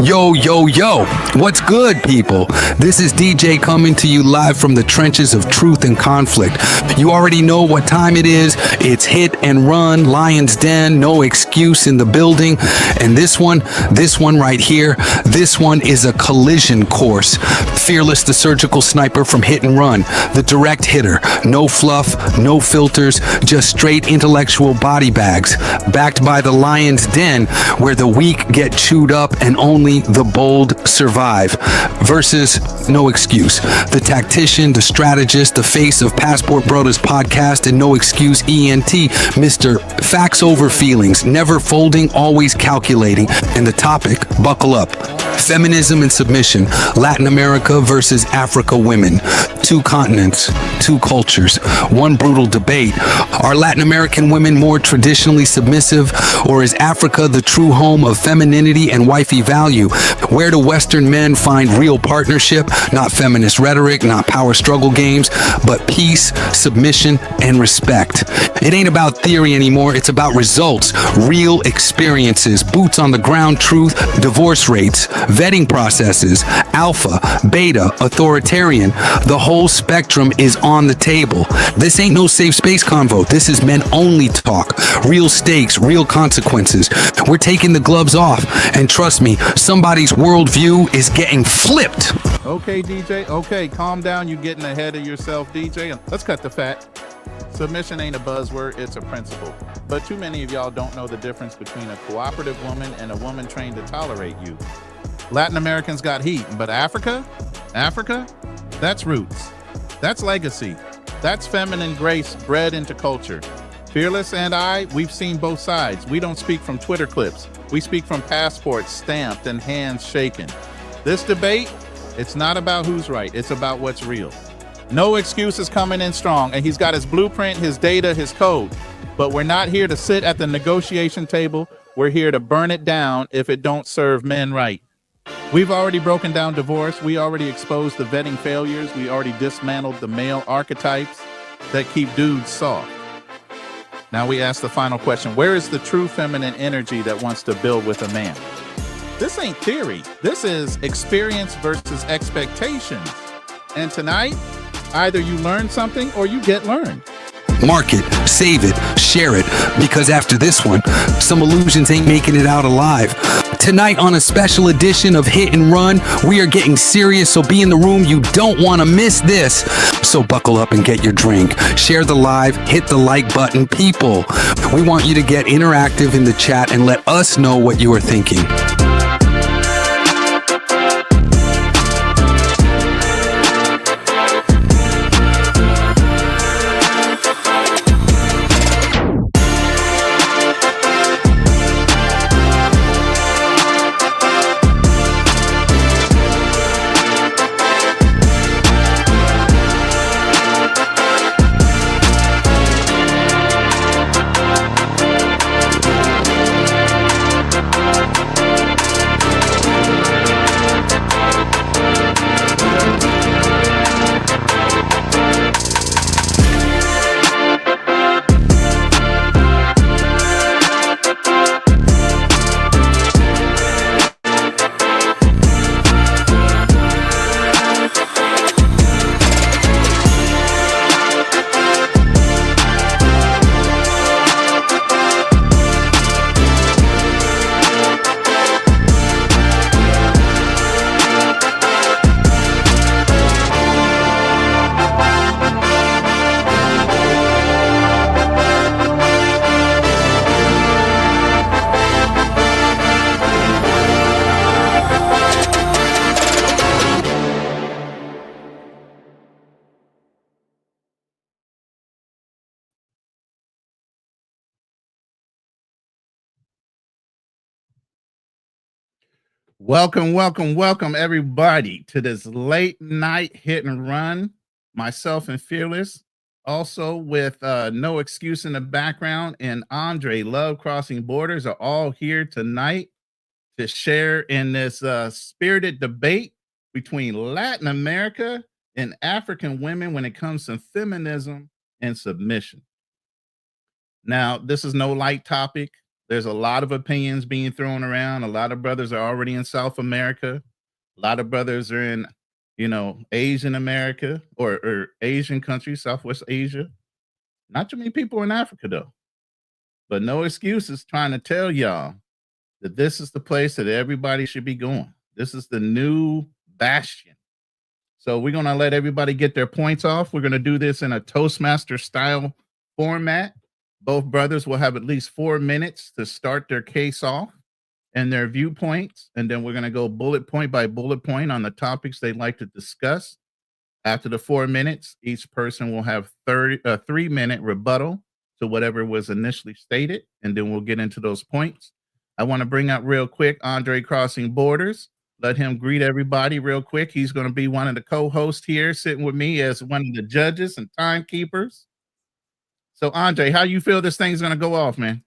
Yo, yo, yo, what's good, people? This is DJ coming to you live from the trenches of truth and conflict. You already know what time it is. It's hit and run, Lion's Den, no excuse in the building. And this one right here, this one is a collision course. Fearless, the surgical sniper from Hit and Run, the direct hitter, no fluff, no filters, just straight intellectual body bags, backed by the Lion's Den, where the weak get chewed up and only the bold survive, versus No Excuse, the tactician, the strategist, the face of Passport Brothers podcast and No Excuse ENT, Mr. Facts Over Feelings, never folding, always calculating. And the topic, buckle up, feminism and submission, Latin America versus Africa women, two continents, two cultures, one brutal debate. Are Latin American women more traditionally submissive, or is Africa the true home of femininity and wifey value? Where do Western men find real partnership? Not feminist rhetoric, not power struggle games, but peace, submission, and respect. It ain't about theory anymore, it's about results, real experiences, boots on the ground truth, divorce rates, vetting processes, alpha, beta, authoritarian. The whole spectrum is on the table. This ain't no safe space convo. This is men only talk. Real stakes, real consequences. We're taking the gloves off, and trust me, somebody's worldview is getting flipped. Okay, DJ. Okay, calm down. You're getting ahead of yourself, DJ. Let's cut the fat. Submission ain't a buzzword, it's a principle. But too many of y'all don't know the difference between a cooperative woman and a woman trained to tolerate you. Latin Americans got heat, but Africa, that's roots. That's legacy. That's feminine grace bred into culture. Fearless and I, we've seen both sides. We don't speak from Twitter clips. We speak from passports stamped and hands shaken. This debate, it's not about who's right. It's about what's real. No Excuse is coming in strong, and he's got his blueprint, his data, his code. But we're not here to sit at the negotiation table. We're here to burn it down if it don't serve men right. We've already broken down divorce. We already exposed the vetting failures. We already dismantled the male archetypes that keep dudes soft. Now we ask the final question. Where is the true feminine energy that wants to build with a man? This ain't theory. This is experience versus expectations. And tonight, either you learn something or you get learned. Mark it, save it, share it, because after this one, some illusions ain't making it out alive. Tonight on a special edition of Hit and Run, we are getting serious, so be in the room. You don't want to miss this. So buckle up and get your drink. Share the live, hit the like button. People, we want you to get interactive in the chat and let us know what you are thinking. Welcome, everybody, to this late night hit and run. Myself and Fearless, also with No Excuse in the background, and Andre Love Crossing Borders are all here tonight to share in this spirited debate between Latin America and African women when it comes to feminism and submission. Now, this is no light topic. There's a lot of opinions being thrown around. A lot of brothers are already in South America. A lot of brothers are in, Asian America or Asian countries, Southwest Asia. Not too many people in Africa, though. But no excuses trying to tell y'all that this is the place that everybody should be going. This is the new bastion. So we're going to let everybody get their points off. We're going to do this in a Toastmaster style format. Both brothers will have at least 4 minutes to start their case off and their viewpoints. And then we're going to go bullet point by bullet point on the topics they'd like to discuss. After the 4 minutes, each person will have 3-minute rebuttal to whatever was initially stated. And then we'll get into those points. I want to bring up real quick Andre Crossing Borders. Let him greet everybody real quick. He's going to be one of the co-hosts here, sitting with me as one of the judges and timekeepers. So, Andre, how you feel this thing's going to go off, man?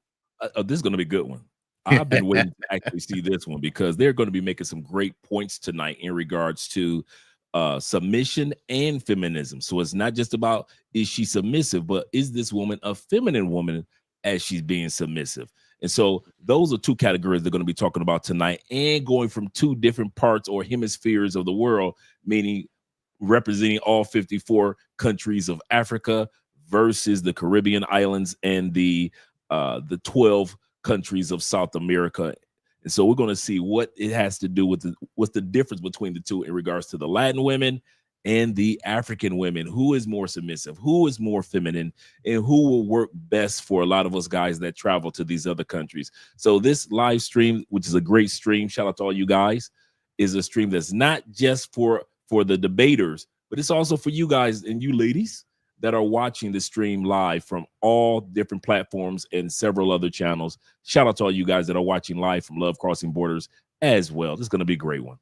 This is going to be a good one. I've been waiting to actually see this one because they're going to be making some great points tonight in regards to submission and feminism. So it's not just about is she submissive, but is this woman a feminine woman as she's being submissive? And so those are two categories they're going to be talking about tonight, and going from two different parts or hemispheres of the world, meaning representing all 54 countries of Africa versus the Caribbean islands and the 12 countries of South America. And so we're going to see what it has to do with what's the difference between the two in regards to the Latin women and the African women. Who is more submissive? Who is more feminine? And who will work best for a lot of us guys that travel to these other countries? So this live stream, which is a great stream, shout out to all you guys, is a stream that's not just for the debaters, but it's also for you guys and you ladies that are watching the stream live from all different platforms and several other channels. Shout out to all you guys that are watching live from Love Crossing Borders as well. This is going to be a great one.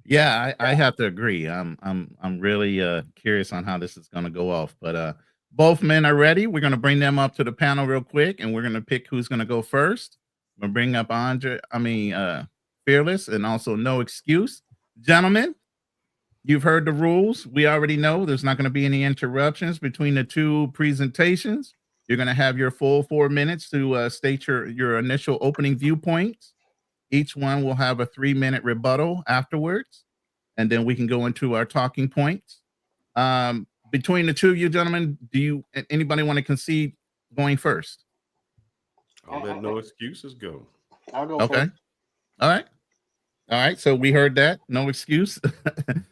Yeah, I have to agree. I'm really curious on how this is going to go off. But both men are ready. We're going to bring them up to the panel real quick, and we're going to pick who's going to go first. We'll bring up Fearless, and also No Excuse. Gentlemen, you've heard the rules. We already know there's not going to be any interruptions between the two presentations. You're going to have your full 4 minutes to state your initial opening viewpoints. Each one will have a 3-minute rebuttal afterwards, and then we can go into our talking points. Between the two of you gentlemen, anybody want to concede going first? I'll let No Excuses go. I'll go Okay. first. All right. So we heard that. No excuse.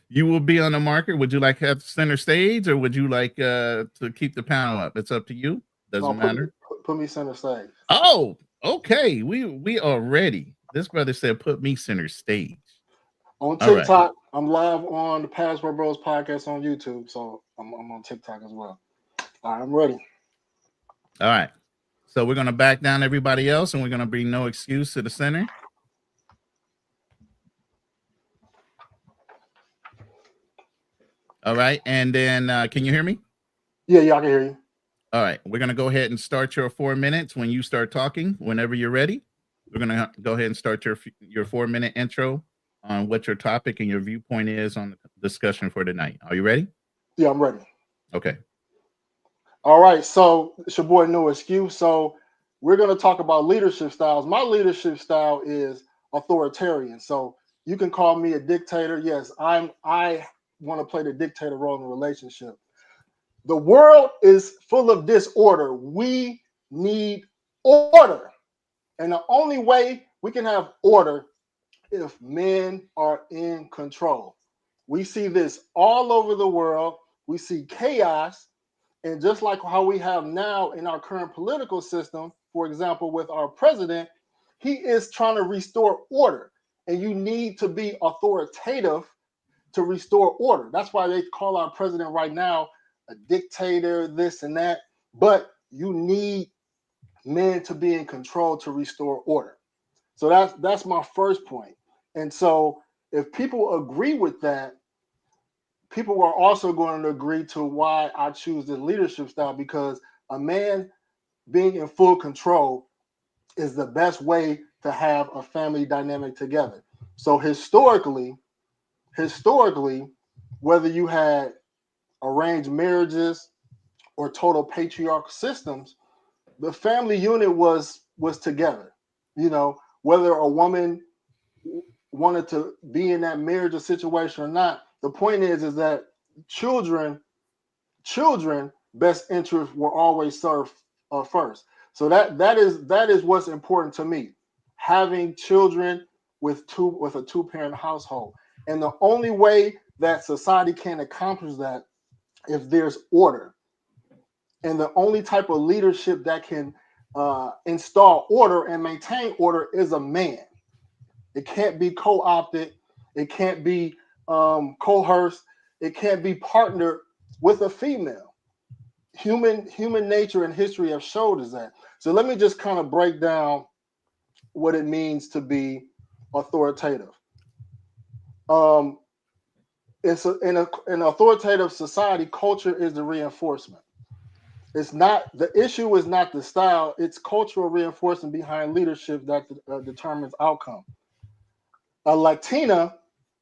You will be on the market. Would you like to have center stage, or would you like to keep the panel up? It's up to you. Doesn't matter. Put me center stage. Oh, okay. We are ready. This brother said, "Put me center stage." On TikTok, I'm live on the Password Bros podcast on YouTube, so I'm on TikTok as well. All right, I'm ready. All right. So we're gonna back down everybody else, and we're gonna bring No Excuse to the center. All right, and then can you hear me? Yeah, I can hear you. All right, we're gonna go ahead and start your 4 minutes when you start talking. Whenever you're ready, we're gonna go ahead and start your 4-minute intro on what your topic and your viewpoint is on the discussion for tonight. Are you ready? Yeah, I'm ready. Okay. All right, so it's your boy No Excuse. So we're gonna talk about leadership styles. My leadership style is authoritarian. So you can call me a dictator. Yes, I want to play the dictator role in a relationship. The world is full of disorder. We need order. And the only way we can have order if men are in control. We see this all over the world. We see chaos. And just like how we have now in our current political system, for example, with our president, he is trying to restore order. And you need to be authoritative to restore order. That's why they call our president right now a dictator, this and that. But you need men to be in control to restore order. So that's my first point. And so if people agree with that, people are also going to agree to why I choose the leadership style, because a man being in full control is the best way to have a family dynamic together. So historically, whether you had arranged marriages or total patriarchal systems, the family unit was was together. You know, whether a woman wanted to be in that marriage or situation or not, the point is that children best interests were always served first. So that is what's important to me. Having children with a two-parent household. And the only way that society can accomplish that if there's order. And the only type of leadership that can install order and maintain order is a man. It can't be co-opted. It can't be coerced. It can't be partnered with a female. Human nature and history have showed us that. So let me just kind of break down what it means to be authoritative. It's in an authoritative society, culture is the reinforcement. It's not, the issue is not the style, it's cultural reinforcement behind leadership that determines outcome. A Latina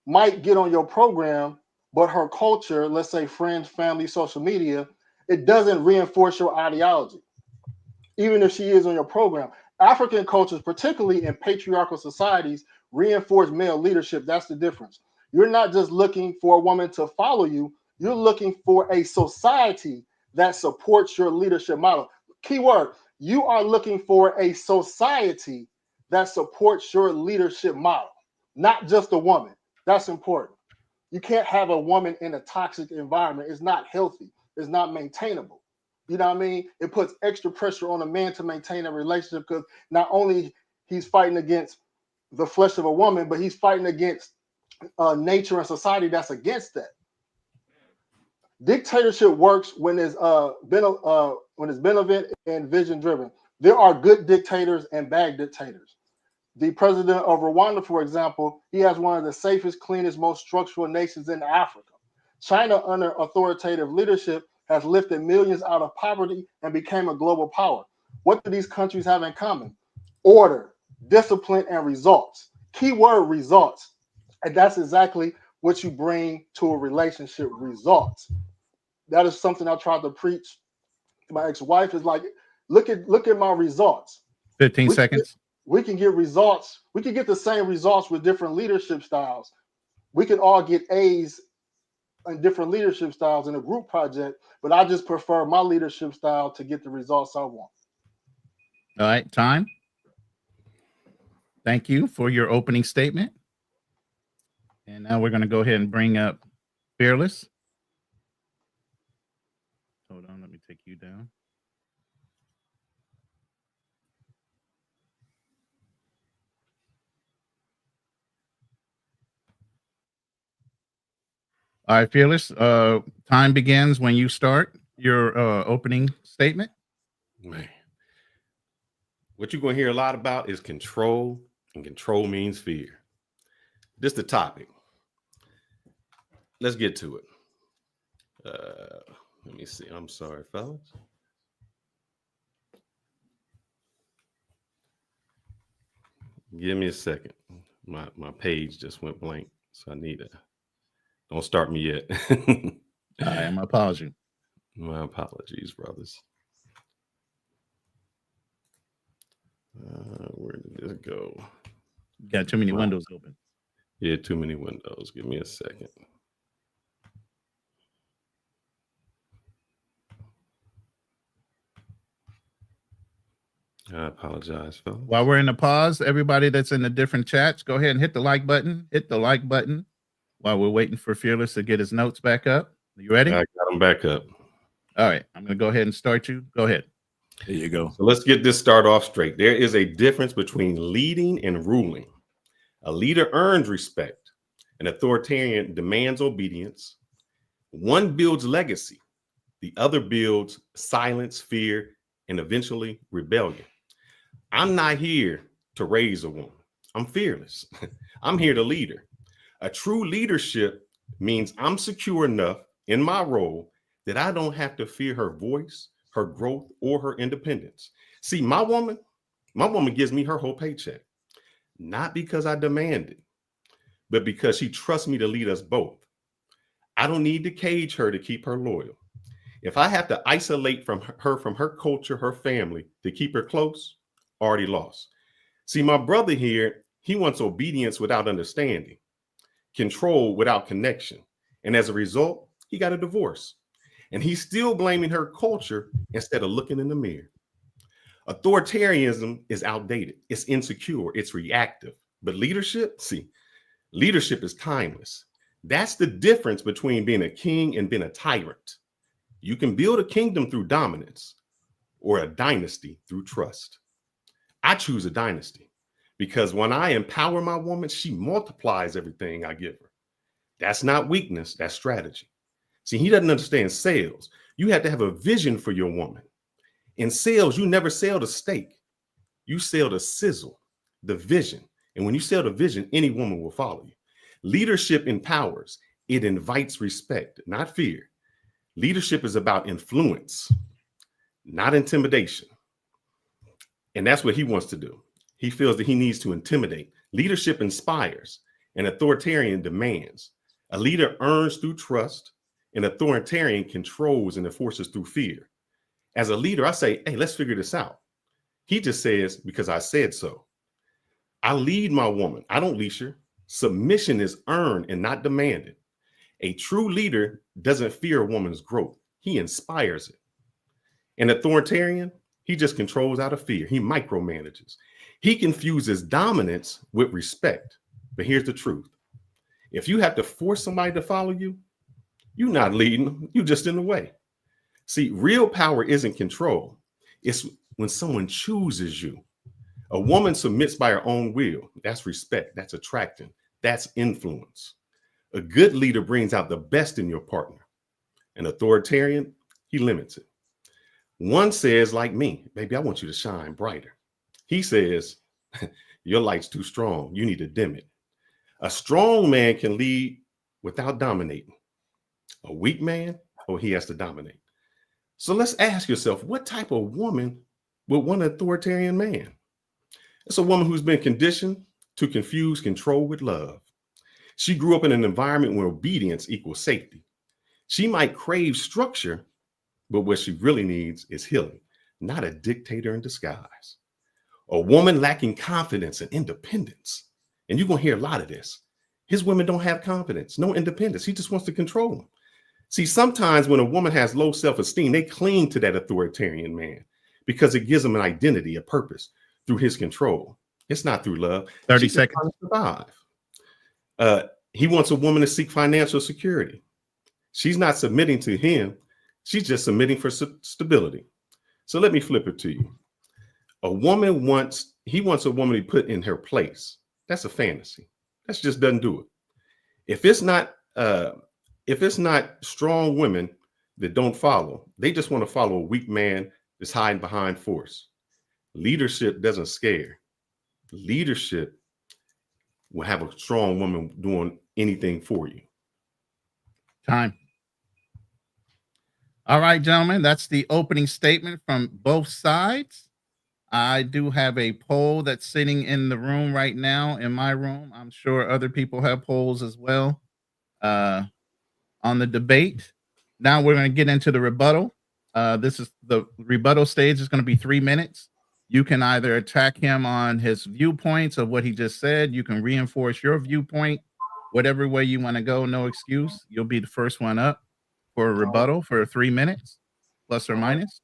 might get on your program, but her culture, let's say friends, family, social media, it doesn't reinforce your ideology, even if she is on your program. African cultures, particularly in patriarchal societies, reinforce male leadership. That's the difference. You're not just looking for a woman to follow you, you're looking for a society that supports your leadership model. Keyword, you are looking for a society that supports your leadership model, not just a woman. That's important. You can't have a woman in a toxic environment. It's not healthy. It's not maintainable. You know what I mean? It puts extra pressure on a man to maintain a relationship because not only he's fighting against the flesh of a woman, but he's fighting against nature and society that's against that. Dictatorship works when it's benevolent and vision driven. There are good dictators and bad dictators. The president of Rwanda, for example, he has one of the safest, cleanest, most structural nations in Africa. China, under authoritative leadership, has lifted millions out of poverty and became a global power. What do these countries have in common? Order, discipline, and results. Keyword, results. And that's exactly what you bring to a relationship, results. That is something I tried to preach to my ex-wife, is like, look at my results. 15 seconds. We can get results. We can get the same results with different leadership styles. We can all get A's in different leadership styles in a group project, but I just prefer my leadership style to get the results I want. All right, time. Thank you for your opening statement. And now we're going to go ahead and bring up Fearless. Hold on, let me take you down. All right, Fearless. Time begins when you start your opening statement. Man, what you're going to hear a lot about is control, and control means fear. This is the topic. Let's get to it. Let me see. I'm sorry, fellas. Give me a second. My page just went blank, so I need it. Don't start me yet. I am apology. My apologies, brothers. Where did this go? Got too many windows open. Yeah, too many windows. Give me a second. I apologize, fellas. While we're in the pause, everybody that's in the different chats, go ahead and hit the like button. Hit the like button while we're waiting for Fearless to get his notes back up. Are you ready? I got them back up. All right. I'm going to go ahead and start you. Go ahead. There you go. So let's get this start off straight. There is a difference between leading and ruling. A leader earns respect. An authoritarian demands obedience. One builds legacy. The other builds silence, fear, and eventually rebellion. I'm not here to raise a woman. I'm fearless. I'm here to lead her. A true leadership means I'm secure enough in my role that I don't have to fear her voice, her growth, or her independence. See, my woman gives me her whole paycheck, not because I demand it, but because she trusts me to lead us both. I don't need to cage her to keep her loyal. If I have to isolate from her culture, her family, to keep her close, already lost. See, my brother here, he wants obedience without understanding, control without connection. And as a result, he got a divorce. And he's still blaming her culture instead of looking in the mirror. Authoritarianism is outdated. It's insecure. It's reactive. But leadership, see, leadership is timeless. That's the difference between being a king and being a tyrant. You can build a kingdom through dominance or a dynasty through trust. I choose a dynasty because when I empower my woman, she multiplies everything I give her. That's not weakness, that's strategy. See, he doesn't understand sales. You have to have a vision for your woman. In sales, you never sell the steak. You sell the sizzle, the vision. And when you sell the vision, any woman will follow you. Leadership empowers. It invites respect, not fear. Leadership is about influence, not intimidation. And that's what he wants to do. He feels that he needs to intimidate. Leadership inspires, and authoritarian demands. A leader earns through trust, and authoritarian controls and enforces through fear. As a leader, I say, hey, let's figure this out. He just says, because I said so. I lead my woman. I don't leash her. Submission is earned and not demanded. A true leader doesn't fear a woman's growth. He inspires it. An authoritarian, he just controls out of fear. He micromanages. He confuses dominance with respect. But here's the truth. If you have to force somebody to follow you, you're not leading them. You're just in the way. See, real power isn't control. It's when someone chooses you. A woman submits by her own will. That's respect. That's attracting. That's influence. A good leader brings out the best in your partner. An authoritarian, he limits it. One says, like me, baby, I want you to shine brighter. He says, your light's too strong. You need to dim it. A strong man can lead without dominating. A weak man, oh, he has to dominate. So let's ask yourself, what type of woman would want an authoritarian man? It's a woman who's been conditioned to confuse control with love. She grew up in an environment where obedience equals safety. She might crave structure, but what she really needs is healing, not a dictator in disguise. A woman lacking confidence and independence. And you're going to hear a lot of this. His women don't have confidence, no independence. He just wants to control them. See, sometimes when a woman has low self-esteem, they cling to that authoritarian man because it gives them an identity, a purpose through his control. It's not through love. 30 seconds. Survive. He wants a woman to seek financial security. She's not submitting to him. She's just submitting for stability. So let me flip it to you. He wants a woman to put in her place. That's a fantasy. That just doesn't do it. If it's not strong women that don't follow, they just want to follow a weak man that's hiding behind force. Leadership doesn't scare. Leadership will have a strong woman doing anything for you. Time. All right, gentlemen, that's the opening statement from both sides. I do have a poll that's sitting in the room right now, in my room. I'm sure other people have polls as well on the debate. Now we're going to get into the rebuttal. This is the rebuttal stage. Is going to be 3 minutes. You can either attack him on his viewpoints of what he just said. You can reinforce your viewpoint, whatever way you want to go. No excuse. You'll be the first one up for a rebuttal for 3 minutes, plus or minus.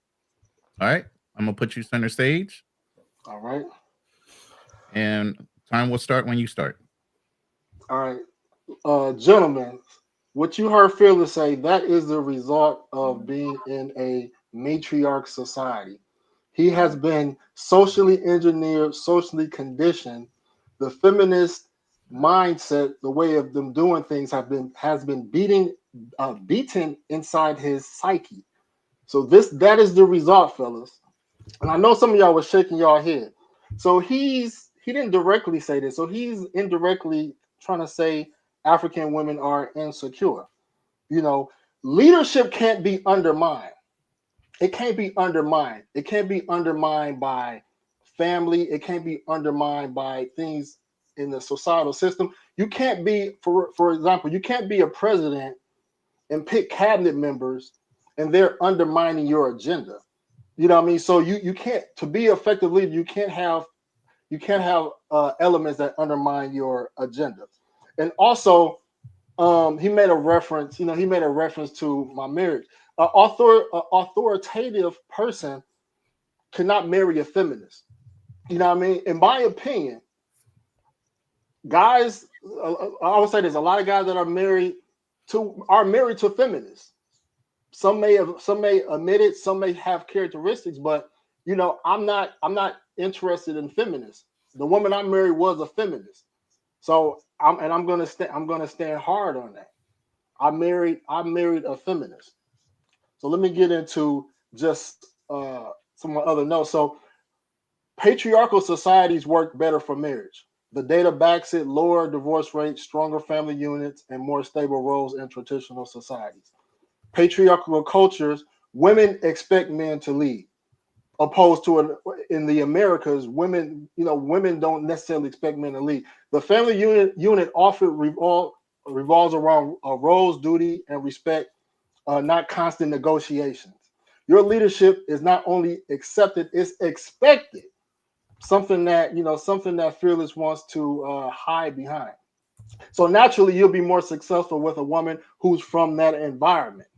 All right. I'm going to put you center stage. All right. And time will start when you start. All right. Gentlemen, what you heard Phyllis say, that is the result of being in a matriarch society. He has been socially engineered, socially conditioned. The feminist mindset, the way of them doing things has been beaten inside his psyche. So that is the result, fellas. And I know some of y'all was shaking y'all head. So he didn't directly say this. So he's indirectly trying to say African women are insecure. You know, leadership can't be undermined. It can't be undermined. It can't be undermined by family. It can't be undermined by things in the societal system. You can't be, for example, you can't be a president and pick cabinet members and they're undermining your agenda. You know what I mean? So you can't, to be effective leader, you can't have elements that undermine your agenda. And also, he made a reference to my marriage. An authoritative person cannot marry a feminist. You know what I mean? In my opinion, guys, I would say there's a lot of guys that are married to feminists. Some may admit it, some may have characteristics, but you know, I'm not interested in feminists. The woman I married was a feminist, so I'm gonna stand hard on that. I married a feminist. So let me get into just some other notes. So patriarchal societies work better for marriage. The data backs it: lower divorce rates, stronger family units, and more stable roles in traditional societies. Patriarchal cultures, women expect men to lead, opposed to in the Americas, women don't necessarily expect men to lead. The family unit often revolves around roles, duty, and respect, not constant negotiations. Your leadership is not only accepted, it's expected. Something that Fearless wants to hide behind. So naturally, you'll be more successful with a woman who's from that environment.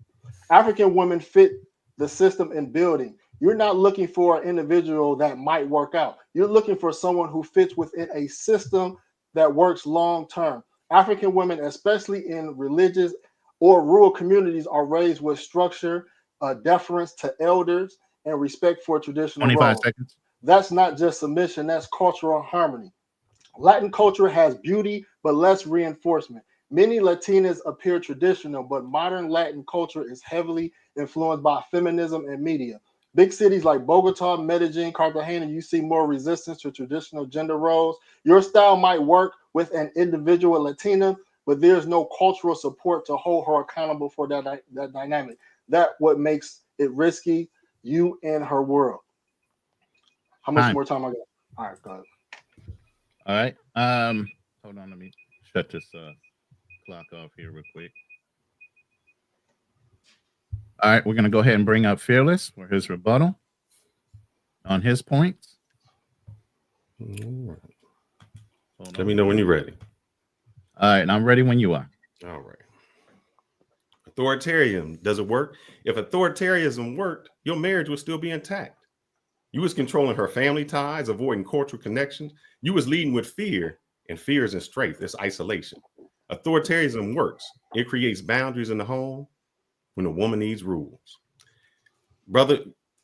African women fit the system in building. You're not looking for an individual that might work out. You're looking for someone who fits within a system that works long term. African women, especially in religious or rural communities, are raised with structure, deference to elders, and respect for traditional 25 roles. seconds. That's not just submission, that's cultural harmony. Latin culture has beauty, but less reinforcement. Many Latinas appear traditional, but modern Latin culture is heavily influenced by feminism and media. Big cities like Bogota, Medellin, Cartagena, you see more resistance to traditional gender roles. Your style might work with an individual Latina, but there's no cultural support to hold her accountable for that dynamic. That's what makes it risky, you and her world. How much more time I got? All right, go ahead. All right. Hold on, let me shut this clock off here real quick. All right, we're going to go ahead and bring up Fearless for his rebuttal on his points. All right. Let me know when you're ready. All right, and I'm ready when you are. All right. Authoritarian, does it work? If authoritarianism worked, your marriage would still be intact. You was controlling her family ties, avoiding cultural connections. You was leading with fear, and fear isn't strength, it's isolation. Authoritarianism works. It creates boundaries in the home when a woman needs rules. Brother,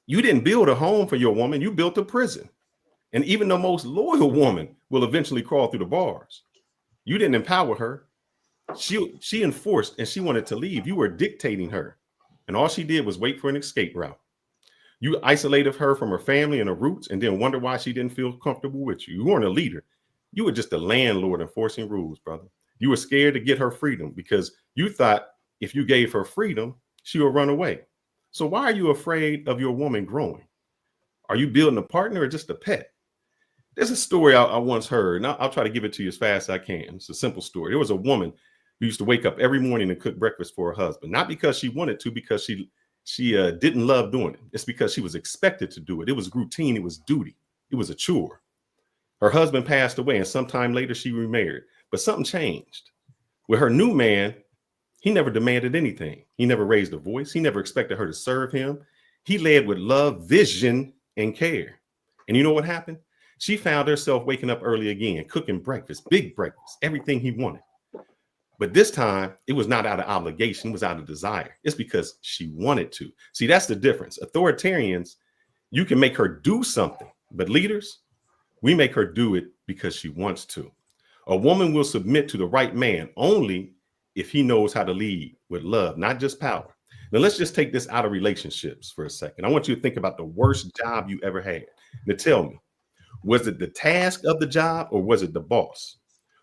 you didn't build a home for your woman, you built a prison. And even the most loyal woman will eventually crawl through the bars. You didn't empower her. She enforced, and she wanted to leave. You were dictating her. And all she did was wait for an escape route. You isolated her from her family and her roots, and then wonder why she didn't feel comfortable with you. You weren't a leader. You were just a landlord enforcing rules, brother. You were scared to get her freedom because you thought if you gave her freedom, she would run away. So why are you afraid of your woman growing? Are you building a partner or just a pet? There's a story I once heard, and I'll try to give it to you as fast as I can. It's a simple story. There was a woman who used to wake up every morning and cook breakfast for her husband, not because she wanted to, because she didn't love doing it. It's because she was expected to do it. It was routine. It was duty. It was a chore. Her husband passed away, and sometime later she remarried. But something changed. With her new man, he never demanded anything. He never raised a voice. He never expected her to serve him. He led with love, vision, and care. And you know what happened? She found herself waking up early again, cooking breakfast, big breakfast, everything he wanted. But this time, it was not out of obligation. It was out of desire. It's because she wanted to. See, that's the difference. Authoritarians, you can make her do something. But leaders, we make her do it because she wants to. A woman will submit to the right man only if he knows how to lead with love, not just power. Now, let's just take this out of relationships for a second. I want you to think about the worst job you ever had. Now, tell me, was it the task of the job or was it the boss?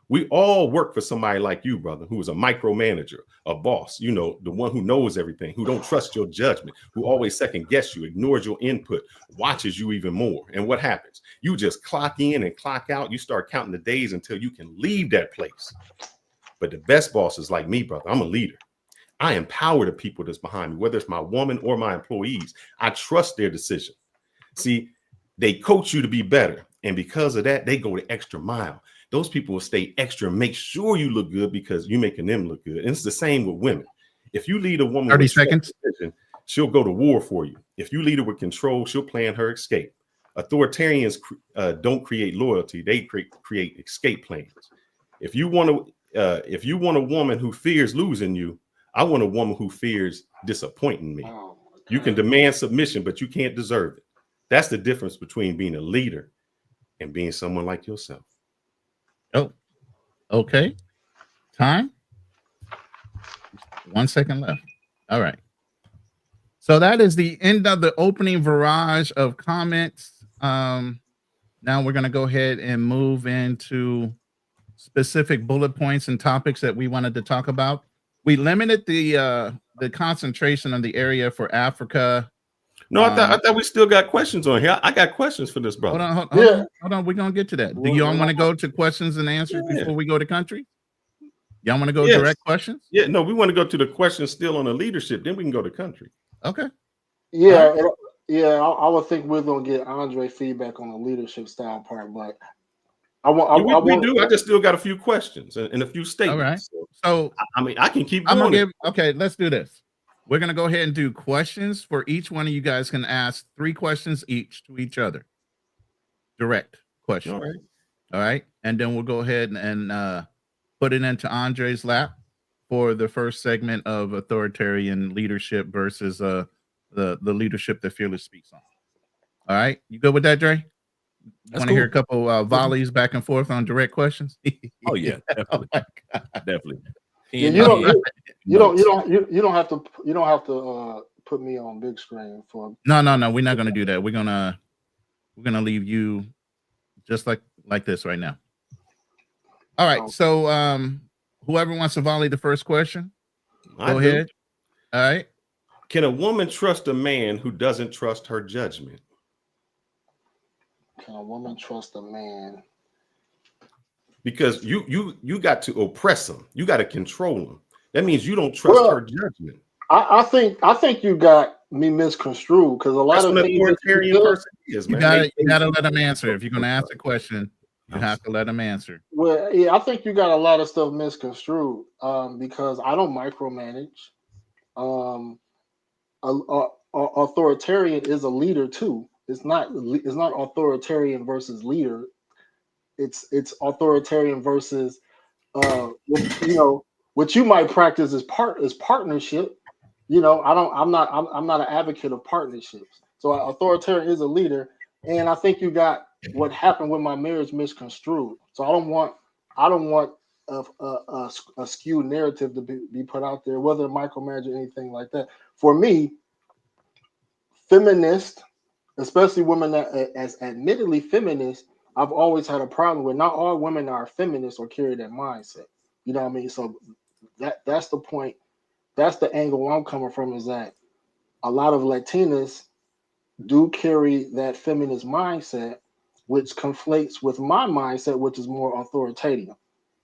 We all work for somebody like you, brother, who is a micromanager, a boss, you know, the one who knows everything, who don't trust your judgment, who always second guess you, ignores your input, watches you even more. And what happens? You just clock in and clock out. You start counting the days until you can leave that place. But the best boss is like me, brother. I'm a leader. I empower the people that's behind me, whether it's my woman or my employees. I trust their decision. See, they coach you to be better. And because of that, they go the extra mile. Those people will stay extra, make sure you look good because you're making them look good. And it's the same with women. If you lead a woman 30 with seconds, she'll go to war for you. If you lead her with control, she'll plan her escape. Authoritarians don't create loyalty; they create escape plans. If you want a woman who fears losing you, I want a woman who fears disappointing me. Oh, you can demand submission, but you can't deserve it. That's the difference between being a leader and being someone like yourself. oh, okay. Time. 1 second left. All right. So that is the end of the opening barrage of comments. Now we're going to go ahead and move into specific bullet points and topics that we wanted to talk about. We limited the concentration of the area for Africa. No, I thought we still got questions on here. I got questions for this brother. Hold on. We're going to get to that. Do y'all want to go to questions and answers before we go to country? Y'all want to go direct questions? Yeah, no, we want to go to the questions still on the leadership. Then we can go to country. Okay. Yeah, I would think we're gonna get Andre feedback on the leadership style part, but we do. I just still got a few questions and a few statements. All right. So I mean, I can keep going. Okay, let's do this. We're gonna go ahead and do questions for each one of you guys. Can ask 3 questions each to each other. Direct questions. All right. And then we'll go ahead and put it into Andre's lap for the first segment of authoritarian leadership versus the leadership that Fearless speaks on. All right, you good with that, Dre? Want to hear a couple volleys back and forth on direct questions? Oh yeah, definitely, definitely. Yeah, you don't have to put me on big screen for. No. We're not gonna do that. We're gonna leave you just like this right now. All right. So whoever wants to volley the first question, go ahead. All right. Can a woman trust a man who doesn't trust her judgment? Can a woman trust a man? Because you got to oppress him. You got to control him. That means you don't trust her judgment. I think you got me misconstrued because a lot of authoritarian person is, man. You gotta let them answer. If you're gonna ask a question, you have to let them answer. Well, yeah, I think you got a lot of stuff misconstrued because I don't micromanage. Authoritarian is a leader too. It's not authoritarian versus leader. It's authoritarian versus what you might practice is partnership. I'm not an advocate of partnerships. So authoritarian is a leader, and I think you got what happened with my marriage misconstrued. So I don't want a skewed narrative to be put out there, whether micromanage or anything like that. For me, feminist, especially women that as admittedly feminist, I've always had a problem with. Not all women are feminists or carry that mindset. You know what I mean? So that's the point. That's the angle I'm coming from, is that a lot of Latinas do carry that feminist mindset, which conflates with my mindset, which is more authoritarian.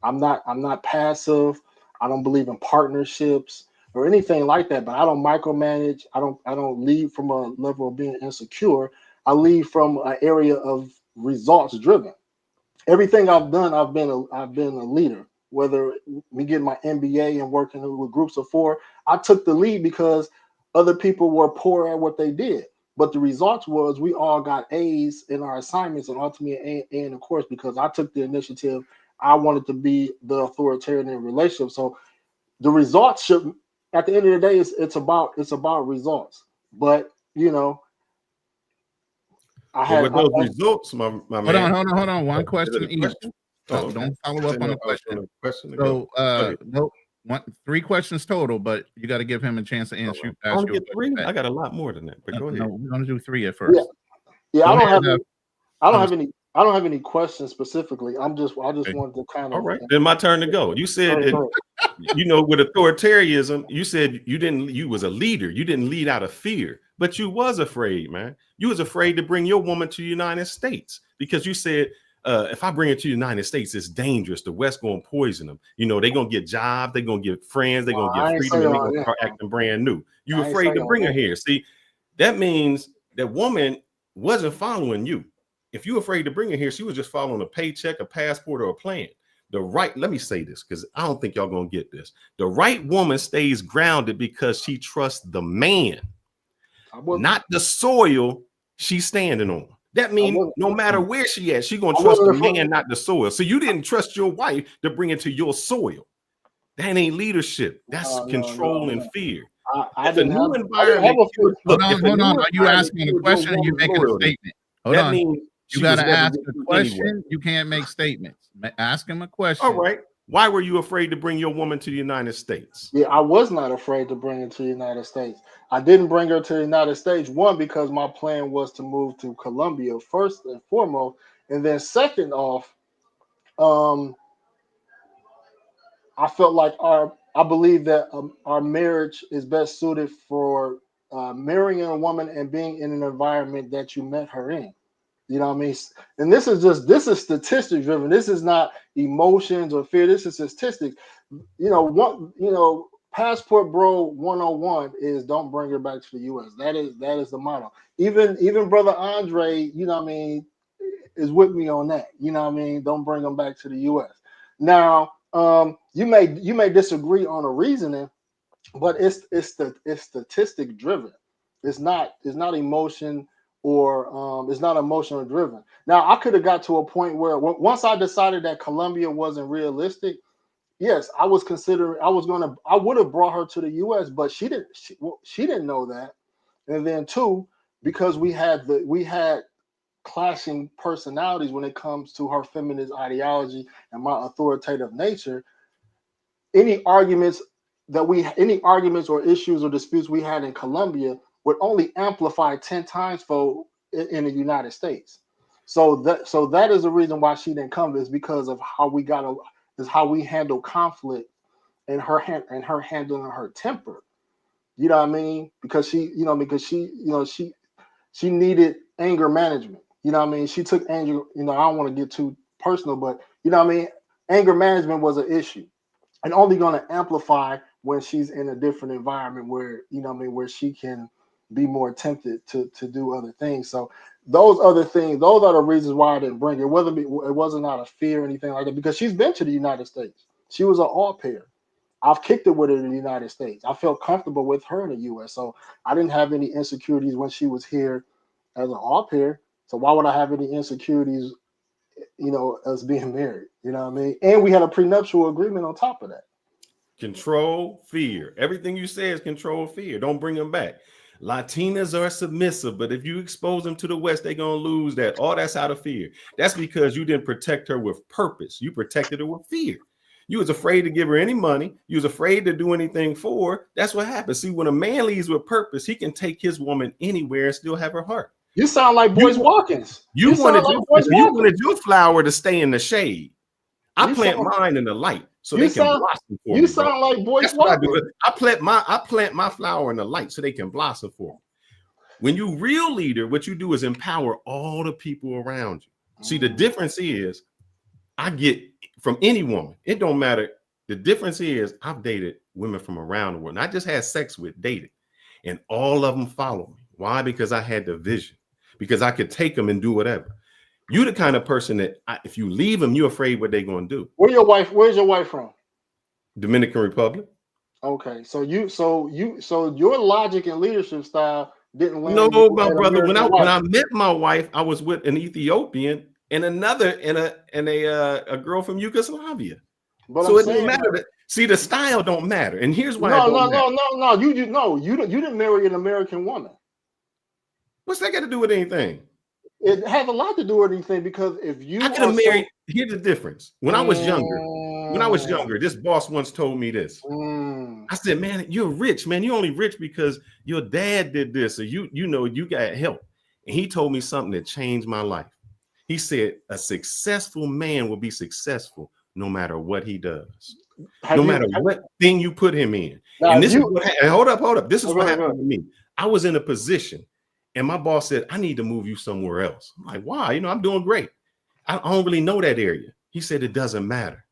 I'm not passive. I don't believe in partnerships or anything like that, but I don't micromanage. I don't lead from a level of being insecure. I lead from an area of results driven. Everything I've done, I've been a leader. Whether me getting my MBA and working with groups of 4, I took the lead because other people were poor at what they did. But the results was we all got A's in our assignments and ultimately A in the course because I took the initiative. I wanted to be the authoritarian in relationship. So the results should, at the end of the day, it's about results. But I had with those results, my man. Hold on. One question each. Don't follow up on the question. So 3 questions total, but you got to give him a chance to answer. I only get 3. I got a lot more than that. But go ahead. No, we're gonna do 3 at first. Yeah. I don't have any questions specifically. I just wanted to kind of. All right, then my turn to go. You said with authoritarianism, you said you was a leader. You didn't lead out of fear, but you was afraid, man. You was afraid to bring your woman to the United States because you said, if I bring her to the United States, it's dangerous. The West going to poison them. They're going to get jobs. They're going to get friends. They're going to get freedom. And they're going to start acting brand new. You afraid to bring her here. See, that means that woman wasn't following you. If you're afraid to bring her here, she was just following a paycheck, a passport, or a plan. Let me say this because I don't think y'all gonna get this. The right woman stays grounded because she trusts the man, not the soil she's standing on. That means no matter where she at, she gonna trust the man, not the soil. So you didn't trust your wife to bring it to your soil. That ain't leadership. That's control and fear. I didn't have environment. Hold on. Are you asking a question or you making a statement? Hold on. You got to ask a question. Anywhere. You can't make statements. Ask him a question. All right. Why were you afraid to bring your woman to the United States? Yeah, I was not afraid to bring her to the United States. I didn't bring her to the United States, one, because my plan was to move to Colombia first and foremost. And then second off, I felt like I believe that our marriage is best suited for marrying a woman and being in an environment that you met her in. You know what I mean? And this is statistic driven. This is not emotions or fear. This is statistics. Passport bro 101 is don't bring her back to the US. That is the motto. Even brother Andre, you know what I mean, is with me on that. You know what I mean? Don't bring them back to the US. Now, you may disagree on the reasoning, but it's statistic driven. It's not emotion or it's not emotional driven. Now I could have got to a point where once I decided that Colombia wasn't realistic, yes, I would have brought her to the US, but she didn't know that. And then two, because we had clashing personalities when it comes to her feminist ideology and my authoritative nature, any arguments or issues or disputes we had in Colombia would only amplify 10 times fold in the United States. So that is the reason why she didn't come, is because of how we handle conflict and her handling her temper. You know what I mean? Because she needed anger management. You know what I mean? She took anger, I don't want to get too personal, but you know what I mean? Anger management was an issue and only going to amplify when she's in a different environment where, where she can be more tempted to do other things. So those are the reasons why I didn't bring her. It wasn't out of fear or anything like that, because she's been to the United States. She was an au pair. I've kicked it with her in the United States. I felt comfortable with her in the US. So I didn't have any insecurities when she was here as an au pair. So why would I have any insecurities, us being married? You know what I mean? And we had a prenuptial agreement on top of that. Control, fear. Everything you say is control, fear. Don't bring them back. Latinas are submissive, but if you expose them to the West, they're going to lose that. All that's out of fear. That's because you didn't protect her with purpose. You protected her with fear. You was afraid to give her any money. You was afraid to do anything for her. That's what happens. See, when a man leaves with purpose, he can take his woman anywhere and still have her heart. You sound like Boyce Watkins. You wanted your flower to stay in the shade. I plant mine in the light so they can blossom for me. You sound like Boyce Watkins. I plant my flower in the light so they can blossom for me. When you real leader, what you do is empower all the people around you. See, the difference is I get from any woman. It don't matter. The difference is I've dated women from around the world. And I just had sex with, dated, and all of them follow me. Why? Because I had the vision. Because I could take them and do whatever. You're the kind of person that if you leave them, you're afraid what they're going to do. Where's your wife from? Dominican Republic. Okay, so your logic and leadership style didn't land. No, my brother. When I met my wife, I was with an Ethiopian and a girl from Yugoslavia. But so it didn't matter. See, the style don't matter. And here's why. No. You didn't marry an American woman. What's that got to do with anything? It has a lot to do with anything, because if you I could have married. Here's the difference. When I was younger, this boss once told me this. I said, man, you're rich, man. You're only rich because your dad did this, or you got help. And he told me something that changed my life. He said, a successful man will be successful no matter what he does, no matter what thing you put him in. And this is what happened. Hold up. This is what happened to me. I was in a position. And my boss said, I need to move you somewhere else. I'm like, why? I'm doing great. I don't really know that area. He said, it doesn't matter.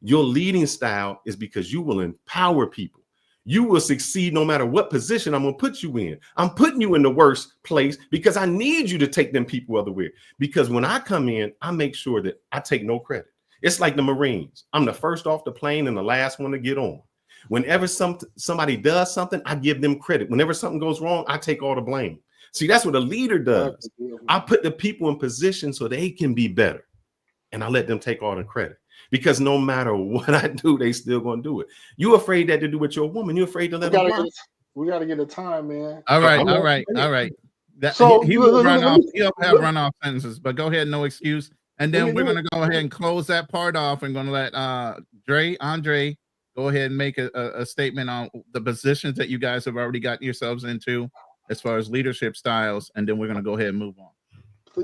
Your leading style is because you will empower people. You will succeed no matter what position I'm going to put you in. I'm putting you in the worst place because I need you to take them people otherwhere. Because when I come in, I make sure that I take no credit. It's like the Marines. I'm the first off the plane and the last one to get on. Whenever somebody does something, I give them credit. Whenever something goes wrong, I take all the blame. See, that's what a leader does. I put the people in position so they can be better. And I let them take all the credit. Because no matter what I do, they still gonna do it. You afraid that to do with your woman? You afraid to let them fly? We gotta get a time, man. All right. That, so he will run off. He'll have run off sentences, but go ahead, no excuse. And then we're gonna go ahead and close that part off. And gonna let Andre go ahead and make a statement on the positions that you guys have already gotten yourselves into as far as leadership styles, and then we're gonna go ahead and move on.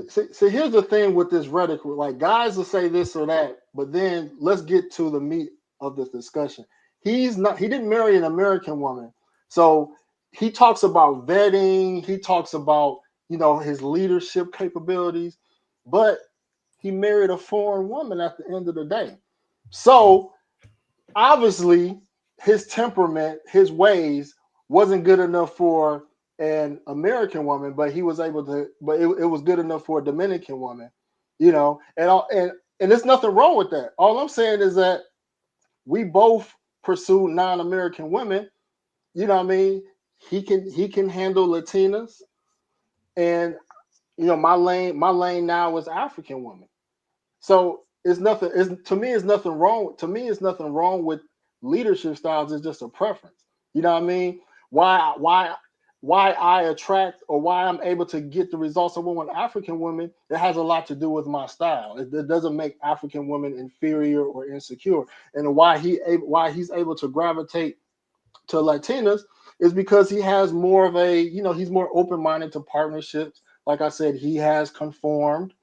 See, here's the thing with this rhetoric. Like, guys will say this or that, but then let's get to the meat of this discussion. He didn't marry an American woman. So he talks about vetting, he talks about, his leadership capabilities, but he married a foreign woman at the end of the day. So obviously his temperament, his ways wasn't good enough for an American woman, but he was able to, but it was good enough for a Dominican woman, and there's nothing wrong with that. All I'm saying is that we both pursue non-American women. You know what I mean? He can handle Latinas, and my lane now is African woman. So it's nothing. To me, it's nothing wrong. To me, it's nothing wrong with leadership styles. It's just a preference. You know what I mean? Why I attract or why I'm able to get the results of an African woman, it has a lot to do with my style. It doesn't make African women inferior or insecure. And why he's able to gravitate to Latinas is because he has more of a, he's more open-minded to partnerships. Like I said, he has conformed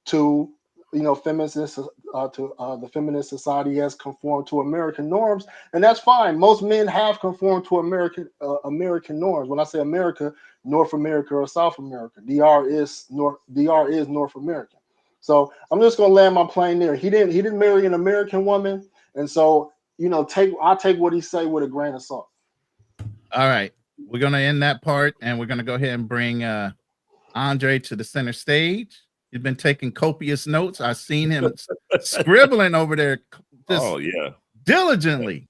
to, the feminist society, has conformed to American norms, and that's fine. Most men have conformed to American norms. When I say America, North America or South America, DR is North American. So I'm just gonna land my plane there. He didn't marry an American woman, and so I'll take what he say with a grain of salt. All right, we're gonna end that part, and we're gonna go ahead and bring Andre to the center stage. He's been taking copious notes. I've seen him scribbling over there diligently.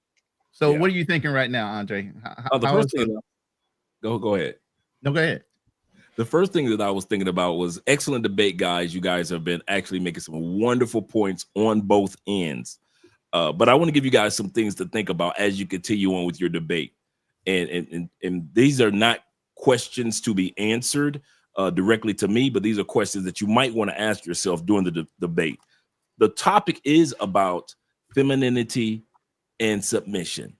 So what are you thinking right now, Andre? Go ahead. No, go ahead. The first thing that I was thinking about was excellent debate, guys. You guys have been actually making some wonderful points on both ends. But I want to give you guys some things to think about as you continue on with your debate. And these are not questions to be answered directly to me, but these are questions that you might want to ask yourself during the debate. The topic is about femininity and submission,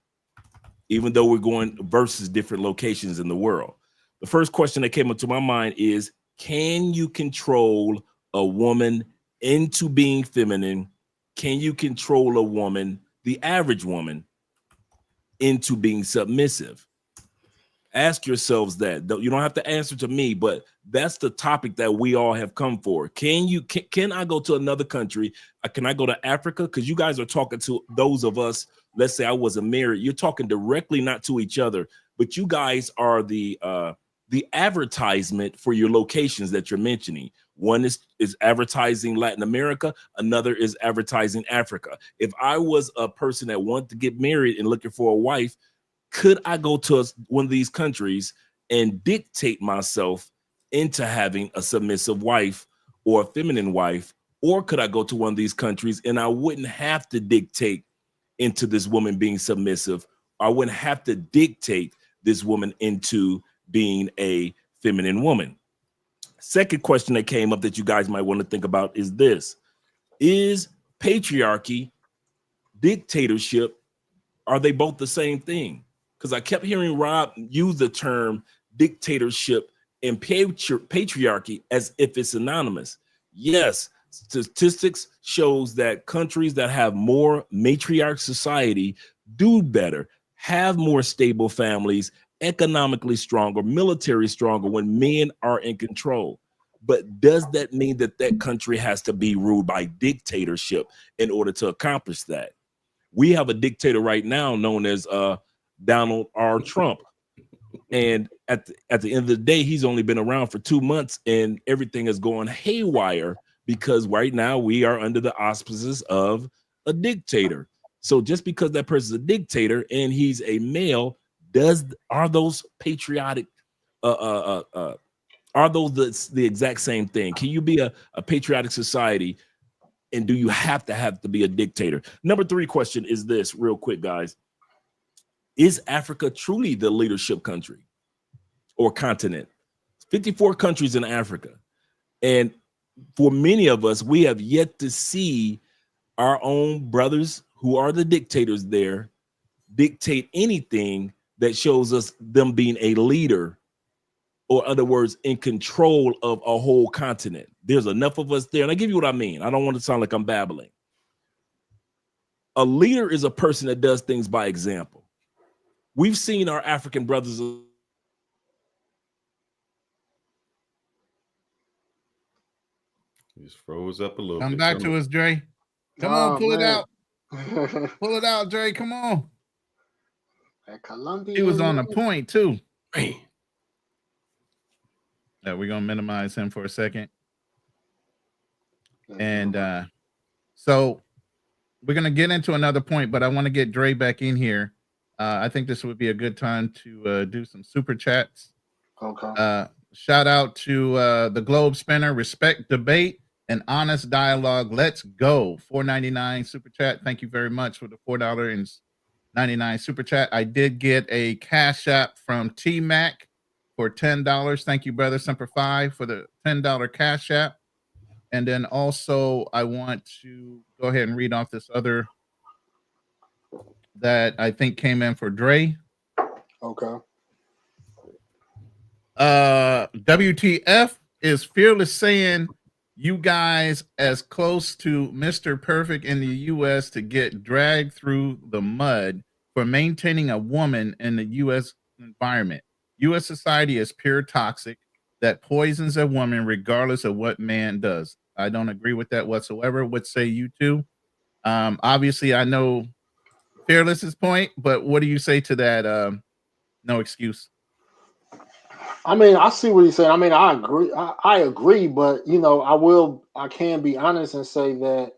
even though we're going versus different locations in the world. The first question that came up to my mind is, can you control a woman into being feminine? Can you control a woman, the average woman, into being submissive? Ask yourselves that. You don't have to answer to me, but that's the topic that we all have come for. Can I go to another country? Can I go to Africa? Because you guys are talking to those of us, let's say I wasn't married. You're talking directly, not to each other, but you guys are the advertisement for your locations that you're mentioning. One is advertising Latin America. Another is advertising Africa. If I was a person that wanted to get married and looking for a wife, could I go to one of these countries and dictate myself into having a submissive wife or a feminine wife? Or could I go to one of these countries and I wouldn't have to dictate into this woman being submissive? I wouldn't have to dictate this woman into being a feminine woman. Second question that came up that you guys might want to think about is this: is patriarchy, dictatorship, are they both the same thing? Because I kept hearing Rob use the term dictatorship and patriarchy as if it's synonymous. Yes, statistics shows that countries that have more matriarch society do better, have more stable families, economically stronger, military stronger when men are in control. But does that mean that that country has to be ruled by dictatorship in order to accomplish that? We have a dictator right now known as Donald R. Trump. And at the end of the day, he's only been around for 2 months and everything is going haywire because right now we are under the auspices of a dictator. So just because that person's a dictator and he's a male, are those patriotic? Are those the exact same thing? Can you be a patriotic society, and do you have to be a dictator? Number 3 question is this, real quick, guys. Is Africa truly the leadership country or continent? 54 countries in Africa. And for many of us, we have yet to see our own brothers who are the dictators there dictate anything that shows us them being a leader, or other words, in control of a whole continent. There's enough of us there. And I give you what I mean. I don't want to sound like I'm babbling. A leader is a person that does things by example. We've seen our African brothers. He just froze up a little Come bit. back to us, Dre. Come on, pull it out. Pull it out, Dre. Come on. Colombian. He was on the point too. Man. Yeah, we're gonna minimize him for a second. And so we're gonna get into another point, but I want to get Dre back in here. I think this would be a good time to do some super chats. Okay. Shout out to the Globe Spinner, respect debate and honest dialogue. Let's go. $4.99 super chat. Thank you very much for the $4.99 super chat. I did get a cash app from T Mac for $10. Thank you, brother Semper Fi, for the $10 cash app. And then also I want to go ahead and read off this other that I think came in for Dre. Okay. WTF is Fearless saying you guys as close to Mr. Perfect in the US to get dragged through the mud for maintaining a woman in the US environment. US society is pure toxic that poisons a woman regardless of what man does. I don't agree with that whatsoever. What say you two? Obviously I know Fearless's point, but what do you say to that? No excuse. I mean, I see what he's saying. I mean, I agree. I agree, but you know, I can be honest and say that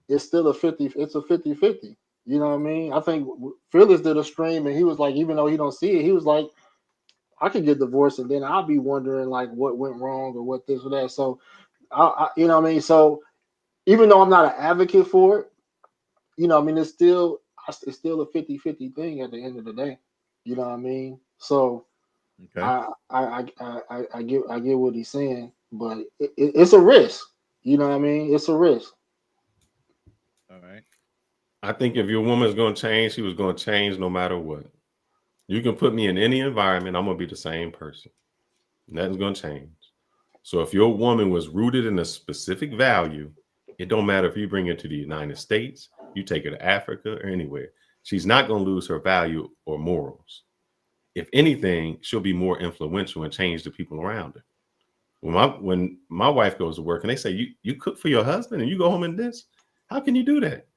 it's still a 50-50. You know what I mean? I think Fearless did a stream and he was like, even though he don't see it, he was like, I could get divorced and then I'll be wondering like what went wrong or what this or that. So I you know what I mean? So even though I'm not an advocate for it, you know, I mean, it's still a 50-50 thing at the end of the day. You know what I mean? So okay. I get what he's saying, but it's a risk. You know what I mean? It's a risk. All right. I think if your woman's going to change, she was going to change no matter what. You can put me in any environment, I'm going to be the same person. Nothing's going to change. So if your woman was rooted in a specific value, it don't matter if you bring her to the United States, you take her to Africa or anywhere. She's not going to lose her value or morals. If anything, she'll be more influential and change the people around her. When my wife goes to work and they say, you cook for your husband and you go home in this, how can you do that?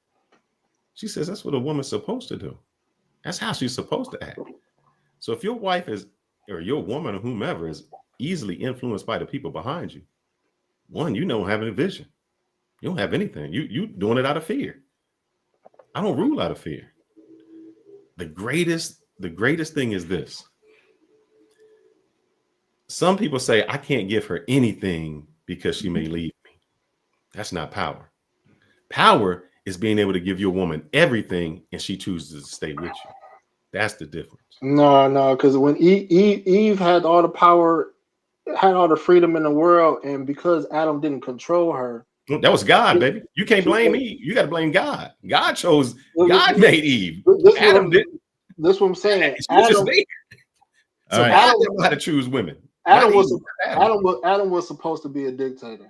She says, that's what a woman's supposed to do. That's how she's supposed to act. So if your wife is, or your woman or whomever is easily influenced by the people behind you, one, you don't have any vision. You don't have anything. You doing it out of fear. I don't rule out of fear. The greatest thing is this. Some people say, I can't give her anything because she may leave me. That's not power. Power is being able to give your woman everything and she chooses to stay with you. That's the difference. No, because when Eve had all the power, had all the freedom in the world, and because Adam didn't control her. That was God, baby. You can't blame Eve. You got to blame God. God made Eve. Adam didn't. That's what I'm saying. Adam Adam had to choose women. Adam was supposed to be a dictator.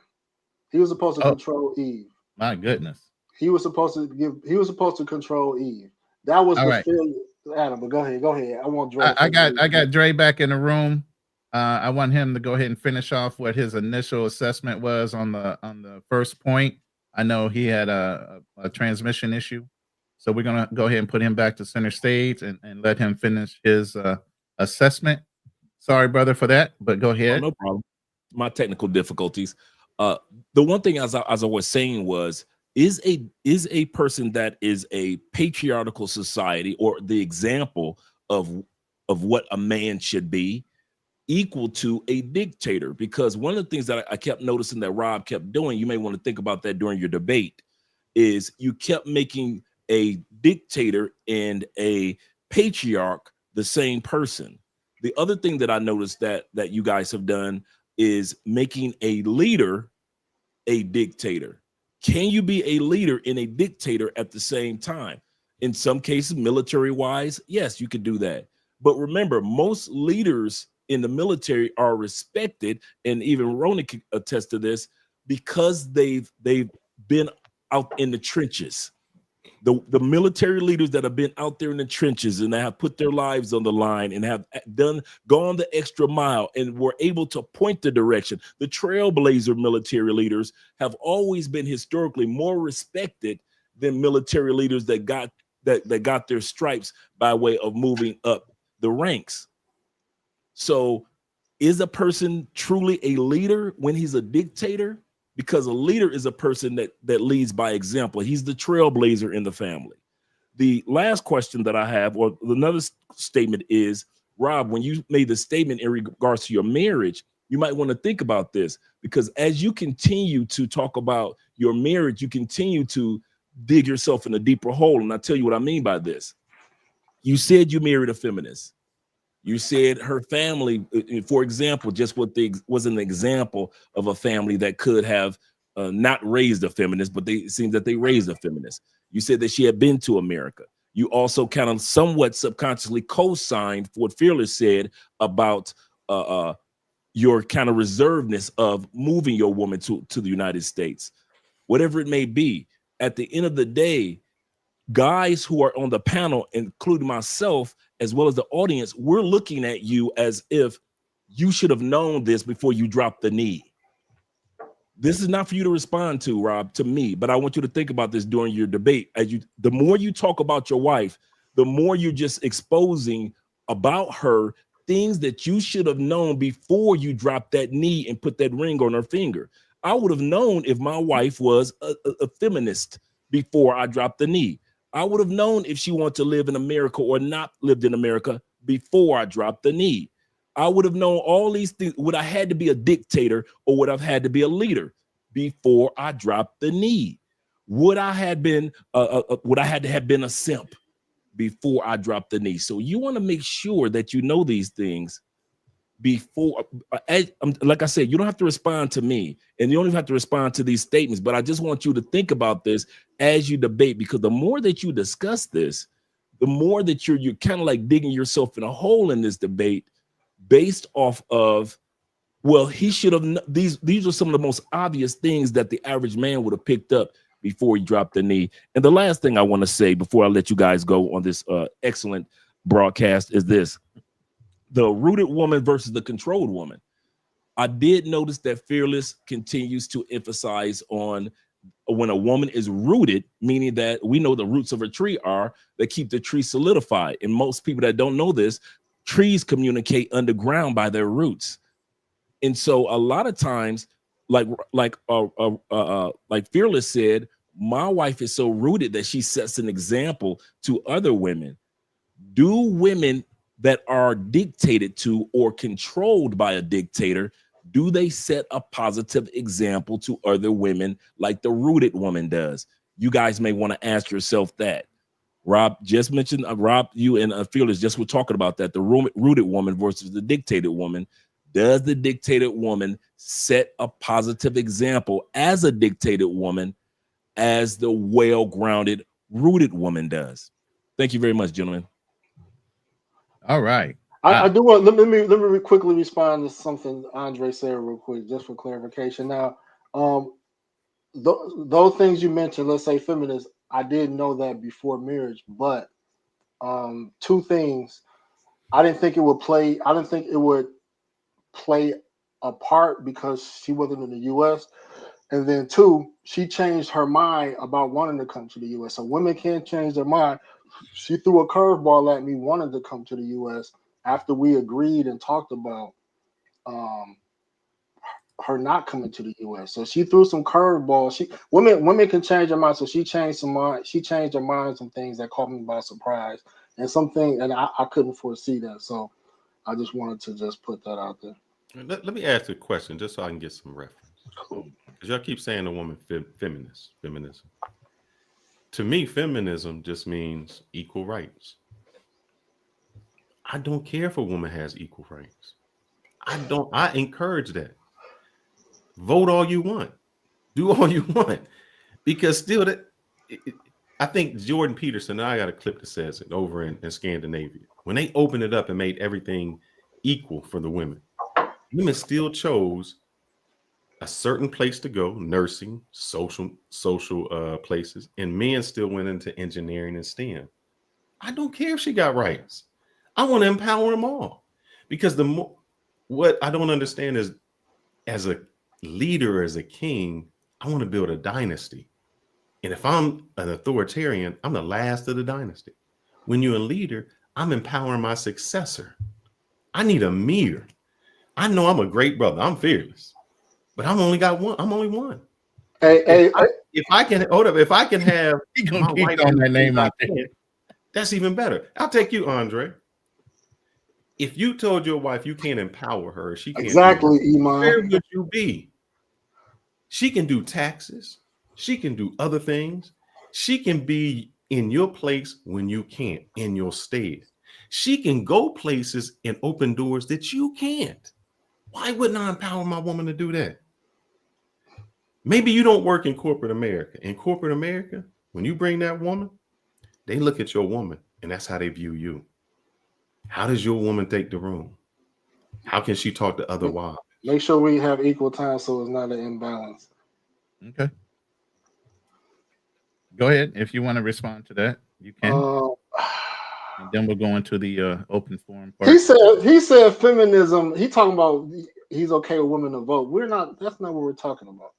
He was supposed to control Eve. My goodness. He was supposed to control Eve. That was all the right. failure. Adam, but go ahead. I want Dre. I got Dre back in the room. I want him to go ahead and finish off what his initial assessment was on the first point. I know he had a transmission issue, So we're gonna go ahead and put him back to center stage and let him finish his assessment. Sorry, brother, for that, but go ahead. Oh, no problem. My technical difficulties. The one thing as I was saying was, is a person that is a patriarchal society, or the example of what a man should be, equal to a dictator? Because one of the things that I kept noticing that Rob kept doing, you may want to think about that during your debate, is you kept making a dictator and a patriarch the same person. The other thing that I noticed that you guys have done is making a leader a dictator. Can you be a leader and a dictator at the same time? In some cases, military wise, yes, you could do that. But remember, most leaders in the military are respected, and even Rona can attest to this, because they've been out in the trenches. The military leaders that have been out there in the trenches and that have put their lives on the line and have gone the extra mile and were able to point the direction. The trailblazer military leaders have always been historically more respected than military leaders that got their stripes by way of moving up the ranks. So is a person truly a leader when he's a dictator? Because a leader is a person that leads by example. He's the trailblazer in the family. The last question that I have, or another statement, is, Rob, when you made the statement in regards to your marriage, you might want to think about this, because as you continue to talk about your marriage, you continue to dig yourself in a deeper hole. And I'll tell you what I mean by this. You said you married a feminist. You said her family, for example, just was an example of a family that could have not raised a feminist, but it seems that they raised a feminist. You said that she had been to America. You also kind of somewhat subconsciously co-signed for what Fearless said about your kind of reservedness of moving your woman to the United States. Whatever it may be, at the end of the day, guys who are on the panel, including myself, as well as the audience, we're looking at you as if you should have known this before you dropped the knee. This is not for you to respond to, Rob, to me, but I want you to think about this during your debate. The more you talk about your wife, the more you're just exposing about her things that you should have known before you dropped that knee and put that ring on her finger. I would have known if my wife was a feminist before I dropped the knee. I would have known if she wanted to live in America or not lived in America before I dropped the knee. I would have known all these things. Would I had to be a dictator, or would I've had to be a leader before I dropped the knee? Would I had been would I had to have been a simp before I dropped the knee? So you want to make sure that you know these things before. Like I said, you don't have to respond to me, and you don't even have to respond to these statements, but I just want you to think about this as you debate, because the more that you discuss this, the more that you're kind of like digging yourself in a hole in this debate based off of, well, he should have, these are some of the most obvious things that the average man would have picked up before he dropped the knee. And the last thing I want to say before I let you guys go on this excellent broadcast is this: the rooted woman versus the controlled woman. I did notice that Fearless continues to emphasize on when a woman is rooted, meaning that we know the roots of a tree are that keep the tree solidified. And most people that don't know this, trees communicate underground by their roots. And so a lot of times, like Fearless said, my wife is so rooted that she sets an example to other women. Do women that are dictated to or controlled by a dictator, do they set a positive example to other women like the rooted woman does? You guys may want to ask yourself that. Rob just mentioned, Rob, you and Fearless just were talking about that, the rooted woman versus the dictated woman. Does the dictated woman set a positive example as a dictated woman as the well-grounded rooted woman does? Thank you very much, gentlemen. All right. I do want, let me quickly respond to something Andre said real quick, just for clarification. Now, those things you mentioned, let's say feminist, I didn't know that before marriage, but two things. I didn't think it would play a part because she wasn't in the US. And then 2, she changed her mind about wanting to come to the U.S. So women can't change their mind. She threw a curveball at me wanting to come to the U.S. after we agreed and talked about her not coming to the U.S. So she threw some curveballs. Women can change their mind. So she changed her mind some things that caught me by surprise, and I couldn't foresee that. So I just wanted to just put that out there. Let me ask a question just so I can get some reference. Cool. Because y'all keep saying the woman feminism. To me, feminism just means equal rights. I don't care if a woman has equal rights. I encourage that. Vote all you want. Do all you want. Because still I think Jordan Peterson, and I got a clip that says it over in Scandinavia. When they opened it up and made everything equal for the women still chose a certain place to go, nursing, social places, and men still went into engineering and STEM. I don't care if she got rights. I want to empower them all, because what I don't understand is, as a leader, as a king, I want to build a dynasty. And if I'm an authoritarian, I'm the last of the dynasty. When you're a leader, I'm empowering my successor. I need a mirror. I know I'm a great brother. I'm fearless. But I'm only one. If I can have He gonna keep throwing that name out there. That's even better. I'll take you, Andre. If you told your wife you can't empower her, she can't exactly, Iman. Where would you be? She can do taxes. She can do other things. She can be in your place when you can't, in your stead. She can go places and open doors that you can't. Why wouldn't I empower my woman to do that? Maybe you don't work in corporate America. In corporate America, when you bring that woman, they look at your woman, and that's how they view you. How does your woman take the room? How can she talk to other wives? Make sure we have equal time so it's not an imbalance. Okay. Go ahead. If you want to respond to that, you can. And then we'll go into the open forum part. He said feminism. He talking about he's okay with women to vote. That's not what we're talking about.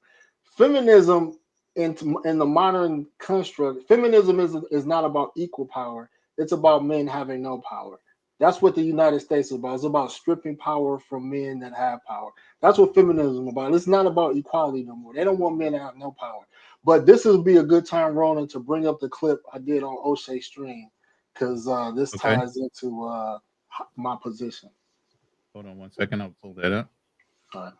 Feminism in the modern construct, feminism is not about equal power. It's about men having no power. That's what the United States is about. It's about stripping power from men that have power. That's what feminism is about. It's not about equality no more. They don't want men to have no power. But this would be a good time, Ronan, to bring up the clip I did on O'Shea Stream, because this ties into my position. Hold on 1 second. I'll pull that up. All right.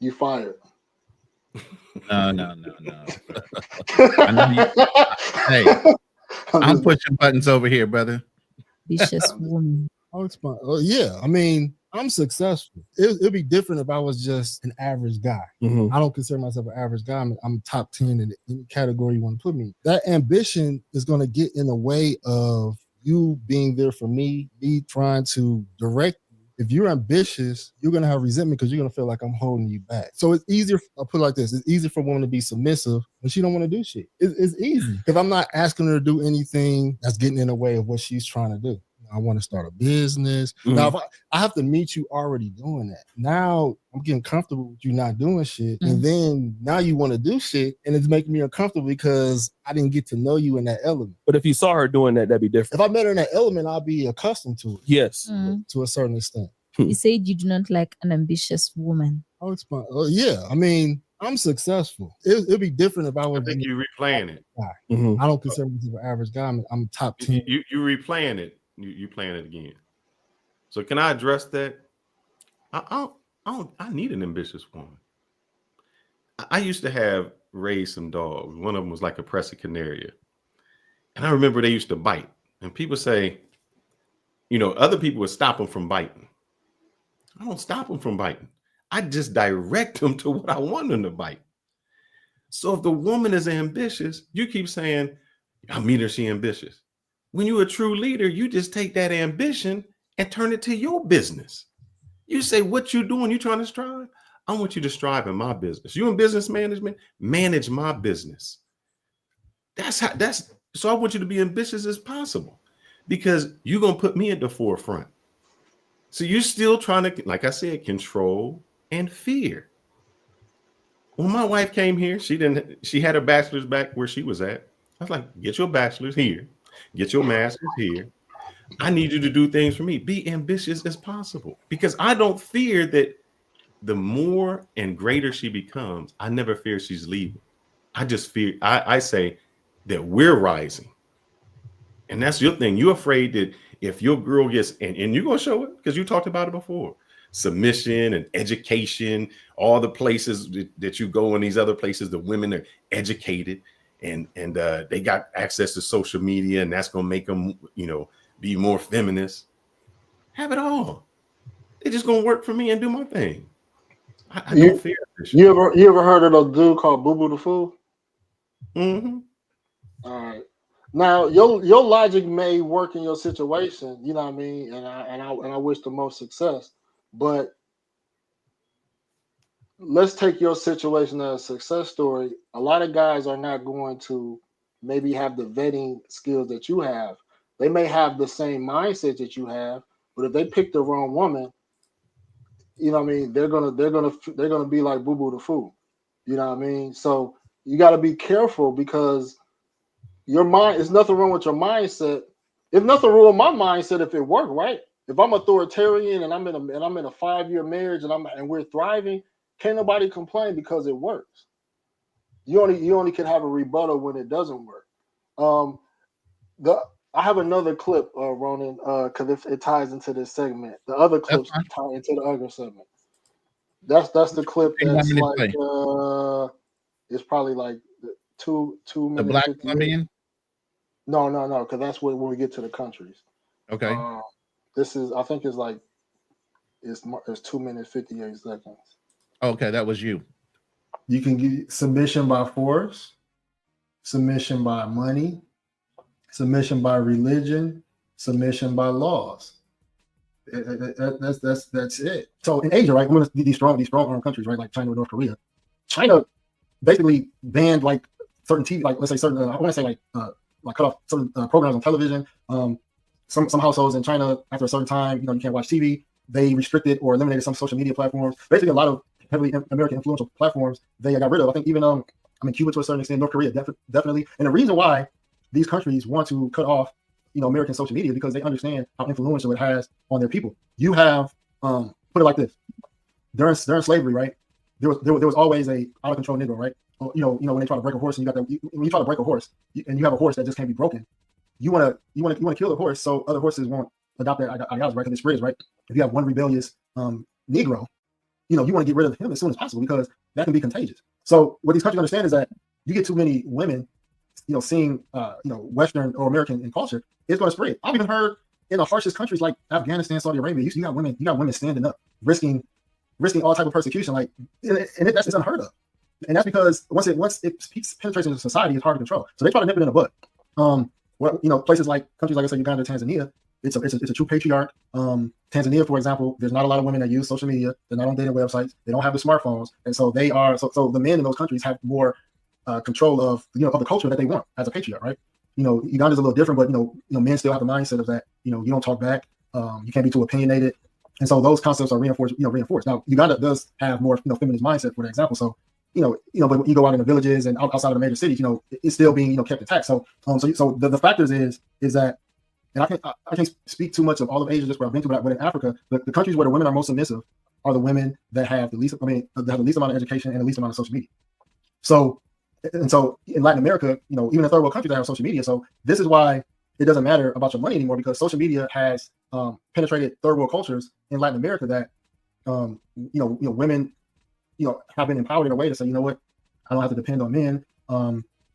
You fired. No. I know hey, I'm pushing buttons over here, brother. Vicious woman. I'll explain. Oh, yeah. I mean, I'm successful. It'd be different if I was just an average guy. I don't consider myself an average guy. I'm top 10 in any category you want to put me. That ambition is going to get in the way of you being there for me trying to direct. If you're ambitious, you're going to have resentment because you're going to feel like I'm holding you back. So it's easier, I'll put it like this, it's easier for a woman to be submissive when she don't want to do shit. It's easy because I'm not asking her to do anything that's getting in the way of what she's trying to do. I want to start a business. Now, if I have to meet you already doing that. Now I'm getting comfortable with you not doing shit. And then now you want to do shit and it's making me uncomfortable because I didn't get to know you in that element. But if you saw her doing that, that'd be different. If I met her in that element, I'll be accustomed to it. Yes. To a certain extent. You said you do not like an ambitious woman. I'll explain. Oh, yeah. I mean, I'm successful. It'd be different if I was. I think you replaying it. I don't consider myself an average guy. I'm top 10. You replaying it. You playing it again. So can I address that? I need an ambitious woman. I used to raise some dogs. One of them was like a Presa Canaria. And I remember they used to bite. And people say, other people would stop them from biting. I don't stop them from biting. I just direct them to what I want them to bite. So if the woman is ambitious, you keep saying, I meet her, she ambitious. When you're a true leader, you just take that ambition and turn it to your business. You say, what you doing? You trying to strive? I want you to strive in my business. You in business management, manage my business. So I want you to be ambitious as possible, because you're going to put me at the forefront. So you're still trying to, like I said, control and fear. When my wife came here, she had her bachelor's back where she was at. I was like, get your bachelor's here, get your master's here. I need you to do things for me. Be ambitious as possible, because I don't fear that the more and greater she becomes, I never fear she's leaving. I just fear, I say that we're rising. And that's your thing. You're afraid that if your girl gets, and you're going to show it because you talked about it before, submission and education, all the places that you go in these other places, the women are educated and they got access to social media, and that's going to make them, be more feminist. Have it all. They're just going to work for me and do my thing. I don't fear this. You ever heard of a dude called Boo Boo the Fool? Mm-hmm. All right. Now your logic may work in your situation, you know what I mean, and I wish the most success. But let's take your situation as a success story. A lot of guys are not going to maybe have the vetting skills that you have. They may have the same mindset that you have, but if they pick the wrong woman, you know what I mean, they're gonna be like Boo Boo the Fool. You know what I mean? So you got to be careful, because your mind, there's nothing wrong with your mindset. There's nothing wrong with my mindset if it worked, right? If I'm authoritarian and I'm in a 5-year marriage and we're thriving, can't nobody complain because it works. You only can have a rebuttal when it doesn't work. I have another clip, Ronan, because it ties into this segment. The other clips tie into the other segment. That's the clip that's like it's probably like 2 minutes. The Black Colombian? No, because that's when we get to the countries. Okay. This is, I think it's 2 minutes 58 seconds. Okay, that was you. You can get submission by force, submission by money, submission by religion, submission by laws. That's it. So in Asia, right, these strong armed countries, right, like China or North Korea, China basically banned like certain TV, like let's say certain, I want to say like cut off certain programs on television. Some households in China, after a certain time, you can't watch TV. They restricted or eliminated some social media platforms. Basically, a lot of heavily American influential platforms they got rid of. I think even Cuba to a certain extent, North Korea definitely. And the reason why these countries want to cut off, American social media, because they understand how influential it has on their people. You have, put it like this: during slavery, right? There was always a out of control Negro, right? When they try to break a horse, and when you try to break a horse, and you have a horse that just can't be broken, you want to kill the horse so other horses won't adopt that ideology, right? Because it spreads, right? If you have one rebellious Negro, you want to get rid of him as soon as possible, because that can be contagious. So what these countries understand is that you get too many women, seeing Western or American in culture, it's going to spread. I've even heard in the harshest countries like Afghanistan, Saudi Arabia, you got women standing up, risking all type of persecution, that's unheard of. And that's because once it penetrates into society, it's hard to control. So they try to nip it in the bud. Places like countries like I said, Uganda, Tanzania, it's a true patriarch. Tanzania, for example, there's not a lot of women that use social media. They're not on dating websites. They don't have the smartphones, and so they are. So the men in those countries have more control of of the culture that they want as a patriarch, right? Uganda's a little different, but men still have the mindset of that. You don't talk back. You can't be too opinionated, and so those concepts are reinforced. Now Uganda does have more feminist mindset, for example. So but when you go out in the villages and outside of the major cities, it's still being kept intact. So the factors is that. And I can't speak too much of all of Asia, just where I've been to, but in Africa, the countries where the women are most submissive are the women that have the least amount of education and the least amount of social media. So in Latin America, even in third world countries that have social media. So this is why it doesn't matter about your money anymore, because social media has penetrated third world cultures in Latin America that women have been empowered in a way to say, you know what, I don't have to depend on men.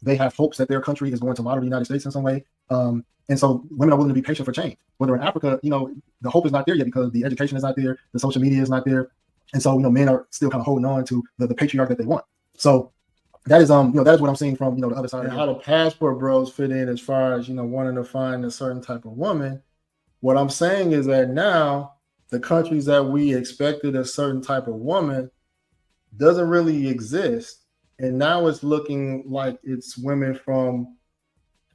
They have hopes that their country is going to model the United States in some way. And so women are willing to be patient for change. Whether in Africa, the hope is not there yet because the education is not there, the social media is not there. And so, men are still kind of holding on to the patriarch that they want. So that is that is what I'm seeing from the other side. And how the passport bros fit in as far as wanting to find a certain type of woman. What I'm saying is that now the countries that we expected a certain type of woman doesn't really exist, and now it's looking like it's women from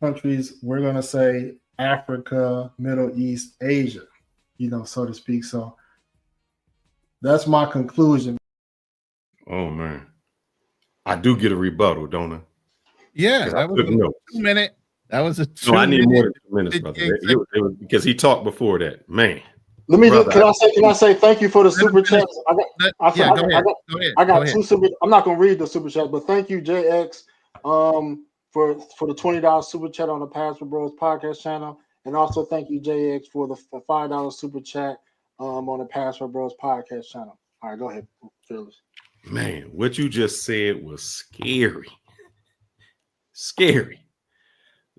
countries, we're gonna say Africa, Middle East, Asia, so to speak. So that's my conclusion. Oh man, I do get a rebuttal, don't I? Yeah, that was a 2-minute. That was a 2 I need more minute. than 2 minutes, brother. Because he talked before that, man. Let me can I say thank you for the super chat? I got two super. I'm not gonna read the super chat, but thank you, JX, for the $20 super chat on the Passport Bros podcast channel, and also thank you, JX, for the $5 super chat on the Passport Bros podcast channel. All right, go ahead, Phyllis. Man, what you just said was scary. Scary.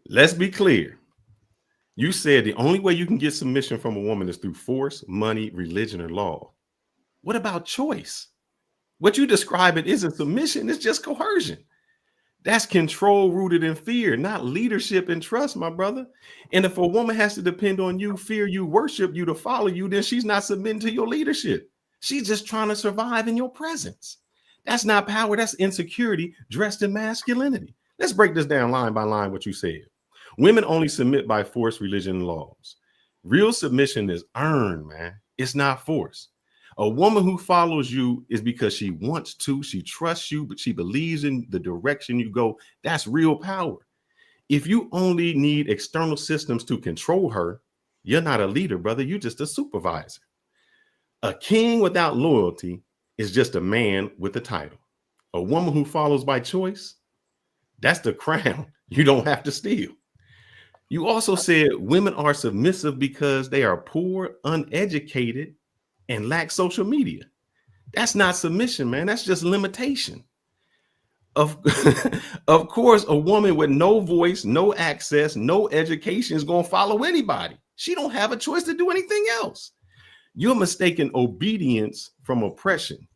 Let's be clear. You said the only way you can get submission from a woman is through force, money, religion, or law. What about choice? What you describe it isn't submission, it's just coercion. That's control rooted in fear, not leadership and trust, my brother. And if a woman has to depend on you, fear you, worship you, to follow you, then she's not submitting to your leadership. She's just trying to survive in your presence. That's not power, that's insecurity dressed in masculinity. Let's break this down line by line, what you said. Women only submit by force, religion, and laws. Real submission is earned, man. It's not force. A woman who follows you is because she wants to, she trusts you, but she believes in the direction you go. That's real power. If you only need external systems to control her, you're not a leader, brother. You're just a supervisor. A king without loyalty is just a man with a title. A woman who follows by choice, that's the crown you don't have to steal. You also said women are submissive because they are poor, uneducated, and lack social media. That's not submission, man. That's just limitation. Of course, a woman with no voice, no access, no education is going to follow anybody. She don't have a choice to do anything else. You're mistaking obedience from oppression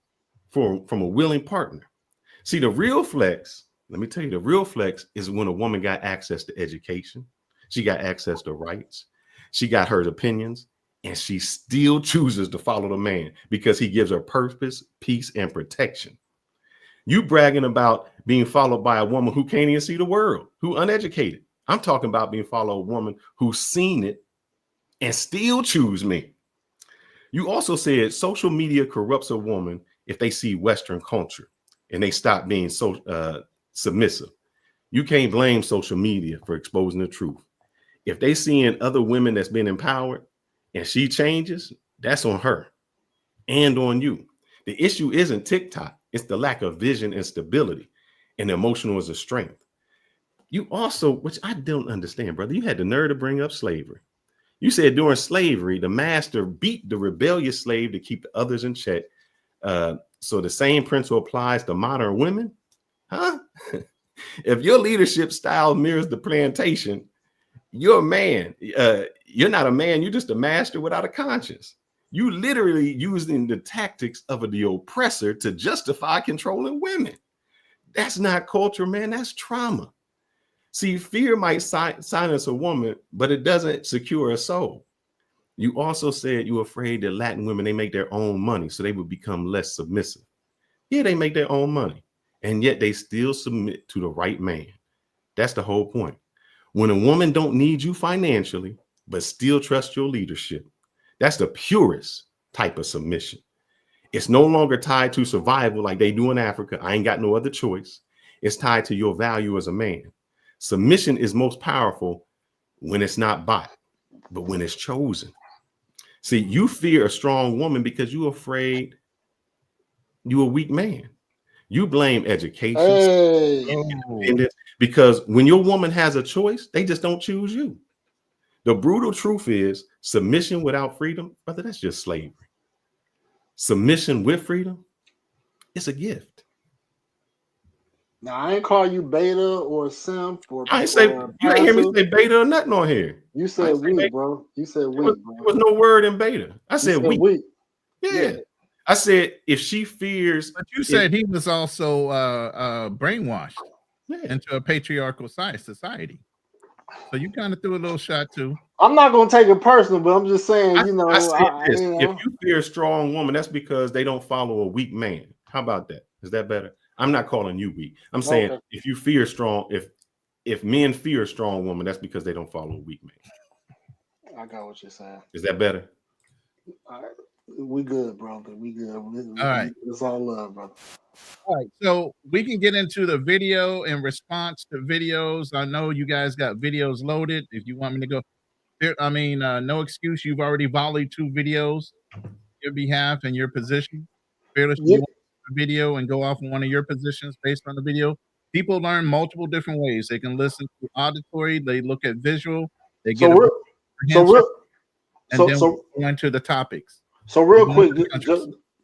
from a willing partner. See, the real flex, let me tell you, the real flex is when a woman got access to education. She got access to rights. She got her opinions, and she still chooses to follow the man because he gives her purpose, peace, and protection. You bragging about being followed by a woman who can't even see the world, who uneducated. I'm talking about being followed a woman who's seen it and still choose me. You also said social media corrupts a woman if they see Western culture and they stop being so submissive. You can't blame social media for exposing the truth. If they seeing other women that's been empowered and she changes, that's on her and on you. The issue isn't TikTok. It's the lack of vision and stability, and emotional is a strength. You also, which I don't understand, brother, you had the nerve to bring up slavery. You said during slavery, the master beat the rebellious slave to keep the others in check. So the same principle applies to modern women, huh? If your leadership style mirrors the plantation, you're a man. You're not a man. You're just a master without a conscience. You literally using the tactics of the oppressor to justify controlling women. That's not culture, man. That's trauma. See, fear might silence a woman, but it doesn't secure a soul. You also said you're afraid that Latin women, they make their own money, so they would become less submissive. Yeah, they make their own money, and yet they still submit to the right man. That's the whole point. When a woman don't need you financially, but still trust your leadership, that's the purest type of submission. It's no longer tied to survival like they do in Africa. I ain't got no other choice. It's tied to your value as a man. Submission is most powerful when it's not bought, but when it's chosen. See, you fear a strong woman because you're afraid you're a weak man. You blame education, because when your woman has a choice, they just don't choose you. The brutal truth is submission without freedom, brother, that's just slavery. Submission with freedom, it's a gift. Now, I ain't call you beta or simp or. I ain't say, you ain't hear me say beta or nothing on here. You said weak, bro. You said weak, bro. There was no word in beta. I said weak. Weak. Yeah. I said if she fears, but you said he was also brainwashed into a patriarchal society. So you kind of threw a little shot too. I'm not gonna take it personal, but I'm just saying, you know, I said this. you know. If you fear a strong woman, that's because they don't follow a weak man. How about that? Is that better? I'm not calling you weak. I'm saying if you fear strong, if men fear a strong woman, that's because they don't follow a weak man. I got what you're saying. Is that better? All right. We good, brother. We good. All right. It's all love, brother. All right. So we can get into the video in response to videos. I know you guys got videos loaded. If you want me to go, I mean, no excuse. You've already volleyed 2 videos on your behalf and your position. Fearless, you want a video and go off on one of your positions based on the video. People learn multiple different ways. They can listen to auditory. They look at visual. They get and then we'll go into the topics. So real quick,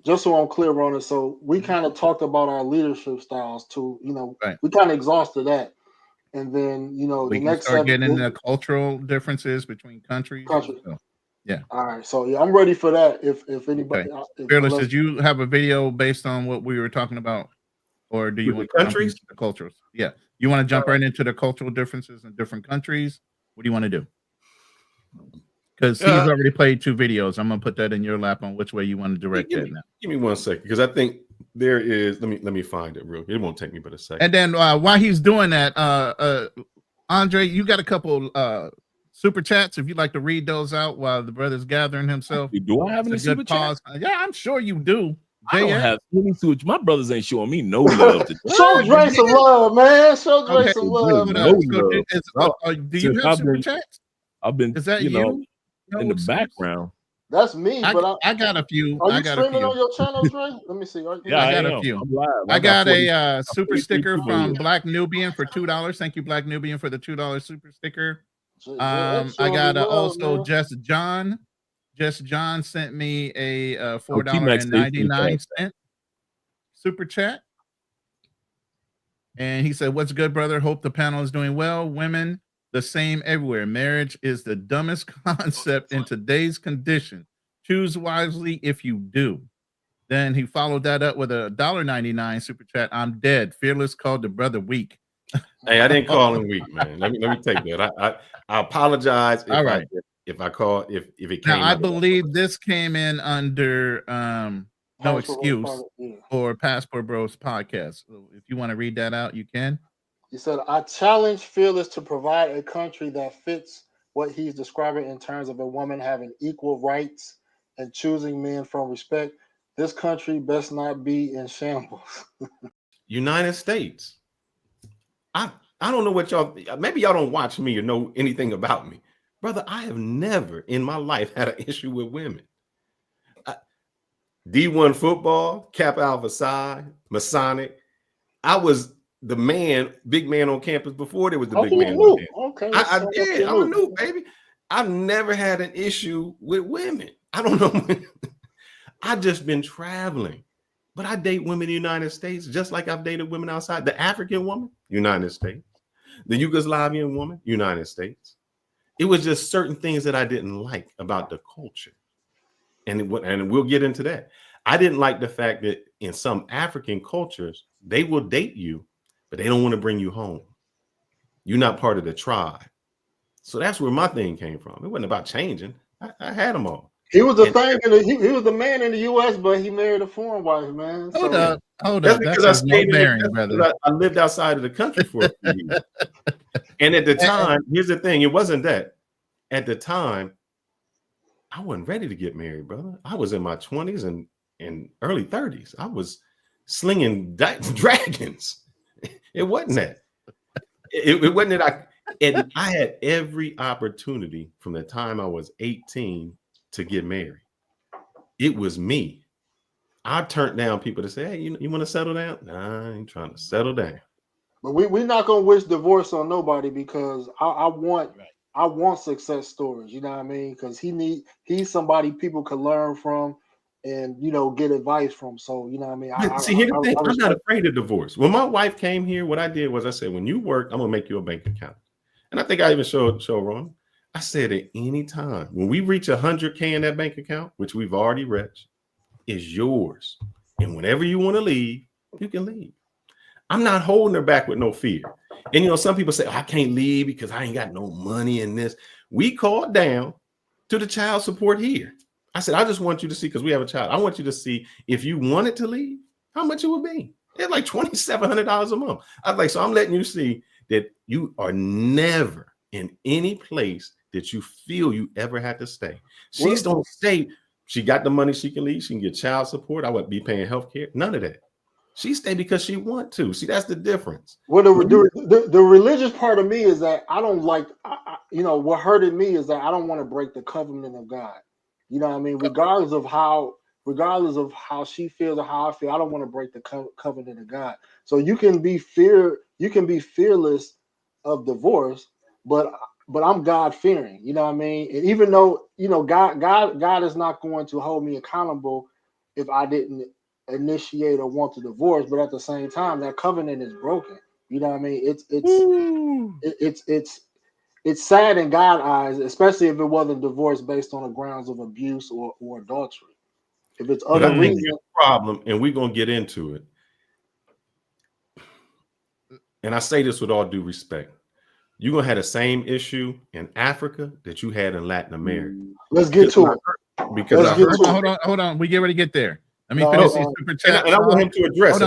just so I'm clear on it, so we kind of talked about our leadership styles too. You know, we kind of exhausted that, and then you know we the can next start getting into cultural differences between countries. So, yeah. All right. So yeah, I'm ready for that. If anybody, Fearless, did you have a video based on what we were talking about, or do you want countries, the cultures? Yeah, you want to jump right into the cultural differences in different countries. What do you want to do? Because he's already played 2 videos. I'm gonna put that in your lap on which way you want to direct that now. Give me 1 second, because I think there is. Let me find it real. It won't take me but a second. And then while he's doing that, Andre, you got a couple super chats. If you'd like to read those out while the brother's gathering himself. Do I have any super chats? Yeah, I'm sure you do. I don't have any super. My brothers ain't showing me no love. Show Dre some love, man. Show Dre some love. Do you have super chats? I've been. Is that you? In the background. That's me, but I got a few. Are you streaming on your channel, Dre? Let me see. Yeah, I got a few. I got a super sticker from Black Nubian for $2. Thank you, Black Nubian, for the $2 super sticker. I got also Just John. Just John sent me a $4.99 super chat. And he said, "What's good, brother? Hope the panel is doing well. Women, the same everywhere. Marriage is the dumbest concept in today's condition. Choose wisely if you do." Then he followed that up with a $1.99 super chat. "I'm dead. Fearless called the brother weak." Hey, I didn't call him weak, man. Let me take that. I apologize if I call if it came. Now, I believe this came in under No Excuse or Passport Bros podcast. So if you want to read that out, you can. He said, "I challenge Fearless to provide a country that fits what he's describing in terms of a woman having equal rights and choosing men from respect. This country best not be in shambles." United States. I don't know what y'all, maybe y'all don't watch me or know anything about me. Brother, I have never in my life had an issue with women. D1 football, Kappa Alpha Psi, Masonic. I was the big man on campus before there was the big man on campus. Okay. I'm a new baby. I've never had an issue with women. I don't know. I've just been traveling. But I date women in the United States, just like I've dated women outside. The African woman, United States. The Yugoslavian woman, United States. It was just certain things that I didn't like about the culture. And we'll get into that. I didn't like the fact that in some African cultures, they will date you, but they don't want to bring you home. You're not part of the tribe. So that's where my thing came from. It wasn't about changing. I had them all. He was he was the man in the U.S., but he married a foreign wife, man. Hold up. That's because I stayed brother. I lived outside of the country for a few years. And at the time, here's the thing: it wasn't that. At the time, I wasn't ready to get married, brother. I was in my 20s and early 30s. I was slinging dragons. It wasn't that. It wasn't that I had every opportunity from the time I was 18 to get married. It was me. I turned down people to say, "Hey, you want to settle down?" Nah, I ain't trying to settle down. But we're not gonna wish divorce on nobody, because I want success stories. You know what I mean? Because he's somebody people can learn from and get advice from. So you know what I mean? Here's the thing. I'm not afraid of divorce. When my wife came here, what I did was I said, "When you work, I'm gonna make you a bank account." And I think I even showed Ron. I said at any time when we reach 100K in that bank account, which we've already reached, is yours. And whenever you want to leave, you can leave. I'm not holding her back with no fear. And, you know, some people say, oh, I can't leave because I ain't got no money in this. We called down to the child support here. I said, I just want you to see, because we have a child. I want you to see if you wanted to leave, how much it would be. It's like $2,700 a month. I was like, so I'm letting you see that you are never in any place that you feel you ever had to stay. She's don't stay. She got the money she can leave. She can get child support. I wouldn't be paying health care. None of that. She stayed because she want to. See, that's the difference. Well, the religious part of me is that I don't like, you know, what hurted me is that I don't want to break the covenant of God. You know what I mean? Regardless of how she feels or how I feel, I don't want to break the covenant of God. So you can be fearless of divorce, but I'm God fearing. You know what I mean? And even though, you know, God is not going to hold me accountable if I didn't initiate or want to divorce, but at the same time, that covenant is broken. You know what I mean? It's sad in God's eyes, especially if it wasn't divorce based on the grounds of abuse or adultery. If it's other reasons, problem, and we're gonna get into it. And I say this with all due respect. You're gonna have the same issue in Africa that you had in Latin America. Let's get to it. Because hold on. We get ready to get there. Let me finish these super chats. And I want him to address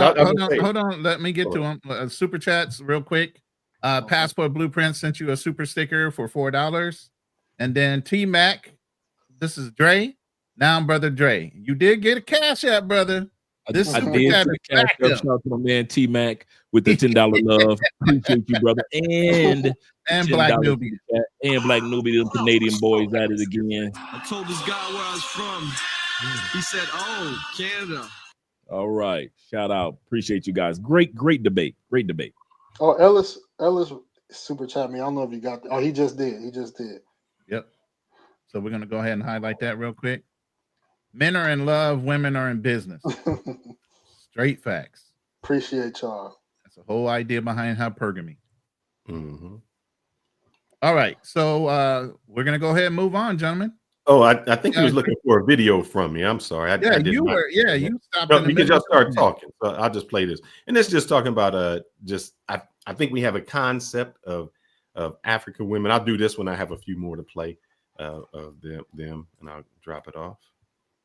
Hold on. Let me get to him. Super chats real quick. Passport Blueprint sent you a super sticker for $4. And then T Mac, this is Dre. Now I'm Brother Dre. You did get a cash app, brother. This I did get a cash app. Shout out to my man T Mac with the $10 love. Appreciate you, brother. And Black Newbie. And Black Newbie, them Canadian boys at it again. I told this guy where I was from. He said, "Oh, Canada." All right. Shout out. Appreciate you guys. Great debate. Great debate. Oh, Ellis super chat me. I don't know if you got that. Oh, he just did. Yep. So we're gonna go ahead and highlight that real quick. Men are in love, women are in business. Straight facts. Appreciate y'all. That's the whole idea behind hypergamy. Mm-hmm. All right. So we're gonna go ahead and move on, gentlemen. Oh, I think he was looking for a video from me. I'm sorry. You stopped. No, because y'all started talking. So I'll just play this. And it's just talking about I think we have a concept of African women. I'll do this when I have a few more to play of them, and I'll drop it off.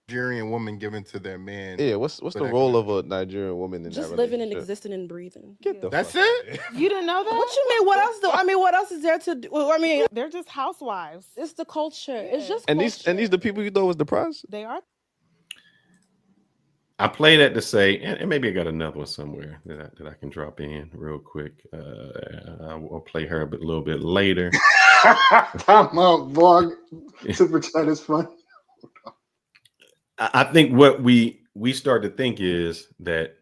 Nigerian woman given to their man. Yeah, what's the role of a Nigerian woman in just that living and existing and breathing? That's it? You didn't know that? What you mean? What else do I mean? What else is there to do? Well, I mean, they're just housewives. It's the culture. Yeah. It's just culture. These the people you thought was depressed? They are. I play that to say, and maybe I got another one somewhere that I can drop in real quick. I'll play her a little bit later. Time out, vlog. Super chat is fun. I think what we start to think is that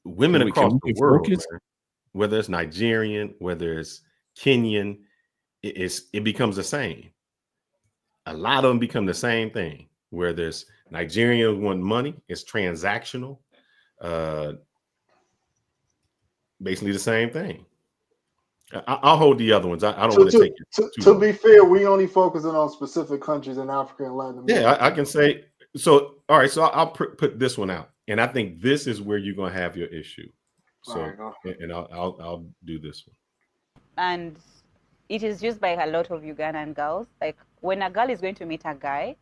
women across the world, whether it's Nigerian, whether it's Kenyan, it becomes the same. A lot of them become the same thing. Where there's Nigerians want money, it's transactional. Basically the same thing. I'll hold the other ones. I don't want to take it to be fair, we only focusing on specific countries in Africa and Latin America. Yeah, I can say so. All right, so I'll put this one out, and I think this is where you're gonna have your issue. So, and I'll do this one. And it is used by a lot of Ugandan girls. Like when a girl is going to meet a guy,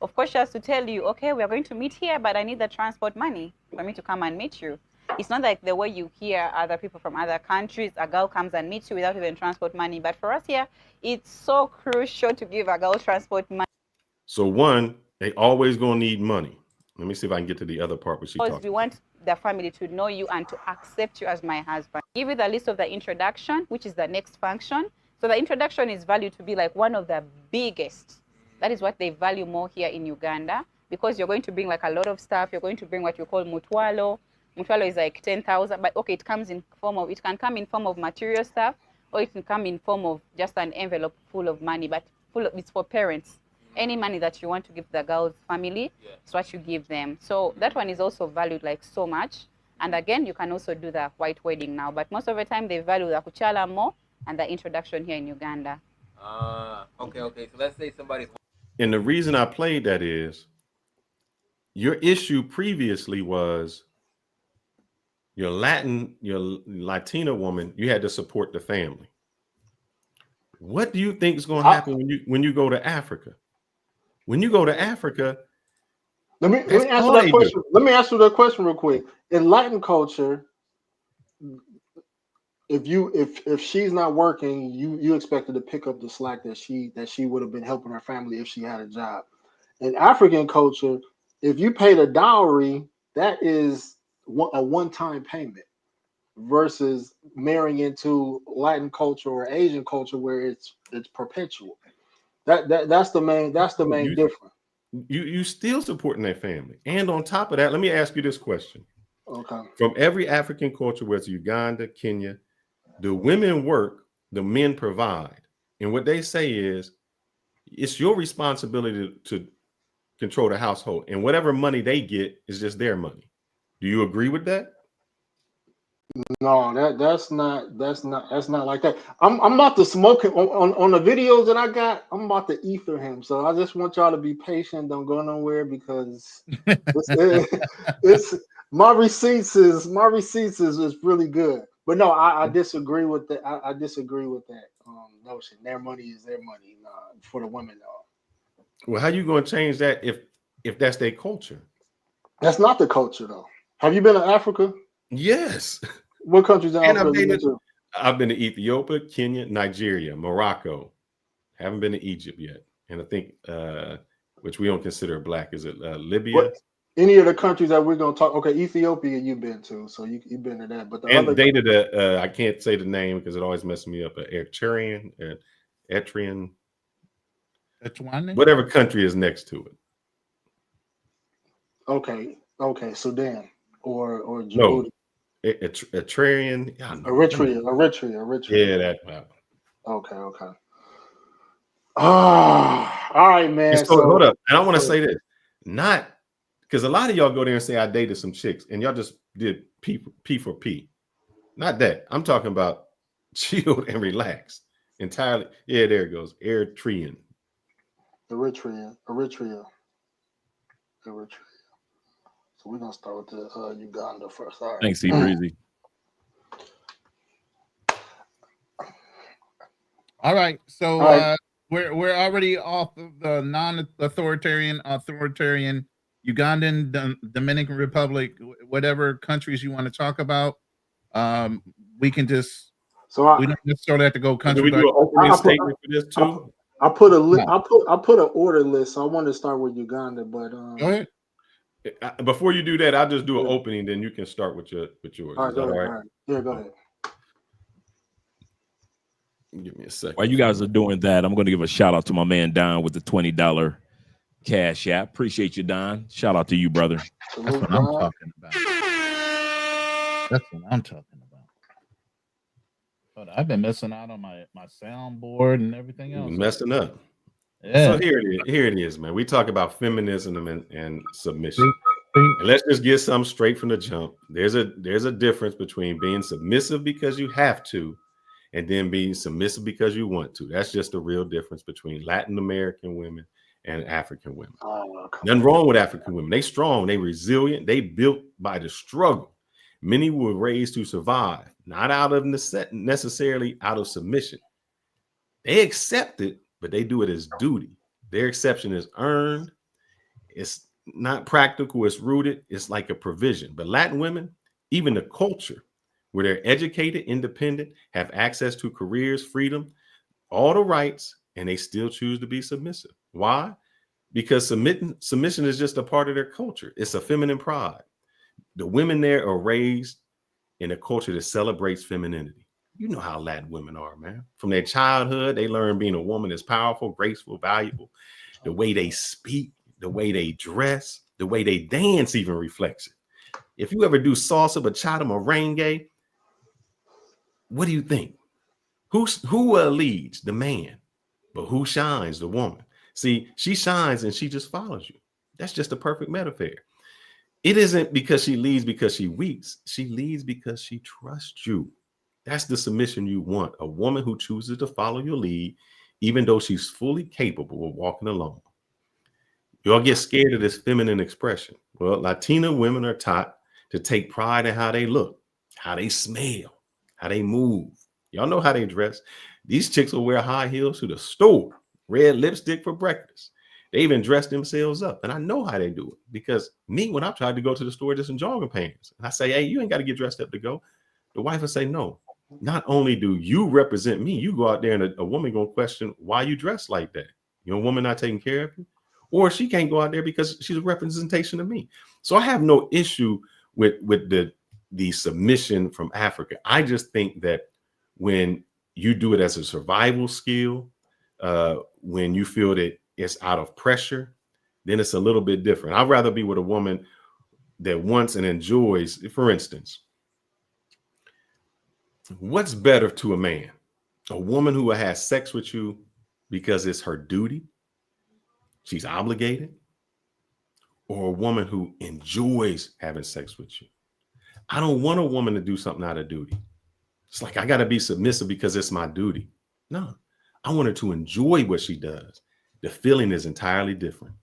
of course she has to tell you, okay, we are going to meet here, but I need the transport money for me to come and meet you. It's not like the way you hear other people from other countries, a girl comes and meets you without even transport money. But for us here, it's so crucial to give a girl transport money. So one, they always gonna need money. Let me see if I can get to the other part where she talks. We want the family to know you and to accept you as my husband. Give you the list of the introduction, which is the next function. So the introduction is valued to be like one of the biggest. That is what they value more here in Uganda, because you're going to bring like a lot of stuff. You're going to bring what you call mutwalo. Mutwalo is like 10,000, but okay, it can come in form of material stuff, or it can come in form of just an envelope full of money, but it's for parents. Any money that you want to give the girl's family, is what you give them. So that one is also valued like so much. And again, you can also do the white wedding now, but most of the time they value the kuchala more and the introduction here in Uganda. Okay. So let's say somebody's. And the reason I played that is your issue previously was your Latina woman, you had to support the family. What do you think is going to happen when you go to Africa? When you go to Africa, let me answer that question. Let me answer that question real quick. In Latin culture, if she's not working, you expected to pick up the slack that she would have been helping her family if she had a job. In African culture, if you paid a dowry, that is a one-time payment versus marrying into Latin culture or Asian culture where it's perpetual. That's the main difference. You still supporting that family. And on top of that, let me ask you this question. Okay. From every African culture, whether it's Uganda, Kenya, the women work, the men provide. And what they say is, it's your responsibility to control the household. And whatever money they get is just their money. Do you agree with that? No, that's not like that. I'm about to smoke it on the videos that I got. I'm about to ether him. So I just want y'all to be patient. Don't go nowhere because it's my receipts is really good. But no, I disagree with that. I disagree with that notion. Their money is their money for the women. Well, how you going to change that if that's their culture? That's not the culture though. Have you been to Africa? Yes. What countries in Africa? I've been to Ethiopia, Kenya, Nigeria, Morocco. Haven't been to Egypt yet. And I think, which we don't consider black, is it Libya? Any of the countries that we're going to talk. Okay, Ethiopia you've been to, so you've been to that. But the and other dated I can't say the name because it always messes me up. Eritrean, whatever country is next to it. Okay, Sudan or Djibouti. No. Eritrean, Eritrea. Yeah, that. Okay. Oh, all right, man. So hold up, and I want to say this, not because a lot of y'all go there and say I dated some chicks, and y'all just did P for P. Not that. I'm talking about chilled and relaxed entirely. Yeah, there it goes. Eritrean. Eritrea. So we're gonna start with the Uganda first. All right. Thanks, C. Breezy. All right. So we're already off of the non-authoritarian, Ugandan, Dominican Republic, whatever countries you want to talk about. We can just we don't necessarily have to go country. Do we do an opening statement for this too? I put an order list. So I wanted to start with Uganda, but go ahead. Before you do that, I'll just do an opening, then you can start with yours. All right, all right. Yeah, go ahead. Give me a second. While you guys are doing that, I'm going to give a shout out to my man Don with the $20 cash app. Appreciate you, Don. Shout out to you, brother. That's what I'm talking about. But I've been messing out on my soundboard and everything else. Messing up. Yeah. So here it is, man. We talk about feminism and submission. And let's just get something straight from the jump. There's a difference between being submissive because you have to, and then being submissive because you want to. That's just the real difference between Latin American women and African women. Nothing wrong with African women. They strong, they resilient, they built by the struggle. Many were raised to survive, not out of necessarily out of submission. They accept it, but they do it as duty. Their exception is earned. It's not practical, it's rooted. It's like a provision. But Latin women, even the culture where they're educated, independent, have access to careers, freedom, all the rights, and they still choose to be submissive. Why? Because submission is just a part of their culture. It's a feminine pride. The women there are raised in a culture that celebrates femininity. You know how Latin women are, man. From their childhood, they learn being a woman is powerful, graceful, valuable. The way they speak, the way they dress, the way they dance even reflects it. If you ever do salsa, bachata, merengue, what do you think? Who leads? The man. But who shines? The woman. See, she shines and she just follows you. That's just a perfect metaphor. It isn't because she leads because she weeps. She leads because she trusts you. That's the submission you want. A woman who chooses to follow your lead, even though she's fully capable of walking alone. You all get scared of this feminine expression. Well, Latina women are taught to take pride in how they look, how they smell, how they move. Y'all know how they dress. These chicks will wear high heels to the store, red lipstick for breakfast. They even dress themselves up. And I know how they do it because me, when I tried to go to the store just in jogging pants, and I say, hey, you ain't got to get dressed up to go. The wife will say, no, not only do you represent me, you go out there and a woman going to question why you dress like that. Your woman not taking care of you. Or she can't go out there because she's a representation of me. So I have no issue with the submission from Africa. I just think that when you do it as a survival skill, when you feel that it's out of pressure, then it's a little bit different. I'd rather be with a woman that wants and enjoys, for instance, what's better to a man? A woman who has sex with you because it's her duty, she's obligated, or a woman who enjoys having sex with you? I don't want a woman to do something out of duty. It's like, I got to be submissive because it's my duty. No, I want her to enjoy what she does. The feeling is entirely different.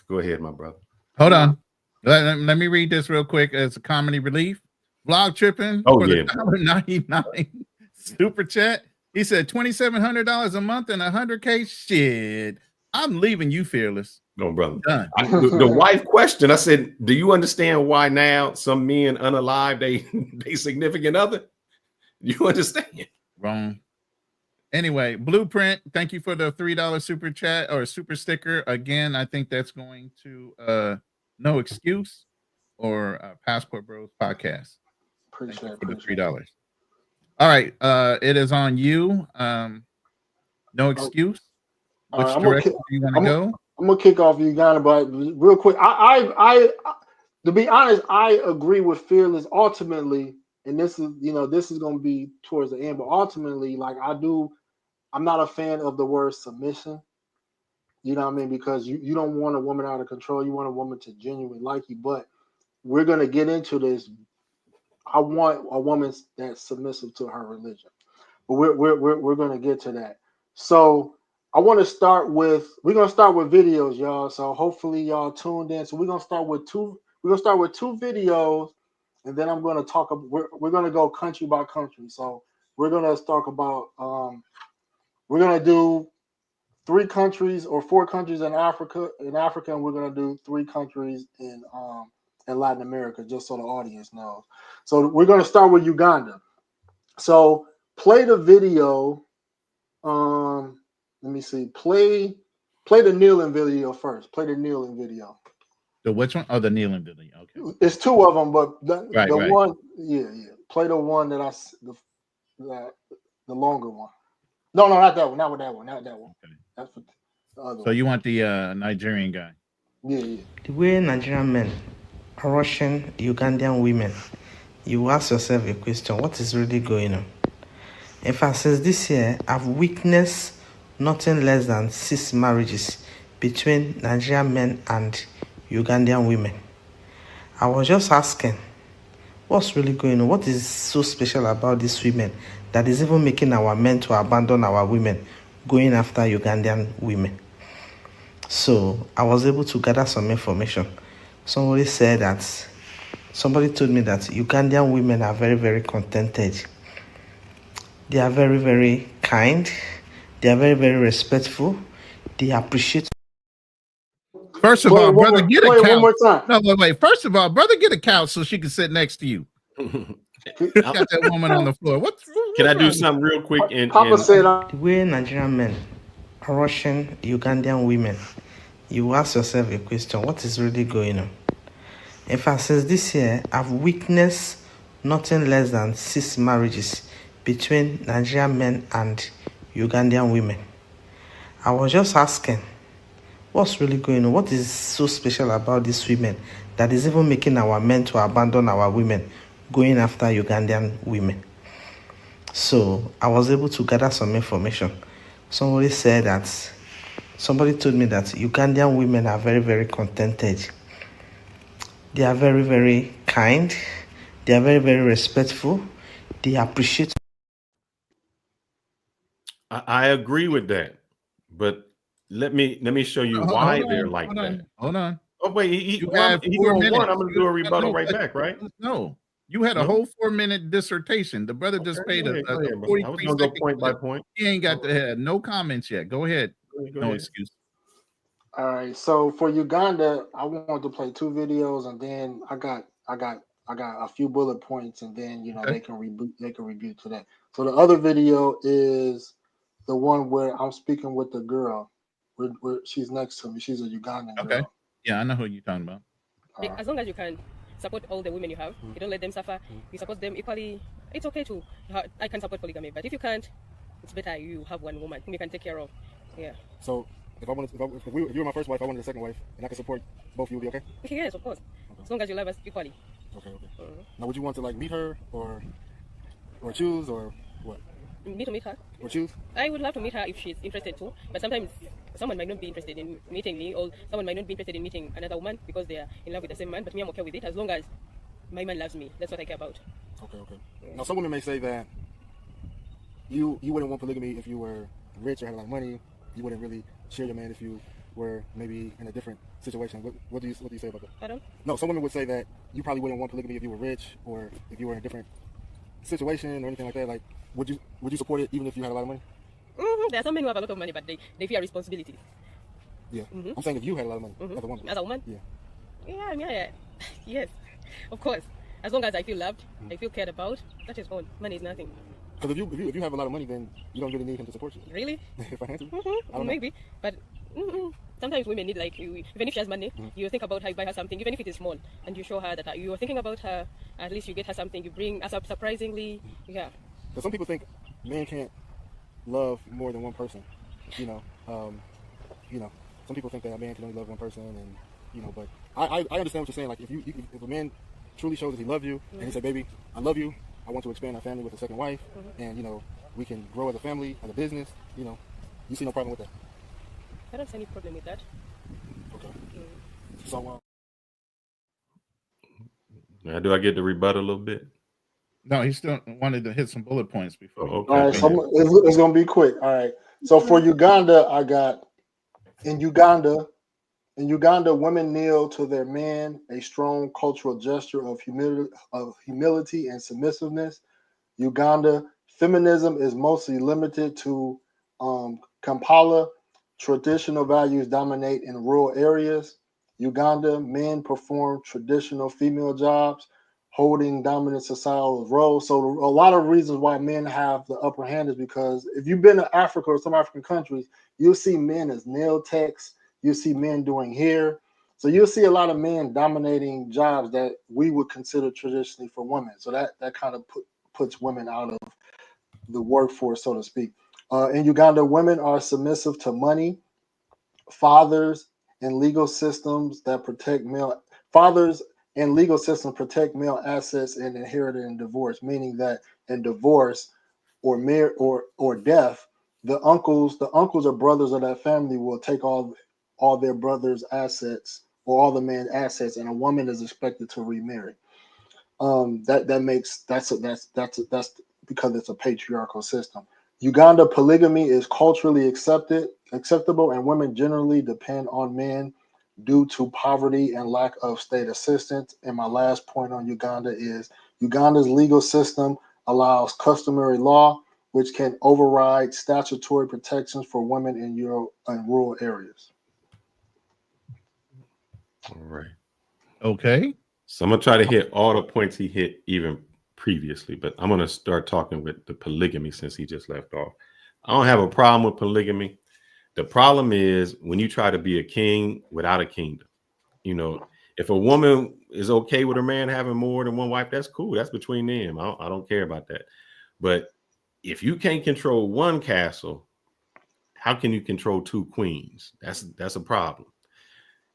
Go ahead, my brother. Hold on. Let me read this real quick as a comedy relief. Vlog tripping for the $1.99 super chat. He said $2,700 a month and 100K. Shit, I'm leaving you, Fearless. No, brother. The wife question, I said, do you understand why now some men unalive they significant other? You understand? Wrong. Anyway, Blueprint, thank you for the $3 super chat or super sticker. Again, I think that's going to No Excuse or Passport Bros podcast. Appreciate for the $3. All right, it is on you. No Excuse. Which direction do you want to go? I'm gonna kick off Uganda, but real quick, I to be honest, I agree with Fearless ultimately, and this is going to be towards the end, but ultimately, like I'm not a fan of the word submission. You know what I mean? Because you don't want a woman out of control. You want a woman to genuinely like you. But we're gonna get into this. I want a woman that's submissive to her religion, but we're gonna get to that. So we're gonna start with videos, y'all. So hopefully y'all tuned in. So we're gonna start with two videos, and then I'm gonna talk. We're gonna go country by country. So we're gonna talk about. We're gonna do 3 countries or 4 countries in Africa, and we're gonna do 3 countries in Latin America, just so the audience knows. So we're gonna start with Uganda. So play the video. Let me see. Play the kneeling video first. Play the kneeling video. The which one? Oh, the kneeling video. Okay. It's 2 of them, but the right. one, yeah. Play the one that the longer one. No, not that one. Not that one. Okay. That's for the other one. So you want the Nigerian guy? Yeah. The way Nigerian men are rushing Ugandan women, you ask yourself a question: what is really going on? In fact, since this year, I've witnessed nothing less than 6 marriages between Nigerian men and Ugandan women. I was just asking, what's really going on? What is so special about these women that is even making our men to abandon our women, going after Ugandan women? So I was able to gather some information. Somebody told me that Ugandan women are very, very contented. They are very, very kind. They are very, very respectful. They appreciate. First of all, brother, get a couch. One more time. No, wait. First of all, brother, get a couch so she can sit next to you. Got that woman on the floor. Can I do something real quick? Papa said, the way Nigerian men are rushing Ugandan women, you ask yourself a question: what is really going on? In fact, since this year, I've witnessed nothing less than 6 marriages between Nigerian men and Ugandan women. I was just asking, what's really going on? What is so special about these women that is even making our men to abandon our women, going after Ugandan women? So I was able to gather some information. Somebody told me that Ugandan women are very, very contented. They are very, very kind. They are very, very respectful. They appreciate. I agree with that, but let me show you why they're like that. Hold on. Oh wait, You well, had he 4 going minutes. one. I'm gonna do a rebuttal No, right back, right? No, you had a No? whole 4-minute dissertation. The brother just Okay, paid go a ahead, bro. I was 43 gonna go second point by clip. point. He ain't got to have no comments yet. Go ahead. Go No ahead. excuse. All right. So for Uganda, I wanted to play 2 videos, and then I got a few bullet points, and then they can review to that. So the other video is the one where I'm speaking with the girl. Where she's next to me. She's a Ugandan girl. Yeah, I know who you're talking about. As long as you can support all the women you have, you don't let them suffer, you support them equally, it's okay to. I can support polygamy, but if you can't, it's better you have one woman whom you can take care of. Yeah. So if you were my first wife, I wanted a second wife, and I could support both, you would be okay? Yes, of course. As long as you love us equally. Okay. Now, would you want to meet her or choose or what? Me to meet her? Or choose? I would love to meet her if she's interested too, but sometimes someone might not be interested in meeting me, or someone might not be interested in meeting another woman because they are in love with the same man, but me, I'm okay with it as long as my man loves me. That's what I care about. Okay. Now, some women may say that you wouldn't want polygamy if you were rich or had a lot of money. You wouldn't really share your man if you were maybe in a different situation. What do you say about that? Pardon? No, some women would say that you probably wouldn't want polygamy if you were rich or if you were in a different situation or anything like that. Like, would you support it even if you had a lot of money? There are some men who have a lot of money, but they fear responsibilities. Yeah. I'm saying if you had a lot of money as a woman. As a woman? Yeah. Yeah, I mean, yes, of course. As long as I feel loved, I feel cared about, that is all. Money is nothing. Because if you have a lot of money, then you don't really need him to support you. Really? Financially? Maybe. But sometimes women need, like, even if she has money, you think about her, you buy her something, even if it is small, and you show her that you are thinking about her, at least you get her something, you bring us up surprisingly, yeah. But some people think men can't love more than one person, some people think that a man can only love one person, and but I understand what you're saying. Like, if a man truly shows that he loves you, and he said, baby, I love you, I want to expand our family with a second wife, and we can grow as a family, as a business, you see no problem with that? I don't see any problem with that. Okay. So now, do I get to rebut a little bit? No, he still wanted to hit some bullet points before. Okay. All right, so it's gonna be quick. All right. So for Uganda, I got in Uganda, women kneel to their man, a strong cultural gesture of humility and submissiveness. Uganda, feminism is mostly limited to Kampala. Traditional values dominate in rural areas. Uganda, men perform traditional female jobs, holding dominant societal roles. So a lot of reasons why men have the upper hand is because if you've been to Africa or some African countries, you'll see men as nail techs. You'll see men doing hair. So you'll see a lot of men dominating jobs that we would consider traditionally for women. So that kind of puts women out of the workforce, so to speak. In Uganda, women are submissive to money, fathers, and legal systems that protect male assets and inherited in divorce, meaning that in divorce or death, the uncles or brothers of that family will take all their brother's assets or all the man's assets, and a woman is expected to remarry. That's because it's a patriarchal system. Uganda, polygamy is culturally acceptable, and women generally depend on men due to poverty and lack of state assistance. And my last point on Uganda is Uganda's legal system allows customary law, which can override statutory protections for women in rural areas. All right. Okay. So I'm gonna try to hit all the points he hit even previously, but I'm gonna start talking with the polygamy since he just left off. I don't have a problem with polygamy. The problem is when you try to be a king without a kingdom. If a woman is okay with a man having more than one wife, that's cool. That's between them. I don't care about that. But if you can't control one castle, how can you control two queens? That's a problem.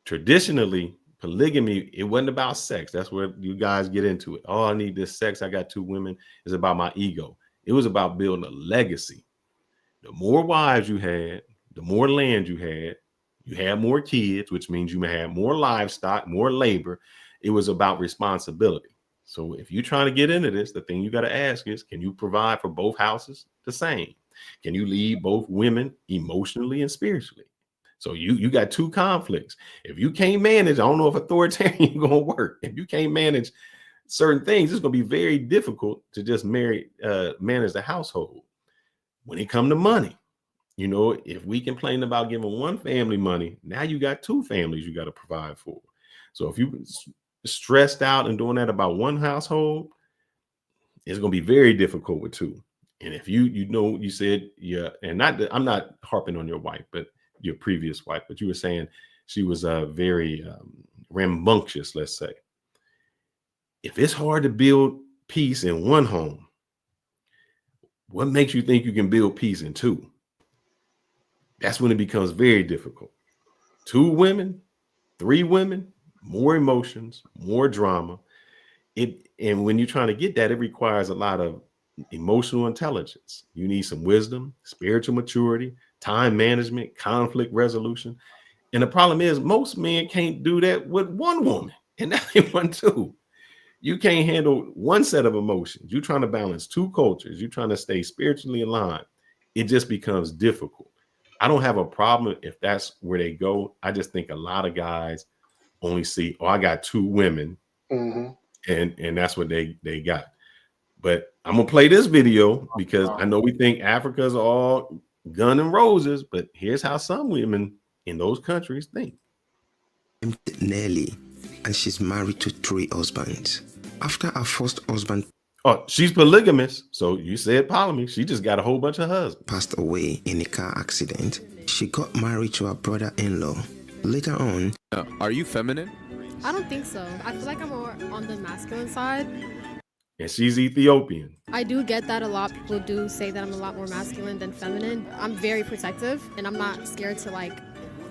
Traditionally, polygamy, it wasn't about sex. That's where you guys get into it. Oh, I need this sex. I got two women. It's about my ego. It was about building a legacy. The more wives you had, the more land you had more kids, which means you may have more livestock, more labor. It was about responsibility. So if you're trying to get into this, the thing you got to ask is, can you provide for both houses the same? Can you lead both women emotionally and spiritually? So you got two conflicts. If you can't manage, I don't know if authoritarian gonna work. If you can't manage certain things, it's gonna be very difficult to just manage the household. When it come to money, you know, if we complain about giving one family money, now you got two families you got to provide for. So if you stressed out and doing that about one household, it's going to be very difficult with two. And if you said, yeah, and not that I'm not harping on your wife, but your previous wife, but you were saying she was very rambunctious, let's say. If it's hard to build peace in one home, what makes you think you can build peace in two? That's when it becomes very difficult. 2 women, 3 women, more emotions, more drama. And when you're trying to get that, it requires a lot of emotional intelligence. You need some wisdom, spiritual maturity, time management, conflict resolution. And the problem is most men can't do that with one woman, and now they want 2. You can't handle one set of emotions. You're trying to balance 2 cultures. You're trying to stay spiritually aligned. It just becomes difficult. I don't have a problem if that's where they go. I just think a lot of guys only see, oh, I got 2 women, and that's what they got. But I'm gonna play this video because I know we think Africa's all gun and roses, but here's how some women in those countries think. Nelly, and she's married to 3 husbands. After her first husband, oh, she's polygamous. So you said polygamy. She just got a whole bunch of husbands. Passed away in a car accident. She got married to her brother-in-law. Later on, are you feminine? I don't think so. I feel like I'm more on the masculine side. And she's Ethiopian. I do get that a lot. People do say that I'm a lot more masculine than feminine. I'm very protective, and I'm not scared to like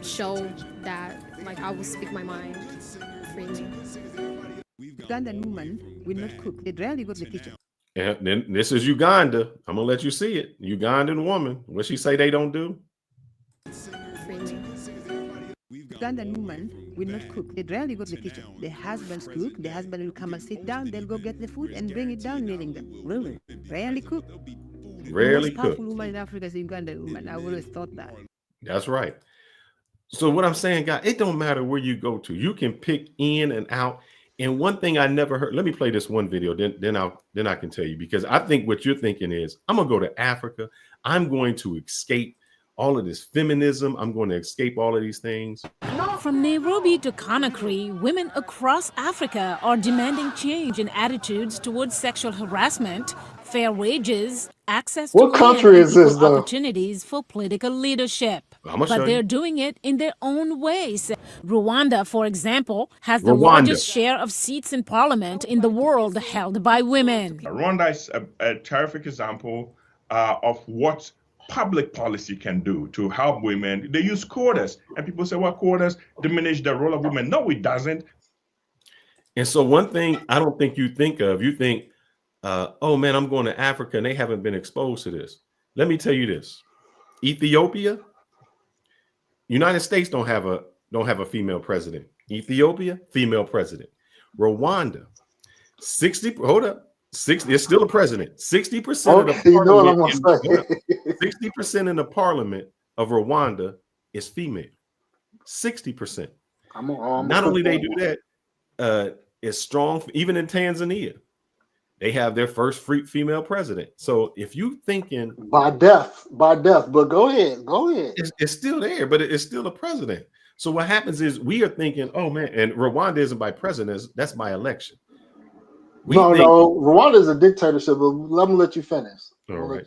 show that like I will speak my mind freely. Ugandan women will not cook. They rarely go to the kitchen. And then this is Uganda. I'm gonna let you see it. Ugandan woman. What she say they don't do? Freely. Ugandan women will not cook. They rarely go to the kitchen. The husbands cook. The husband will come and sit down. They'll go get the food and bring it down, kneading them. Really? Rarely cook. Rarely The most cook. powerful woman in Africa is Ugandan woman. I always thought that. That's right. So what I'm saying, guys, it don't matter where you go to. You can pick in and out. And one thing I never heard, let me play this one video, then I can tell you, because I think what you're thinking is, I'm gonna go to Africa. I'm going to escape all of this feminism. I'm going to escape all of these things. From Nairobi to Conakry, women across Africa are demanding change in attitudes towards sexual harassment, fair wages, access to What country is this, though? opportunities for political leadership. I'ma show But they're you. doing it in their own ways. Rwanda, for example, has the Rwanda. largest share of seats in parliament in the world held by women. Rwanda is a terrific example of what public policy can do to help women. They use quotas, and people say, well, quotas diminish the role of women. No, it doesn't. And so one thing I don't think you think of, you think, oh man, I'm going to Africa and they haven't been exposed to this. Let me tell you this. Ethiopia, United States don't have a female president. Ethiopia, female president. Rwanda, 60, it's still a president. 60% of the Okay, you know what I'm gonna say. 60% in the parliament of Rwanda is female. 60%. Not only they do that, it's strong. Even in Tanzania, they have their first free female president. So if you thinking by death, but go ahead. It's still there, but it's still a president. So what happens is we are thinking, oh man, and Rwanda isn't by president, that's by election. No, Rwanda is a dictatorship, but let me let you finish. All right.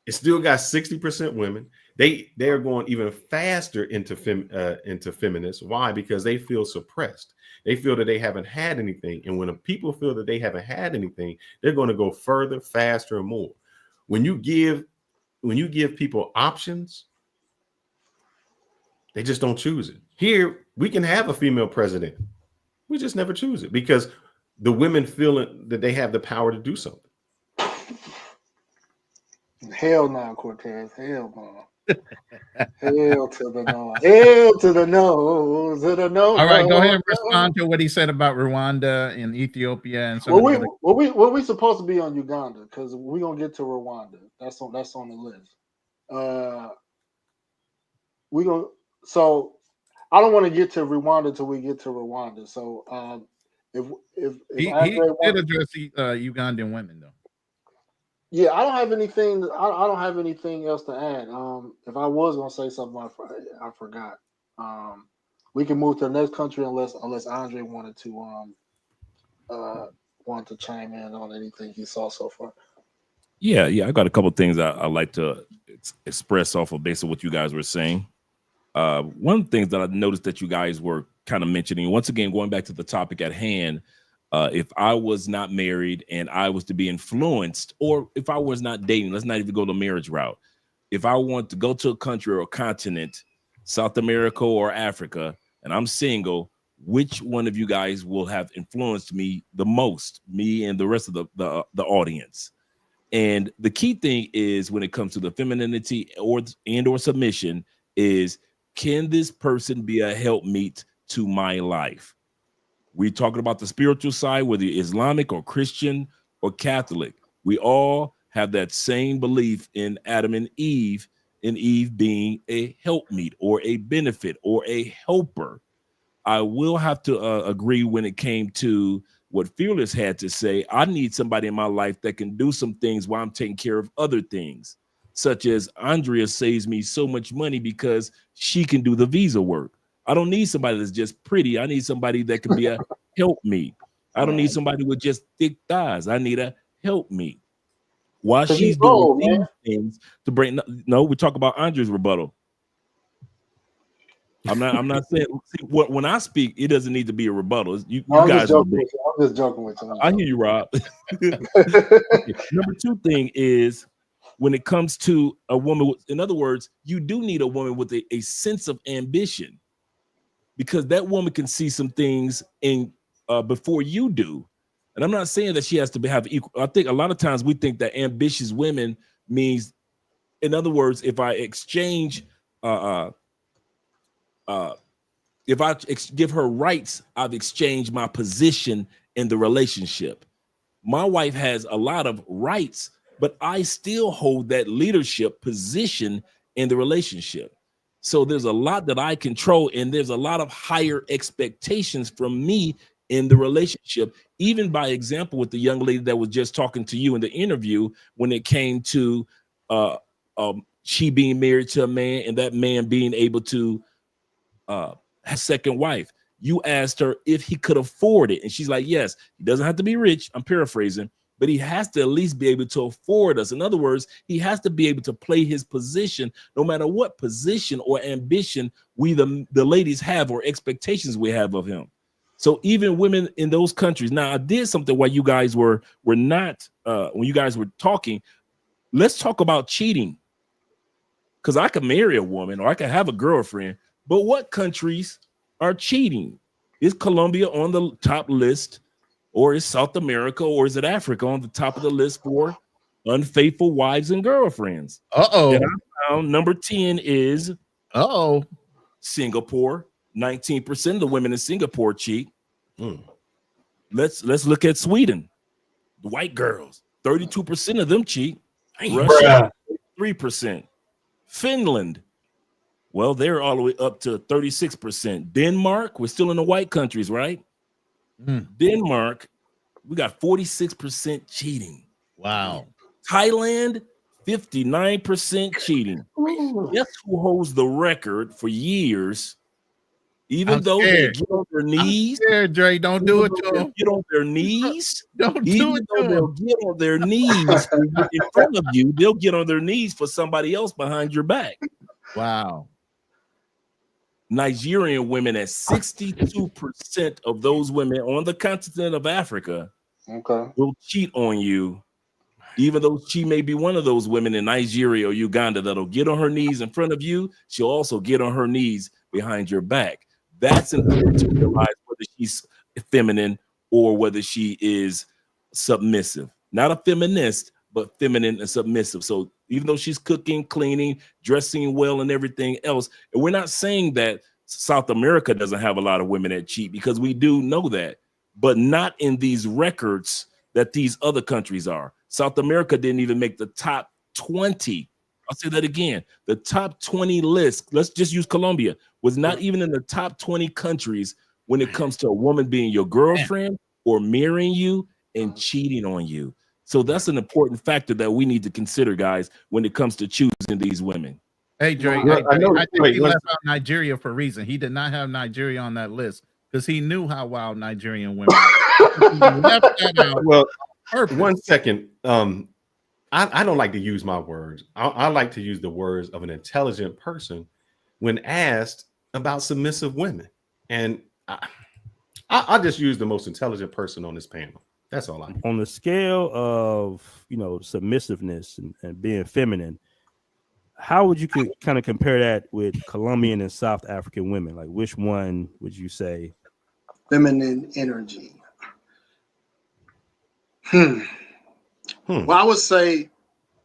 It still got 60% women. They're going even faster into feminists. Why? Because they feel suppressed. They feel that they haven't had anything. And when people feel that they haven't had anything, they're going to go further, faster, and more. When you give people options, they just don't choose it. Here, we can have a female president. We just never choose it because the women feel that they have the power to do something. Hell no, Cortez. Hell no. Hell to the no. Hell to the no. To the no. All right, go ahead and respond to what he said about Rwanda and Ethiopia and some. Well, we supposed to be on Uganda because we're gonna get to Rwanda. That's on the list. So I don't want to get to Rwanda until we get to Rwanda. So if He Andre did address the Ugandan women though. yeah, I don't have anything. I don't have anything else to add. If I was gonna say something, I forgot. We can move to the next country unless Andre wanted to chime in on anything he saw so far. Yeah, I got a couple of things I like to express off of based on what you guys were saying. One of the things that I noticed that you guys were kind of mentioning, once again, going back to the topic at hand, if I was not married and I was to be influenced, or if I was not dating, let's not even go the marriage route. If I want to go to a country or a continent, South America or Africa, and I'm single, which one of you guys will have influenced me the most, me and the rest of the audience? And the key thing is when it comes to the femininity or submission is, can this person be a helpmeet to my life? We're talking about the spiritual side, whether you're Islamic or Christian or Catholic. We all have that same belief in Adam and Eve being a helpmeet or a benefit or a helper. I will have to agree when it came to what Fearless had to say. I need somebody in my life that can do some things while I'm taking care of other things, such as Andrea saves me so much money because she can do the visa work. I don't need somebody that's just pretty. I need somebody that can be a help me. I don't need somebody with just thick thighs. I need a help me. While she's doing these things to bring, no, we talk about Andrea's rebuttal. I'm not saying, see, when I speak, it doesn't need to be a rebuttal. You guys are big. I'm just joking with you. I hear you, Rob. Okay. Number two thing is, when it comes to a woman, in other words, you do need a woman with a sense of ambition, because that woman can see some things in before you do. And I'm not saying that she has to have equal. I think a lot of times we think that ambitious women means, in other words, if I exchange, if I give her rights, I've exchanged my position in the relationship. My wife has a lot of rights, but I still hold that leadership position in the relationship. So there's a lot that I control, and there's a lot of higher expectations from me in the relationship, even by example with the young lady that was just talking to you in the interview, when it came to she being married to a man and that man being able to have a second wife. You asked her if he could afford it, and she's like, yes, he doesn't have to be rich. I'm paraphrasing, but he has to at least be able to afford us. In other words, he has to be able to play his position, no matter what position or ambition we, the ladies, have, or expectations we have of him. So even women in those countries. Now, I did something while you guys were not, when you guys were talking. Let's talk about cheating, because I could marry a woman or I could have a girlfriend, but what countries are cheating? Is Colombia on the top list, or is South America, or is it Africa on the top of the list for unfaithful wives and girlfriends? And I found number 10 is Singapore. 19% of the women in Singapore cheat. Let's look at Sweden. The white girls, 32% of them cheat. Russia, 3%. Finland, well, they're all the way up to 36%. Denmark, we're still in the white countries, right? Denmark, we got 46% cheating. Wow. Thailand, 59% cheating. Guess who holds the record for years? Even though they get on their knees, Dre, don't do it to them. Get on their knees. Don't do it to them. They'll get on their knees in front of you. They'll get on their knees for somebody else behind your back. Wow. Nigerian women, at 62% of those women on the continent of Africa will cheat on you, even though she may be one of those women in Nigeria or Uganda that'll get on her knees in front of you. She'll also get on her knees behind your back. That's important to realize, whether she's feminine or whether she is submissive. Not a feminist, but feminine and submissive. So even though she's cooking, cleaning, dressing well, and everything else, and we're not saying that South America doesn't have a lot of women that cheat, because we do know that, but not in these records that these other countries are. South America didn't even make the top 20 I'll say that again. The top 20 list, let's just use Colombia, was not even in the top 20 countries when it comes to a woman being your girlfriend or marrying you and cheating on you. So that's an important factor that we need to consider, guys, when it comes to choosing these women. Hey, Dre, I think he left out Nigeria for a reason. He did not have Nigeria on that list because he knew how wild Nigerian women are. Left that out. Well, 1 second. I don't like to use my words. I like to use the words of an intelligent person when asked about submissive women. And I'll just use the most intelligent person on this panel. That's all I do. On the scale of, submissiveness and being feminine, how would you kind of compare that with Colombian and South African women? Like, which one would you say? Feminine energy. Well, I would say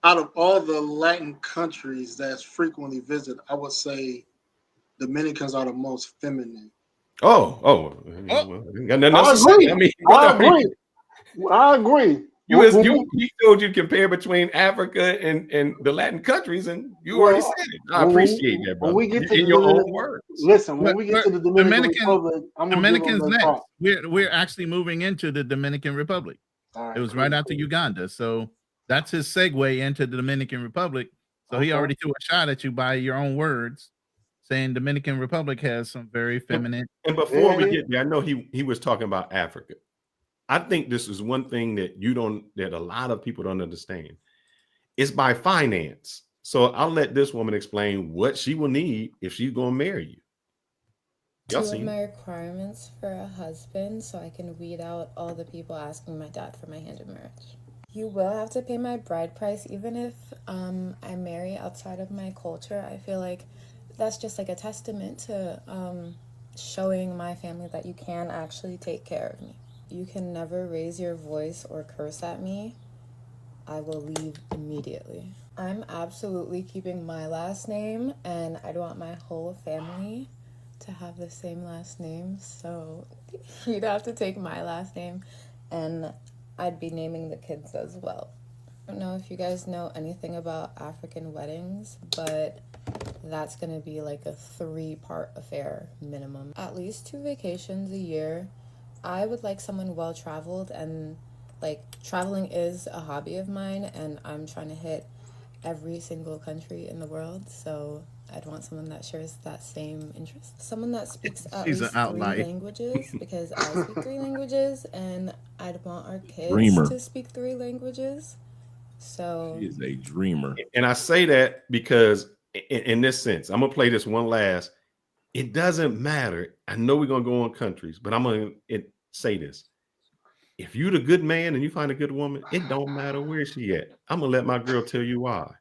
out of all the Latin countries that's frequently visited, I would say Dominicans are the most feminine. Well, got nothing else to say. I agree. He told you compare between Africa and the Latin countries, and you already said it. I appreciate that, brother. When we get to in your own words. Listen, when we get to the Dominican Republic, Dominicans next. We're actually moving into the Dominican Republic. It was right after Uganda, so that's his segue into the Dominican Republic. So he already threw a shot at you by your own words, saying Dominican Republic has some very feminine. And before we get there, I know he was talking about Africa. I think this is one thing that that a lot of people don't understand. It's by finance. So I'll let this woman explain what she will need if she's going to marry you. Two of my requirements for a husband, so I can weed out all the people asking my dad for my hand in marriage. You will have to pay my bride price, even if I marry outside of my culture. I feel like that's just like a testament to showing my family that you can actually take care of me. You can never raise your voice or curse at me. I will leave immediately. I'm absolutely keeping my last name, and I don't want my whole family to have the same last name, so you'd have to take my last name, and I'd be naming the kids as well. I don't know if you guys know anything about African weddings, but that's gonna be like a 3-part affair minimum. At least 2 vacations a year. I would like someone well-traveled, and like traveling is a hobby of mine, and I'm trying to hit every single country in the world, so I'd want someone that shares that same interest. Someone that speaks at least 3 languages, because I speak 3 languages, and I'd want our kids to speak 3 languages. So she is a dreamer. And I say that because in this sense, I'm gonna play this one last. It doesn't matter. I know we're gonna go on countries, but I'm gonna say this. If you're the good man and you find a good woman, it don't matter where she at. I'm gonna let my girl tell you why.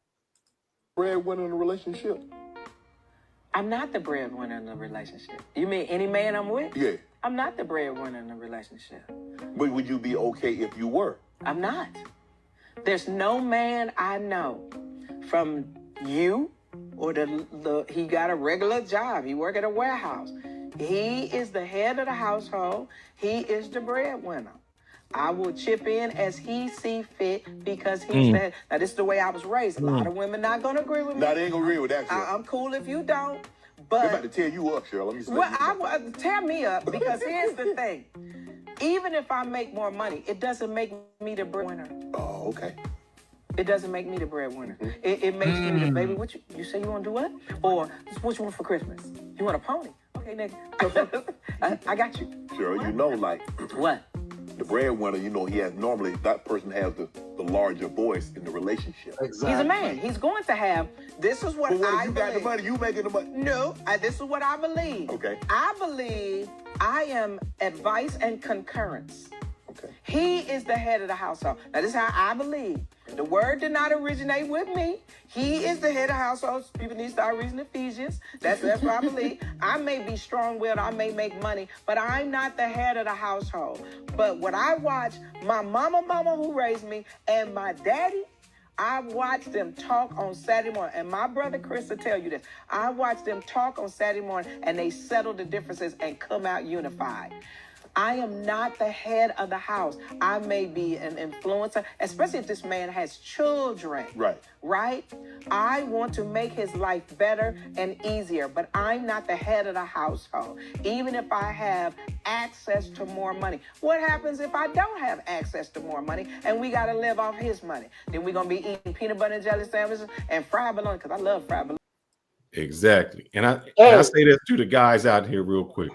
Breadwinner in a relationship? I'm not the breadwinner in the relationship. You mean any man I'm with? Yeah. I'm not the breadwinner in the relationship. But would you be okay if you were? I'm not. There's no man I know from you or he got a regular job. He work at a warehouse. He is the head of the household. He is the breadwinner. I will chip in as he see fit because he's that. Now, this is the way I was raised. A lot of women not going to agree with me. No, they ain't going to agree with that, Cheryl. I'm cool if you don't, but... They're about to tear you up, Cheryl. Let me say well, tear me up because here's the thing. Even if I make more money, it doesn't make me the breadwinner. Oh, okay. It doesn't make me the breadwinner. It makes me the baby. What you say you want to do what? Or what you want for Christmas? You want a pony? Okay, nigga. I got you. Cheryl, what? You know, like... What? The breadwinner, you know, normally that person has the larger voice in the relationship. Exactly. He's a man. He's going to have, this is what I believe. You got the money, you making the money. No, this is what I believe. Okay. I believe I am advice and concurrence. Okay. He is the head of the household. Now, this is how I believe. The word did not originate with me. He is the head of household. People need to start reading Ephesians. That's what I believe. I may be strong-willed, I may make money, but I'm not the head of the household. But what I watch, my mama who raised me, and my daddy, I watched them talk on Saturday morning. And my brother Chris will tell you this. I watched them talk on Saturday morning, and they settle the differences and come out unified. I am not the head of the house. I may be an influencer, especially if this man has children. Right? I want to make his life better and easier, but I'm not the head of the household. Even if I have access to more money. What happens if I don't have access to more money and we got to live off his money? Then we're going to be eating peanut butter and jelly sandwiches and fried bologna, because I love fried bologna. Exactly. And I say this to the guys out here real quick.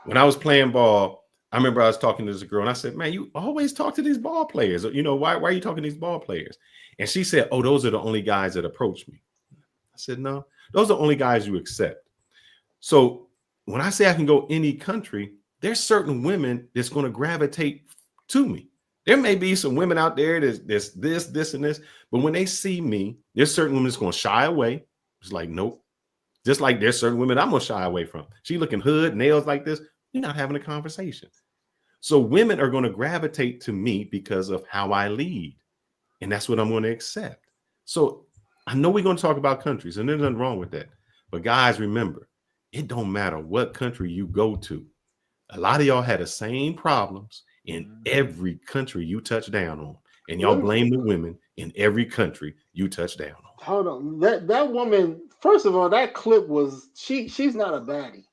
When I was playing ball, I remember I was talking to this girl and I said, man, you always talk to these ball players. You know, why are you talking to these ball players? And she said, oh, those are the only guys that approach me. I said, no, those are the only guys you accept. So when I say I can go any country, there's certain women that's going to gravitate to me. There may be some women out there that's this, and this, but when they see me, there's certain women that's going to shy away. It's like, nope. Just like there's certain women I'm going to shy away from. She looking hood, nails like this. You're not having a conversation. So women are going to gravitate to me because of how I lead. And that's what I'm going to accept. So I know we're going to talk about countries, and there's nothing wrong with that. But guys, remember, it don't matter what country you go to. A lot of y'all had the same problems in every country you touch down on. And y'all blame the women in every country you touch down on. Hold on. That woman, first of all, that clip was she's not a baddie.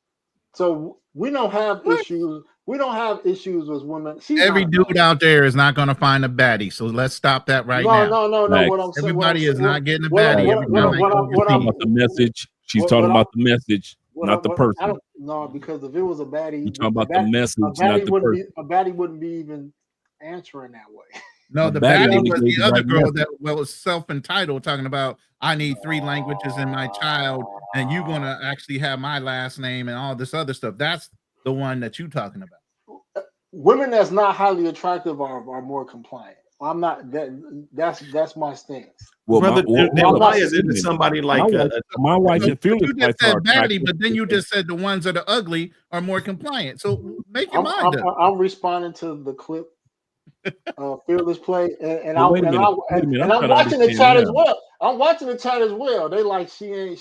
So we don't have issues. We don't have issues with women. Every dude out there is not going to find a baddie. So let's stop that right now. No. What I'm saying, everybody is not getting a baddie. She's talking about the message. She's talking about the message, not the person. No, because if it was a baddie, you're talking about the message, not the person. A baddie wouldn't be even answering that way. No, the baddie was the other girl that was self-entitled, talking about, I need 3 languages in my child, and you're going to actually have my last name and all this other stuff. That's the one that you're talking about. Women that's not highly attractive are more compliant. I'm not that's my stance. Well, why is it somebody like my wife and Fearless? You just said baddie, but then you just said the ones that are ugly are more compliant. So make your mind up. I'm responding to the clip. Fearless play, and I'm watching the chat as well. I'm watching the chat as well. They like she ain't.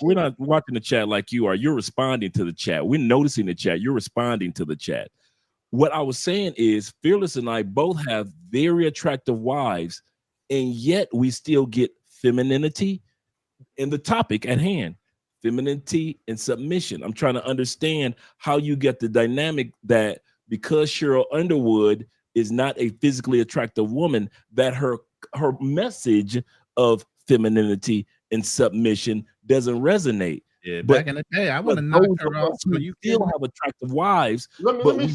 We're not watching the chat like you are. You're responding to the chat. We're noticing the chat. You're responding to the chat. What I was saying is, Fearless and I both have very attractive wives, and yet we still get femininity in the topic at hand. Femininity and submission. I'm trying to understand how you get the dynamic that because Cheryl Underwood is not a physically attractive woman, that her message of femininity and submission doesn't resonate. Yeah, back in the day, I would have knocked her off. So you still have attractive wives, but we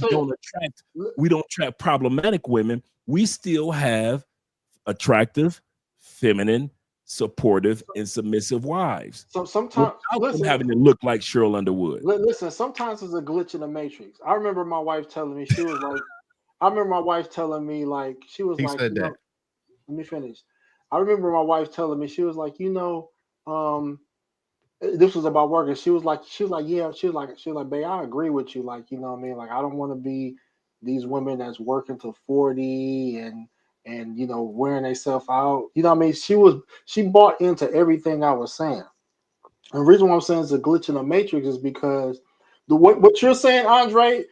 don't attract problematic women. We still have attractive, feminine, supportive, and submissive wives. So sometimes having to look like Cheryl Underwood. Listen, sometimes it's a glitch in the matrix. I remember my wife telling me she was like. She was like, said that. Let me finish. I remember my wife telling me, she was like, this was about work, and she was like, babe, I agree with you. Like, you know what I mean? Like, I don't want to be these women that's working till 40 and wearing themselves out. You know what I mean? She bought into everything I was saying. And the reason why I'm saying it's a glitch in the matrix is because what you're saying, Andre.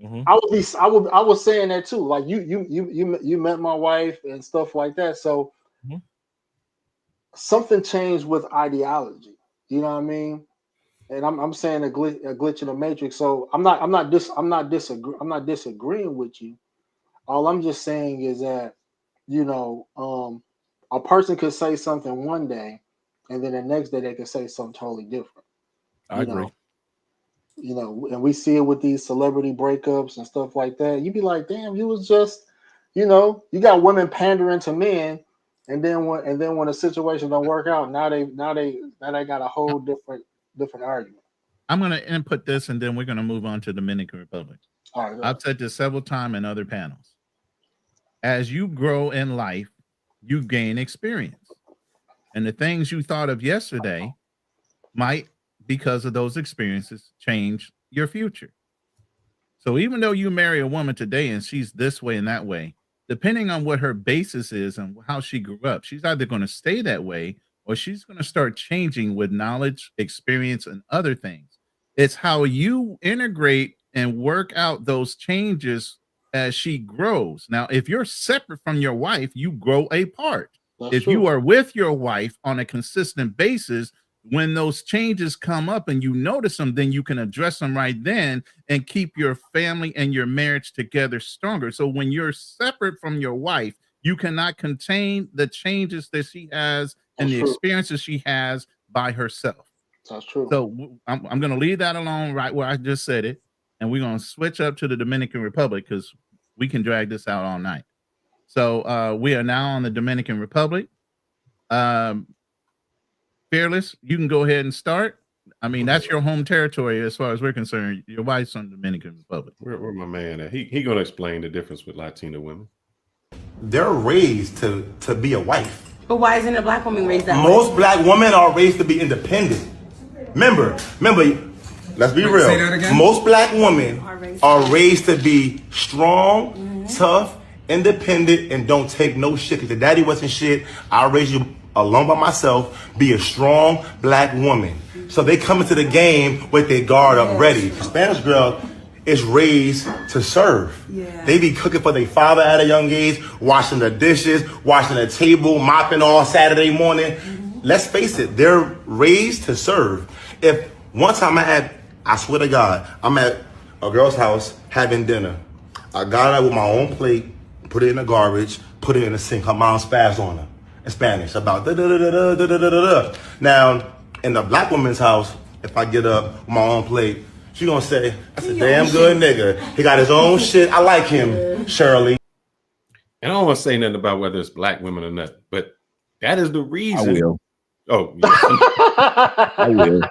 Mm-hmm. I was saying that too. Like you met my wife and stuff like that. So something changed with ideology. You know what I mean? And I'm saying a glitch in the matrix. So I'm not disagreeing with you. All I'm just saying is that a person could say something one day, and then the next day they could say something totally different. I agree. And we see it with these celebrity breakups and stuff like that. You'd be like, damn, you was just, you got women pandering to men, and then when a situation don't work out, now they got a whole different argument. I'm gonna input this, and then we're gonna move on to Dominican Republic. All right, I've said this several times in other panels. As you grow in life, you gain experience, and the things you thought of yesterday might, because of those experiences, change your future. So even though you marry a woman today and she's this way and that way, depending on what her basis is and how she grew up, she's either going to stay that way or she's going to start changing with knowledge, experience, and other things. It's how you integrate and work out those changes as she grows. Now, if you're separate from your wife, you grow apart. If you are with your wife on a consistent basis, when those changes come up and you notice them, then you can address them right then and keep your family and your marriage together stronger. So when you're separate from your wife, you cannot contain the changes that she has and the experiences she has by herself. That's true. So I'm going to leave that alone right where I just said it. And we're going to switch up to the Dominican Republic because we can drag this out all night. So we are now on the Dominican Republic. Fearless, you can go ahead and start. I mean, that's your home territory as far as we're concerned. Your wife's from the Dominican Republic. Where my man at? He going to explain the difference with Latino women. They're raised to be a wife. But why isn't a black woman raised that way? Most black women are raised to be independent. Remember, let's be real. Say that again? Most black women are raised to be strong, tough, independent, and don't take no shit. Because your daddy wasn't shit. I raised you alone by myself. Be a strong black woman. So they come into the game with their guard up ready. Spanish girl is raised to serve. They be cooking for their father at a young age, washing the dishes, washing the table, mopping all Saturday morning. Let's face it, they're raised to serve. If one time I swear to God, I'm at a girl's house having dinner. I got up with my own plate, put it in the garbage, put it in the sink. Her mom spazzed on her in Spanish about da-da-da-da-da-da-da-da. Now, in the black woman's house, if I get up with my own plate, she gonna say, that's a damn good nigga. He got his own shit. I like him, Shirley. And I don't want to say nothing about whether it's black women or not, but that is the reason. I will. Oh, yeah. I will.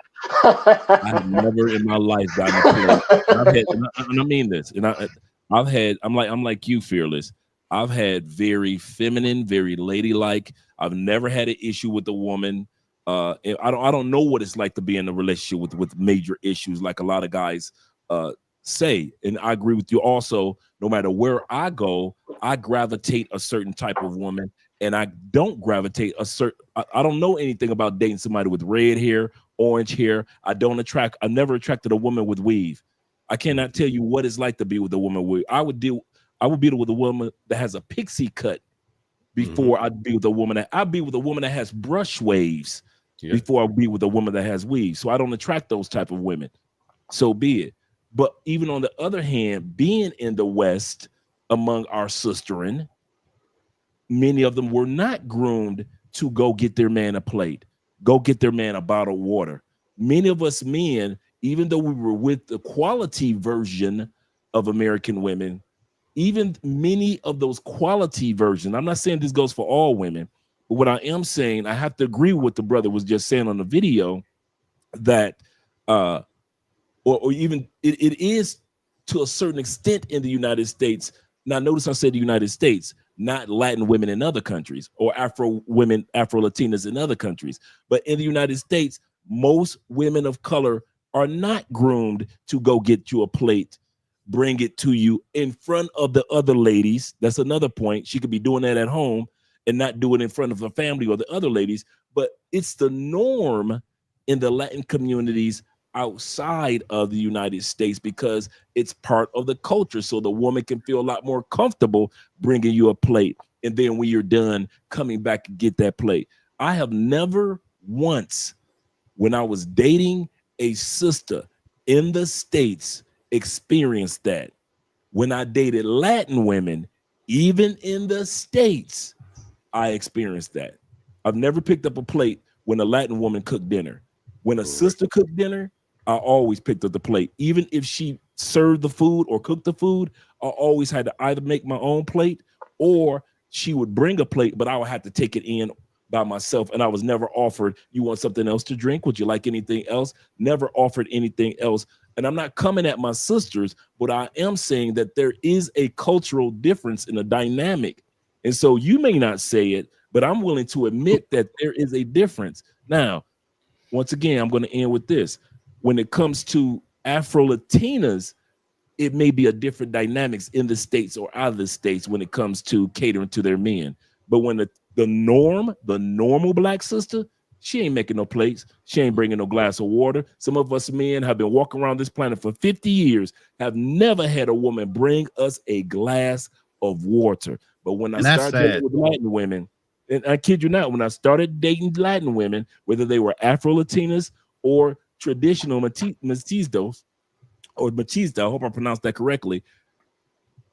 I have never in my life gotten a period. And I mean this. And I'm like you, Fearless. I've had very feminine, very ladylike. I've never had an issue with a woman. I don't know what it's like to be in a relationship with major issues, like a lot of guys say. And I agree with you also. No matter where I go, I gravitate a certain type of woman, and I don't gravitate a certain. I don't know anything about dating somebody with red hair, orange hair. I've never attracted a woman with weave. I cannot tell you what it's like to be with a woman with. I would be with a woman that has a pixie cut before I'd be with a woman that has brush waves before I'd be with a woman that has weave. So I don't attract those type of women. So be it. But even on the other hand, being in the West among our sisterin, many of them were not groomed to go get their man a plate, go get their man a bottle of water. Many of us men, even though we were with the quality version of American women, even many of those quality versions, I'm not saying this goes for all women, but what I am saying, I have to agree with what the brother was just saying on the video, that or even it is to a certain extent in the United States. Now, notice I said the United States, not Latin women in other countries or Afro women, Afro-Latinas in other countries. But in the United States, most women of color are not groomed to go get you a plate, bring it to you in front of the other ladies. That's another point. She could be doing that at home and not do it in front of her family or the other ladies. But it's the norm in the Latin communities outside of the United States because it's part of the culture. So the woman can feel a lot more comfortable bringing you a plate. And then when you're done, coming back and get that plate. I have never once, when I was dating a sister in the States, experienced that. When I dated Latin women, even in the States, I experienced that. I've never picked up a plate when a Latin woman cooked dinner. When a sister cooked dinner, I always picked up the plate. Even if she served the food or cooked the food, I always had to either make my own plate or she would bring a plate, but I would have to take it in by myself. And I was never offered, you want something else to drink? Would you like anything else? Never offered anything else. And I'm not coming at my sisters, but I am saying that there is a cultural difference in the dynamic. And so you may not say it, but I'm willing to admit that there is a difference. Now, once again, I'm going to end with this. When it comes to Afro-Latinas, it may be a different dynamics in the States or out of the States when it comes to catering to their men. But when the normal black sister, She ain't making no plates. She ain't bringing no glass of water. Some of us men have been walking around this planet for 50 years, have never had a woman bring us a glass of water. But when I started dating with Latin women, and I kid you not, when I started dating Latin women, whether they were Afro-Latinas or traditional mestizos or machista, I hope I pronounced that correctly,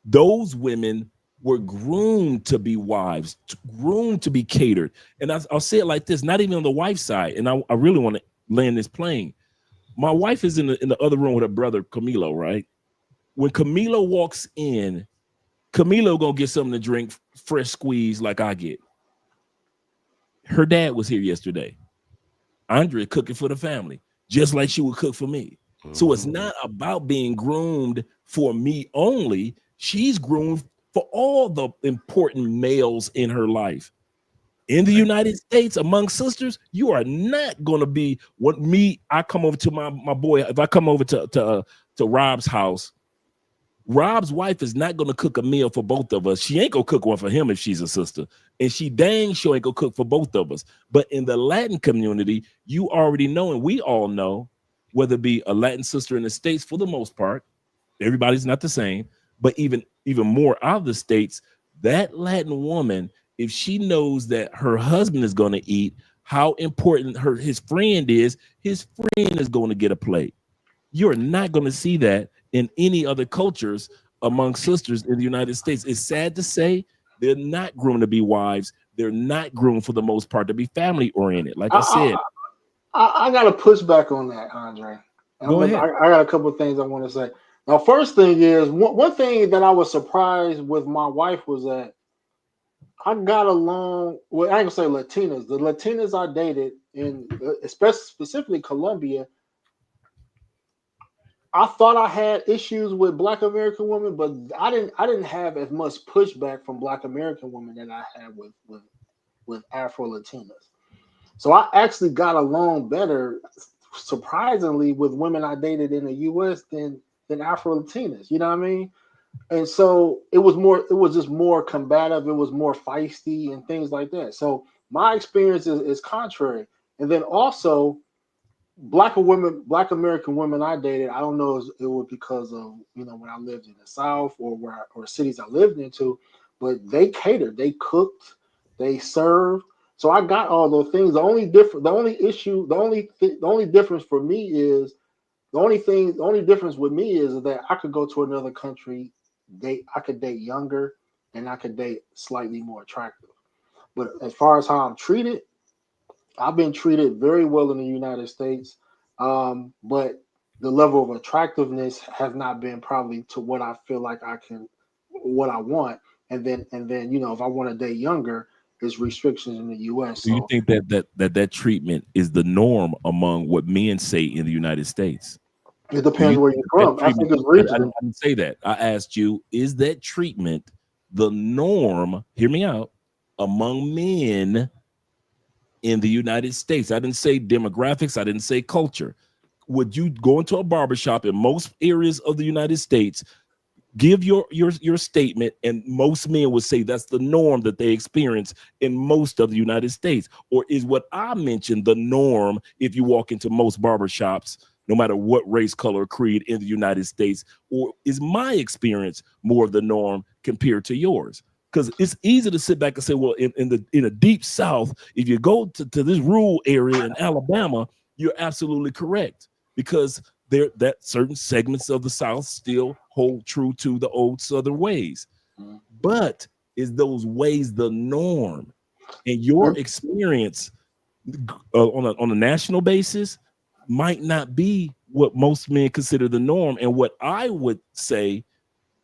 those women were groomed to be wives, groomed to be catered. And I'll say it like this, not even on the wife's side, and I really want to land this plane. My wife is in the other room with her brother, Camilo, right? When Camilo walks in, Camilo gonna get something to drink, fresh squeeze like I get. Her dad was here yesterday. Andrea cooking for the family, just like she would cook for me. So it's not about being groomed for me only. She's groomed for all the important males in her life. In the United States, among sisters, you are not going to be what me. I come over to my boy. If I come over to Rob's house, Rob's wife is not going to cook a meal for both of us. She ain't going to cook one for him if she's a sister. And she dang sure ain't going to cook for both of us. But in the Latin community, you already know, and we all know, whether it be a Latin sister in the States, for the most part, everybody's not the same, but even more out of the States, that Latin woman, if she knows that her husband is going to eat, how important his friend is going to get a plate. You're not going to see that in any other cultures among sisters in the United States. It's sad to say they're not groomed to be wives. They're not groomed for the most part to be family oriented. Like I said, I got to push back on that, Andre. Go ahead. I got a couple of things I want to say. Now, first thing is, one thing that I was surprised with my wife was that I got along with, I ain't gonna say Latinas. The Latinas I dated in, especially specifically Colombia, I thought I had issues with Black American women, but I didn't have as much pushback from Black American women that I had with Afro Latinas. So I actually got along better, surprisingly, with women I dated in the U.S. than Afro Latinas. You know what I mean? And so it was just more combative. It was more feisty and things like that. So my experience is contrary. And then also, Black American women I dated, I don't know if it was because of, when I lived in the South or cities I lived into, but they catered, they cooked, they served. So I got all those things. The only difference for me is the only difference with me is that I could go to another country, I could date younger, and I could date slightly more attractive. But as far as how I'm treated, I've been treated very well in the United States, but the level of attractiveness has not been probably to what I feel like what I want. And then if I want to date younger, there's restrictions in the U.S. Do you think that treatment is the norm among what men say in the United States? It depends where you're from. I think it's regional. I didn't say that. I asked you, is that treatment the norm? Hear me out. Among men in the United States. I didn't say demographics. I didn't say culture. Would you go into a barbershop in most areas of the United States, give your statement, and most men would say that's the norm that they experience in most of the United States? Or is what I mentioned the norm if you walk into most barbershops, no matter what race, color, creed in the United States? Or is my experience more of the norm compared to yours? Because it's easy to sit back and say, well, in the deep South, if you go to this rural area in Alabama, you're absolutely correct, because that certain segments of the South still hold true to the old Southern ways. But is those ways the norm? And your experience on a national basis might not be what most men consider the norm. And what I would say,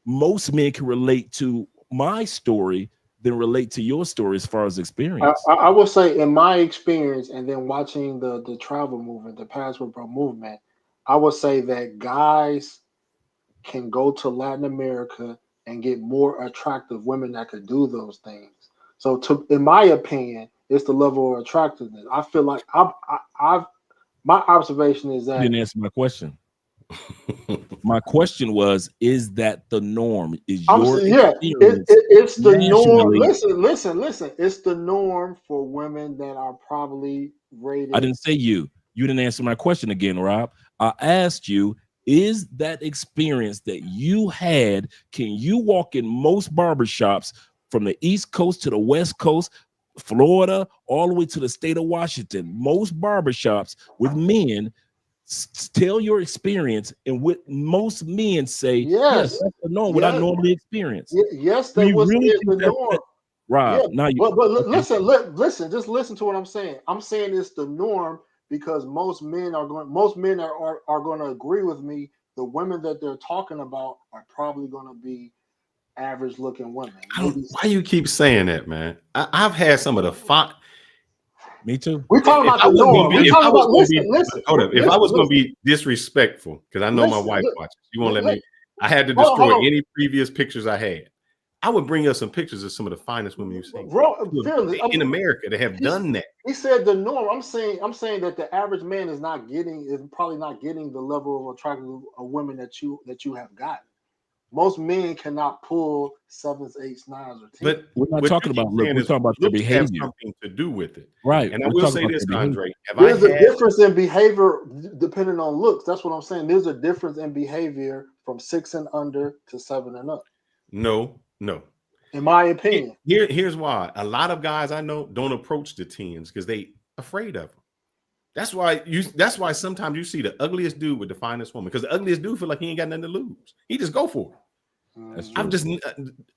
most men can relate to my story than relate to your story as far as experience. I will say, in my experience, and then watching the travel movement, the Passport Pro movement, I would say that guys can go to Latin America and get more attractive women that could do those things. So, in my opinion, it's the level of attractiveness. I feel like my observation is that you didn't answer my question. My question was, is that the norm? Is I'm your saying, yeah, experience it's the norm. nationally? Listen. It's the norm for women that are probably rated. I didn't say you. You didn't answer my question again, Rob. I asked you, is that experience that you had, can you walk in most barbershops from the East Coast to the West Coast, Florida, all the way to the state of Washington, most barbershops with men, tell your experience, and what most men say, yes, that's the norm, what I normally experience. Yes, Do that you was really the think that, norm. Rob, Yeah, now you but okay. listen, just listen to what I'm saying. I'm saying it's the norm because most men are going to agree with me. The women that they're talking about are probably going to be average looking women. Why you keep saying that, man? I've had some of the fun. Me too. We're talking about the norm. We're talking about If I was going to be disrespectful, because I know my wife watches, you won't let me. I had to destroy any previous pictures I had. I would bring up some pictures of some of the finest women you've seen in America that have done that. He said the norm. I'm saying that the average man is probably not getting the level of attractive of women that you have gotten. Most men cannot pull 7s, 8s, 9s, or 10s. But we're not talking about look. We're talking about their behavior. Have something to do with it, right? And I will say this, Andre. There's a difference in behavior depending on looks. That's what I'm saying. There's a difference in behavior from 6 and under to 7 and up. No. In my opinion. Here's why. A lot of guys I know don't approach the 10s because they afraid of them. That's why sometimes you see the ugliest dude with the finest woman, because the ugliest dude feel like he ain't got nothing to lose. He just go for it.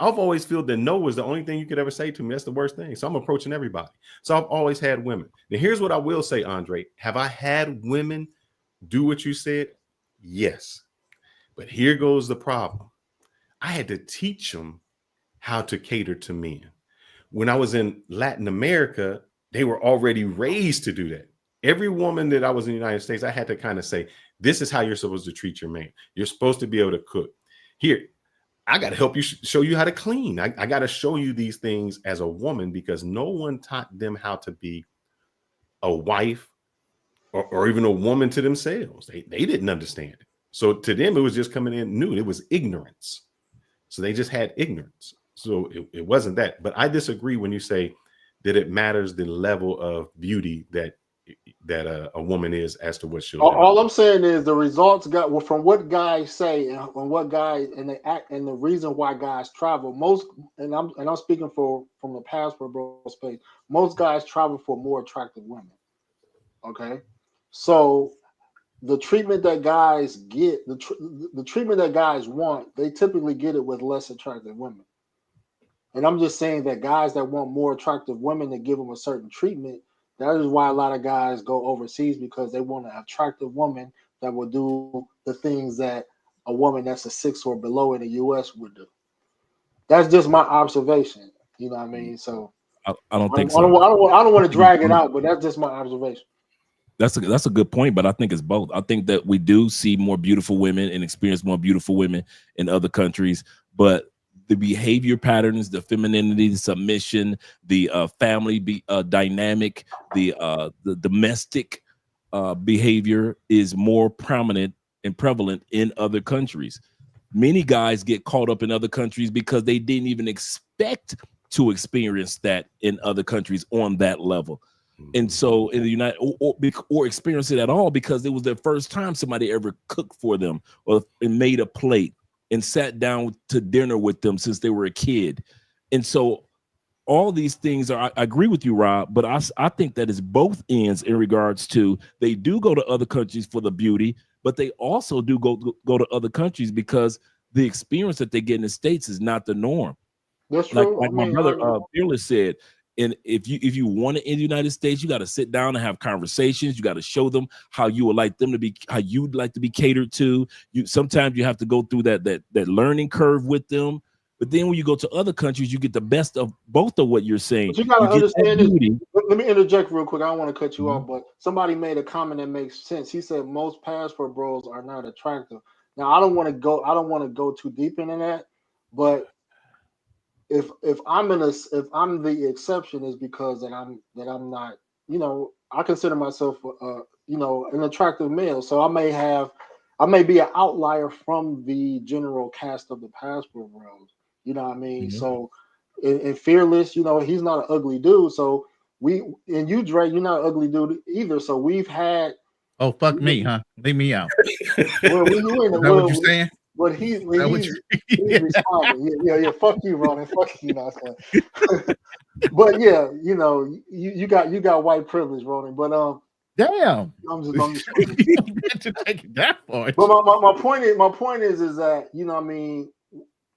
I've always felt that no was the only thing you could ever say to me. That's the worst thing. So I'm approaching everybody. So I've always had women. Now here's what I will say, Andre. Have I had women do what you said? Yes. But here goes the problem. I had to teach them how to cater to men. When I was in Latin America, they were already raised to do that. Every woman that I was in the United States, I had to kind of say, this is how you're supposed to treat your man. You're supposed to be able to cook. Here, I got to help you, show you how to clean. I got to show you these things as a woman because no one taught them how to be a wife or even a woman to themselves. They didn't understand it. So to them, it was just coming in new. It was ignorance. So they just had ignorance. So it wasn't that. But I disagree when you say that it matters the level of beauty that a woman is as to what she'll do. All I'm saying is the results from what guys say and what guys and they act and the reason why guys travel and I'm speaking from the passport bro space. Most guys travel for more attractive women. Okay, so the treatment that guys get, the treatment that guys want, they typically get it with less attractive women. And I'm just saying that guys that want more attractive women to give them a certain treatment. That is why a lot of guys go overseas, because they want an attractive woman that will do the things that a woman that's a 6 or below in the U.S. would do. That's just my observation. You know what I mean? So I don't think so. I don't want to drag it out, but that's just my observation. That's a good point, but I think it's both. I think that we do see more beautiful women and experience more beautiful women in other countries, but the behavior patterns, the femininity, the submission, the family dynamic, the domestic behavior is more prominent and prevalent in other countries. Many guys get caught up in other countries because they didn't even expect to experience that in other countries on that level. And so in the United or experience it at all because it was their first time somebody ever cooked for them or made a plate and sat down to dinner with them since they were a kid. And so all these things I agree with you, Rob, but I think that is both ends in regards to they do go to other countries for the beauty, but they also do go to other countries because the experience that they get in the States is not the norm. That's true. Like my brother Fearless said, and if you want it in the United States, you got to sit down and have conversations. You got to show them how you would like them to be, how you'd like to be catered to. Sometimes you have to go through that learning curve with them. But then when you go to other countries, you get the best of both of what you're saying. But you got to understand this. Let me interject real quick. I don't want to cut you off, but somebody made a comment that makes sense. He said most passport bros are not attractive. Now I don't want to go too deep into that, but if I'm the exception is because that I'm not, I consider myself an attractive male. So I may have I may be an outlier from the general cast of the Passport Bros. You know what I mean? Mhm. So, and Fearless, you know, he's not an ugly dude. So and you, Dre, you're not an ugly dude either. So we've had. Oh, fuck me, huh? Leave me out. Well, you ain't Is that what you're saying? But he's responding. Yeah. Fuck you, Ronan. Fuck you, not saying. But yeah, you know, you got white privilege, Ronan. But damn, I'm just to take it that far. But my point is that, you know what I mean,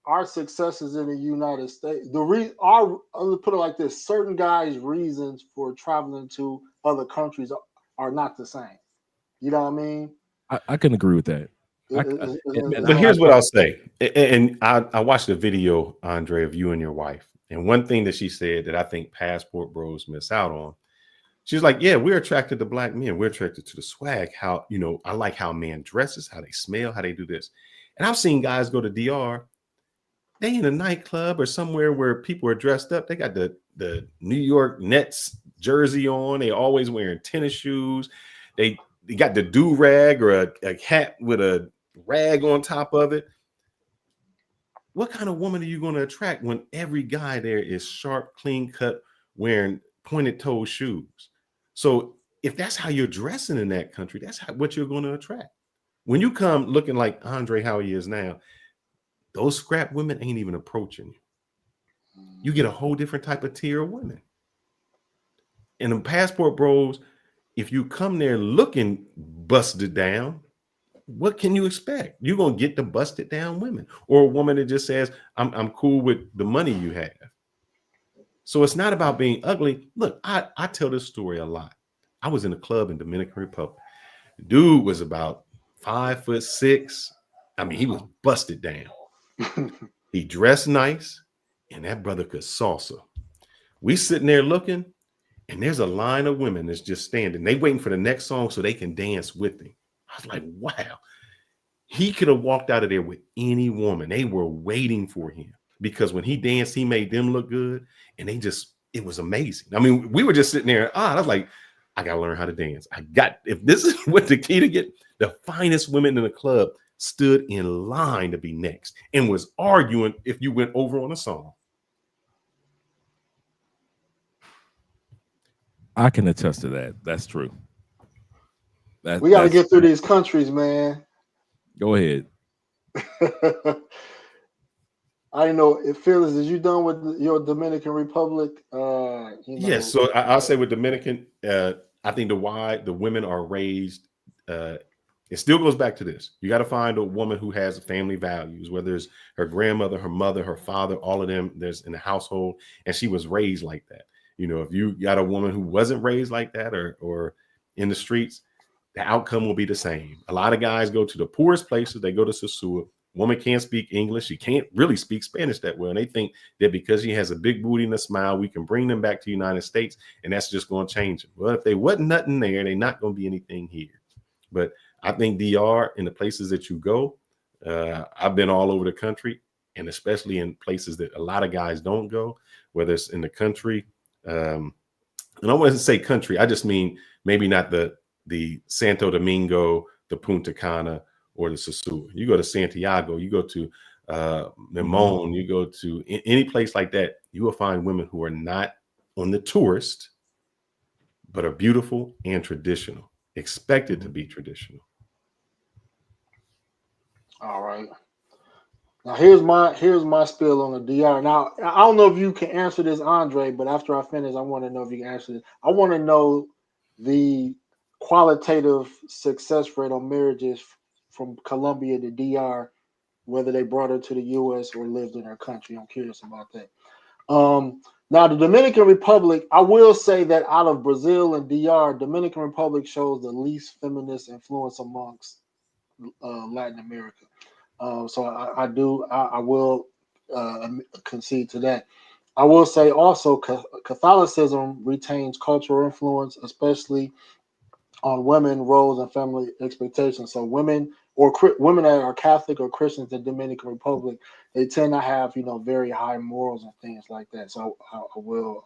our successes in the United States, let's put it like this: certain guys' reasons for traveling to other countries are not the same. You know what I mean? I can agree with that. But here's what I'll say, and I watched a video, Andre, of you and your wife, and one thing that she said that I think Passport Bros miss out on, she's like, yeah, we're attracted to black men, we're attracted to the swag, how, you know, I like how a man dresses, how they smell, how they do this. And I've seen guys go to DR, they in a nightclub or somewhere where people are dressed up, they got the New York Nets jersey on, they always wearing tennis shoes, they got the do-rag or a hat with a rag on top of it. What kind of woman are you going to attract when every guy there is sharp, clean cut, wearing pointed toe shoes? So if that's how you're dressing in that country, that's what you're going to attract. When you come looking like Andre, how he is now, those scrap women ain't even approaching you. You get a whole different type of tier of women. And the Passport Bros, if you come there looking busted down, what can you expect? You're going to get the busted down women, or a woman that just says, I'm cool with the money you have. So it's not about being ugly. Look, I tell this story a lot. I was in a club in Dominican Republic. The dude was about 5'6". I mean, he was busted down. He dressed nice, and that brother could salsa. We sitting there looking, and there's a line of women that's just standing. They waiting for the next song so they can dance with him. I was like, wow. He could have walked out of there with any woman. They were waiting for him because when he danced, he made them look good. And it was amazing. I mean, we were just sitting there. I was like, I got to learn how to dance. If this is what the key to get, the finest women in the club stood in line to be next and was arguing if you went over on a song. I can attest to that. That's true. We got to get through these countries, man. Go ahead. I didn't know if Phyllis, is you done with your Dominican Republic? Yes. So I'll say with Dominican, I think the women are raised. It still goes back to this. You got to find a woman who has family values, whether it's her grandmother, her mother, her father, all of them, there's in the household, and she was raised like that. You know, if you got a woman who wasn't raised like that or in the streets, the outcome will be the same. A lot of guys go to the poorest places. They go to Sosua. Woman can't speak English. She can't really speak Spanish that well. And they think that because she has a big booty and a smile, we can bring them back to the United States, and that's just going to change them. Well, if they wasn't nothing there, they're not going to be anything here. But I think DR, in the places that you go, I've been all over the country, and especially in places that a lot of guys don't go, whether it's in the country. And I wouldn't say country. I just mean maybe not the Santo Domingo, the Punta Cana, or the Sosua. You go to Santiago, you go to Memon, you go to any place like that, you will find women who are not on the tourist, but are beautiful and traditional, expected to be traditional. All right. Now here's my spiel on the DR. Now I don't know if you can answer this, Andre, but after I finish, I want to know if you can answer this. I want to know the qualitative success rate on marriages from Colombia to DR, whether they brought her to the U.S. or lived in her country. I'm curious about that. Now, the Dominican Republic, I will say that out of Brazil and DR, Dominican Republic shows the least feminist influence amongst Latin America. So I will concede to that. I will say also Catholicism retains cultural influence, especially on women, roles, and family expectations. So women that are Catholic or Christians in Dominican Republic, they tend to have, very high morals and things like that. So I will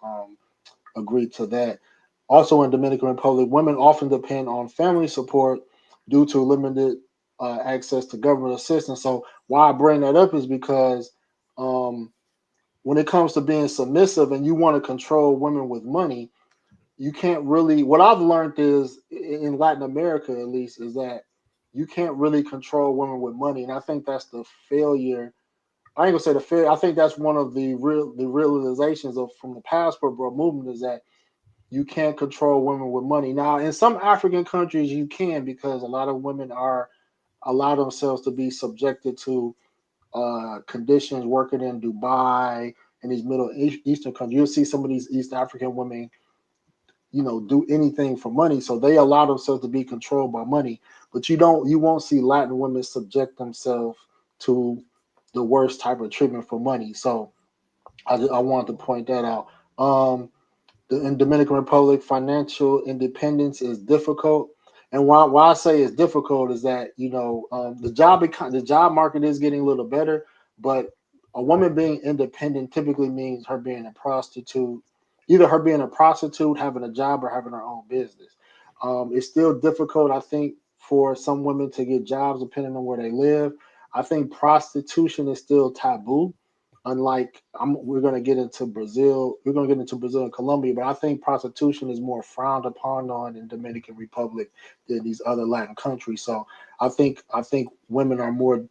agree to that. Also in Dominican Republic, women often depend on family support due to limited access to government assistance. So why I bring that up is because when it comes to being submissive and you want to control women with money, you can't really. What I've learned is in Latin America, at least, is that you can't really control women with money, and I think that's the failure. I ain't gonna say the failure. I think that's one of the realizations of from the passport bro movement is that you can't control women with money. Now, in some African countries, you can because a lot of women allow themselves to be subjected to conditions working in Dubai and these Middle Eastern countries. You'll see some of these East African women, do anything for money. So they allow themselves to be controlled by money. But you won't see Latin women subject themselves to the worst type of treatment for money. So I wanted to point that out. In Dominican Republic, financial independence is difficult. And why I say it's difficult is that the job market is getting a little better, but a woman being independent typically means her being a prostitute, either her being a prostitute, having a job, or having her own business. It's still difficult, I think, for some women to get jobs depending on where they live. I think prostitution is still taboo. Unlike we're going to get into Brazil, and Colombia, but I think prostitution is more frowned upon in Dominican Republic than these other Latin countries. So I think women are more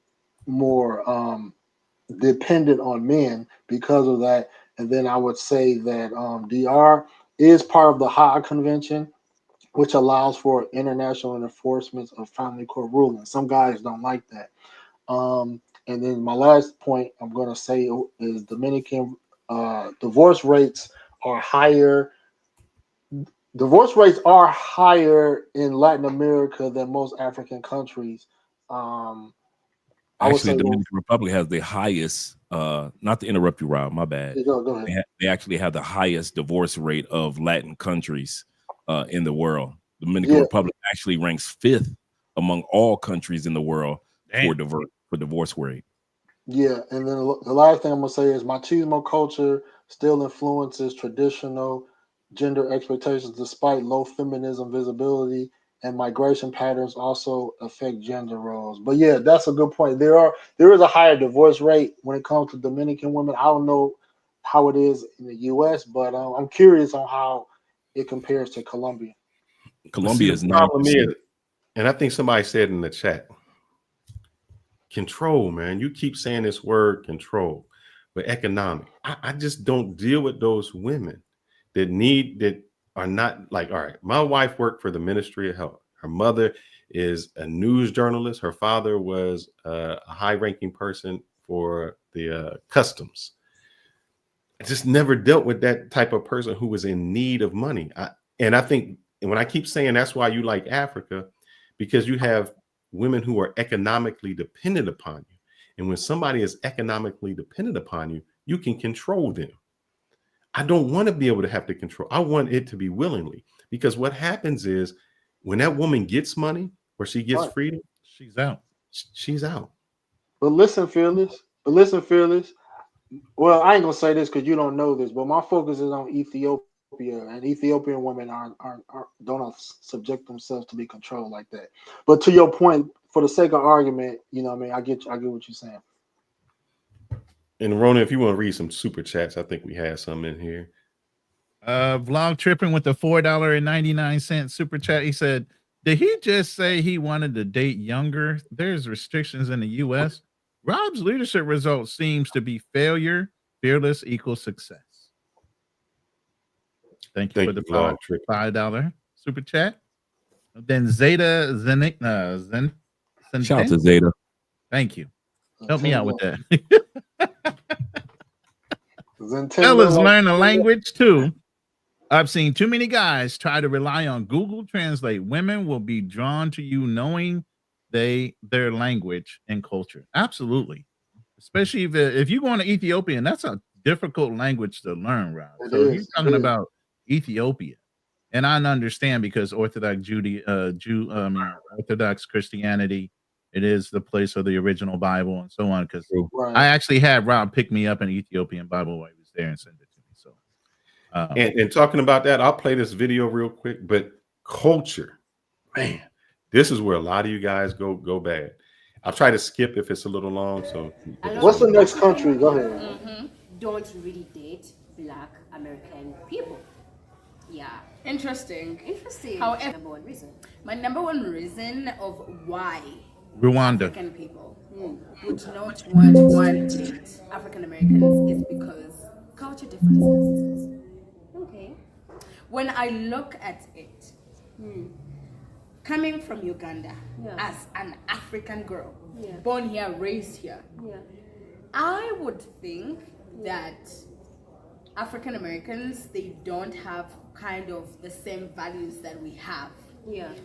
dependent on men because of that. And then I would say that DR is part of the Hague Convention, which allows for international enforcement of family court rulings. Some guys don't like that. And then my last point I'm going to say is Dominican divorce rates are higher. Divorce rates are higher in Latin America than most African countries. Actually, Dominican Republic has the highest. Not to interrupt you, Rob. My bad. Go ahead. They actually have the highest divorce rate of Latin countries in the world. Dominican Republic actually ranks 5th among all countries in the world for divorce rate. Yeah, and then the last thing I'm gonna say is machismo culture still influences traditional gender expectations despite low feminism visibility, and migration patterns also affect gender roles. But yeah, that's a good point. There is a higher divorce rate when it comes to Dominican women. I don't know how it is in the U.S., but I'm curious on how it compares to Colombia. Colombia is 9%. Problem is, and I think somebody said in the chat, control, man. You keep saying this word control, but economic. I just don't deal with those women that are not like, all right, my wife worked for the Ministry of Health. Her mother is a news journalist. Her father was a high-ranking person for the customs. I just never dealt with that type of person who was in need of money. And I think, and when I keep saying that's why you like Africa, because you have women who are economically dependent upon you. And when somebody is economically dependent upon you, you can control them. I don't want to be able to have to control. I want it to be willingly, because what happens is when that woman gets money or she gets freedom, she's out. She's out. But listen, Fearless. Well, I ain't gonna say this because you don't know this, but my focus is on Ethiopia, and Ethiopian women don't subject themselves to be controlled like that. But to your point, for the sake of argument, I get what you're saying. And Rona, if you want to read some super chats, I think we have some in here. Vlog tripping with the $4.99 super chat. He said, did he just say he wanted to date younger? There's restrictions in the U.S. Rob's leadership results seems to be failure. Fearless equals success. Thank you for the $5 super chat. Then Zeta Zen. Shout out to Zeta. Thank you. Help me out with that. Fellas learn a language too. I've seen too many guys try to rely on Google Translate. Women will be drawn to you knowing their language and culture. Absolutely. Especially if you go into Ethiopian, that's a difficult language to learn, Rob. So if you're talking about Ethiopia, and I understand because Orthodox Orthodox Christianity, it is the place of the original Bible and so on. Because I actually had Rob pick me up an Ethiopian Bible while he was there and send it to me. So, and talking about that, I'll play this video real quick. But culture, man, This is where a lot of you guys go bad. I'll try to skip if it's a little long. So what's the next country? Go ahead. Don't really date Black American people. Yeah. Interesting. However, Number one reason. My number one reason of why Rwanda. African people would not want to date African Americans is because culture differences. Okay. When I look at it, coming from Uganda as an African girl, born here, raised here, I would think that African Americans, they don't have kind of the same values that we have.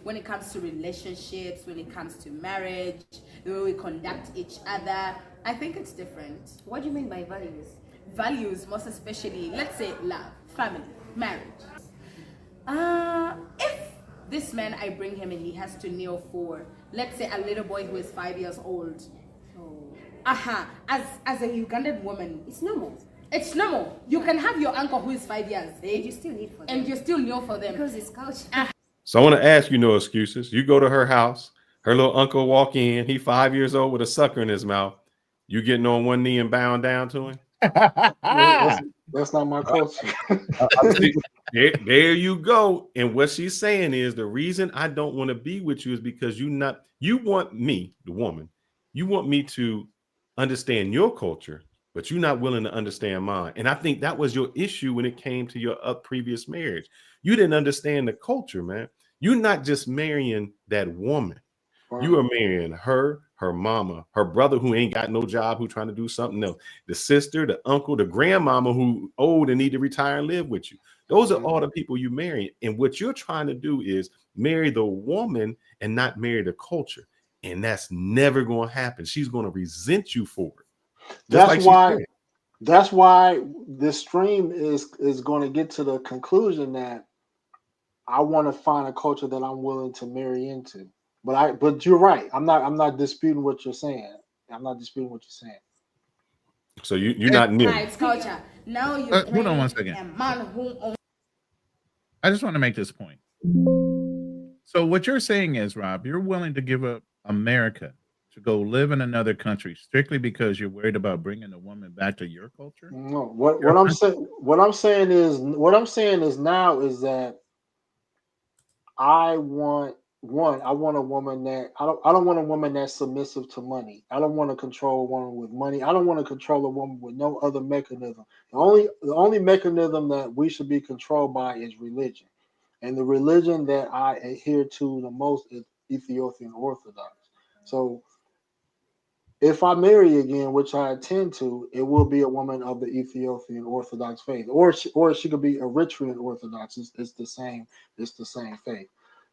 When it comes to relationships, when it comes to marriage, the way we conduct each other, I think it's different. What do you mean by values? Values, most especially, let's say love, family, marriage. If this man, I bring him and he has to kneel for, let's say, a little boy who is 5 years old. As a Ugandan woman, it's normal. It's normal. You can have your uncle who is 5 years, And you still need for them. and you still kneel for them. Because it's culture. I want to ask you, no excuses. You go to her house, her little uncle walk in, he 5 years old with a sucker in his mouth. You getting on one knee and bowing down to him? That's not my culture. There you go. And what she's saying is the reason I don't want to be with you is because you want me, the woman, you want me to understand your culture, but you're not willing to understand mine. And I think that was your issue when it came to your previous marriage. You didn't understand the culture, man. You're not just marrying that woman. You are marrying her, her mama, her brother who ain't got no job, who trying to do something else, the sister, the uncle, the grandmama who old and need to retire and live with you. Those are all the people you marry. And what you're trying to do is marry the woman and not marry the culture. And that's never going to happen. She's going to resent you for it. That's why this stream is going to get to the conclusion that I want to find a culture that I'm willing to marry into. But you're right. I'm not disputing what you're saying. I'm not disputing what you're saying. So you're not new. It's culture. Now you hold on one second. a man who owns. I just want to make this point. So what you're saying is, Rob, you're willing to give up America to go live in another country strictly because you're worried about bringing a woman back to your culture? No. What I'm saying is now is that I want a woman that I don't want a woman that's submissive to money. I don't want to control a woman with money. I don't want to control a woman with no other mechanism. The only mechanism that we should be controlled by is religion. And the religion that I adhere to the most is Ethiopian Orthodox. So if I marry again, which I intend to, it will be a woman of the Ethiopian Orthodox faith, or she could be Eritrean Orthodox. It's the same faith.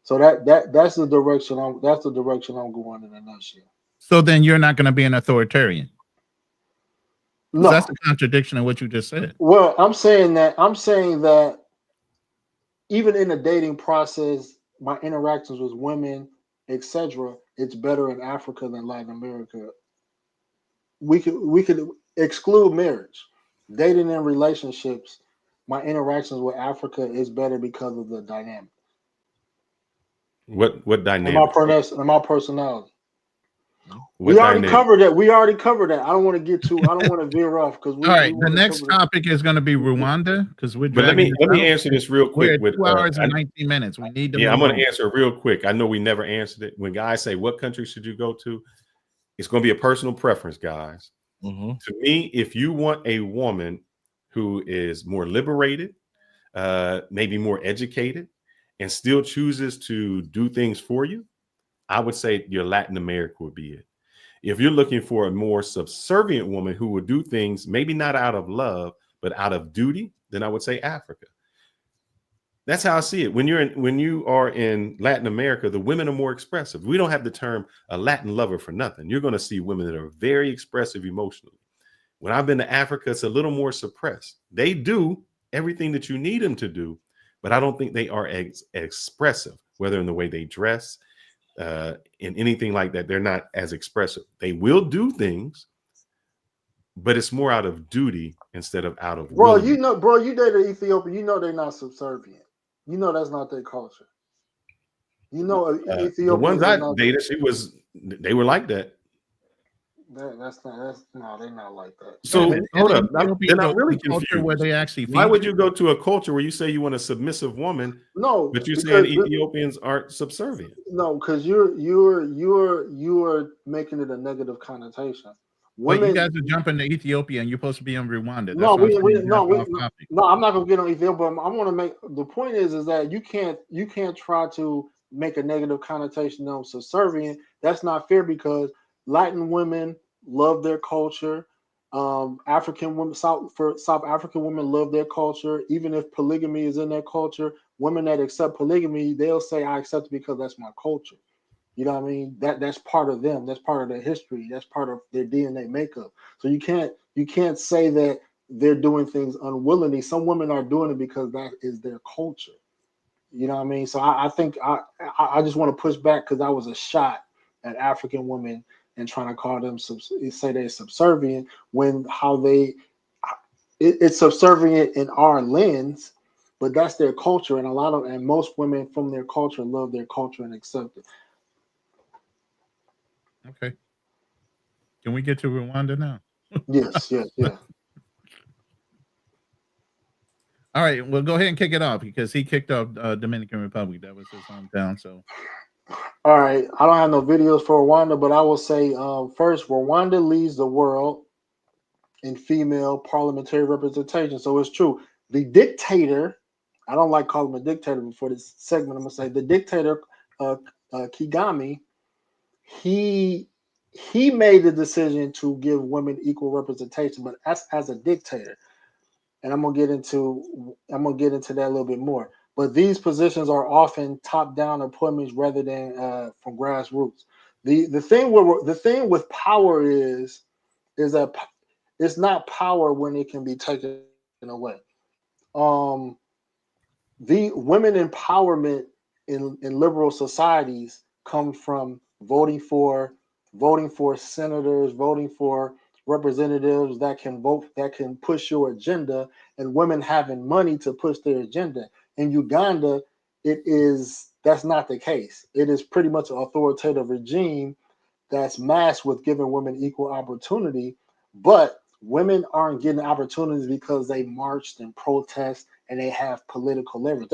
So that's the direction I'm going in a nutshell. So then you're not going to be an authoritarian. No, that's a contradiction of what you just said. Well, I'm saying that even in the dating process, my interactions with women, etc., it's better in Africa than Latin America. We could exclude marriage, dating and relationships. My interactions with Africa is better because of the dynamic. What dynamic? And my personality. We already covered that. I don't want to veer off because all right. The next topic is going to be Rwanda because we're. But let me answer this real quick. With 2 hours and 19 minutes, we need to. Yeah, I'm going to answer real quick. I know we never answered it. When guys say, "What country should you go to?" It's going to be a personal preference, guys. To me, if you want a woman who is more liberated, maybe more educated, and still chooses to do things for you, I would say your Latin America would be it. If you're looking for a more subservient woman who would do things, maybe not out of love, but out of duty, then I would say Africa. That's how I see it. When you are in Latin America, the women are more expressive. We don't have the term a Latin lover for nothing. You're going to see women that are very expressive emotionally. When I've been to Africa, it's a little more suppressed. They do everything that you need them to do, but I don't think they are expressive, whether in the way they dress, in anything like that. They're not as expressive. They will do things, but it's more out of duty instead of out of willing. You dated Ethiopia. You know they're not subservient. You know that's not their culture. You know, The ones Ethiopians are I not. dated, they were like that. That's no, they're not like that. So And hold up, Ethiopia, then I'm really the culture confused. where they actually Why feed would you? you go to a culture where you say you want a submissive woman, No, but you're because saying Ethiopians aren't subservient? no, because you're making it a negative connotation. But you Women, guys are jumping to Ethiopia, and you're supposed to be in Rwanda. no, That's what I'm saying. no, That's off topic. no. I'm not gonna get on Ethiopia. But I want to make the point is that you can't try to make a negative connotation of subservient. That's not fair because Latin women love their culture. African women, South African women love their culture. Even if polygamy is in their culture, women that accept polygamy, they'll say, "I accept it because that's my culture." You know what I mean? That's part of them. That's part of their history. That's part of their DNA makeup. So you can't say that they're doing things unwillingly. Some women are doing it because that is their culture. You know what I mean? So I think I just want to push back because I was a shot at African women and trying to call them say they're subservient when it's subservient in our lens, but that's their culture, and most women from their culture love their culture and accept it. Okay. Can we get to Rwanda now? Yes. All right, well, go ahead and kick it off because he kicked off Dominican Republic. That was his hometown. So, all right, I don't have no videos for Rwanda, but I will say first, Rwanda leads the world in female parliamentary representation. So it's true. The dictator, I don't like calling him a dictator before this segment. I'm gonna say the dictator, Kagame, he made the decision to give women equal representation, but as a dictator. And I'm gonna get into that a little bit more. But these positions are often top-down appointments rather than from grassroots. The thing with power is that it's not power when it can be taken away. The women empowerment in liberal societies comes from voting for senators, voting for representatives that can vote, that can push your agenda, and women having money to push their agenda. In Uganda, that's not the case. It is pretty much an authoritative regime that's masked with giving women equal opportunity, but women aren't getting opportunities because they marched and protest and they have political leverage.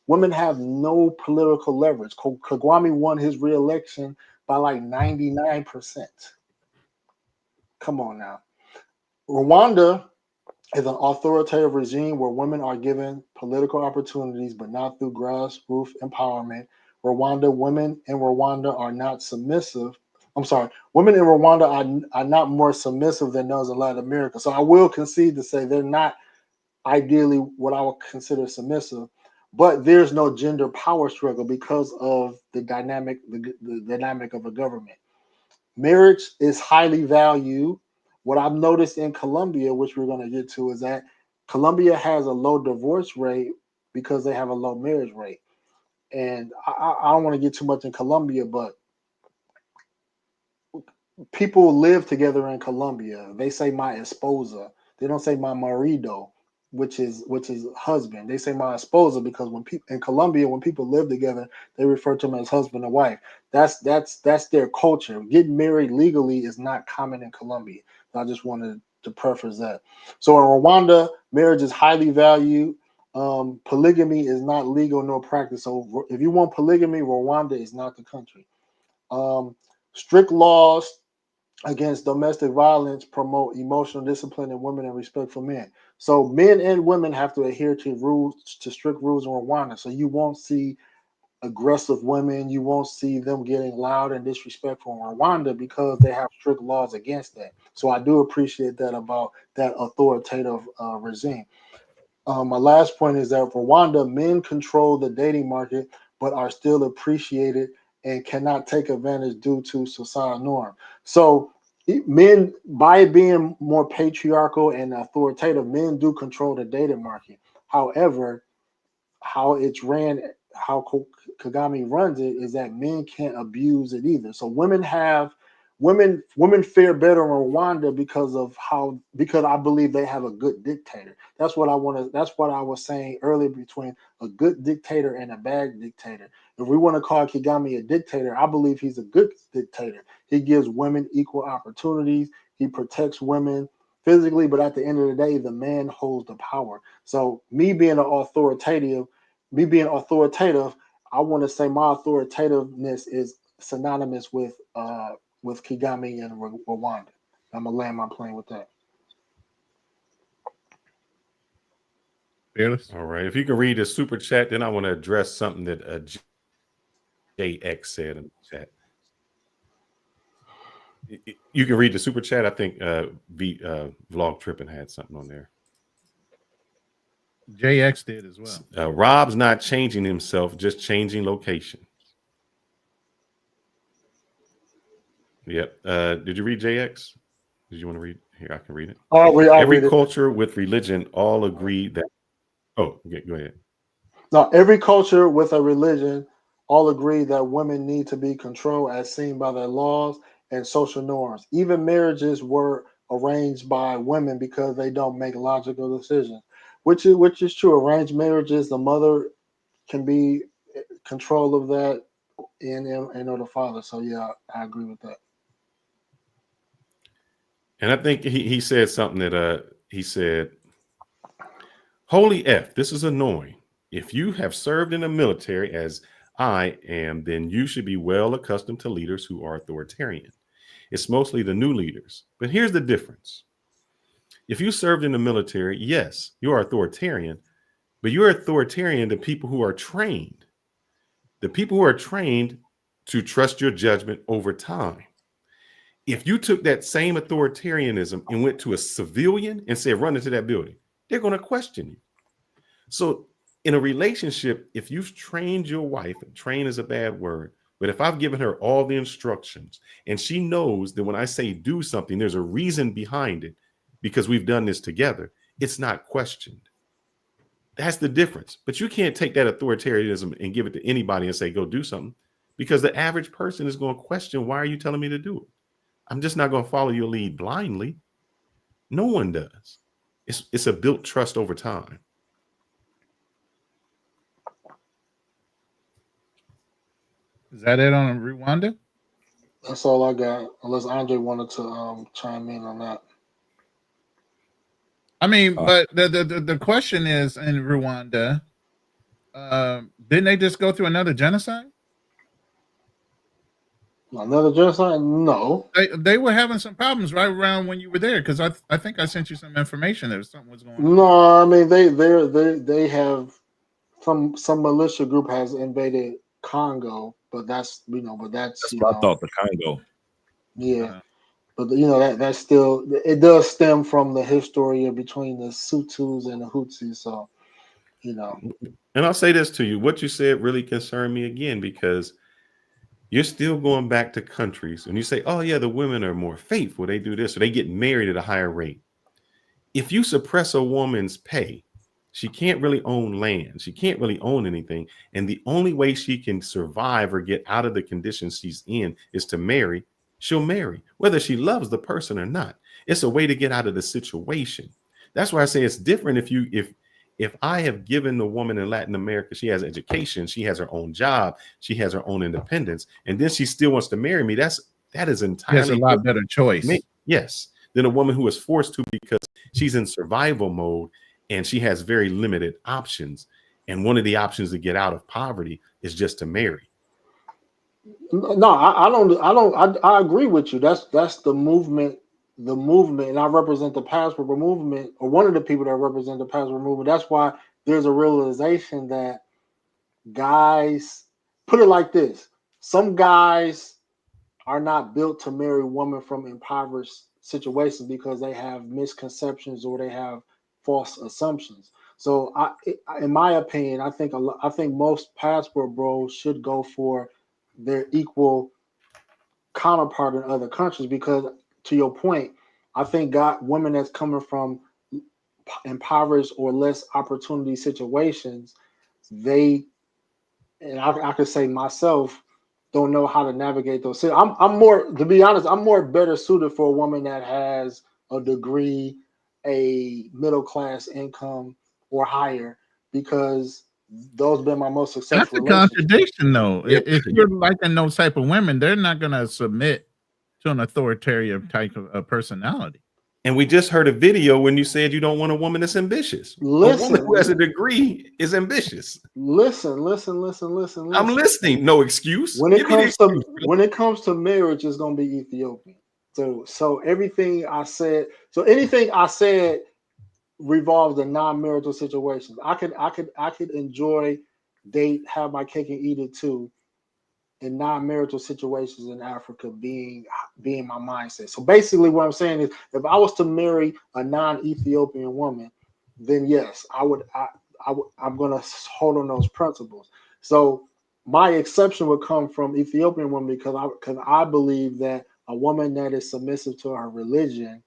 Women have no political leverage. Kagame won his re-election by like 99%. Come on now. Rwanda is an authoritative regime where women are given political opportunities, but not through grassroots empowerment. Women in Rwanda are not submissive. I'm sorry, women in Rwanda are not more submissive than those in Latin America. So I will concede to say they're not ideally what I would consider submissive, but there's no gender power struggle because of the dynamic of a government. Marriage is highly valued. What I've noticed in Colombia, which we're going to get to, is that Colombia has a low divorce rate because they have a low marriage rate. And I don't want to get too much in Colombia, but people live together in Colombia. They say my esposa. They don't say my marido, which is husband. They say my esposa because when people in Colombia, when people live together, they refer to them as husband and wife. That's their culture. Getting married legally is not common in Colombia. So I just wanted to preface that. So in Rwanda, marriage is highly valued. Polygamy is not legal nor practiced. So if you want polygamy, Rwanda is not the country. Strict laws against domestic violence promote emotional discipline in women and respect for men. So men and women have to adhere to strict rules in Rwanda. So you won't see aggressive women. You won't see them getting loud and disrespectful in Rwanda because they have strict laws against that. So I do appreciate that about that authoritative regime. My last point is that Rwanda, men control the dating market, but are still appreciated and cannot take advantage due to societal norm. So men, by being more patriarchal and authoritative, men do control the dating market. However, how Kagame runs it is that men can't abuse it either. So women women fare better in Rwanda because I believe they have a good dictator. That's what I was saying earlier, between a good dictator and a bad dictator. If we want to call Kagame a dictator, I believe he's a good dictator. He gives women equal opportunities. He protects women physically, but at the end of the day, the man holds the power. So me being authoritative, I want to say my authoritativeness is synonymous with Kagame and Rwanda. I'm gonna land my plane with that. Fearless. All right. If you can read the super chat, then I want to address something that JX said in the chat. You can read the super chat. I think Vlog Tripping had something on there. JX did as well. Rob's not changing himself, just changing location. Yep. Did you read JX? Did you want to read? Here, I can read it. Every culture with religion all agree that. Oh, okay, go ahead. Now, every culture with a religion all agree that women need to be controlled as seen by their laws and social norms. Even marriages were arranged by women because they don't make logical decisions, which is true. Arranged marriages, the mother can be in control of that, and or the father. So yeah, I agree with that. And I think he said something that he said, "Holy F, this is annoying. If you have served in the military as I am, then you should be well accustomed to leaders who are authoritarian. It's mostly the new leaders. But here's the difference. If you served in the military, yes, you are authoritarian, but you're authoritarian to people who are trained. The people who are trained to trust your judgment over time. If you took that same authoritarianism and went to a civilian and said, run into that building, they're going to question you. So in a relationship, if you've trained your wife, and train is a bad word, but if I've given her all the instructions and she knows that when I say do something, there's a reason behind it because we've done this together, it's not questioned. That's the difference. But you can't take that authoritarianism and give it to anybody and say, go do something, because the average person is going to question, why are you telling me to do it? I'm just not going to follow your lead blindly. No one does. It's a built trust over time. Is that it on Rwanda? That's all I got, unless Andre wanted to chime in on that. I mean, but the question is, in Rwanda, didn't they just go through another genocide? Another genocide? No. They were having some problems right around when you were there, because I think I sent you some information that something was going on. No, I mean they have some militia group has invaded Congo, but that's what I thought, the Congo. Yeah. But that still, it does stem from the history of between the Hutus and the Hutsis. So, And I'll say this to you: what you said really concerned me again, because you're still going back to countries and you say, "Oh yeah, the women are more faithful. They do this, or they get married at a higher rate." If you suppress a woman's pay, she can't really own land. She can't really own anything, and the only way she can survive or get out of the conditions she's in is to marry. She'll marry, whether she loves the person or not. It's a way to get out of the situation. That's why I say it's different. If I have given the woman in Latin America, she has education, she has her own job, she has her own independence, and then she still wants to marry me. That is entirely That's a lot better choice. Yes, than a woman who is forced to because she's in survival mode and she has very limited options. And one of the options to get out of poverty is just to marry. No, I agree with you. That's the movement, and I represent the passport movement, or one of the people that represent the passport movement. That's why there's a realization that guys, put it like this, some guys are not built to marry women from impoverished situations because they have misconceptions or they have false assumptions. So in my opinion, I think most passport bros should go for their equal counterpart in other countries, because to your point, I think women that's coming from impoverished or less opportunity situations, and I could say myself, don't know how to navigate those. See, I'm more, to be honest, I'm more better suited for a woman that has a degree, a middle class income or higher, because those have been my most successful. That's a contradiction, though. If you're liking those type of women, they're not going to submit to an authoritarian type of personality. And we just heard a video when you said you don't want a woman that's ambitious. Listen, a woman who has a degree is ambitious. Listen. I'm listening. No excuse. When it comes to marriage, it's gonna be Ethiopian. So anything I said revolves in non-marital situations. I could enjoy, date, have my cake and eat it too, in non-marital situations in Africa being my mindset. So basically what I'm saying is, if I was to marry a non-Ethiopian woman, then yes, I'm gonna hold on those principles. So my exception would come from Ethiopian women, because I believe that a woman that is submissive to her religion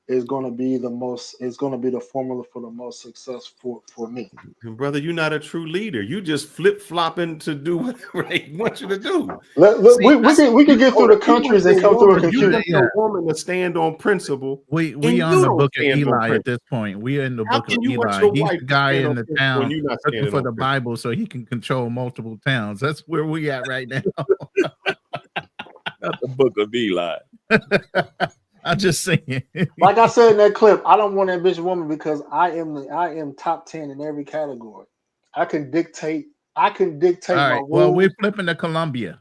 is going to be the formula for the most success for me. And brother, you're not a true leader. You just flip-flopping to do whatever they want you to do. We can get through the countries and come through a computer. You want a woman to stand on principle. We on the book of Eli at this point. We are in the book of Eli. He's the guy in the town looking for the Bible so he can control multiple towns. That's where we at right now. Not the book of Eli. I'm just saying. Like I said in that clip, I don't want an ambitious woman because I am top 10 in every category. I can dictate. All right. My rules. Well, we're flipping to Colombia.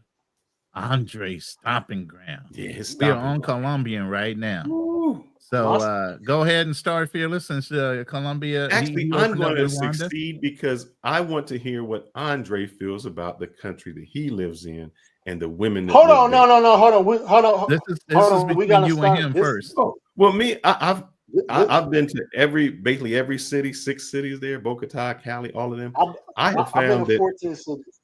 Andre's stomping ground. Yes, we're on Colombian right now. Ooh. So go ahead and start, Fearless, since Colombia. Actually, I'm going to succeed because I want to hear what Andre feels about the country that he lives in and the women. Hold on. This is between you and him first. Oh, well, me, I've been to basically every city, 6 cities there, Bogota, Cali, all of them. I've been to 14 cities.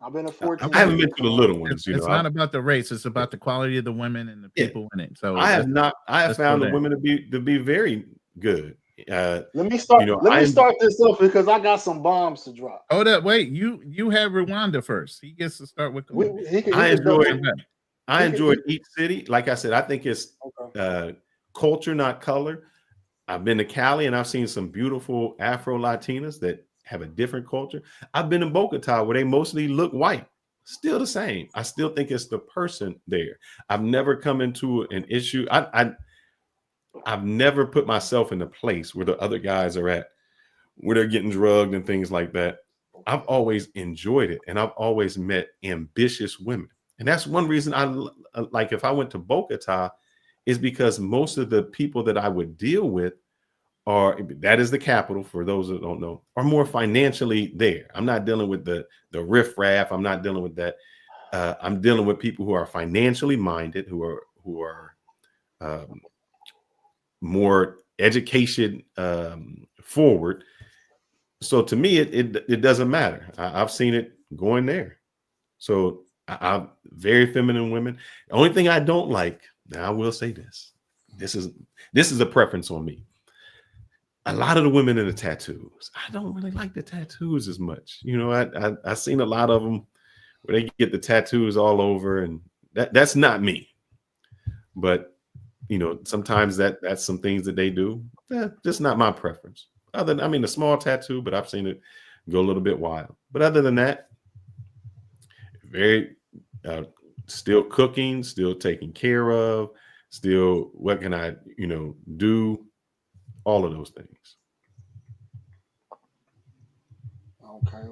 I've been to 14. I haven't been to the little ones. It's not about the race; it's about the quality of the women and the people in it. So I have found the women to be very good. Let me start. Let me start this up because I got some bombs to drop. Hold up, wait. You have Rwanda first. He gets to start with. I enjoyed each city. Like I said, I think it's culture, not color. I've been to Cali and I've seen some beautiful Afro Latinas that have a different culture. I've been in Bogota where they mostly look white. Still the same. I still think it's the person there. I've never come into an issue. I've never put myself in a place where the other guys are at, where they're getting drugged and things like that. I've always enjoyed it, and I've always met ambitious women. And that's one reason I like, if I went to Bogota, is because most of the people that I would deal with that is the capital, for those that don't know, are more financially there. I'm not dealing with the riffraff. I'm not dealing with that. I'm dealing with people who are financially minded, who are more education forward. So to me, it doesn't matter. I've seen it going there. So I'm very feminine women. The only thing I don't like, now I will say this. This is a preference on me. A lot of the women in the tattoos, I don't really like the tattoos as much. You know, I've seen a lot of them where they get the tattoos all over, and that's not me. But you know, sometimes that's some things that they do. Just not my preference. A small tattoo, but I've seen it go a little bit wild. But other than that, very still cooking, still taking care of, still what can I, do, all of those things. Okay.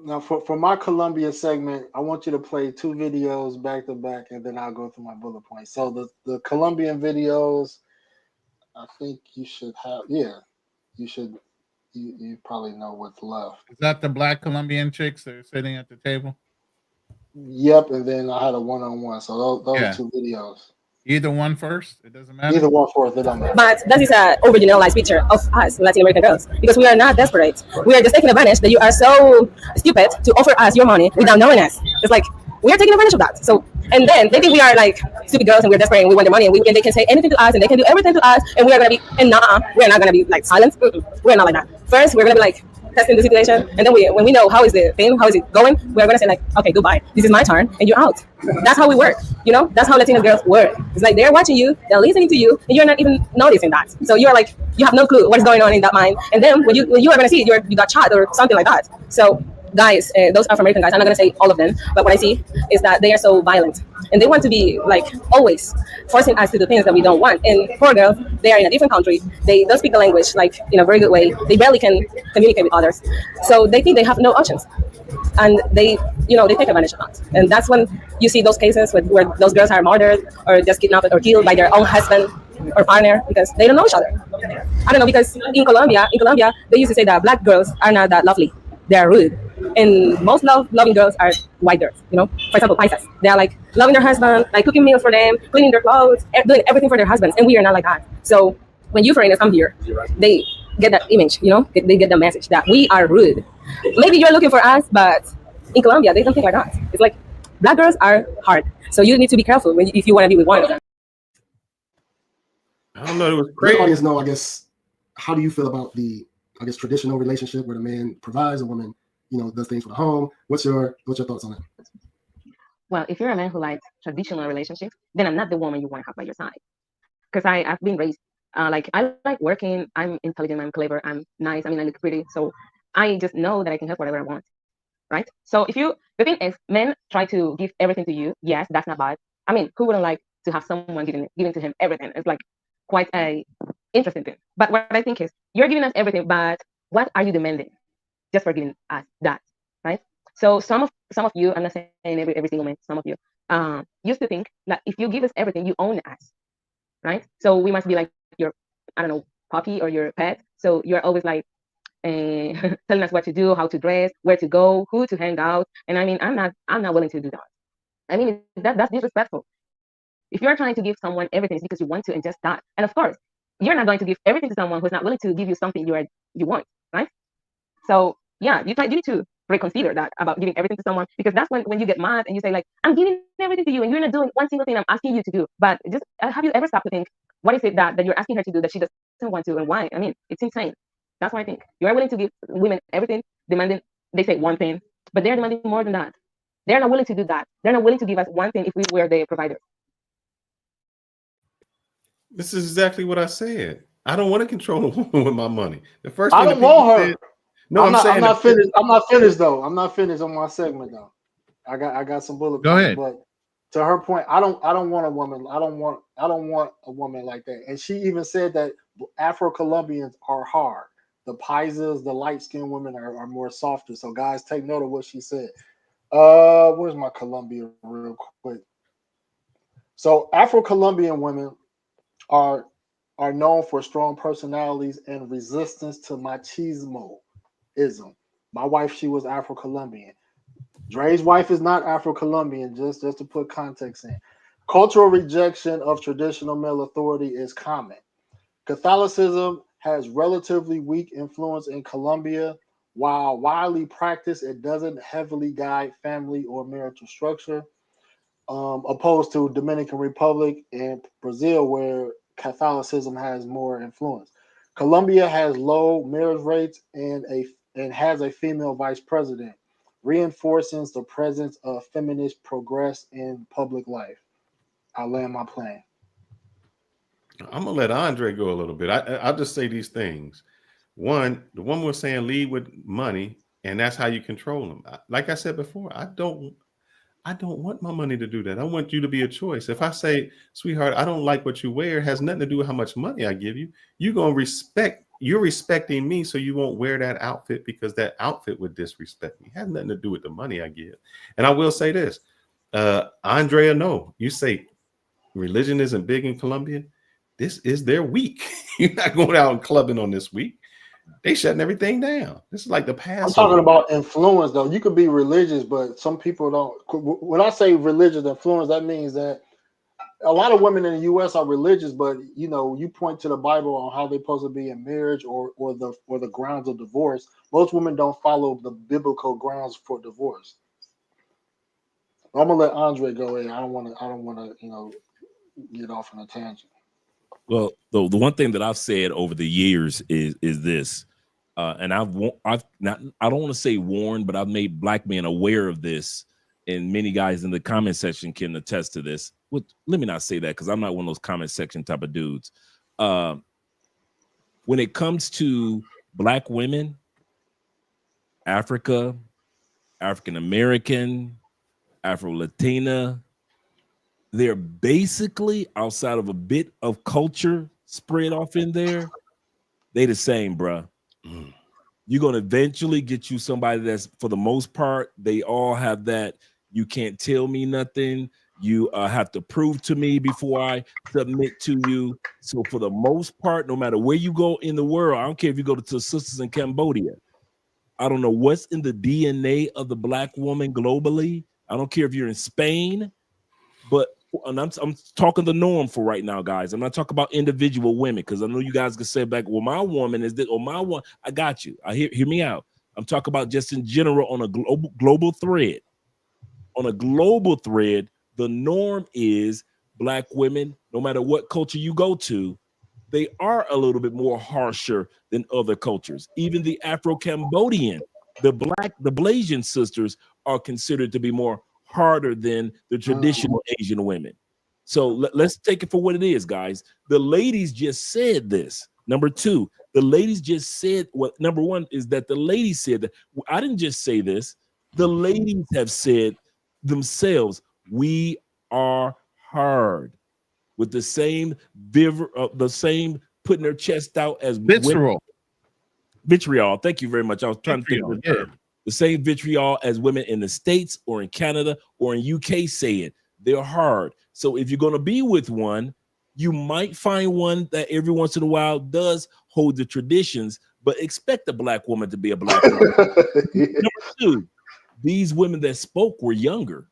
Now for my Colombia segment, I want you to play 2 videos back to back, and then I'll go through my bullet points. So the Colombian videos, I think you should have. Yeah, you should. You probably know what's left. Is that the black Colombian chicks that are sitting at the table? Yep, and then I had a one-on-one. So those 2 videos. Either one first. It doesn't matter. Either one first. It doesn't matter. But that is an overgeneralized picture of us Latin American girls, because we are not desperate. We are just taking advantage that you are so stupid to offer us your money without knowing us. It's like we are taking advantage of that. So, and then they think we are like stupid girls and we're desperate and we want their money and they can say anything to us and they can do everything to us and we are gonna be we're not gonna be like silent. We're not like that. First, we're gonna be like, testing the situation, and then when we know how is the thing, how is it going, we're gonna say like, okay, goodbye. This is my turn, and you're out. That's how we work. You know, that's how Latina girls work. It's like they're watching you, they're listening to you, and you're not even noticing that. So you're like, you have no clue what's going on in that mind. And then when you are gonna see it, you got shot or something like that. So guys, those Afro-American guys, I'm not gonna say all of them, but what I see is that they are so violent, and they want to be like always forcing us to do things that we don't want. And poor girls, they are in a different country. They don't speak the language like in a very good way. They barely can communicate with others, so they think they have no options, and they take advantage of that. And that's when you see those cases where those girls are murdered or just kidnapped or killed by their own husband or partner because they don't know each other. I don't know, because in Colombia, they used to say that black girls are not that lovely. They are rude. And most loving girls are white girls, For example, paisas. They are like loving their husband, like cooking meals for them, cleaning their clothes, doing everything for their husbands. And we are not like that. So when you foreigners come here, they get that image, they get the message that we are rude. Maybe you're looking for us, but in Colombia, they don't think like that. It's like black girls are hard. So you need to be careful if you want to be with one of them. I don't know. It was Let crazy. the audience know, I guess, how do you feel about the, traditional relationship where the man provides, a woman, does things for the home? What's your thoughts on that? Well, if you're a man who likes traditional relationships, then I'm not the woman you want to have by your side. Because I've been raised, I like working. I'm intelligent, I'm clever, I'm nice. I look pretty. So I just know that I can have whatever I want, right? So the thing is, men try to give everything to you. Yes, that's not bad. Who wouldn't like to have someone giving to him everything? It's like quite a interesting thing. But what I think is, you're giving us everything, but what are you demanding just for giving us that, right? So some of you, I'm not saying every single man, some of you used to think that if you give us everything, you own us, right? So we must be like your, puppy or your pet. So you're always like telling us what to do, how to dress, where to go, who to hang out. And I'm not willing to do that. That's disrespectful. If you're trying to give someone everything, it's because you want to, and just that. And of course, you're not going to give everything to someone who's not willing to give you something you want, right? So yeah, you need to reconsider that about giving everything to someone, because that's when you get mad and you say like, I'm giving everything to you and you're not doing one single thing I'm asking you to do. But just have you ever stopped to think, what is it that you're asking her to do that she doesn't want to, and why? It's insane. That's why I think you are willing to give women everything, demanding they say one thing, but they're demanding more than that. They're not willing to do that. They're not willing to give us one thing if we were the provider. This is exactly what I said. I don't want to control a woman with my money. The first I thing don't want her. said, no, I'm saying I'm not finished. I'm not finished though. I'm not finished on my segment though. I got some bullet points. Go ahead. But to her point, I don't want a woman. I don't want a woman like that. And she even said that Afro-Colombians are hard. The paisas, the light-skinned women are more softer. So guys, take note of what she said. Where's my Colombia real quick? So Afro-Colombian women are known for strong personalities and resistance to machismo-ism. My wife, she was Afro-Colombian. Dre's wife is not Afro-Colombian, just to put context in. Cultural rejection of traditional male authority is common. Catholicism has relatively weak influence in Colombia. While widely practiced, it doesn't heavily guide family or marital structure, opposed to Dominican Republic and Brazil, where Catholicism has more influence. Colombia has low marriage rates and has a female vice president, reinforcing the presence of feminist progress in public life. I'll land my plane. I'm gonna let Andre go a little bit. I'll just say these things. One, the woman was saying lead with money, and that's how you control them. Like I said before, I don't want my money to do that. I want you to be a choice. If I say, sweetheart, I don't like what you wear, it has nothing to do with how much money I give you. You're respecting me, so you won't wear that outfit because that outfit would disrespect me. It has nothing to do with the money I give. And I will say this, Andrea, no, you say religion isn't big in Colombia. This is their week. You're not going out and clubbing on this week. They shutting everything down. This is like the past. I'm talking about influence, though. You could be religious, but some people don't. When I say religious influence, that means that a lot of women in the U.S. are religious, but you point to the Bible on how they're supposed to be in marriage or the grounds of divorce. Most women don't follow the biblical grounds for divorce. I'm gonna let Andre go in. I don't want to get off on a tangent. Well, the one thing that I've said over the years is this: And I've not, I don't want to say warned, but I've made black men aware of this, and many guys in the comment section can attest to this. Let me not say that, because I'm not one of those comment section type of dudes. When it comes to black women, Africa, African American, Afro-Latina, they're basically, outside of a bit of culture spread off in there, they the same, bruh. You're going to eventually get you somebody that's, for the most part, they all have that, you can't tell me nothing. You have to prove to me before I submit to you. So for the most part, no matter where you go in the world, I don't care if you go to sisters in Cambodia. I don't know what's in the DNA of the black woman globally. I don't care if you're in Spain, but and I'm talking the norm for right now, guys. I'm not talking about individual women, because I know you guys can say back, well, my woman is this, or my one. I got you. Hear me out. I'm talking about just in general on a global thread. On a global thread, the norm is black women, no matter what culture you go to, they are a little bit more harsher than other cultures. Even the Afro-Cambodian, the Blasian sisters are considered to be more harder than the traditional Asian women. So let's take it for what it is, guys. The ladies just said this. Number two, the ladies just said what. Number one is that the ladies said that. I didn't just say this. The ladies have said themselves, we are hard, with the same putting their chest out as visceral. Vitriol. Thank you very much. I was trying to think of the term. The same vitriol as women in the States or in Canada or in UK say it. They're hard. So if you're going to be with one, you might find one that every once in a while does hold the traditions, but expect a black woman to be a black woman. Number two, these women that spoke were younger.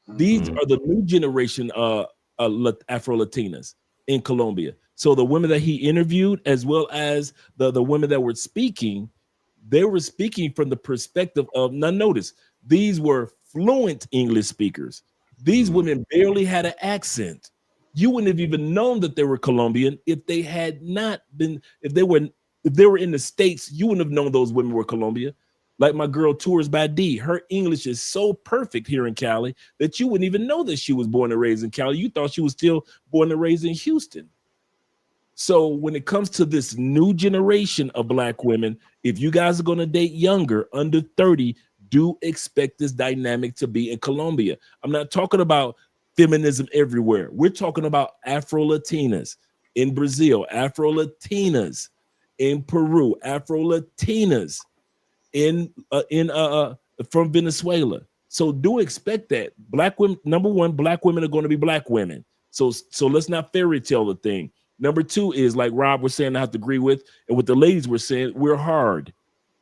These are the new generation Afro-Latinas in Colombia. So the women that he interviewed, as well as the women that were speaking, they were speaking from the perspective of, now notice, these were fluent English speakers. These women barely had an accent. You wouldn't have even known that they were Colombian if they had not been, if they were in the States, you wouldn't have known those women were Colombian. Like my girl Tours by D, her English is so perfect here in Cali that you wouldn't even know that she was born and raised in Cali. You thought she was still born and raised in Houston. So when it comes to this new generation of black women, if you guys are going to date younger, under 30, do expect this dynamic to be in Colombia. I'm not talking about feminism everywhere. We're talking about Afro-Latinas in Brazil, Afro-Latinas in Peru, Afro-Latinas from Venezuela. So do expect that black women, number one, black women are going to be black women. So let's not fairy tale the thing. Number two is, like Rob was saying, I have to agree with, and what the ladies were saying, we're hard.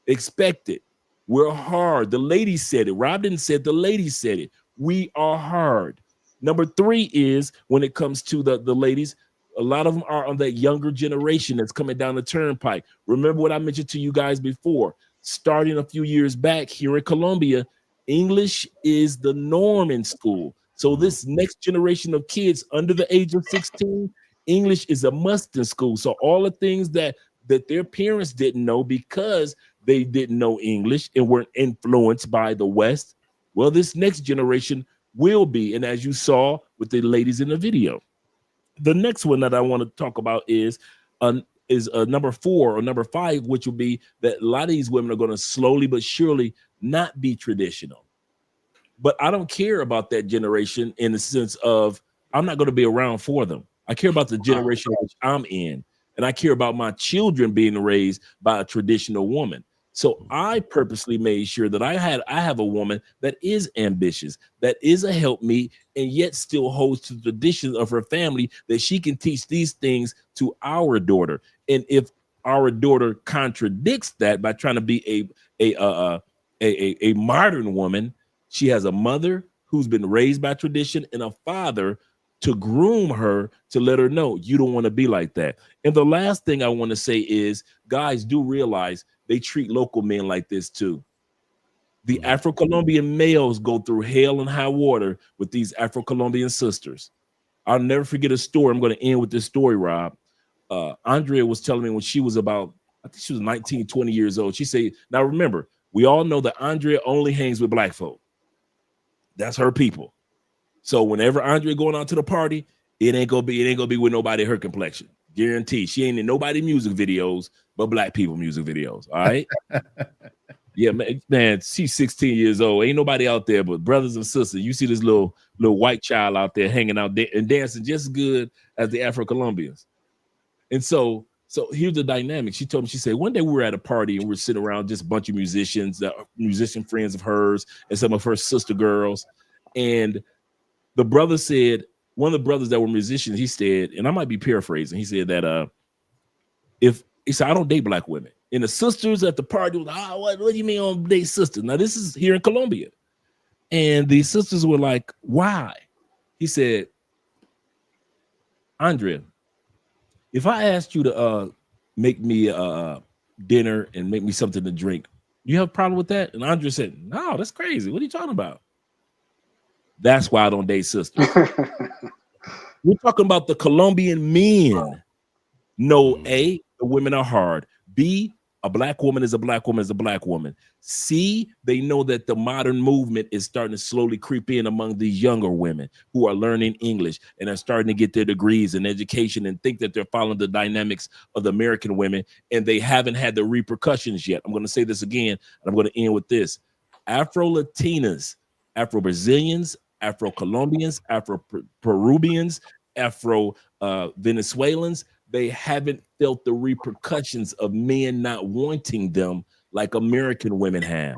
Expect it. We're hard. The ladies said it. Rob didn't say it. The ladies said it. We are hard. Number three is, when it comes to the ladies, a lot of them are on that younger generation that's coming down the turnpike. Remember what I mentioned to you guys before. Starting a few years back here in Colombia, English is the norm in school. So this next generation of kids under the age of 16, English is a must in school. So all the things that their parents didn't know because they didn't know English and weren't influenced by the West, well, this next generation will be. And as you saw with the ladies in the video, the next one that I want to talk about is number 4 or number 5, which will be that a lot of these women are going to slowly but surely not be traditional. But I don't care about that generation in the sense of I'm not going to be around for them. I care about the generation which I'm in, and I care about my children being raised by a traditional woman. So I purposely made sure that I have a woman that is ambitious, that is a helpmeet, and yet still holds to the traditions of her family, that she can teach these things to our daughter. And if our daughter contradicts that by trying to be a modern woman, she has a mother who's been raised by tradition and a father to groom her, to let her know you don't want to be like that. And the last thing I want to say is, guys, do realize they treat local men like this too. The Afro-Colombian males go through hell and high water with these Afro-Colombian sisters. I'll never forget a story. I'm going to end with this story, Rob. Andrea was telling me when she was about, I think she was 19, 20 years old. She said, now remember, we all know that Andrea only hangs with black folk. That's her people. So whenever Andrea going out to the party, it ain't gonna be with nobody her complexion. Guarantee. She ain't in nobody music videos but black people music videos. All right. Yeah, man, she's 16 years old. Ain't nobody out there but brothers and sisters. You see this little white child out there hanging out there and dancing just as good as the Afro-Colombians. And so here's the dynamic. She told me, she said, one day we were at a party and we're sitting around just a bunch of musicians, musician friends of hers and some of her sister girls. And the brother said, one of the brothers that were musicians, he said, and I might be paraphrasing, he said that he said, I don't date black women. And the sisters at the party was, what do you mean on date sisters? Now this is here in Colombia. And the sisters were like, why? He said, Andrea, if I asked you to make me dinner and make me something to drink, you have a problem with that? And Andrea said, no, that's crazy. What are you talking about? That's why I don't date sisters. We're talking about the Colombian men. No, A, the women are hard. B, a black woman is a black woman is a black woman. C, they know that the modern movement is starting to slowly creep in among these younger women who are learning English and are starting to get their degrees in education and think that they're following the dynamics of the American women, and they haven't had the repercussions yet. I'm going to say this again, and I'm going to end with this. Afro-Latinas, Afro-Brazilians, Afro-Colombians, Afro-Peruvians, Afro-Venezuelans, they haven't felt the repercussions of men not wanting them like American women have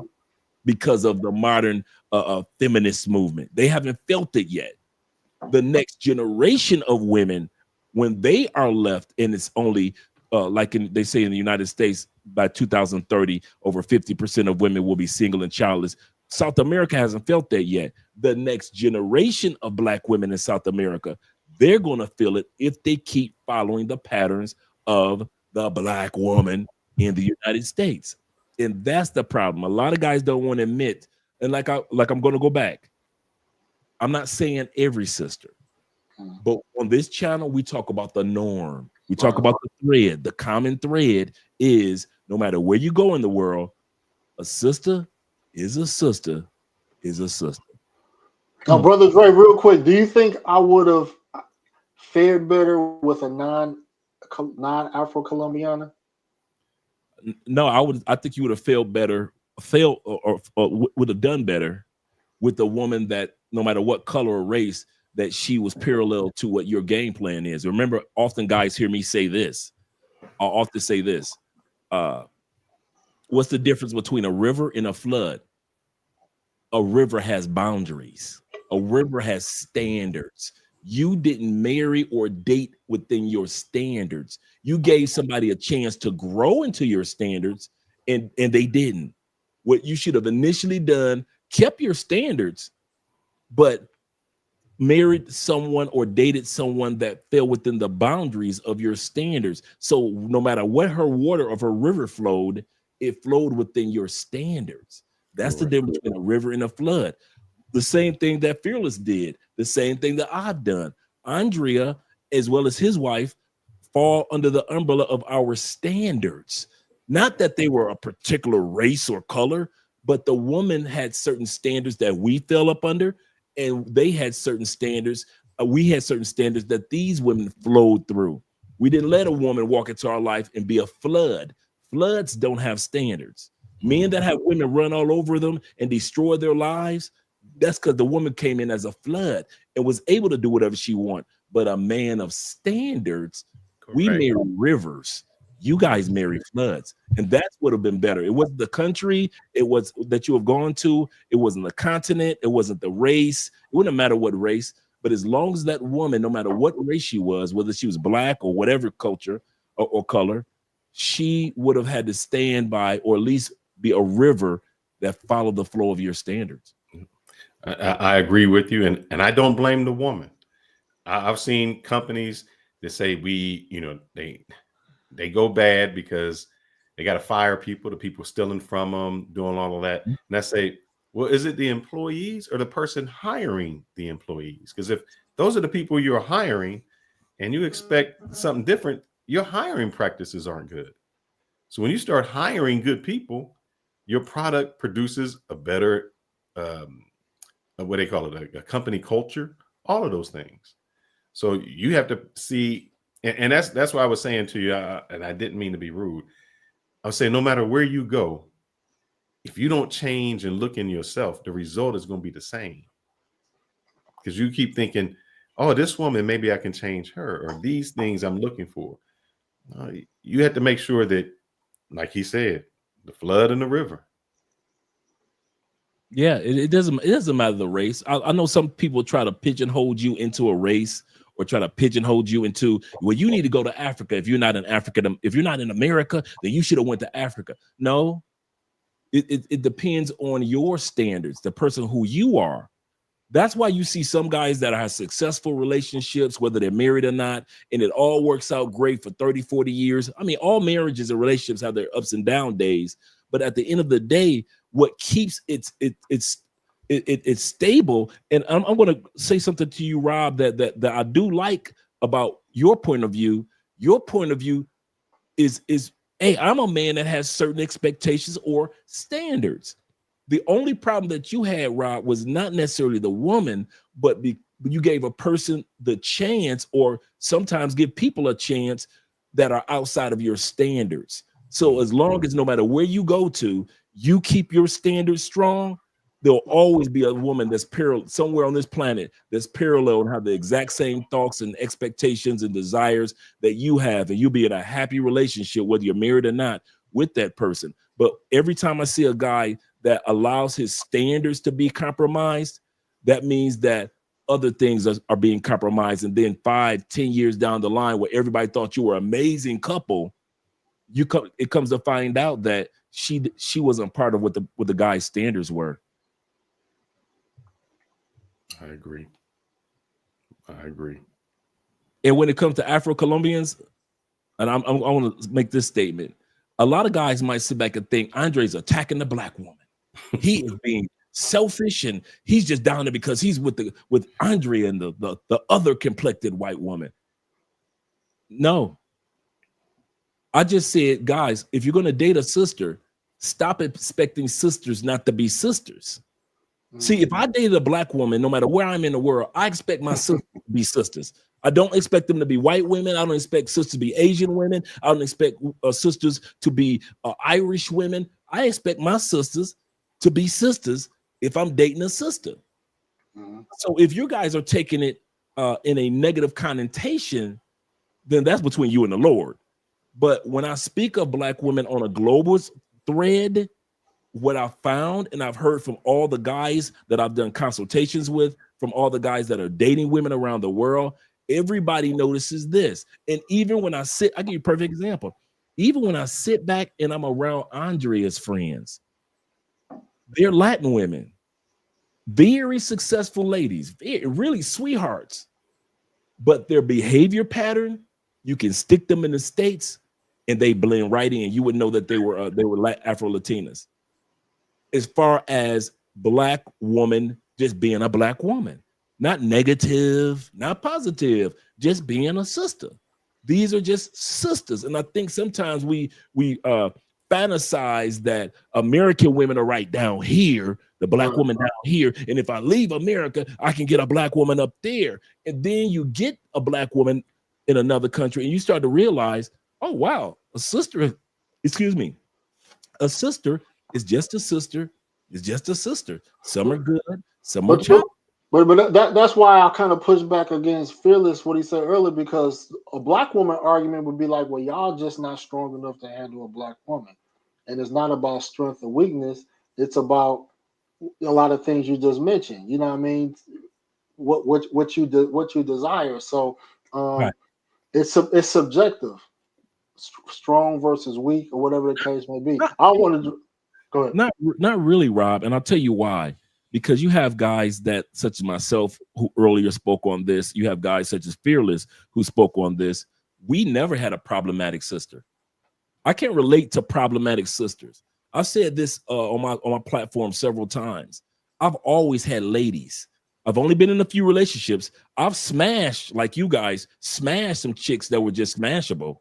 because of the modern feminist movement. They haven't felt it yet. The next generation of women, when they are left, and it's only like they say in the United States, by 2030, over 50% of women will be single and childless. South America hasn't felt that yet. The next generation of black women in South America, they're going to feel it if they keep following the patterns of the black woman in the United States. And that's the problem. A lot of guys don't want to admit, and I'm going to go back. I'm not saying every sister, but on this channel, we talk about the norm. We talk about the thread. The common thread is no matter where you go in the world, a sister is a sister is a sister. Now, Brother Dre, real quick, do you think I would have fared better with a non-Afro-Colombiana? No, I think you would have failed or would have done better with a woman that no matter what color or race, that she was parallel to what your game plan is. Remember, often guys hear me say this. I'll often say this. What's the difference between a river and a flood? A river has boundaries. A river has standards. You didn't marry or date within your standards. You gave somebody a chance to grow into your standards, and they didn't. What you should have initially done, kept your standards, but married someone or dated someone that fell within the boundaries of your standards. So no matter what her water of her river flowed, it flowed within your standards. That's the difference between a river and a flood. The same thing that Fearless did, the same thing that I've done. Andrea, as well as his wife, fall under the umbrella of our standards. Not that they were a particular race or color, but the woman had certain standards that we fell up under, and they had certain standards. We had certain standards that these women flowed through. We didn't let a woman walk into our life and be a flood. Floods don't have standards. Men that have women run all over them and destroy their lives, that's because the woman came in as a flood and was able to do whatever she want. But a man of standards, we marry rivers. You guys marry floods. And that's what would have been better. It wasn't the country it was that you have gone to. It wasn't the continent. It wasn't the race. It wouldn't matter what race. But as long as that woman, no matter what race she was, whether she was black or whatever culture or color, she would have had to stand by or at least be a river that followed the flow of your standards. I agree with you, and I don't blame the woman. I've seen companies that say they go bad because they got to fire people, the people stealing from them, doing all of that. And I say, well, is it the employees or the person hiring the employees? Because if those are the people you're hiring and you expect something different, your hiring practices aren't good. So when you start hiring good people, your product produces a better, what they call it, a company culture, all of those things. So you have to see, and that's why I was saying to you, and I didn't mean to be rude. I was saying no matter where you go, if you don't change and look in yourself, the result is going to be the same. Because you keep thinking, oh, this woman, maybe I can change her, or these things I'm looking for. You have to make sure that, like he said, the flood in the river. Yeah, it doesn't matter the race. I know some people try to pigeonhole you into a race, or try to pigeonhole you into, well, you need to go to Africa. If you're not in Africa, if you're not in America, then you should have went to Africa. No, it depends on your standards, the person who you are. That's why you see some guys that have successful relationships, whether they're married or not, and it all works out great for 30, 40 years. I mean, all marriages and relationships have their ups and down days, but at the end of the day, what keeps it's stable. And I'm going to say something to you, Rob, that I do like about your point of view. Your point of view is, hey, I'm a man that has certain expectations or standards. The only problem that you had, Rob, was not necessarily the woman, but you gave a person the chance, or sometimes give people a chance that are outside of your standards. So as long as no matter where you go to, you keep your standards strong, there'll always be a woman that's somewhere on this planet that's parallel and have the exact same thoughts and expectations and desires that you have, and you'll be in a happy relationship, whether you're married or not, with that person. But every time I see a guy that allows his standards to be compromised, that means that other things are being compromised. And then 5, 10 years down the line, where everybody thought you were an amazing couple, it comes to find out that she wasn't part of what the guy's standards were. I agree. And when it comes to Afro-Colombians, and I want to make this statement, a lot of guys might sit back and think Andre's attacking the black woman. He is being selfish, and he's just down there because he's with Andre and the other complected white woman. No. I just said, guys, if you're going to date a sister, stop expecting sisters not to be sisters. See, if I dated a black woman, no matter where I'm in the world, I expect my sisters to be sisters. I don't expect them to be white women. I don't expect sisters to be Asian women. I don't expect sisters to be Irish women. I expect my sisters to be sisters if I'm dating a sister. So if you guys are taking it in a negative connotation, then that's between you and the Lord. But when I speak of black women on a global thread, what I found, and I've heard from all the guys that I've done consultations with, from all the guys that are dating women around the world, everybody notices this. And even when I'll give you a perfect example. Even when I sit back and I'm around Andrea's friends, they're Latin women, very successful ladies, really sweethearts, but their behavior pattern, you can stick them in the States and they blend right in. You would know that they were Afro-Latinas. As far as black woman just being a black woman, not negative, not positive, just being a sister. These are just sisters. And I think sometimes we fantasize that American women are right down here, the black woman down here. And if I leave America, I can get a black woman up there. And then you get a black woman in another country and you start to realize, oh, wow, a sister is just a sister. It's just a sister. Some are good, some are choppy. But that's why I kind of push back against Fearless, what he said earlier, because a black woman argument would be like, well, y'all just not strong enough to handle a black woman. And it's not about strength or weakness. It's about a lot of things you just mentioned. You know what I mean? What you desire. So Right. it's subjective. Strong versus weak, or whatever the case may be. I want to go ahead. Not really, Rob, and I'll tell you why. Because you have guys that, such as myself, who earlier spoke on this. You have guys such as Fearless who spoke on this. We never had a problematic sister. I can't relate to problematic sisters. I've said this on my platform several times. I've always had ladies. I've only been in a few relationships. I've smashed, like you guys, smashed some chicks that were just smashable.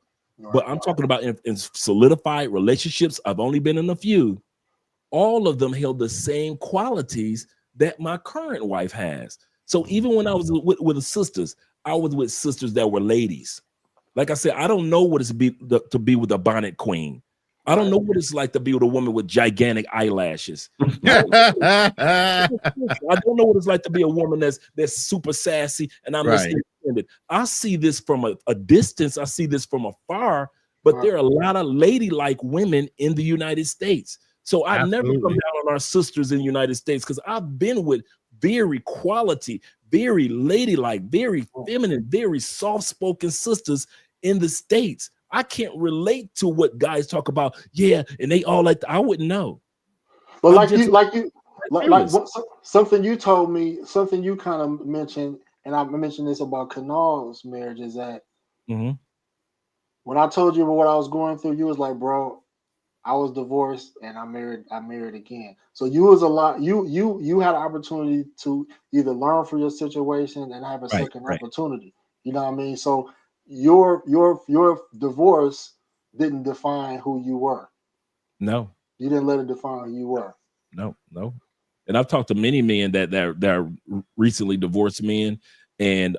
But I'm talking about in solidified relationships. I've only been in a few. All of them held the same qualities that my current wife has. So even when I was with the sisters, I was with sisters that were ladies. Like I said, I don't know what it's to be with a bonnet queen. I don't know what it's like to be with a woman with gigantic eyelashes. I don't know what it's like to be a woman that's super sassy and I'm independent. I see this from a distance. I see this from afar, but there are a lot of ladylike women in the United States. So I've never come down on our sisters in the United States because I've been with very quality, very ladylike, very feminine, very soft-spoken sisters in the States. I can't relate to what guys talk about. Yeah, and they all I wouldn't know. But something you told me, something you kind of mentioned, and I mentioned this about Kanal's marriage, is that when I told you what I was going through, you was like, bro, I was divorced and I married again. So you was you had an opportunity to either learn from your situation and have a second opportunity. You know what I mean? So your divorce didn't define who you were. No. You didn't let it define who you were. No. And I've talked to many men that are recently divorced men, and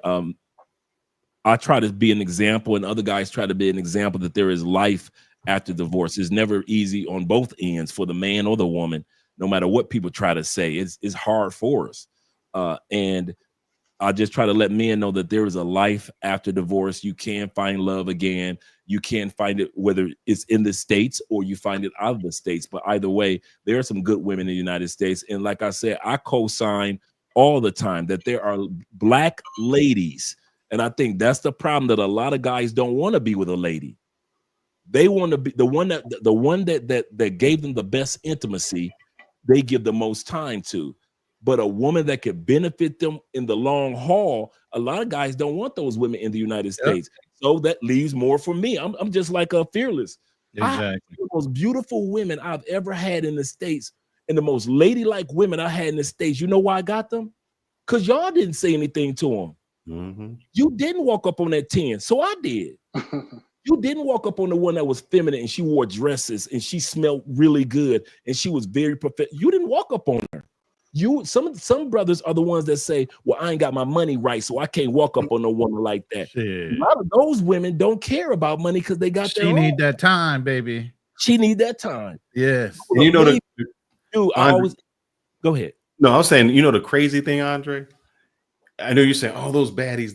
I try to be an example, and other guys try to be an example that there is life after divorce. It's never easy on both ends for the man or the woman, no matter what people try to say. It's hard for us. And I just try to let men know that there is a life after divorce. You can find love again. You can find it whether it's in the States or you find it out of the States. But either way, there are some good women in the United States. And like I said, I co-sign all the time that there are Black ladies. And I think that's the problem, that a lot of guys don't want to be with a lady. They want to be the one that gave them the best intimacy, they give the most time to. But a woman that could benefit them in the long haul, a lot of guys don't want those women in the United States. So that leaves more for me. I'm just like a Fearless. Exactly. The most beautiful women I've ever had in the States, and the most ladylike women I had in the States. You know why I got them? Because y'all didn't say anything to them. You didn't walk up on that 10, so I did. You didn't walk up on the one that was feminine and she wore dresses and she smelled really good and she was very perfect. You didn't walk up on her. Some brothers are the ones that say, well, I ain't got my money right, so I can't walk up on a woman like that. A lot of those women don't care about money because they got their own. She need that time, baby. She need that time. Yes. And you know, dude, I always go ahead. No, I was saying, you know, the crazy thing, Andre, I know you're saying, oh, those baddies,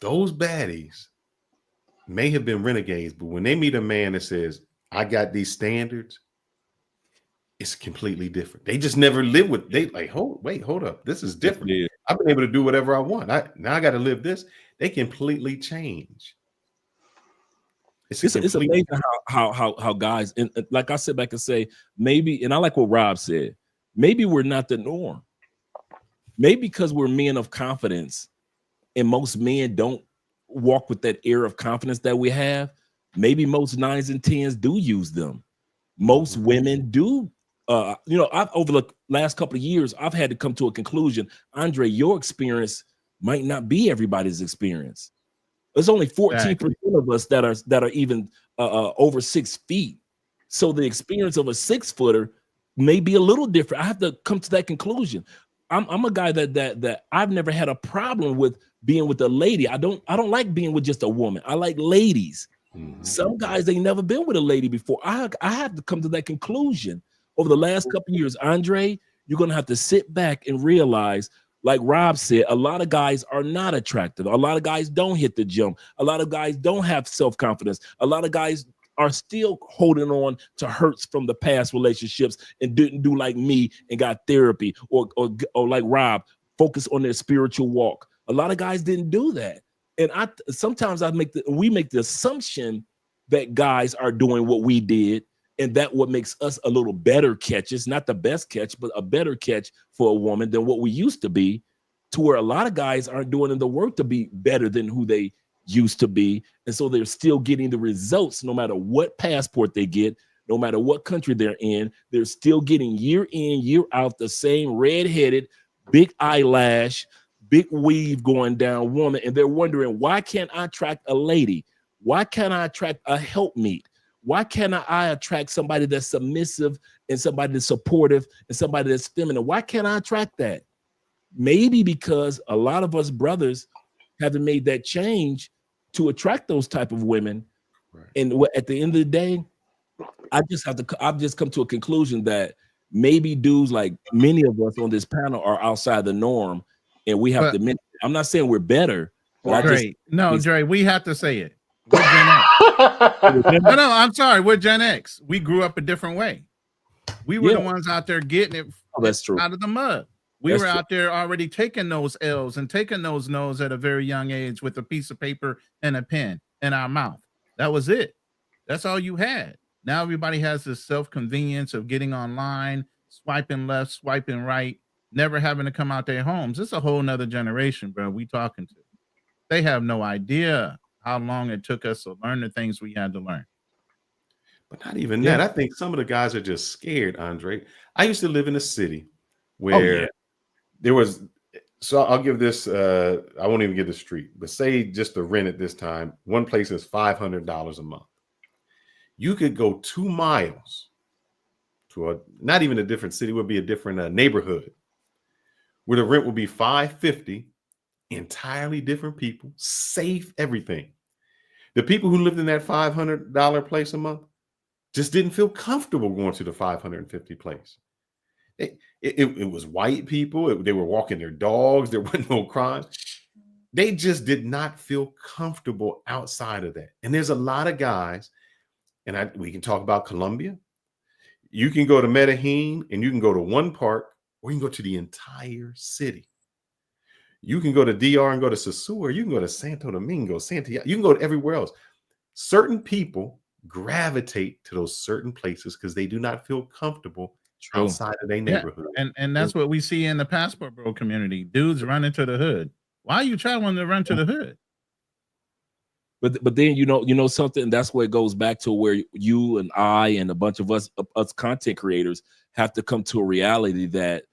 those baddies may have been renegades, but when they meet a man that says, I got these standards, it's completely different. They just never live with, they like, hold up. This is different. Yeah. I've been able to do whatever I want. Now I got to live this. They completely change. It's amazing how guys, and like I sit back and say, maybe, and I like what Rob said, maybe we're not the norm. Maybe because we're men of confidence and most men don't walk with that air of confidence that we have. Maybe most 9s and 10s do use them. Most women do. I've over the last couple of years, I've had to come to a conclusion. Andre, your experience might not be everybody's experience. There's only 14% of us that are even over 6 feet. So the experience of a 6-footer may be a little different. I have to come to that conclusion. I'm a guy that I've never had a problem with being with a lady. I don't like being with just a woman. I like ladies. Some guys, they never been with a lady before. I have to come to that conclusion over the last couple of years. Andre, you're gonna have to sit back and realize, like Rob said, a lot of guys are not attractive. A lot of guys don't hit the gym. A lot of guys don't have self-confidence. A lot of guys are still holding on to hurts from the past relationships and didn't do like me and got therapy, or like Rob, focus on their spiritual walk. A lot of guys didn't do that. And sometimes we make the assumption that guys are doing what we did, and that what makes us a little better catches, not the best catch, but a better catch for a woman than what we used to be, to where a lot of guys aren't doing the work to be better than who they used to be. And so they're still getting the results no matter what passport they get, no matter what country they're in. They're still getting year in, year out the same red-headed, big eyelash, big weave going down woman. And they're wondering, why can't I attract a lady? Why can't I attract a helpmeet? Why can't I attract somebody that's submissive and somebody that's supportive and somebody that's feminine? Why can't I attract that? Maybe because a lot of us brothers haven't made that change to attract those type of women. Right. And at the end of the day, I've just come to a conclusion that maybe dudes like many of us on this panel are outside the norm, and we have to. I'm not saying we're better. But Dre, we have to say it. We're Gen X. No, I'm sorry. We're Gen X. We grew up a different way. We were the ones out there getting it that's true. out of the mud. We were out there already taking those L's and taking those no's at a very young age with a piece of paper and a pen in our mouth. That was it. That's all you had. Now everybody has this self-convenience of getting online, swiping left, swiping right, never having to come out their homes. It's a whole nother generation, bro, we talking to. They have no idea how long it took us to learn the things we had to learn. But not even that. I think some of the guys are just scared, Andre. I used to live in a city where there was, so I'll give this, I won't even give the street, but say just the rent at this time, one place is $500 a month. You could go 2 miles to not even a different city, would be a different neighborhood where the rent would be $550, entirely different people, safe, everything. The people who lived in that $500 place a month just didn't feel comfortable going to the $550 place. It was white people. They were walking their dogs. There wasn't no crime. They just did not feel comfortable outside of that. And there's a lot of guys, and we can talk about Colombia. You can go to Medellin and you can go to one park, or you can go to the entire city. You can go to DR and go to Sosúa. You can go to Santo Domingo, Santiago. You can go to everywhere else. Certain people gravitate to those certain places because they do not feel comfortable outside of their neighborhood. And that's what we see in the passport bro community. Dudes run into the hood. Why are you traveling to run to the hood? But then you know something, that's where it goes back to where you and I and a bunch of us content creators have to come to a reality that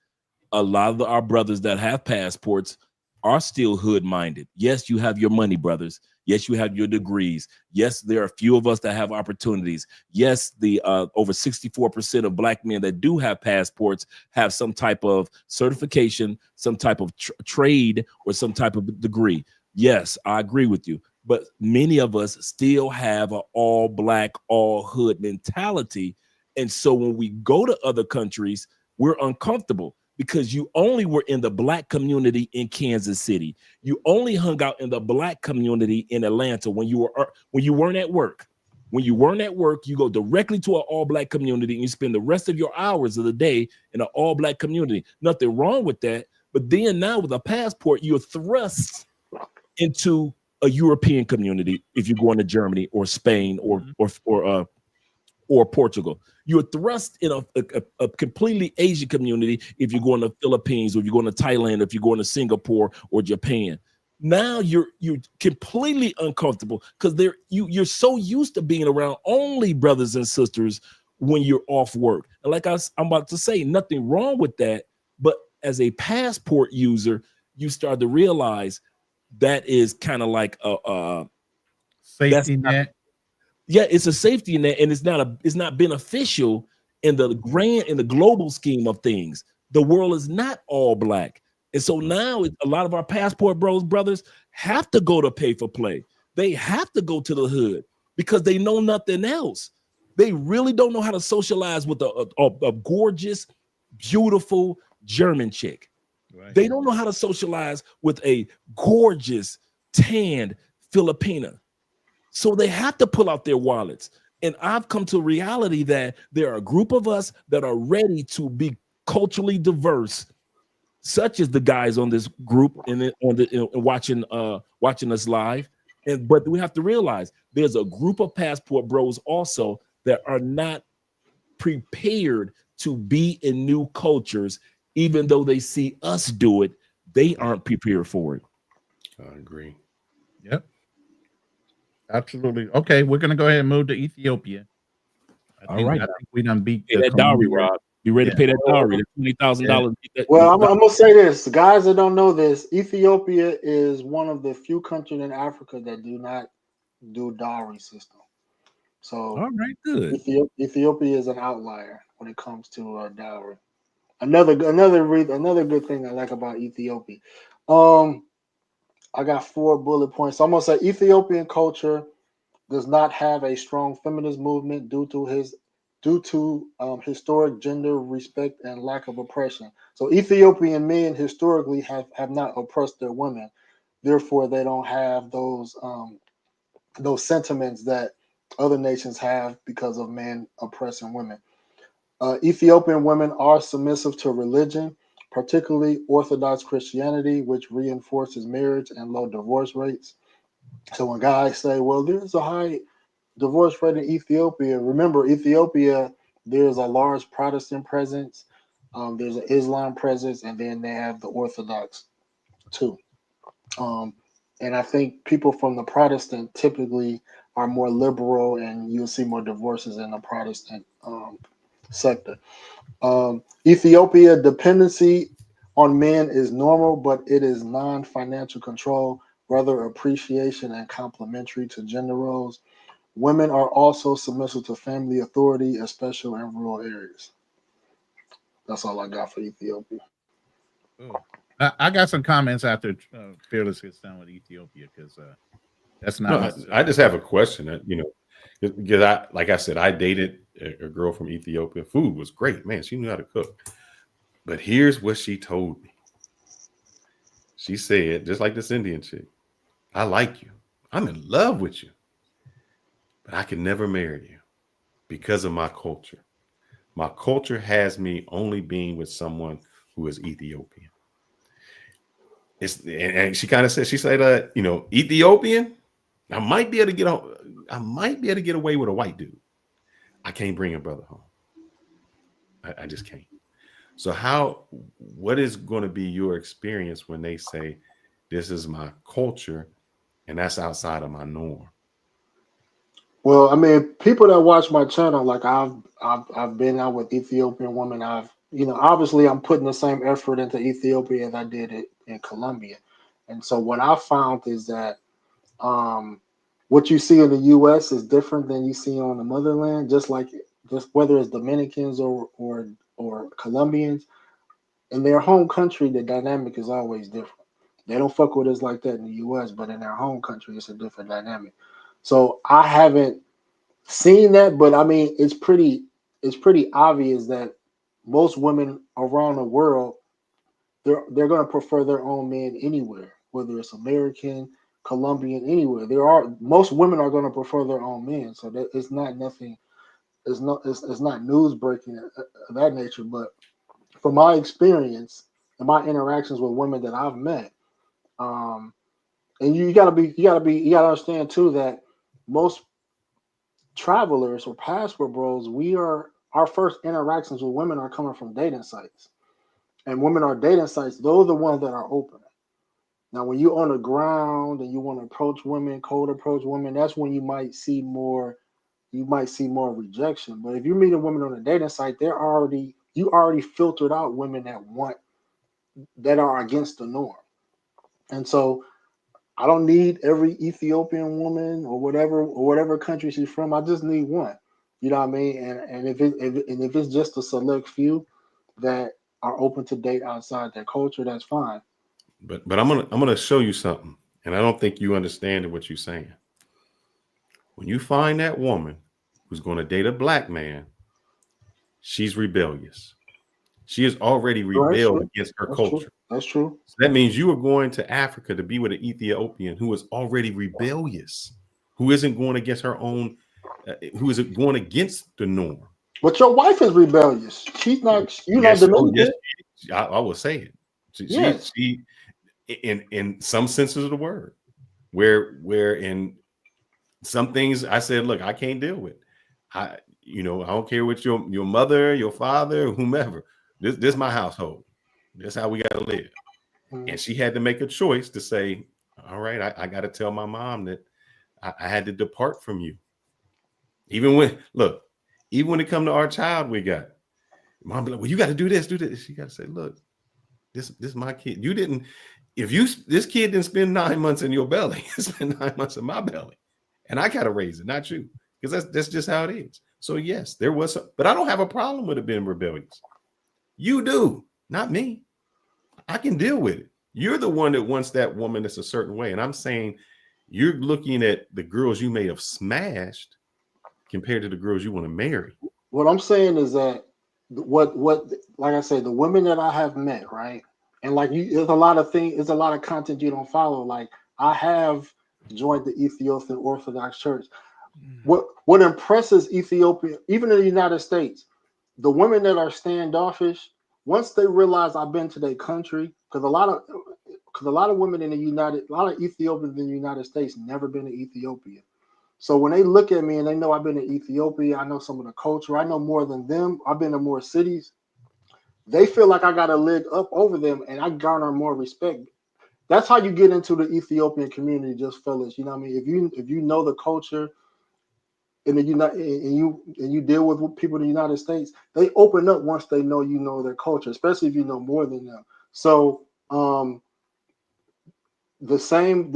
a lot of our brothers that have passports are still hood minded. Yes, you have your money, brothers. Yes, you have your degrees. Yes, there are a few of us that have opportunities. Yes, the over 64% of black men that do have passports have some type of certification, some type of trade, or some type of degree. Yes, I agree with you. But many of us still have an all black, all hood mentality. And so when we go to other countries, we're uncomfortable because you only were in the black community in Kansas City. You only hung out in the black community in Atlanta when you weren't at work. When you weren't at work, you go directly to an all black community and you spend the rest of your hours of the day in an all black community. Nothing wrong with that. But then now with a passport, you're thrust into a European community if you're going to Germany or Spain or Portugal. You're thrust in a completely Asian community if you're going to Philippines, or if you're going to Thailand, or if you're going to Singapore or Japan. Now you're completely uncomfortable because you're so used to being around only brothers and sisters when you're off work. And like I'm about to say, nothing wrong with that. But as a passport user, you start to realize that is kind of like a safety net. Yeah, it's a safety net, and it's not beneficial in the global scheme of things. The world is not all black. And so now a lot of our passport brothers have to go to pay for play. They have to go to the hood because they know nothing else. They really don't know how to socialize with a gorgeous, beautiful German chick. Right. They don't know how to socialize with a gorgeous, tanned Filipina. So they have to pull out their wallets. And I've come to reality that there are a group of us that are ready to be culturally diverse, such as the guys on this group and watching us live. But we have to realize there's a group of passport bros also that are not prepared to be in new cultures. Even though they see us do it, they aren't prepared for it. I agree. Yep. Absolutely. Okay, we're going to go ahead and move to Ethiopia. I think we done beat that dowry, Rob. You ready to pay that dowry? The $20,000. Well, I'm going to say this. The guys that don't know this, Ethiopia is one of the few countries in Africa that do not do dowry system. So all right, good. Ethiopia is an outlier when it comes to dowry. Another good thing I like about Ethiopia. I got 4 bullet points. So I'm gonna say Ethiopian culture does not have a strong feminist movement due to historic gender respect and lack of oppression. So Ethiopian men historically have not oppressed their women. Therefore, they don't have those sentiments that other nations have because of men oppressing women. Ethiopian women are submissive to religion, particularly Orthodox Christianity, which reinforces marriage and low divorce rates. So when guys say, well, there's a high divorce rate in Ethiopia, remember, Ethiopia, there's a large Protestant presence, there's an Islam presence, and then they have the Orthodox too. And I think people from the Protestant typically are more liberal, and you'll see more divorces in the Protestant sector. Ethiopia, dependency on men is normal, but it is non-financial control, rather appreciation and complementary to gender roles. Women are also submissive to family authority, especially in rural areas. That's all I got for Ethiopia. I got some comments after Fearless gets done with Ethiopia, because that's not. No, I just have a question that, because like I said, I dated a girl from Ethiopia. Food was great, man. She knew how to cook. But here's what she told me. She said, just like this Indian chick, I like you. I'm in love with you. But I can never marry you because of my culture. My culture has me only being with someone who is Ethiopian. And she kind of said, Ethiopian, I might be able to get away with a white dude. I can't bring a brother home. I just can't. So what is going to be your experience when they say this is my culture and that's outside of my norm? Well, I mean, people that watch my channel, like I've been out with Ethiopian women. Obviously I'm putting the same effort into Ethiopia as I did it in Colombia. And so what I found is that what you see in the US is different than you see on the motherland, just whether it's Dominicans or Colombians. In their home country, the dynamic is always different. They don't fuck with us like that in the US, but in their home country, it's a different dynamic. So I haven't seen that, but I mean, it's pretty obvious that most women around the world, they're going to prefer their own men anywhere, whether it's American, Colombian, anywhere. Most women are going to prefer their own men. So that it's not nothing. It's not news breaking of that nature. But from my experience and my interactions with women that I've met, and you gotta understand too that most travelers or passport bros, our first interactions with women are coming from dating sites. And women are dating sites, those are the ones that are open. Now, when you're on the ground and you want to approach women, cold approach women, that's when you might see more rejection. But if you're meeting women on a dating site, you already filtered out women that are against the norm. And so I don't need every Ethiopian woman or whatever country she's from. I just need one. You know what I mean? And if it's just a select few that are open to date outside their culture, that's fine. But I'm gonna show you something, and I don't think you understand what you're saying. When you find that woman who's going to date a black man, she's rebellious. She has already rebelled against her culture. That's true. So that means you are going to Africa to be with an Ethiopian who is already rebellious, who isn't going against her own, who isn't going against the norm. But your wife is rebellious. She's not. You're not Dominican. Yes, I will say it. She in some senses of the word, where in some things I said, look, I can't deal with. I don't care what your mother, your father, whomever. This is my household. This is how we got to live. And she had to make a choice to say, all right, I got to tell my mom that I had to depart from you. Even when it come to our child, we got mom be like, well, you got to do this. She got to say, look, this is my kid. This kid didn't spend 9 months in your belly. It spent 9 months in my belly. and I gotta raise it, not you, because that's just how it is. So yes, there was, but I don't have a problem with it being rebellious. You do, not me. I can deal with it. You're the one that wants that woman that's a certain way, and I'm saying you're looking at the girls you may have smashed compared to the girls you want to marry. What I'm saying is that what like I said, the women that I have met, right? And like you, there's a lot of things, there's a lot of content you don't follow. Like I have joined the Ethiopian Orthodox Church. What impresses Ethiopia, even in the United States, the women that are standoffish, once they realize I've been to their country, because a lot of women in a lot of Ethiopians in the United States never been to Ethiopia. So when they look at me and they know I've been to Ethiopia, I know some of the culture, I know more than them, I've been to more cities, they feel like I got a leg up over them and I garner more respect. That's how you get into the Ethiopian community, just fellas. You know what I mean? If you know the culture in the and you deal with people in the United States, they open up once they know you know their culture, especially if you know more than them. So the same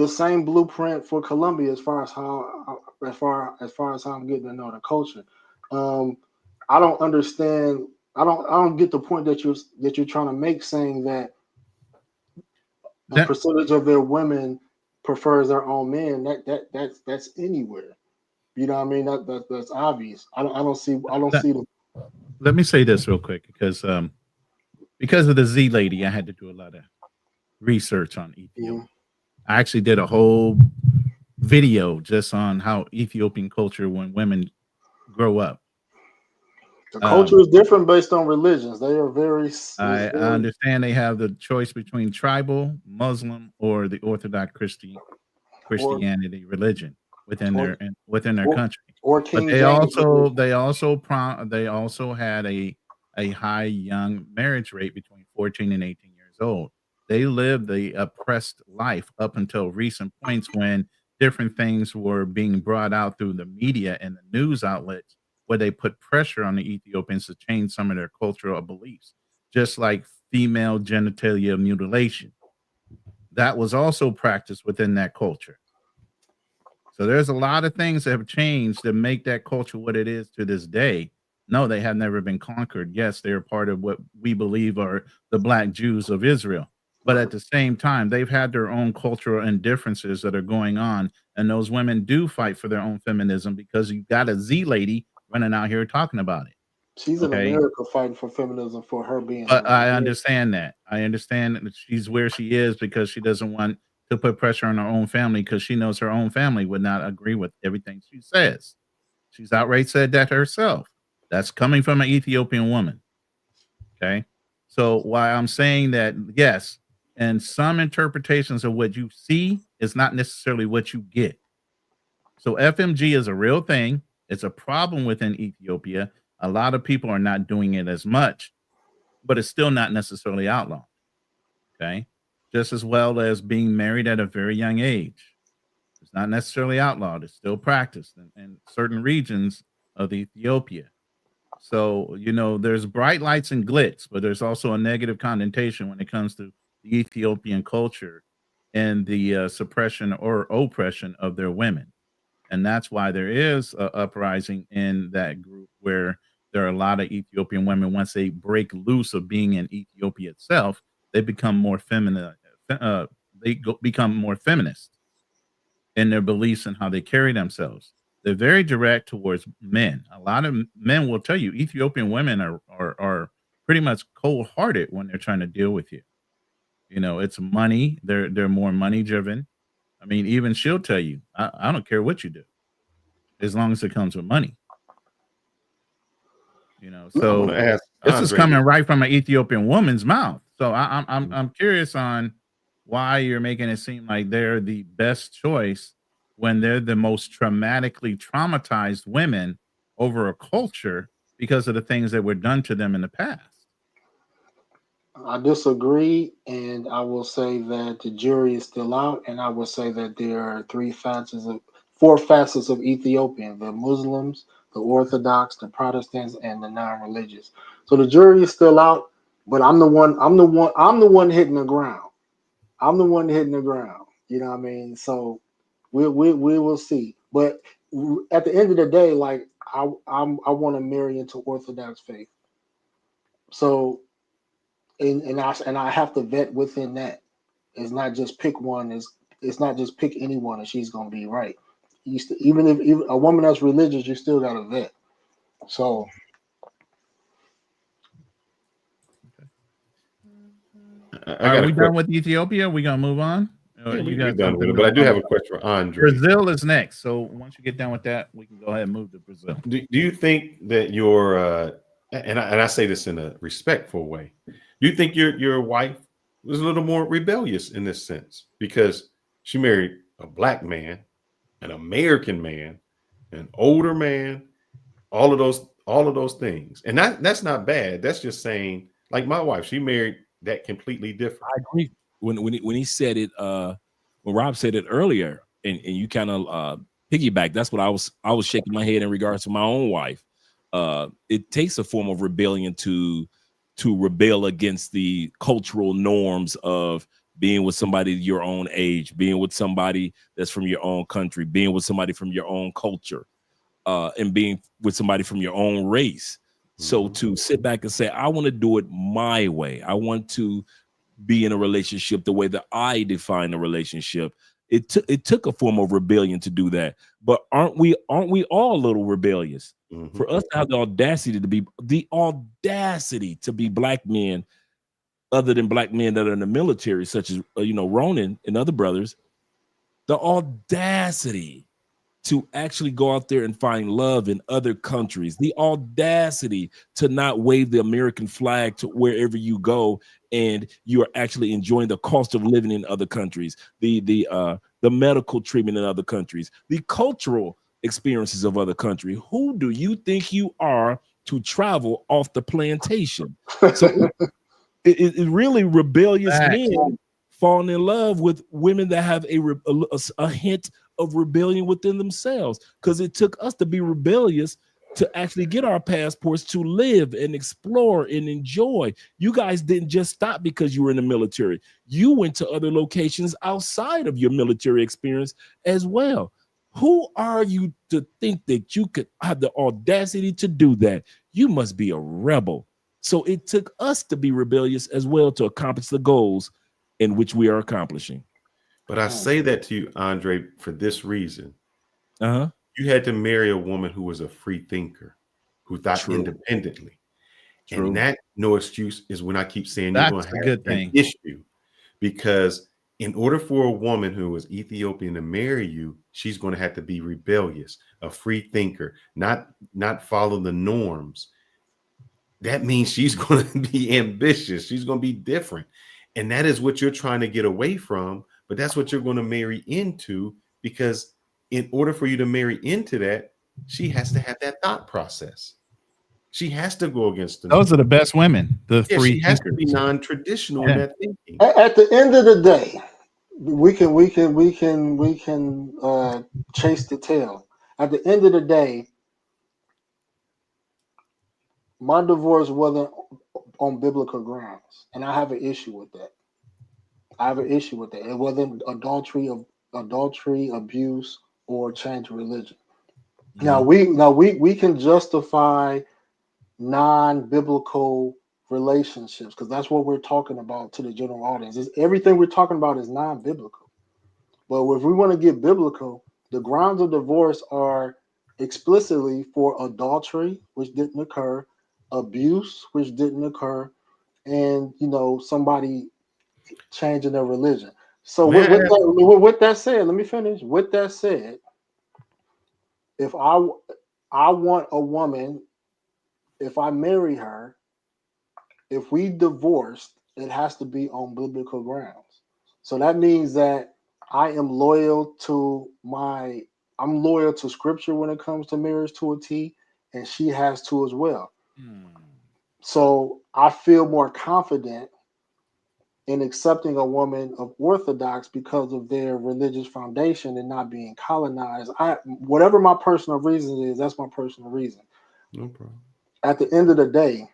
blueprint for Colombia as far as how I'm getting to know the culture. I don't understand. I don't get the point that you're trying to make, saying that a percentage of their women prefers their own men. That's anywhere. You know what I mean? That's obvious. I don't see the. Let me say this real quick, because of the Z lady, I had to do a lot of research on Ethiopia. I actually did a whole video just on how Ethiopian culture when women grow up. The culture is different based on religions. They are very. I understand they have the choice between tribal, Muslim, or the Orthodox Christianity religion within their country. Or King James. They also had a high young marriage rate between 14 and 18 years old. They lived the oppressed life up until recent points when different things were being brought out through the media and the news outlets, where they put pressure on the Ethiopians to change some of their cultural beliefs, just like female genitalia mutilation. That was also practiced within that culture. So there's a lot of things that have changed that make that culture what it is to this day. No, they have never been conquered. Yes, they are part of what we believe are the Black Jews of Israel. But at the same time, they've had their own cultural indifferences that are going on. And those women do fight for their own feminism, because you got a Z lady running out here talking about it. She's in America fighting for feminism for her being. But I understand that. I understand that she's where she is because she doesn't want to put pressure on her own family, because she knows her own family would not agree with everything she says. She's outright said that herself. That's coming from an Ethiopian woman. Okay. So why I'm saying that, yes, and some interpretations of what you see is not necessarily what you get. So FMG is a real thing. It's a problem within Ethiopia. A lot of people are not doing it as much, but it's still not necessarily outlawed. Okay. Just as well as being married at a very young age. It's not necessarily outlawed. It's still practiced in certain regions of Ethiopia. So, there's bright lights and glitz, but there's also a negative connotation when it comes to the Ethiopian culture and the suppression or oppression of their women. And that's why there is an uprising in that group, where there are a lot of Ethiopian women, once they break loose of being in Ethiopia itself, they become more feminine. Become more feminist in their beliefs and how they carry themselves. They're very direct towards men. A lot of men will tell you Ethiopian women are pretty much cold-hearted when they're trying to deal with you. It's money. They're more money driven. I mean, even she'll tell you, I don't care what you do, as long as it comes with money. So this is coming right from an Ethiopian woman's mouth. So I'm curious on why you're making it seem like they're the best choice when they're the most traumatized women over a culture because of the things that were done to them in the past. I disagree, and I will say that the jury is still out, and I will say that there are four facets of Ethiopian: the Muslims, the Orthodox, the Protestants, and the non-religious. So the jury is still out, but I'm the one hitting the ground. I'm the one hitting the ground. You know what I mean? So we will see. But at the end of the day, like I want to marry into Orthodox faith. So, and I have to vet within that. It's not just pick one. It's not just pick anyone and she's gonna be right. Even if a woman that's religious, you still got to vet. So. Are we done with Ethiopia? We gonna move on? Yeah, we're done with it, but I do have a question for Andre. Brazil is next. So once you get done with that, we can go ahead and move to Brazil. Do you think that your and I say this in a respectful way, do you think your wife was a little more rebellious in this sense because she married a black man, an American man, an older man, all of those things, and that's not bad. That's just saying, like my wife, she married that completely different. I agree. When he said it, when Rob said it earlier, and you kind of piggyback, that's what I was shaking my head in regards to my own wife. It takes a form of rebellion to rebel against the cultural norms of being with somebody your own age, being with somebody that's from your own country, being with somebody from your own culture, and being with somebody from your own race. So to sit back and say, I want to do it my way, I want to be in a relationship the way that I define a relationship. It took a form of rebellion to do that. But aren't we all a little rebellious? For us to have the audacity to be black men, other than black men that are in the military, such as Ronan and other brothers, the audacity to actually go out there and find love in other countries, the audacity to not wave the American flag to wherever you go, and you are actually enjoying the cost of living in other countries, the medical treatment in other countries, the cultural experiences of other countries. Who do you think you are to travel off the plantation? So it really rebellious men falling in love with women that have a hint of rebellion within themselves, because it took us to be rebellious to actually get our passports to live and explore and enjoy. You guys didn't just stop because you were in the military. You went to other locations outside of your military experience as well. Who are you to think that you could have the audacity to do that? You must be a rebel. So it took us to be rebellious as well to accomplish the goals in which we are accomplishing. But I say that to you, Andre, for this reason. You had to marry a woman who was a free thinker, who thought independently. And that no excuse is when I keep saying you're going to have an issue. Because in order for a woman who is Ethiopian to marry you, she's going to have to be rebellious, a free thinker, not follow the norms. That means she's going to be ambitious. She's going to be different. And that is what you're trying to get away from. But that's what you're going to marry into, because in order for you to marry into that, she has to have that thought process. She has to go against the Those are the best women. she has to be non-traditional in that thinking. At the end of the day, we can chase the tail. At the end of the day, my divorce wasn't on biblical grounds, and I have an issue with that. It wasn't adultery, abuse, or change of religion. Now we can justify non-biblical relationships because that's what we're talking about to the general audience. Everything we're talking about is non-biblical. But if we want to get biblical, the grounds of divorce are explicitly for adultery, which didn't occur, abuse, which didn't occur, and somebody changing their religion. So with that said, let me finish. With that said, if I want a woman, if I marry her, if we divorced, it has to be on biblical grounds. So that means that I'm loyal to scripture when it comes to marriage to a T, and she has to as well. So I feel more confident in accepting a woman of Orthodox because of their religious foundation and not being colonized. Whatever my personal reason is, that's my personal reason. No problem. At the end of the day,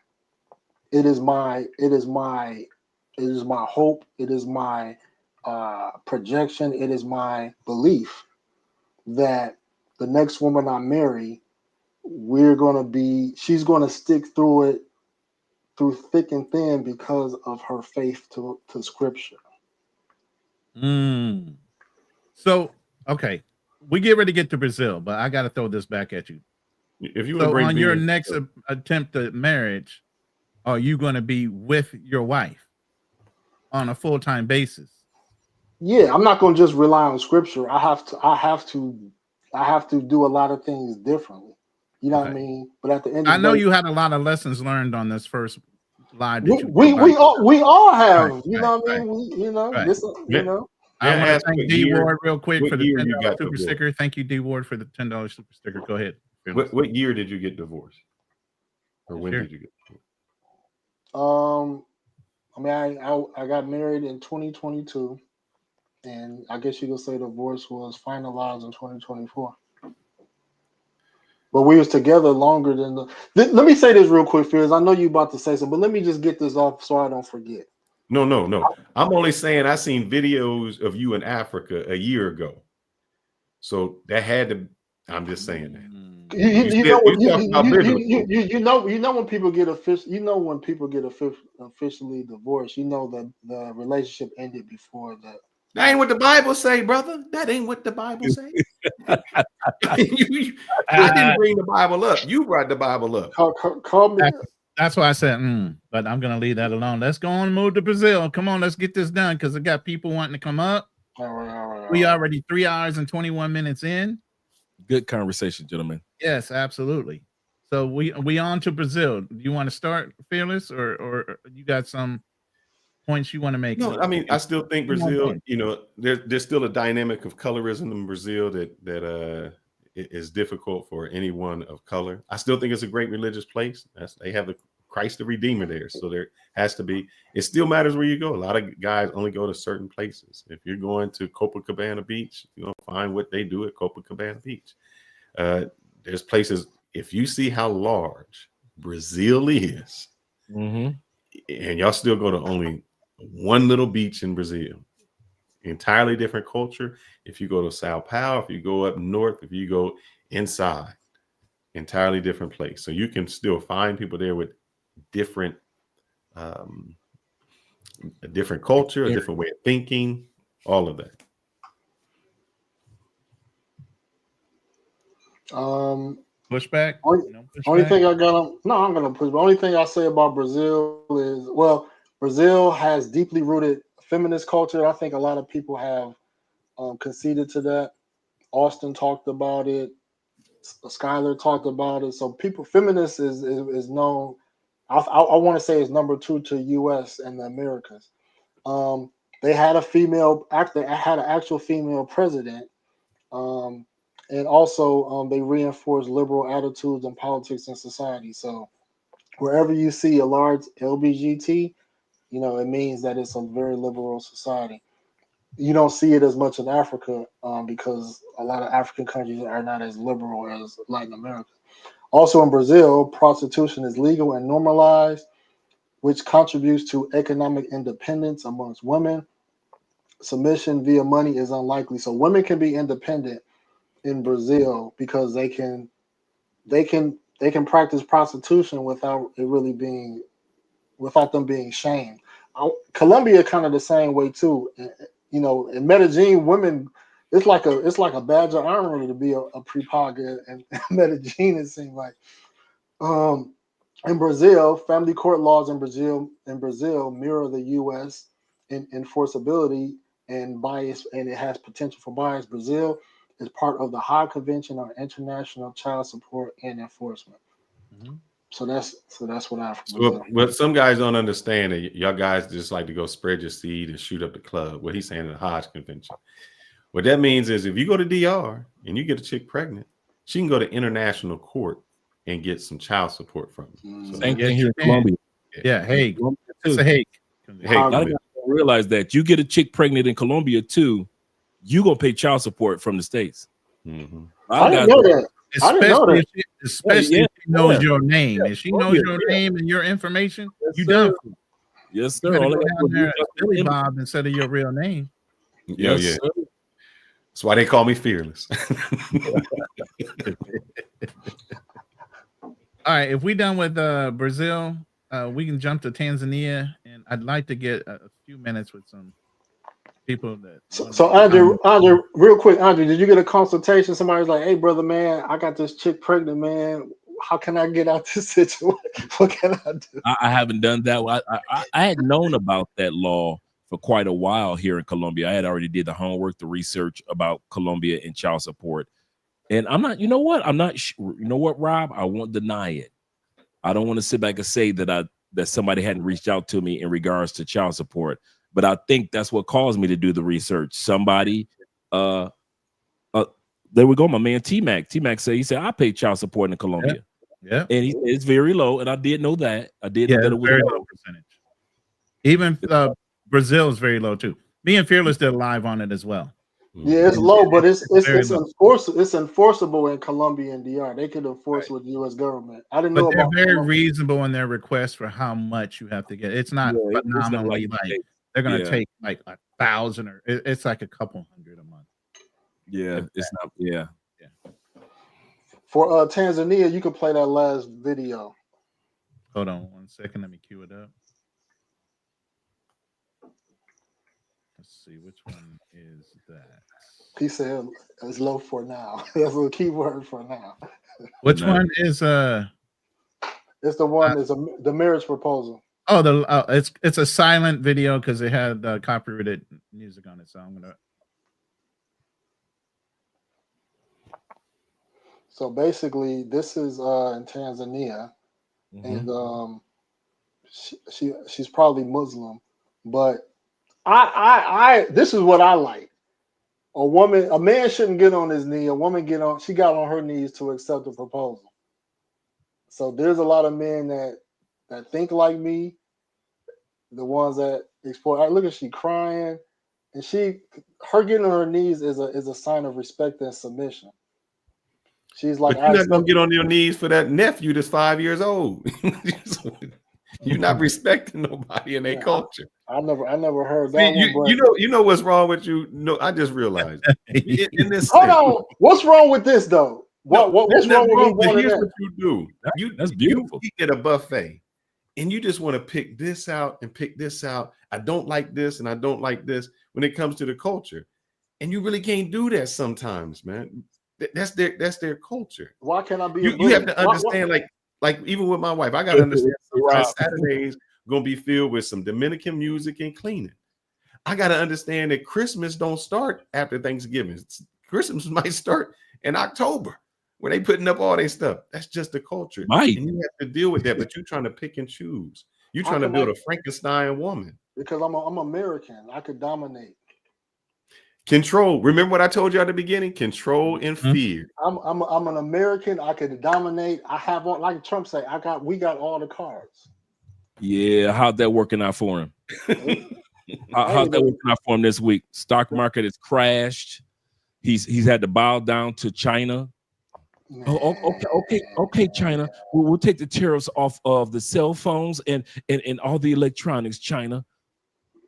it is my hope, it is my projection, it is my belief that the next woman I marry, she's gonna stick through it through thick and thin because of her faith to scripture. So, okay, we get ready to get to Brazil, but I got to throw this back at you. If you so on your next attempt at marriage, are you going to be with your wife on a full-time basis? Yeah, I'm not going to just rely on scripture. I have to do a lot of things differently. You know what I mean? But at the end, I know you had a lot of lessons learned on this first live. We all have. Right, you know what I mean? Right. This, you know. I want to thank D Ward real quick for the $10 super sticker. Thank you, D Ward, for the $10 super sticker. Go ahead. What year did you get divorced? Or when did you get divorced? I mean, I got married in 2022, and I guess you could say divorce was finalized in 2024. But we was together longer than let me say this real quick, Fears. I know you about to say something, but let me just get this off so I don't forget. No. I'm only saying I seen videos of you in Africa a year ago. So that had to, I'm just saying that. You know when people get officially divorced, you know that the relationship ended before that. That ain't what the Bible say, brother. That ain't what the Bible say. I didn't bring the Bible up. You brought the Bible up. Call me. That's why I said, but I'm going to leave that alone. Let's go on and move to Brazil. Come on, let's get this done because I got people wanting to come up. All right. We already 3 hours and 21 minutes in. Good conversation, gentlemen. Yes, absolutely. So we on to Brazil. Do you want to start, Fearless, or you got some points you want to make? No, I mean, I still think Brazil, you know, there's still a dynamic of colorism in Brazil that is difficult for anyone of color. I still think it's a great religious place. They have the Christ the Redeemer there. So there has to be, it still matters where you go. A lot of guys only go to certain places. If you're going to Copacabana Beach, you know, find what they do at Copacabana Beach. There's places, if you see how large Brazil is, and y'all still go to only one little beach in Brazil, entirely different culture. If you go to Sao Paulo, if you go up north, if you go inside, entirely different place. So you can still find people there with different, a different culture, a different way of thinking, all of that. Pushback. Only thing I got on. No, I'm gonna push. The only thing I say about Brazil is, well, Brazil has deeply rooted feminist culture. I think a lot of people have conceded to that. Austin talked about it. Skylar talked about it. So feminists is known. I want to say is number 2 to U.S. and the Americas. They had an actual female president, and also they reinforced liberal attitudes in politics and society. So wherever you see a large LGBT, you know, it means that it's a very liberal society. You don't see it as much in Africa because a lot of African countries are not as liberal as Latin America. Also in Brazil, prostitution is legal and normalized, which contributes to economic independence amongst women. Submission via money is unlikely. So women can be independent in Brazil because they can practice prostitution without them being shamed. Colombia kind of the same way too. You know, in Medellin, women, it's like a badge of honor to be a pre-pog in Medellin. It seems like. In Brazil, family court laws in Brazil mirror the U.S. in enforceability and bias, and it has potential for bias. Brazil is part of the Hague Convention on International Child Support and Enforcement. So that's what I. What some guys don't understand, that y'all guys just like to go spread your seed and shoot up the club. What he's saying in the Hague Convention. What that means is if you go to DR and you get a chick pregnant, she can go to international court and get some child support from you. So same thing here in Colombia. Yeah, Hague. It's a Hague. A lot of guys don't realize that you get a chick pregnant in Colombia too, you gonna pay child support from the States. I didn't know that. Especially if she knows your name. If she knows your name and your information, you done. Yes, sir. All down there Billy Bob instead of your real name. Yeah. That's why they call me fearless. All right, if we're done with Brazil, we can jump to Tanzania, and I'd like to get a few minutes with some people that. So Andre, real quick, Andre, did you get a consultation? Somebody's like, "Hey, brother, man, I got this chick pregnant, man. How can I get out this situation? What can I do?" I haven't done that. I had known about that law for quite a while here in Colombia. I had already did the homework, the research about Colombia and child support. And I'm not, you know what? I'm not sure. You know what, Rob? I won't deny it. I don't want to sit back and say that somebody hadn't reached out to me in regards to child support. But I think that's what caused me to do the research. Somebody, there we go. My man T-Mac. T-Mac said, he said, I pay child support in Colombia. Yeah. And he said it's very low. And I did know that. I did know that it was very low. low percentage. Even Brazil is very low too. Me and Fearless did live on it as well. Yeah, it's low, but it's low. enforceable in Colombia and DR. They could enforce with the U.S. government. I didn't know But they're about very reasonable in their request for how much you have to get. It's not phenomenally like they're going to take like 1,000 or it's like a couple hundred a month. Yeah, it's not. Yeah. For Tanzania, you can play that last video. Hold on 1 second. Let me cue it up. Let's see, which one is that? He said it's low for now. That's a key word for now. Which one is It's the one is the marriage proposal. Oh, it's a silent video because they had copyrighted music on it. So I'm gonna. So basically, this is in Tanzania, and she's probably Muslim, but I this is what I like. A man shouldn't get on his knee. A woman she got on her knees to accept the proposal. So there's a lot of men that think like me, the ones that explore. Look at she crying, and her getting on her knees is a sign of respect and submission. She's like, but you're not gonna get on your knees for that nephew that's 5 years old. You're not respecting nobody in their culture. I never heard that. You know what's wrong with you? No, I just realized. in this Hold on, what's wrong with this though? What's wrong with here's what you do. That's beautiful. You get a buffet, and you just want to pick this out and pick this out. I don't like this, and I don't like this when it comes to the culture, and you really can't do that sometimes, man. That's their culture. Why can't I be? You have to understand, like even with my wife, I got to understand. Saturdays gonna be filled with some Dominican music and cleaning. I got to understand that Christmas don't start after Thanksgiving. Christmas might start in October when they putting up all their stuff. That's just the culture. Right. And you have to deal with that, but you're trying to pick and choose. You're trying to build a Frankenstein woman. Because I'm American. I could dominate. Control. Remember what I told you at the beginning? Control and fear. I'm an American. I could dominate. I have all, like Trump say, we got all the cards. Yeah, how'd that working out for him? How's that working out for him this week? Stock market has crashed. He's had to bow down to China. Oh, okay, China. We'll take the tariffs off of the cell phones and all the electronics, China.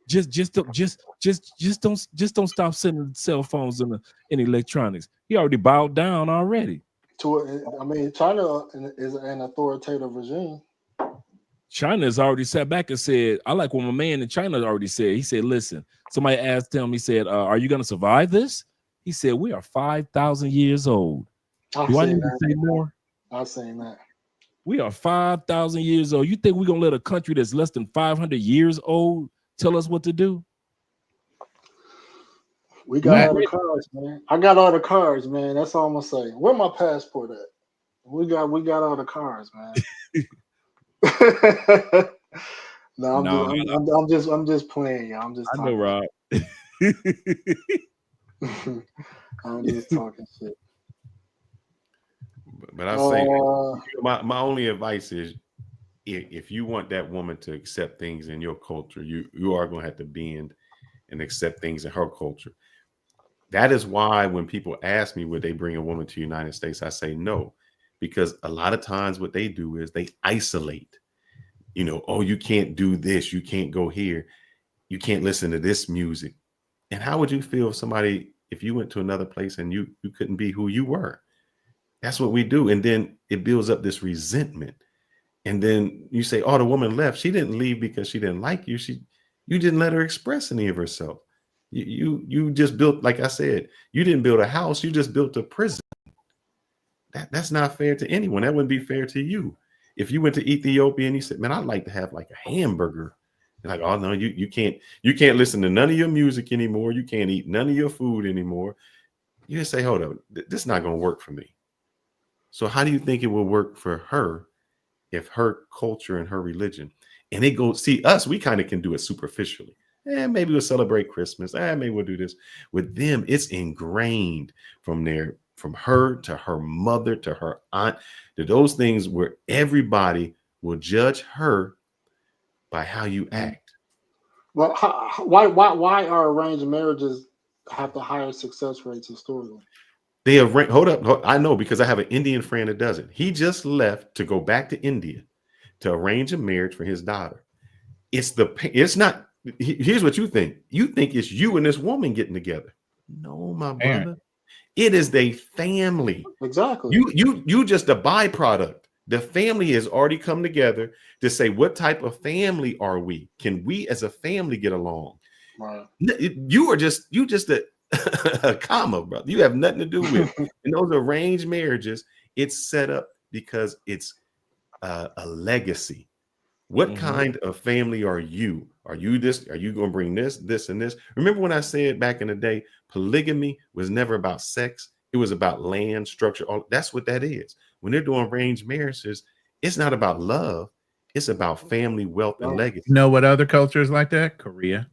Just don't stop sending cell phones and electronics. He already bowed down already. China is an authoritative regime. China has already sat back and said, I like what my man in China already said. He said, listen, somebody asked him, he said, are you going to survive this? He said, we are 5,000 years old. Do I need to say more? I've seen that. We are 5,000 years old. You think we're going to let a country that's less than 500 years old tell us what to do? We got all the cards, man. I got all the cards, man. That's all I'm gonna say. Where my passport at? We got all the cards, man. I'm just playing, y'all. I'm just. I know, Rob. I'm just talking shit. But I say, my only advice is, if you want that woman to accept things in your culture, you are going to have to bend and accept things in her culture. That is why when people ask me, would they bring a woman to the United States, I say no, because a lot of times what they do is they isolate. Oh, you can't do this. You can't go here. You can't listen to this music. And how would you feel if somebody if you went to another place and you couldn't be who you were. That's what we do. And then it builds up this resentment. And then you say, oh, the woman left. She didn't leave because she didn't like you. You didn't let her express any of herself. You just built, like I said, you didn't build a house. You just built a prison. That's not fair to anyone. That wouldn't be fair to you. If you went to Ethiopia and you said, man, I'd like to have like a hamburger. They're like, oh no, you can't listen to none of your music anymore. You can't eat none of your food anymore. You just say, hold up, this is not going to work for me. So how do you think it will work for her if her culture and her religion, and it goes, see us, we kind of can do it superficially. Maybe we'll celebrate Christmas. Maybe we'll do this. With them, it's ingrained from her to her mother to her aunt, to those things where everybody will judge her by how you act. Well, why are arranged marriages have the higher success rates historically? They arrange. Hold up, I know, because I have an Indian friend that does it. He just left to go back to India to arrange a marriage for his daughter. It's not. Here's what you think. You think it's you and this woman getting together. No, my brother. It is the family. Exactly. You just a byproduct. The family has already come together to say, what type of family are we? Can we as a family get along? Right. You just a comma, brother. You have nothing to do with it. And those arranged marriages, it's set up because it's a legacy. What kind of family are you? Are you this? Are you going to bring this, and this? Remember when I said back in the day, polygamy was never about sex. It was about land, structure. That's what that is. When they're doing arranged marriages, it's not about love. It's about family, wealth, and legacy. You know what other cultures like that? Korea.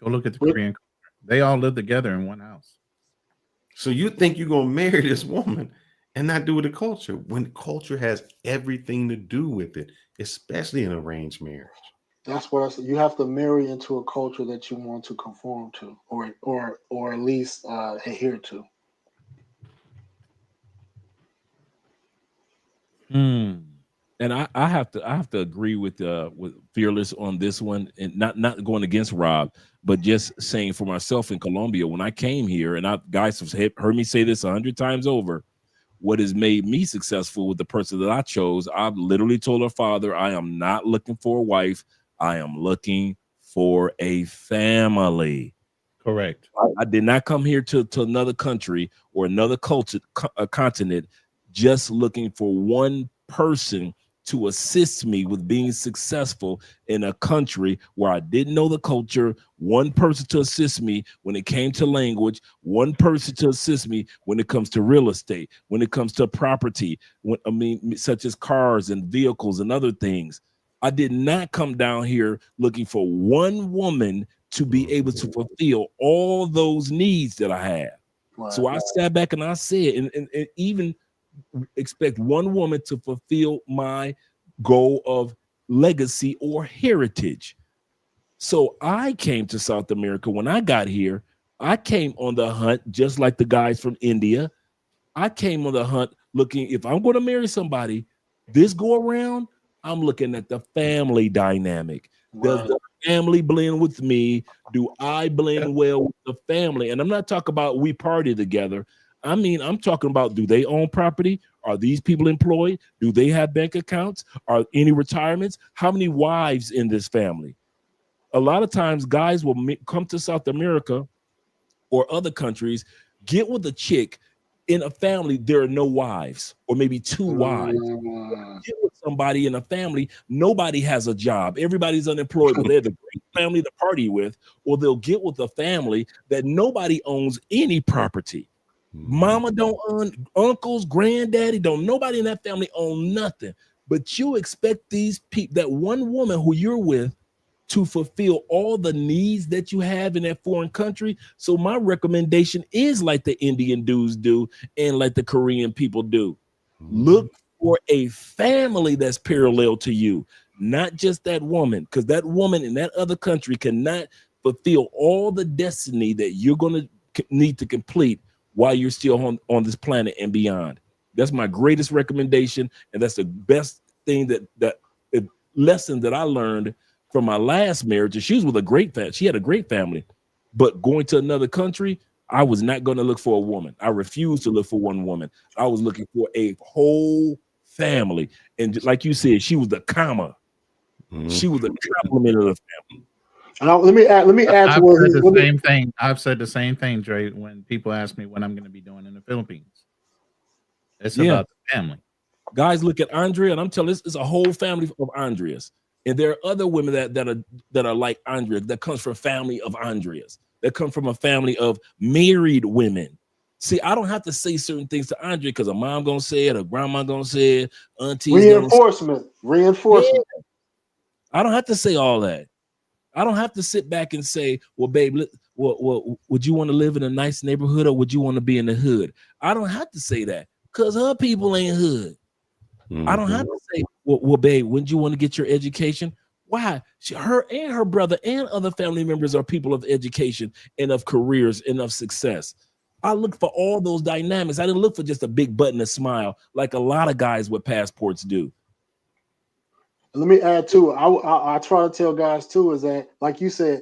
Go look at the Korean culture. They all live together in one house. So you think you're going to marry this woman and not do with the culture, when culture has everything to do with it, especially in arranged marriage. That's what I said. You have to marry into a culture that you want to conform to, or at least adhere to. And I have to agree with Fearless on this one, and not going against Rob, but just saying for myself in Colombia, when I came here, and guys have heard me say this 100 times over, what has made me successful with the person that I chose, I've literally told her father, I am not looking for a wife. I am looking for a family. Correct. I did not come here to another country or another culture, a continent, just looking for one person to assist me with being successful in a country where I didn't know the culture, one person to assist me when it came to language, one person to assist me when it comes to real estate, when it comes to property, such as cars and vehicles and other things. I did not come down here looking for one woman to be able to fulfill all those needs that I have. Wow. So I sat back and I said, and even expect one woman to fulfill my goal of legacy or heritage. So I came to South America. When I got here, I came on the hunt, just like the guys from India. I came on the hunt looking, if I'm going to marry somebody, this go around, I'm looking at the family dynamic. Does the family blend with me? Do I blend well with the family? And I'm not talking about we party together. I mean, I'm talking about, do they own property? Are these people employed? Do they have bank accounts? Are any retirements? How many wives in this family? A lot of times guys will come to South America or other countries, get with a chick in a family, there are no wives or maybe two wives. Get with somebody in a family, nobody has a job. Everybody's unemployed, but they're the great family to party with, or they'll get with a family that nobody owns any property. Mama don't own, uncles, granddaddy don't, nobody in that family own nothing. But you expect these people, that one woman who you're with, to fulfill all the needs that you have in that foreign country. So my recommendation is like the Indian dudes do and like the Korean people do. Look for a family that's parallel to you, not just that woman, because that woman in that other country cannot fulfill all the destiny that you're going to need to complete while you're still on this planet and beyond. That's my greatest recommendation, and that's the best thing that lesson that I learned from my last marriage. She was with a great family. She had a great family, But going to another country, I was not going to look for a woman. I refused to look for one woman. I was looking for a whole family. And like you said, she was the comma. She was the complement of the family. And let me add I've to what said the same thing. I've said the same thing, Dre, when people ask me what I'm going to be doing in the Philippines. It's about the family. Guys, look at Andrea, and I'm telling you, it's a whole family of Andreas. And there are other women that are like Andrea, that comes from a family of Andreas, that come from a family of married women. See, I don't have to say certain things to Andrea because her mom gonna say it, her grandma gonna say it, auntie. Reinforcement. Yeah. I don't have to say all that. I don't have to sit back and say, well, babe, would you want to live in a nice neighborhood or would you want to be in the hood? I don't have to say that because her people ain't hood. I don't have to say, well, babe, wouldn't you want to get your education? Why? Her and her brother and other family members are people of education and of careers and of success. I look for all those dynamics. I didn't look for just a big butt and a smile like a lot of guys with passports do. Let me add too. I try to tell guys too is that, like you said,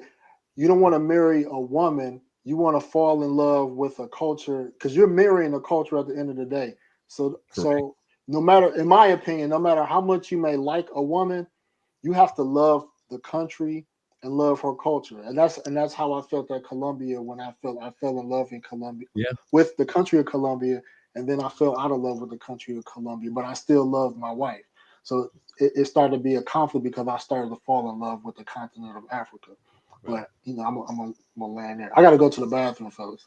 you don't want to marry a woman. You want to fall in love with a culture because you're marrying a culture at the end of the day. So no matter, in my opinion, no matter how much you may like a woman, you have to love the country and love her culture. And that's how I felt at Colombia when I fell in love in Colombia with the country of Colombia, and then I fell out of love with the country of Colombia, but I still loved my wife. So it started to be a conflict because I started to fall in love with the continent of Africa. But I'm gonna land there. I gotta go to the bathroom, fellas.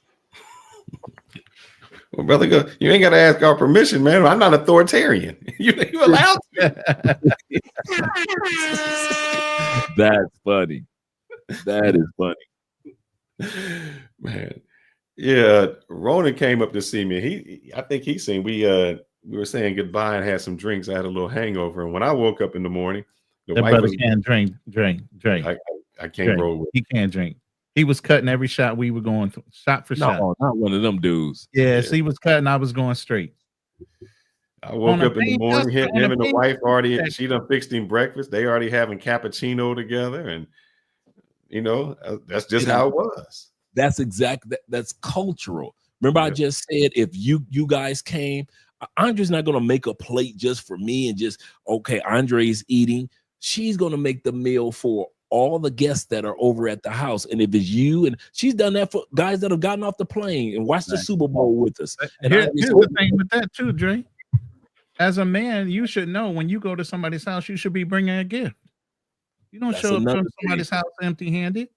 Well, brother, you ain't gotta ask our permission, man. I'm not authoritarian. You allowed to. That's funny. That is funny. Man. Yeah, Ronan came up to see me. I think he seen we were saying goodbye and had some drinks. I had a little hangover, and when I woke up in the morning, the wife brother can't drink. I can't roll with. He can't drink. He was cutting every shot we were going shot for shot. No, not one of them dudes. Yes, he was cutting. I was going straight. I woke up in the morning, him and the wife already. She done fixed him breakfast. They already having cappuccino together, and that's just how it was. That's that's cultural. Remember, I just said if you guys came, Andre's not gonna make a plate just for me and just Andre's eating. She's gonna make the meal for all the guests that are over at the house. And if it's you, and she's done that for guys that have gotten off the plane and watched the Super Bowl with us. And here's the thing with that too, Dre. As a man, you should know when you go to somebody's house, you should be bringing a gift. You don't show up to somebody's house empty-handed.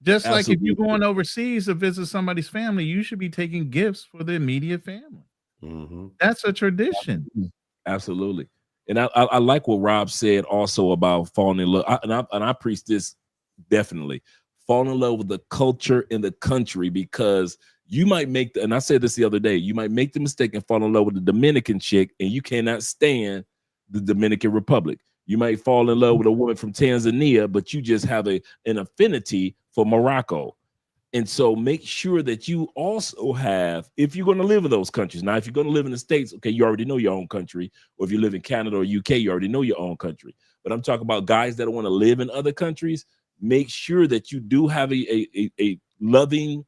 Just like if you're going overseas to visit somebody's family, you should be taking gifts for the immediate family. That's a tradition. Absolutely. And I like what Rob said also about falling in love. And I preach this definitely. Fall in love with the culture and the country, because you might make and I said this the other day, you might make the mistake and fall in love with the Dominican chick and you cannot stand the Dominican Republic. You might fall in love with a woman from Tanzania, but you just have an affinity for Morocco. And so make sure that you also have, if you're going to live in those countries. Now, if you're going to live in the States, okay, you already know your own country. Or if you live in Canada or UK, you already know your own country. But I'm talking about guys that want to live in other countries. Make sure that you do have a loving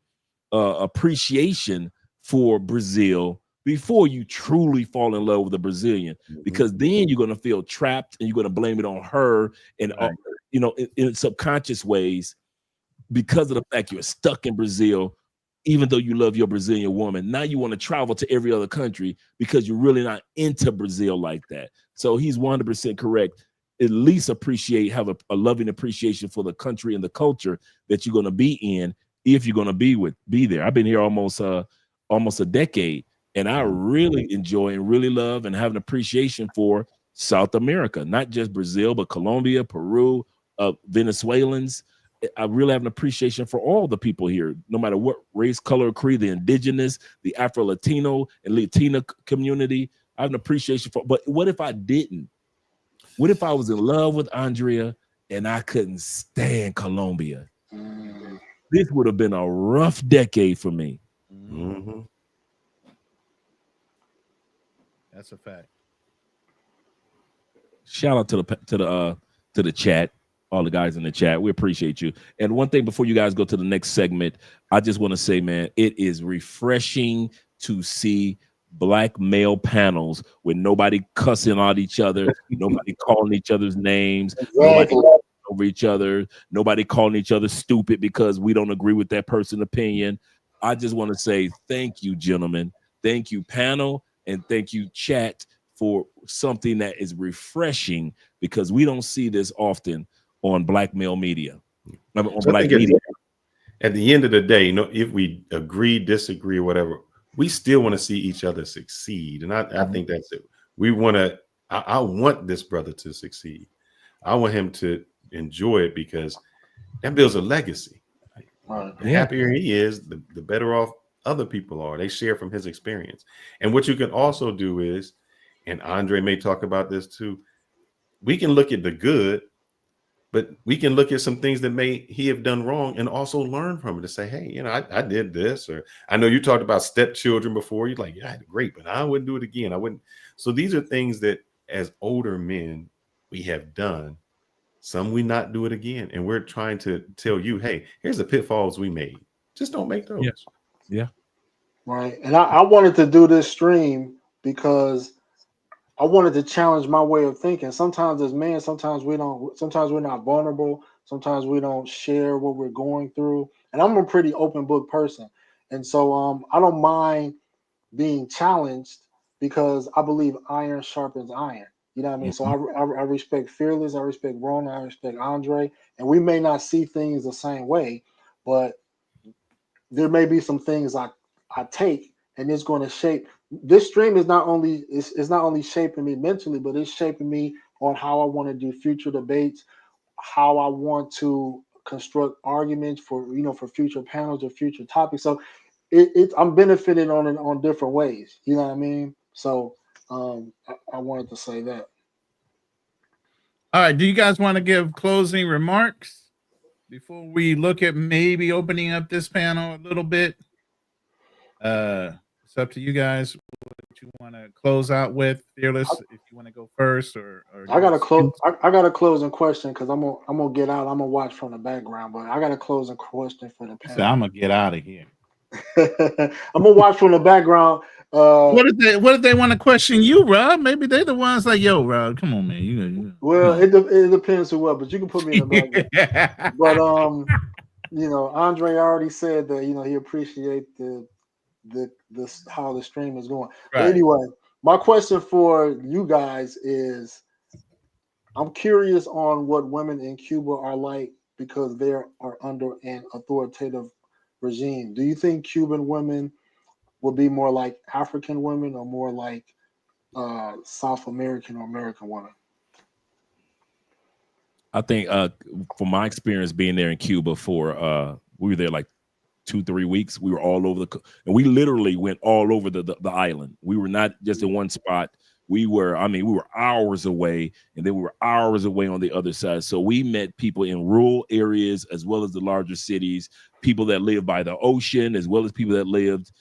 appreciation for Brazil before you truly fall in love with a Brazilian, because then you're going to feel trapped and you're going to blame it on her and, in subconscious ways, because of the fact you're stuck in Brazil, even though you love your Brazilian woman. Now you want to travel to every other country because you're really not into Brazil like that. So he's 100% correct. At least have a loving appreciation for the country and the culture that you're going to be in if you're going to be there. I've been here almost a decade, and I really enjoy and really love and have an appreciation for South America, not just Brazil, but Colombia, Peru, Venezuelans. I really have an appreciation for all the people here, no matter what race, color, creed, the indigenous, the Afro-Latino and Latina community. I have an appreciation for, but what if I didn't? What if I was in love with Andrea and I couldn't stand Colombia? This would have been a rough decade for me. That's a fact. Shout out to the chat. all the guys in the chat. We appreciate you. And one thing before you guys go to the next segment, I just want to say, man, it is refreshing to see Black male panels with nobody cussing out each other, nobody calling each other's names, nobody over each other, nobody calling each other stupid because we don't agree with that person's opinion. I just want to say thank you, gentlemen. Thank you, panel, and thank you, chat, for something that is refreshing, because we don't see this often on Black male media. On Black media. At the end of the day, if we agree, disagree, or whatever, we still want to see each other succeed. And I think that's it. We want to, I want this brother to succeed. I want him to enjoy it, because that builds a legacy. The happier he is, the better off other people are. They share from his experience. And what you can also do is, and Andre may talk about this too, we can look at the good, but we can look at some things that he have done wrong and also learn from it, to say, hey, I did this, or I know you talked about stepchildren before. You're like, yeah, I had great, but I wouldn't do it again. I wouldn't. So these are things that as older men we have done. Some we not do it again. And we're trying to tell you, hey, here's the pitfalls we made. Just don't make those. Yeah. Right. And I wanted to do this stream because I wanted to challenge my way of thinking. Sometimes as men, sometimes we're not vulnerable. Sometimes we don't share what we're going through. And I'm a pretty open book person. And so I don't mind being challenged, because I believe iron sharpens iron. You know what I mean? So I respect Fearless. I respect Rona. I respect Andre. And we may not see things the same way, but there may be some things I take, and it's going to shape. This stream is not only shaping me mentally, but it's shaping me on how I want to do future debates, how I want to construct arguments for future panels or future topics. So I'm benefiting on different ways. You know what I mean? So I wanted to say that. All right. Do you guys want to give closing remarks before we look at maybe opening up this panel a little bit? It's up to you guys what you want to close out with. Fearless, if you want to go first, or I got a closing question, because I'm gonna get out. I'm gonna watch from the background, but I got a closing question for the panel. So I'm gonna get out of here. I'm gonna watch from the background. What if they want to question you, Rob? Maybe they're the ones like, yo, Rob, come on, man. You well, it depends who what, but you can put me in the background. But Andre already said that he appreciate the how the stream is going. Right. But anyway, my question for you guys is, I'm curious on what women in Cuba are like, because they are under an authoritative regime. Do you think Cuban women will be more like African women, or more like South American or American women? I think from my experience being there in Cuba for we were there like 2-3 weeks. We were all over and we literally went all over the island. We were not just in one spot. We were hours away, and then we were hours away on the other side. So we met people in rural areas as well as the larger cities, people that live by the ocean, as well as people that lived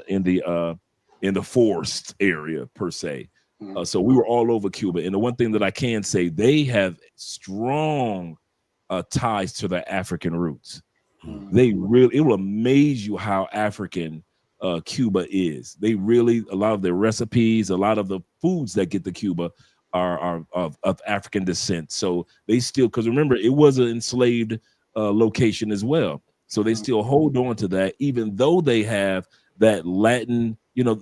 in the forest area per se. So we were all over Cuba. And the one thing that I can say, they have strong ties to their African roots. It will amaze you how African Cuba is. They really, a lot of their recipes, a lot of the foods that get to Cuba are of African descent. So they still, because remember, it was an enslaved location as well. So they still hold on to that, even though they have that Latin,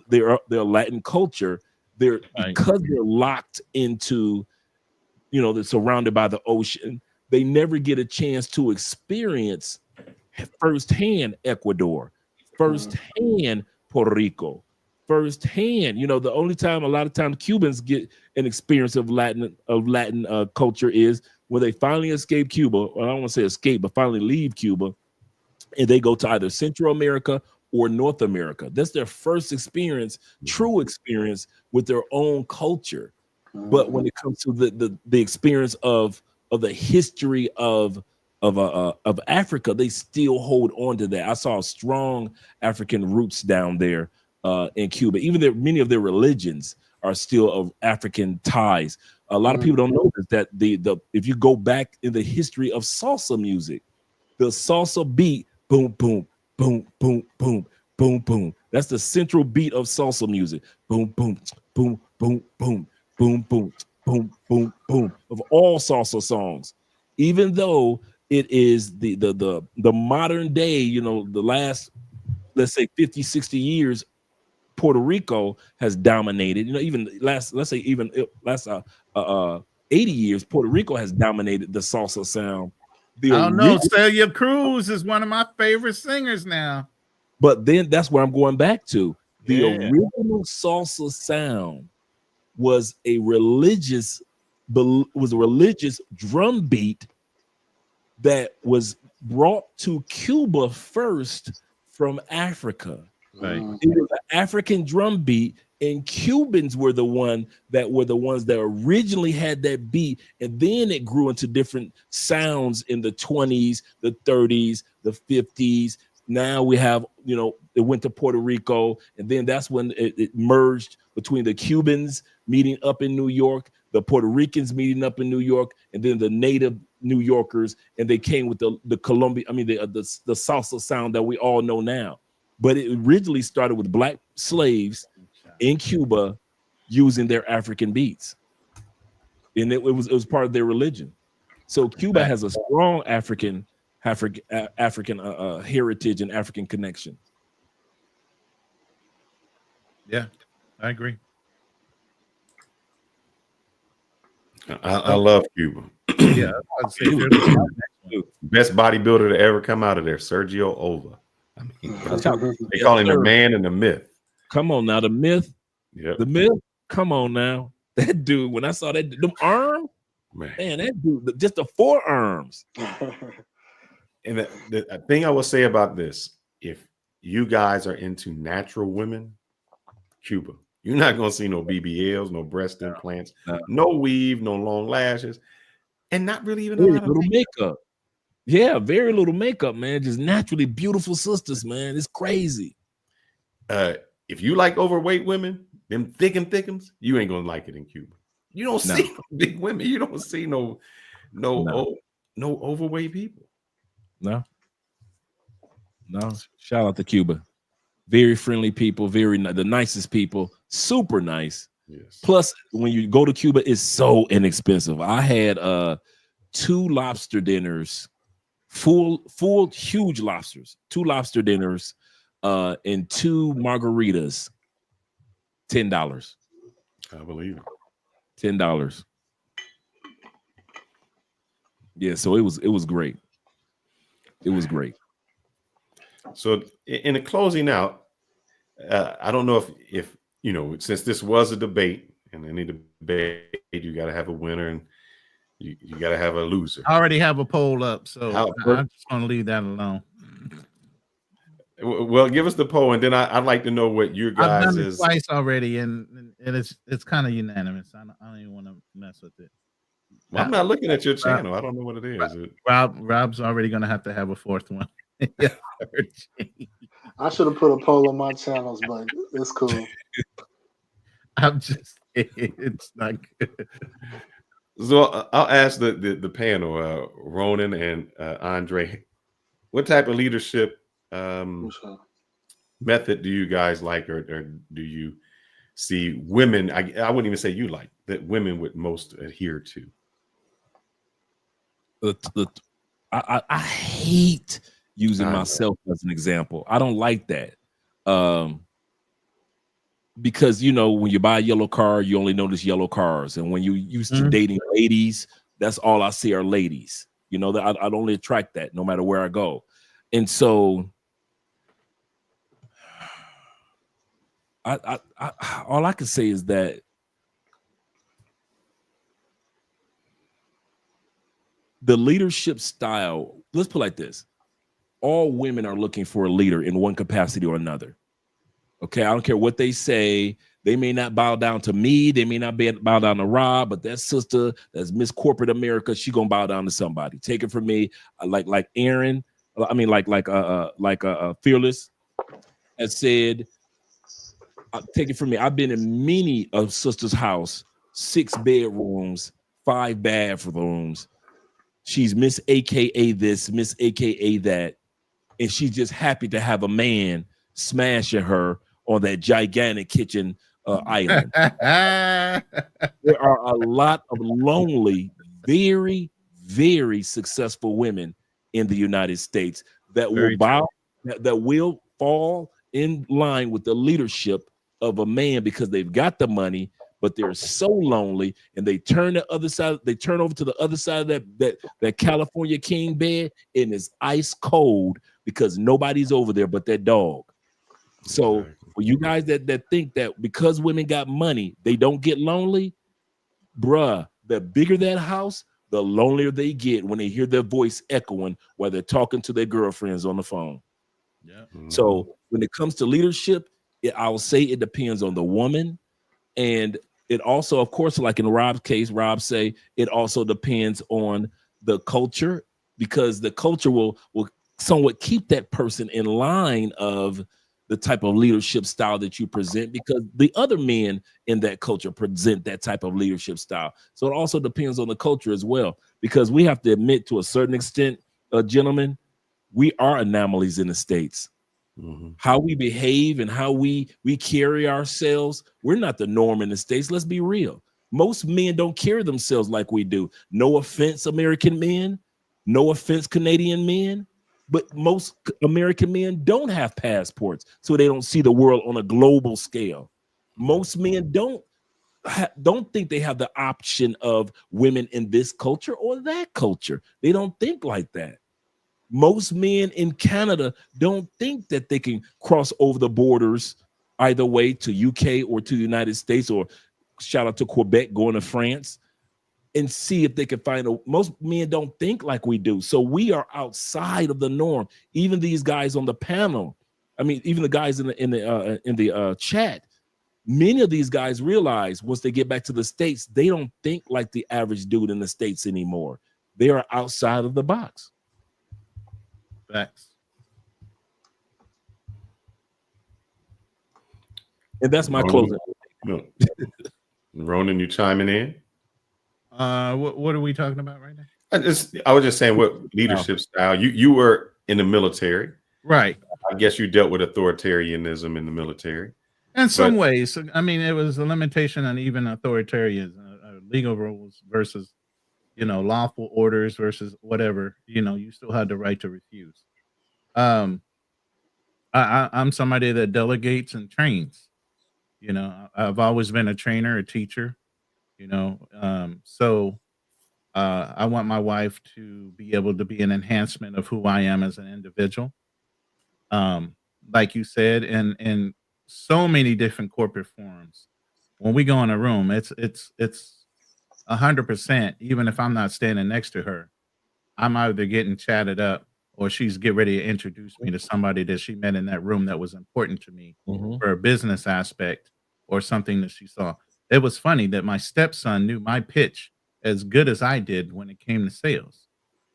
their Latin culture. Because they're locked into, they're surrounded by the ocean. They never get a chance to experience firsthand Ecuador, firsthand Puerto Rico, firsthand. The only time, a lot of times, Cubans get an experience of Latin culture is when they finally escape Cuba. Or I don't want to say escape, but finally leave Cuba, and they go to either Central America or North America. That's their first experience, true experience with their own culture. But when it comes to the experience of the history of Africa, they still hold on to that. I saw strong African roots down there in Cuba. Even many of their religions are still of African ties. A lot of people don't know that the if you go back in the history of salsa music, the salsa beat, boom, boom, boom, boom, boom, boom, boom. That's the central beat of salsa music. Boom, boom, boom, boom, boom, boom, boom, boom, boom, boom, of all salsa songs. Even though it is the modern day, you know, the last, let's say 50, 60 years, Puerto Rico has dominated, you know, even last 80 years, Puerto Rico has dominated the salsa sound. I don't know. Celia Cruz is one of my favorite singers now. But then that's where I'm going back to. The original salsa sound was a religious drum beat that was brought to Cuba first from Africa. Right. It was an African drum beat, and Cubans were the ones that originally had that beat, and then it grew into different sounds in the 20s, the 30s, the 50s. Now we have, you know, it went to Puerto Rico, and then that's when it merged between the Cubans meeting up in New York, the Puerto Ricans meeting up in New York, and then the native New Yorkers, and they came with the Colombian, the salsa sound that we all know now. But it originally started with black slaves in Cuba using their African beats, and it was part of their religion. So Cuba has a strong African heritage and African connection. Yeah, I agree. I love Cuba. Yeah, I'd say best bodybuilder to ever come out of there, Sergio Ova. I mean, they call him the man and the myth. Come on now, the myth. Yep. The myth. Come on now, that dude. When I saw that, them arms, man, that dude, just the forearms. And the thing I will say about this, if you guys are into natural women, Cuba, you're not going to see no BBLs, no breast implants, no weave, no long lashes, and not really even a lot of makeup. Yeah, very little makeup, man. Just naturally beautiful sisters, man. It's crazy. If you like overweight women, them thickums, you ain't gonna like it in Cuba. You don't see no big women. You don't see no overweight people. No. Shout out to Cuba. Very friendly people. The nicest people. Super nice. Yes. Plus, when you go to Cuba, it's so inexpensive. I had 2 lobster dinners. Full huge lobsters, 2 lobster dinners, and 2 margaritas, $10. I believe it. $10. Yeah, so it was great. It was great. So in the closing out, I don't know if you know, since this was a debate, and any debate you got to have a winner and you got to have a loser. I already have a poll up, so I'm just going to leave that alone. Well, give us the poll, and then I'd like to know what your guys I've done it twice already, and it's kind of unanimous. I don't even want to mess with it. Well, I'm not looking at your channel. I don't know what it is. Rob's already going to have a 4th one. I should have put a poll on my channels, but it's cool. I'm just, it's not good. So I'll ask the panel, Ronan and Andre, what type of leadership method do you guys like, or do you see women? I wouldn't even say you like that women would most adhere to. I hate using myself as an example. I don't like that. Because, you know, when you buy a yellow car, you only notice yellow cars. And when you used to dating ladies, that's all I see are ladies. You know, I'd only attract that no matter where I go. And so I all I can say is that the leadership style, let's put it like this. All women are looking for a leader in one capacity or another. Okay, I don't care what they say. They may not bow down to me. They may not bow down to Rob, but that sister, that's Miss Corporate America, she gonna bow down to somebody. Take it from me, like Aaron. I mean, like Fearless has said. take it from me. I've been in many of sister's house, 6 bedrooms, 5 bathrooms. She's Miss AKA this, Miss AKA that, and she's just happy to have a man smashing her on that gigantic kitchen island. There are a lot of lonely, very, very successful women in the United States that will that will fall in line with the leadership of a man because they've got the money, but they're so lonely, and they turn the other side. They turn over to the other side of that California king bed, and it's ice cold because nobody's over there but that dog. So for you guys that think that because women got money, they don't get lonely, bruh, the bigger that house, the lonelier they get when they hear their voice echoing while they're talking to their girlfriends on the phone. Yeah. So when it comes to leadership, I will say it depends on the woman. And it also, of course, like in Rob's case, Rob say it also depends on the culture, because the culture will somewhat keep that person in line of the type of leadership style that you present, because the other men in that culture present that type of leadership style. So it also depends on the culture as well, because we have to admit to a certain extent, gentlemen, we are anomalies in the States. How we behave and how we carry ourselves, we're not the norm in the States. Let's be real. Most men don't carry themselves like we do. No offense, American men. No offense, Canadian men. But most American men don't have passports, so they don't see the world on a global scale. Most men don't think they have the option of women in this culture or that culture. They don't think like that. Most men in Canada don't think that they can cross over the borders either way to UK or to the United States, or shout out to Quebec, going to France and see if they can find most men don't think like we do. So we are outside of the norm. Even these guys on the panel, I mean, even the guys in the chat, many of these guys realize once they get back to the States, they don't think like the average dude in the States anymore. They are outside of the box. Facts. And that's my closing. Ronan, you chiming in? What are we talking about right now? I was just saying, what leadership style you were in the military, right? I guess you dealt with authoritarianism in the military. In some ways, I mean, it was a limitation on even authoritarianism, legal rules versus, lawful orders versus whatever. You still had the right to refuse. I'm somebody that delegates and trains. I've always been a trainer, a teacher. So I want my wife to be able to be an enhancement of who I am as an individual. Like you said, in so many different corporate forums, when we go in a room, it's 100%. Even if I'm not standing next to her, I'm either getting chatted up or she's get ready to introduce me to somebody that she met in that room that was important to me for a business aspect or something that she saw. It was funny that my stepson knew my pitch as good as I did when it came to sales.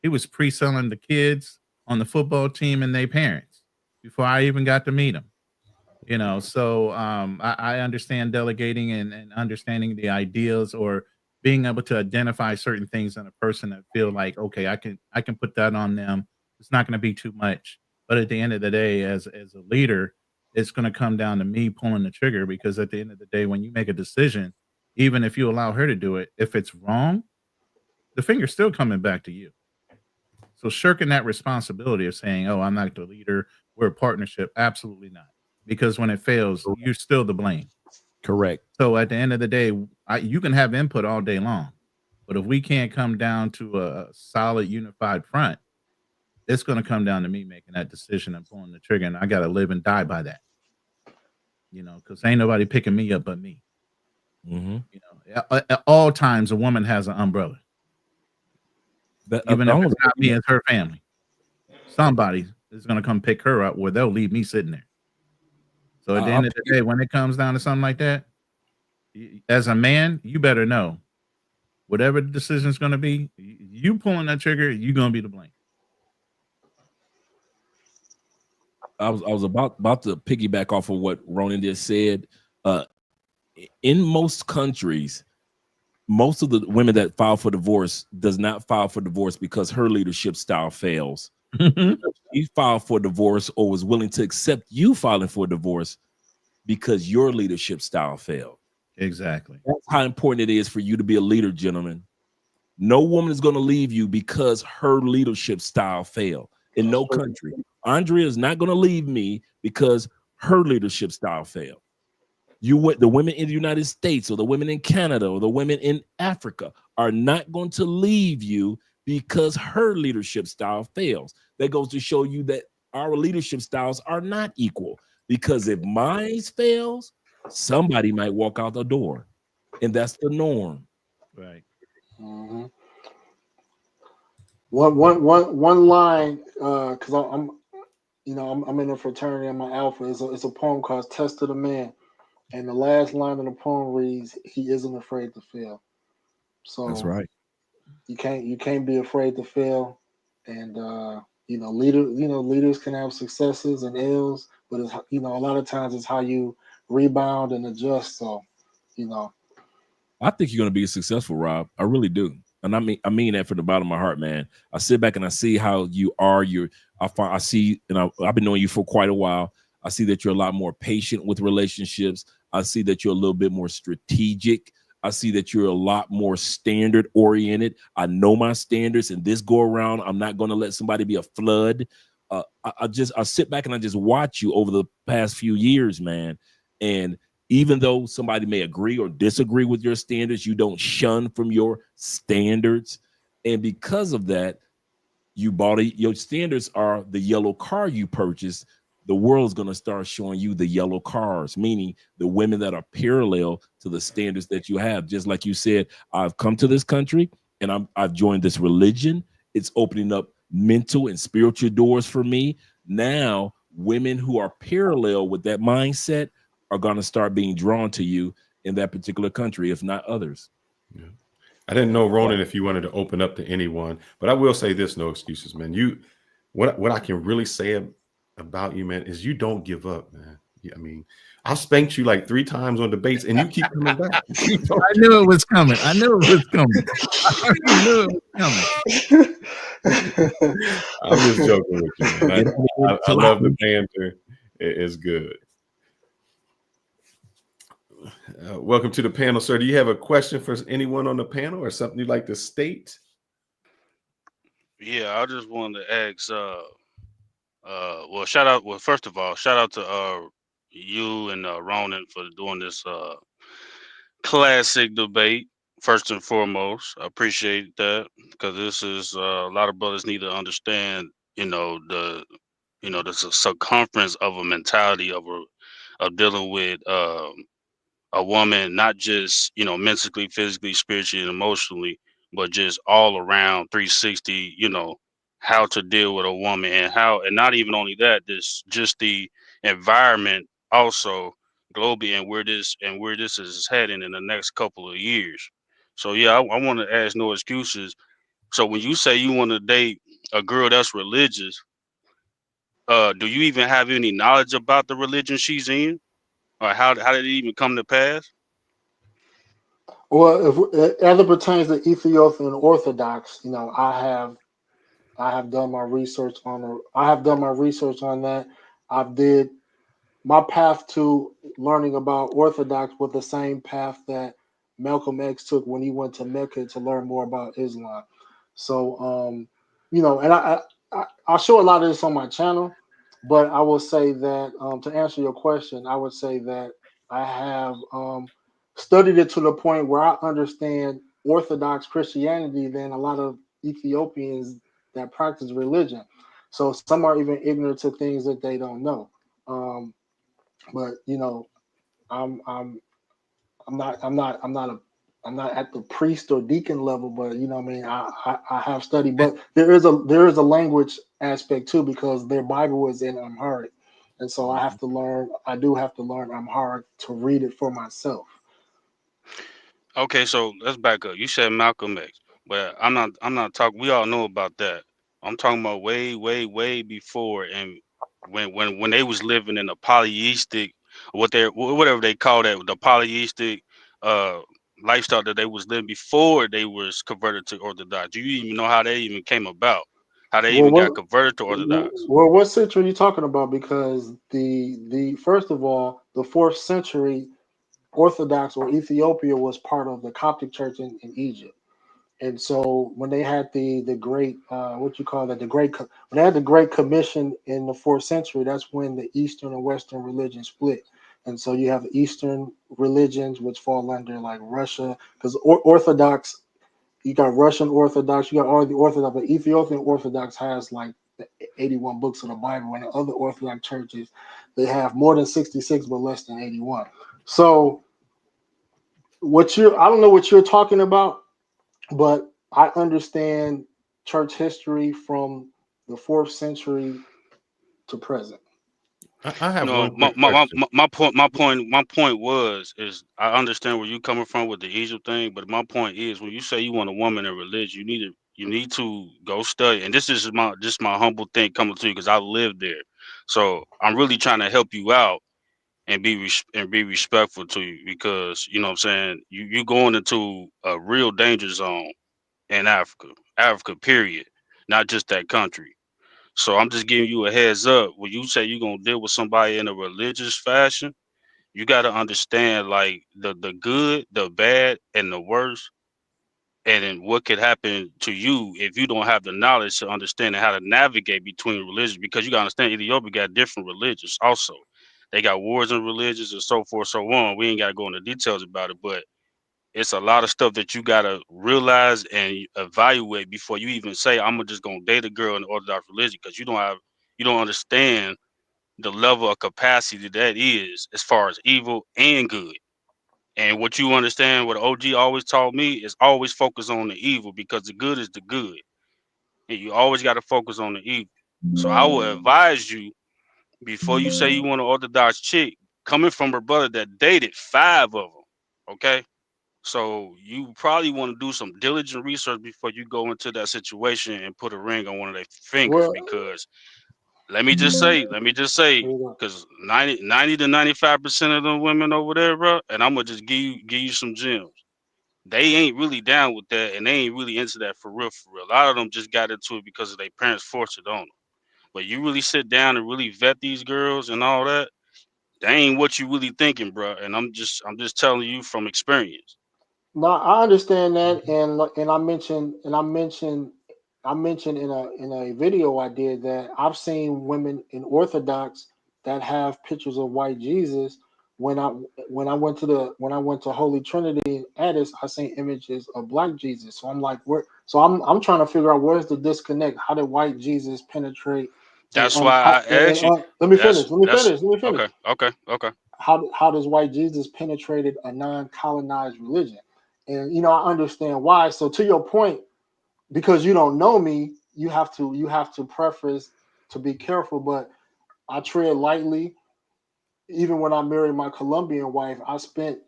He was pre-selling the kids on the football team and their parents before I even got to meet them. So I understand delegating and understanding the ideals, or being able to identify certain things in a person that feel like, okay, I can put that on them. It's not going to be too much. But at the end of the day, as a leader, it's going to come down to me pulling the trigger, because at the end of the day, when you make a decision, even if you allow her to do it, if it's wrong, the finger's still coming back to you. So shirking that responsibility of saying, oh, I'm not the leader, we're a partnership, absolutely not. Because when it fails, you're still the blame. Correct. So at the end of the day, you can have input all day long, but if we can't come down to a solid, unified front, it's going to come down to me making that decision and pulling the trigger, and I got to live and die by that. Because ain't nobody picking me up but me. At all times, a woman has an umbrella. Even if it's not me, it's her family. Somebody is going to come pick her up, where they'll leave me sitting there. So at the end of the day, when it comes down to something like that, as a man, you better know whatever the decision is going to be, you pulling that trigger, you're going to be the blame. I was about to piggyback off of what Ronan just said. In most countries, most of the women that file for divorce does not file for divorce because her leadership style fails. She filed for divorce or was willing to accept you filing for divorce because your leadership style failed. Exactly. That's how important it is for you to be a leader, gentlemen. No woman is going to leave you because her leadership style failed. In no country. Andrea is not going to leave me because her leadership style failed. The women in the United States or the women in Canada or the women in Africa are not going to leave you because her leadership style fails. That goes to show you that our leadership styles are not equal, because if mine fails, somebody might walk out the door, and that's the norm. Right. Mm-hmm. One line, because I'm in a fraternity. I'm an alpha. It's a poem called "Test of the Man," and the last line of the poem reads, "He isn't afraid to fail." So that's right. You can't be afraid to fail, and leaders can have successes and ills, but it's a lot of times it's how you rebound and adjust. So, I think you're going to be successful, Rob. I really do. And I mean that from the bottom of my heart, man. I sit back and I see how you are. I see, and I've been knowing you for quite a while. I see that you're a lot more patient with relationships. I see that you're a little bit more strategic. I see that you're a lot more standard oriented. I know my standards, and this go around, I'm not going to let somebody be a flood. I sit back and I just watch you over the past few years, man. And even though somebody may agree or disagree with your standards, you don't shun from your standards. And because of that, your standards are the yellow car you purchased. The world's going to start showing you the yellow cars, meaning the women that are parallel to the standards that you have. Just like you said, I've come to this country and I've joined this religion. It's opening up mental and spiritual doors for me. Now, women who are parallel with that mindset are going to start being drawn to you in that particular country, if not others. Yeah. I didn't know, Ronan, if you wanted to open up to anyone, but I will say this, no excuses, man. What I can really say about you, man, is you don't give up, man. I mean, I've spanked you like 3 times on debates and you keep coming back. I knew it was coming. I knew it was coming. I knew it was coming. I'm just joking with you, man. I love the banter. It's good. Welcome to the panel, sir. Do you have a question for anyone on the panel or something you'd like to state? Yeah, I just wanted to ask, shout out. Well, first of all, shout out to you and Ronan for doing this classic debate. First and foremost, I appreciate that, because this is a lot of brothers need to understand, the circumference of a mentality of dealing with a woman, not just mentally, physically, spiritually, and emotionally, but just all around 360. How to deal with a woman, and not even only that, just the environment also globally, and where this is heading in the next couple of years. So yeah, I want to ask no excuses. So when you say you want to date a girl that's religious, do you even have any knowledge about the religion she's in, or how did it even come to pass? Well, as it pertains to Ethiopian Orthodox, I have done my research on that. I've did my path to learning about Orthodox with the same path that Malcolm X took when he went to Mecca to learn more about Islam. So, and I show a lot of this on my channel, but I will say that to answer your question, I would say that I have studied it to the point where I understand Orthodox Christianity than a lot of Ethiopians that practice religion. So some are even ignorant to things that they don't know. But I'm not at the priest or deacon level, but I have studied. But there is a language aspect too, because their Bible is in Amharic, and so I do have to learn Amharic to read it for myself. Okay, so let's back up. You said Malcolm X, but I'm not talking. We all know about that. I'm talking about way, way, way before, and when they was living in a polytheistic whatever they call that, the polytheistic lifestyle that they was living before they was converted to Orthodox. Do you even know how they even came about? How they even got converted to Orthodox? Well, what century are you talking about? Because the first of all, the 4th century Orthodox or Ethiopia was part of the Coptic Church in Egypt. And so when they had the great when they had the Great Commission in the 4th century, that's when the Eastern and Western religion split. And so you have Eastern religions which fall under like Russia, because Orthodox, you got Russian Orthodox, you got all the Orthodox, but Ethiopian Orthodox has like the 81 books of the Bible, and the other Orthodox churches, they have more than 66 but less than 81. So I don't know what you're talking about, but I understand church history from the 4th century to present. I have No, one quick question. my point was I understand where you're coming from with the Egypt thing, but my point is when you say you want a woman in religion, you need to go study. And this is my humble thing coming to you because I lived there, so I'm really trying to help you out and be respectful to you, because you know what I'm saying, you going into a real danger zone in Africa period, not just that country. So I'm just giving you a heads up. When you say you're gonna deal with somebody in a religious fashion, you got to understand like the good, the bad, and the worst, and then what could happen to you if you don't have the knowledge to understand how to navigate between religions. Because you got to understand, Ethiopia got different religions also. They got wars and religions and so forth, so on. We ain't got to go into details about it, but it's a lot of stuff that you got to realize and evaluate before you even say I'm just gonna date a girl in the Orthodox religion, because you don't understand the level of capacity that is as far as evil and good. And what you understand, what OG always taught me, is always focus on the evil, because the good is the good, and you always got to focus on the evil. So I will advise you, before you say you want an Orthodox chick, coming from her brother that dated 5 of them, okay? So you probably want to do some diligent research before you go into that situation and put a ring on one of their fingers, Well, because let me just say, because 90 to 95% of them women over there, bro, and I'm gonna just give you some gems. They ain't really down with that, and they ain't really into that for real, for real. A lot of them just got into it because of their parents forced it on them. But you really sit down and really vet these girls and all that, they ain't what you really thinking, bro. And I'm just telling you from experience. No, I understand that, and I mentioned in a video I did that I've seen women in Orthodox that have pictures of white Jesus. When I went to Holy Trinity in Addis, I seen images of black Jesus. So I'm like, where? So I'm trying to figure out where's the disconnect. How did white Jesus penetrate? That's why I asked you. Let me finish. Okay. How does white Jesus penetrated a non-colonized religion? And I understand why. So to your point, because you don't know me, you have to preface to be careful. But I tread lightly. Even when I married my Colombian wife, I spent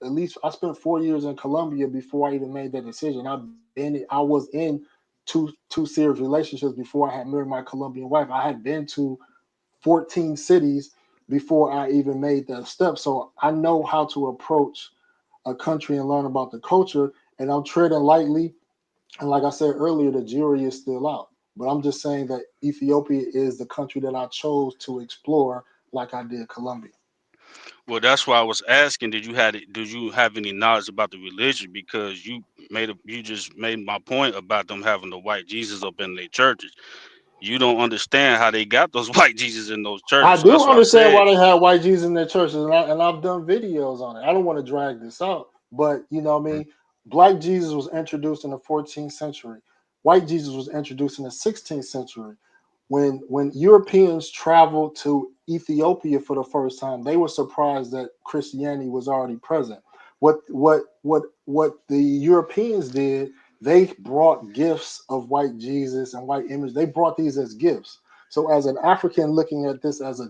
4 years in Colombia before I even made that decision. I was in two serious relationships before I had married my Colombian wife. I had been to 14 cities before I even made that step. So I know how to approach a country and learn about the culture, and I'm treading lightly. And like I said earlier, the jury is still out. But I'm just saying that Ethiopia is the country that I chose to explore, like I did Colombia. Well, that's why I was asking. Did you have any knowledge about the religion? Because you just made my point about them having the white Jesus up in their churches. You don't understand how they got those white Jesus in those churches. I So do that's why I understand said. why they have white Jesus in their churches, and I've done videos on it. I don't want to drag this out, but what I mean, black Jesus was introduced in the 14th century. White Jesus was introduced in the 16th century. When Europeans traveled to Ethiopia for the first time, they were surprised that Christianity was already present. What the Europeans did, they brought gifts of white Jesus and white image. They brought these as gifts. So as an African looking at this as a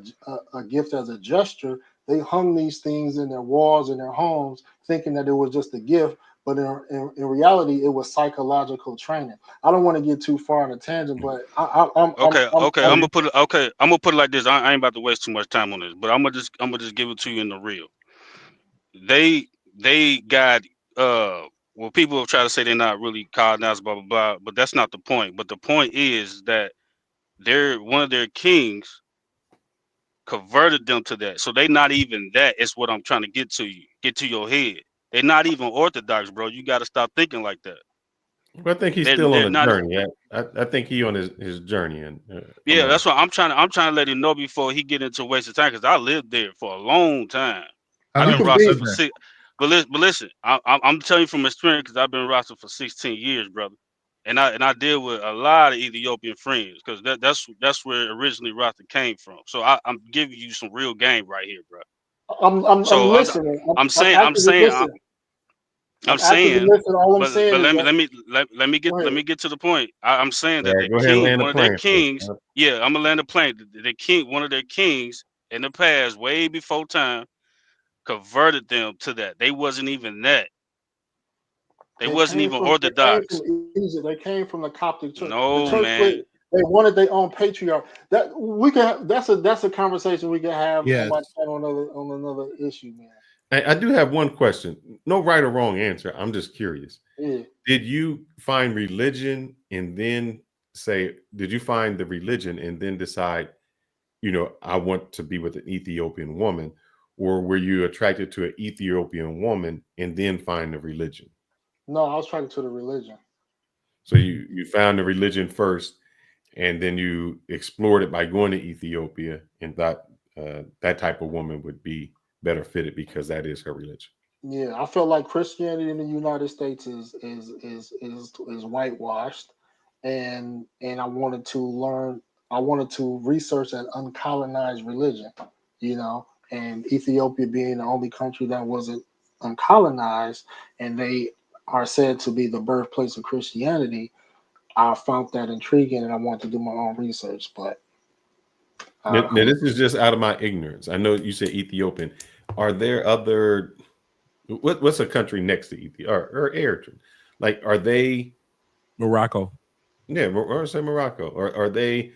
gift, as a gesture, they hung these things in their walls in their homes, thinking that it was just a gift. but in reality, it was psychological training. I don't want to get too far on a tangent, but I'm gonna put it like this. I ain't about to waste too much time on this, but I'm gonna just give it to you in the real. They got well, people try to say they're not really colonized, blah blah blah, but that's not the point. But the point is that one of their kings converted them to that. So they not even that. It's what I'm trying to get to your head. They're not even Orthodox, bro. You got to stop thinking like that. Well, I think he's still on a journey. I think he on his journey, and yeah, that's what I'm trying to let him know before he get into a waste of time, because I lived there for a long time. I've been rostered for 6. But listen, I'm telling you from experience, because I've been rostered for 16 years, brother, and I deal with a lot of Ethiopian friends, because that's where originally roster came from. So I'm giving you some real game right here, bro. I'm listening. I'm saying, but let me get to the point. I'm saying that the king, one of their kings, I'm gonna land the plane. The king, one of their kings in the past, way before time, converted them to that. They wasn't even that. They wasn't even Orthodox. They came from the Coptic church. No, the church man. They wanted their own patriarch. That's a conversation we can have on my channel on another issue, man. I do have one question. No right or wrong answer. I'm just curious. Yeah. Did you find religion and then did you find the religion and then decide, I want to be with an Ethiopian woman? Or were you attracted to an Ethiopian woman and then find the religion? No, I was attracted to the religion. So you found the religion first, and then you explored it by going to Ethiopia and thought that type of woman would be better fitted because that is her religion. Yeah, I felt like Christianity in the United States is whitewashed, and I wanted to research an uncolonized religion, and Ethiopia being the only country that wasn't uncolonized, and they are said to be the birthplace of Christianity. I found that intriguing, and I wanted to do my own research. But now, this is just out of my ignorance. I know you said Ethiopian. Are there other? What's a country next to Ethiopia or Eritrea? Like, are they Morocco? Yeah, or say Morocco. Or are they?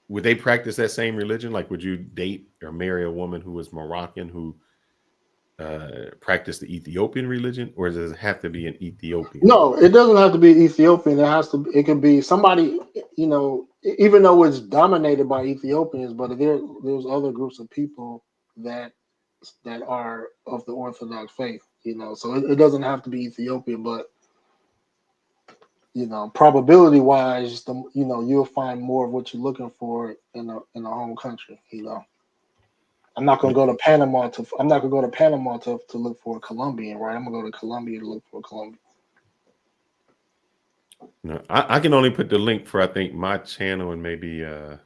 Would they practice that same religion? Like, would you date or marry a woman who was Moroccan who practiced the Ethiopian religion, or does it have to be an Ethiopian? No, it doesn't have to be Ethiopian. It can be somebody, even though it's dominated by Ethiopians, but there's other groups of people that are of the Orthodox faith, so it doesn't have to be Ethiopian, but probability wise, you'll find more of what you're looking for in a home country. I'm not gonna go to Panama to look for a Colombian, right? I'm gonna go to Colombia to look for a Colombian. No, I can only put the link for I think my channel and maybe I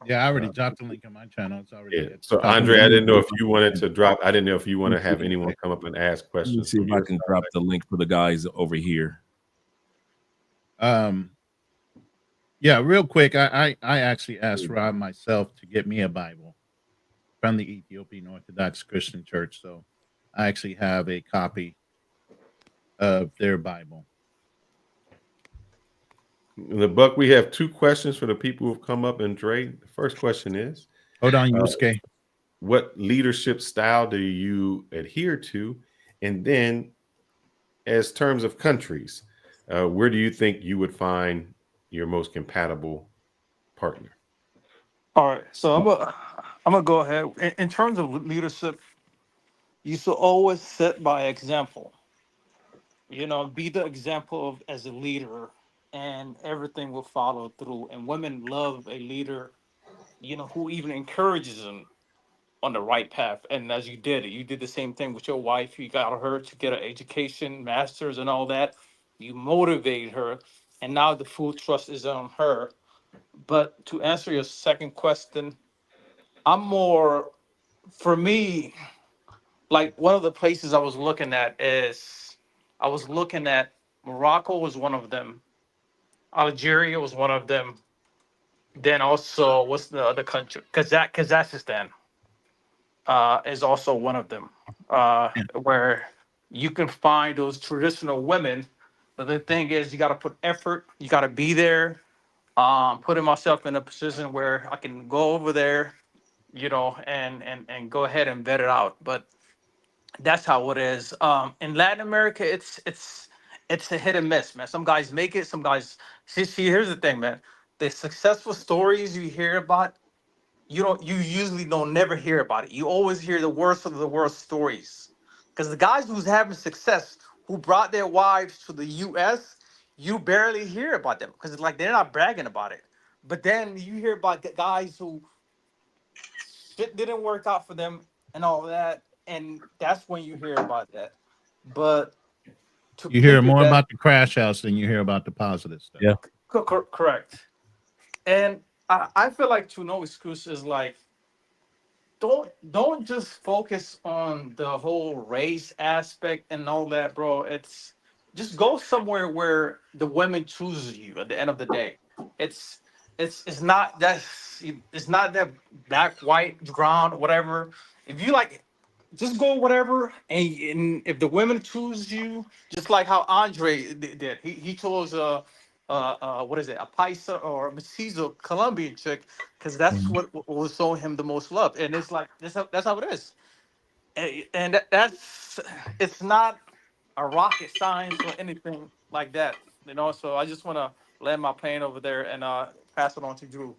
already dropped the link on my channel. It's already So Andre, I didn't know if you wanted to drop. I didn't know if you want to have anyone come up and ask questions. Let's see if I can drop the link for the guys over here. Real quick, I actually asked Rob myself to get me a Bible from the Ethiopian Orthodox Christian Church, so I actually have a copy of their Bible. In the Buck, we have 2 questions for the people who've come up. And Dre, the first question is, hold on, Yusuke. What leadership style do you adhere to? And then, as terms of countries, where do you think you would find your most compatible partner? All right, so I'm gonna go ahead. In terms of leadership, you should always set by example. Be the example as a leader, and everything will follow through. And women love a leader, who even encourages them on the right path. And as you did the same thing with your wife. You got her to get an education, master's, and all that. You motivate her, and now the full trust is on her. But to answer your second question, for me, like one of the places I was looking at Morocco was one of them. Algeria was one of them. Then also, what's the other country? Kazakhstan is also one of them, where you can find those traditional women. But the thing is, you got to put effort. You got to be there. Putting myself in a position where I can go over there, you know, and go ahead and vet it out. But that's how it is. In Latin America, it's a hit and miss, man. Some guys make it, some guys. See, here's the thing, man. The successful stories you hear about, you usually don't never hear about it. You always hear the worst of the worst stories, because the guys who's having success, who brought their wives to the U.S., you barely hear about them because like they're not bragging about it. But then you hear about the guys who shit didn't work out for them and all that, and that's when you hear about that. But to You hear more piggyback, about the crash house than you hear about the positive stuff. Yeah. correct. And I feel like to no excuse is like, don't just focus on the whole race aspect and all that, bro. It's just go somewhere where the women chooses you at the end of the day. It's it's not that it's not that black, white, ground, whatever. If you like, just go whatever, and if the women choose you, just like how Andre did, he chose what is it, a Paisa or a Mestizo Colombian chick, because that's what was showing him the most love, and it's like that's how it is, and that's it's not a rocket science or anything like that, you know. So I just want to land my plane over there and pass it on to Drew.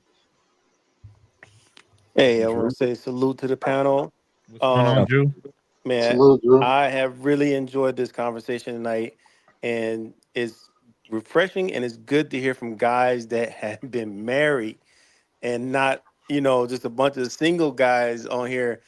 Hey, I want to say salute to the panel. What's going on, Drew? Man, Salute, Drew. I have really enjoyed this conversation tonight, and it's refreshing and it's good to hear from guys that have been married and not, just a bunch of single guys on here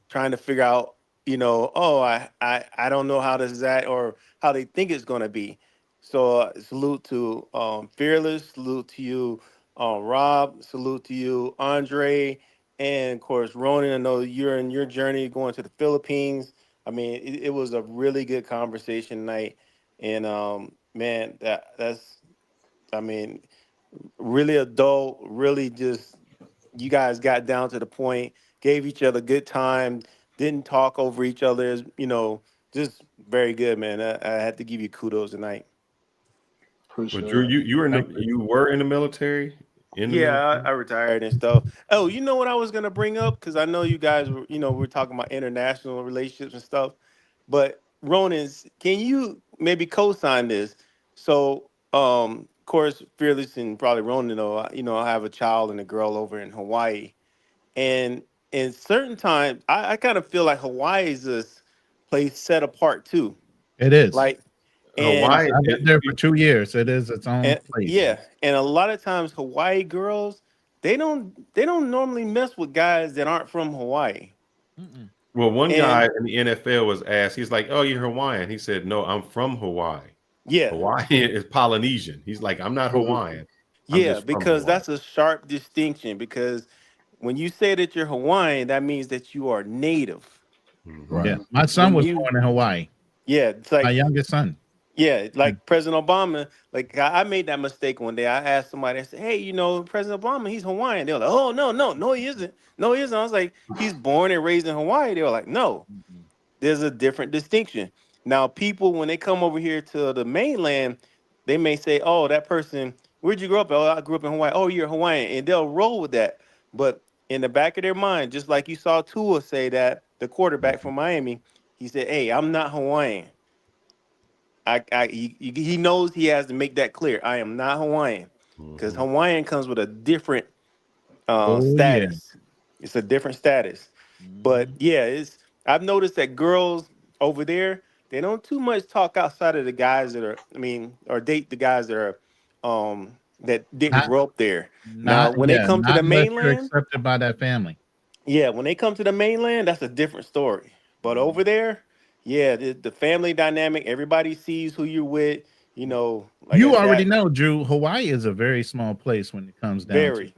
trying to figure out, oh, I don't know how this is at or how they think it's going to be. So salute to Fearless, salute to you, Rob, salute to you, Andre, and of course, Ronan. I know you're in your journey going to the Philippines. I mean, it was a really good conversation tonight. And man, that's, I mean, really adult, really just, you guys got down to the point, gave each other good time, didn't talk over each other, just very good, man. I had to give you kudos tonight. Well, Drew, you were in the military? Yeah, I retired and stuff. Oh, you know what I was gonna bring up? Because I know you guys were, we're talking about international relationships and stuff. But Ronan, can you maybe co-sign this? So, of course, Fearless and probably Ronan know, I have a child and a girl over in Hawaii. And in certain times, I kind of feel like Hawaii is this place set apart too. It is. Like, and Hawaii, I've been there for 2 years. It is its own place. Yeah, and a lot of times Hawaii girls, they don't normally mess with guys that aren't from Hawaii. Well, one guy in the NFL was asked, he's like, "Oh, you're Hawaiian?" He said, "No, I'm from Hawaii." Yeah, Hawaii is Polynesian. He's like, "I'm not Hawaiian." I'm yeah, just from because Hawaii. that's a sharp distinction. Because when you say that you're Hawaiian, that means that you are native. Right. Yeah, my son was born in Hawaii. Yeah, it's like my youngest son. Yeah, like President Obama. Like I made that mistake one day. I asked somebody, I said, "Hey, President Obama, he's Hawaiian." They were like, "Oh, no, he isn't. No, he isn't." I was like, "He's born and raised in Hawaii." They were like, "No, there's a different distinction." Now, people when they come over here to the mainland, they may say, "Oh, that person, where'd you grow up?" "Oh, I grew up in Hawaii." "Oh, you're Hawaiian," and they'll roll with that. But in the back of their mind, just like you saw Tua say that, the quarterback from Miami, he said, "Hey, I'm not Hawaiian." He knows he has to make that clear. I am not Hawaiian, because Hawaiian comes with a different status. Yeah. It's a different status. But yeah, I've noticed that girls over there, they don't too much talk outside of the guys that are, or date the guys that are that didn't grow up there. Now, when they come to the mainland, accepted by that family. Yeah, when they come to the mainland, that's a different story. But over there, yeah, the family dynamic, everybody sees who you're with, Like you already know, Drew, Hawaii is a very small place when it comes down to it.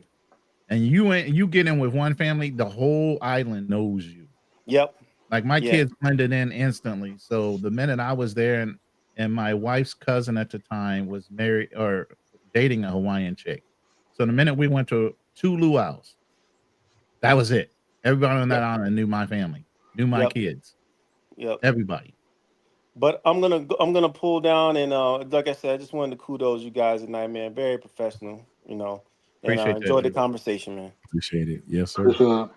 And you get in with one family, the whole island knows you. Yep. Like my kids blended in instantly. So the minute I was there and my wife's cousin at the time was married or dating a Hawaiian chick. So the minute we went to 2 luau's, that was it. Everybody on that island knew my family, knew my kids. Yep. Everybody. But I'm gonna pull down and like I said, I just wanted to kudos you guys tonight, man. Very professional, you know, and Appreciate that, enjoyed the Drew. conversation, man. Appreciate it. Yes, sir.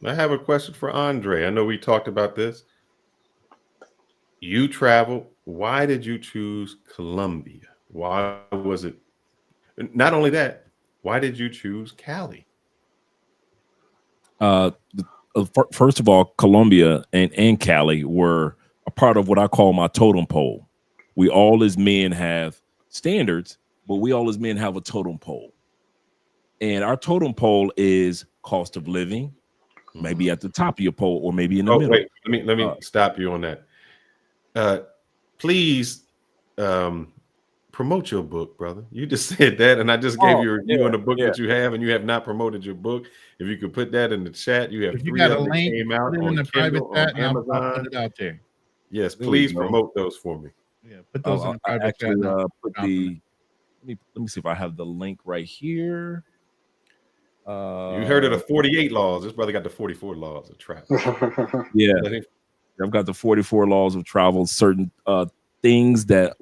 I have a question for Andre. I know we talked about this. You traveled. Why did you choose Colombia? Why was it? Not only that, why did you choose Cali? First of all, Colombia and Cali were a part of what I call my totem pole. We all as men have standards, but we all as men have a totem pole. And our totem pole is cost of living, maybe at the top of your pole or maybe in the middle. Wait, let me stop you on that. Please promote your book, brother. You just said that, and I just gave you a review on the book that you have, and you have not promoted your book. If you could put that in the chat, you have If you 3 got a of them link, came out put it in on the private Kindle, chat, on and I'll Amazon. put it out there. Yes, There please we go. promote those for me. Yeah, put those in the I private actually chat. put the. Let me see if I have the link right here. You heard of the 48 laws. This brother got the 44 laws of travel. Yeah, I've got the 44 laws of travel. Certain things that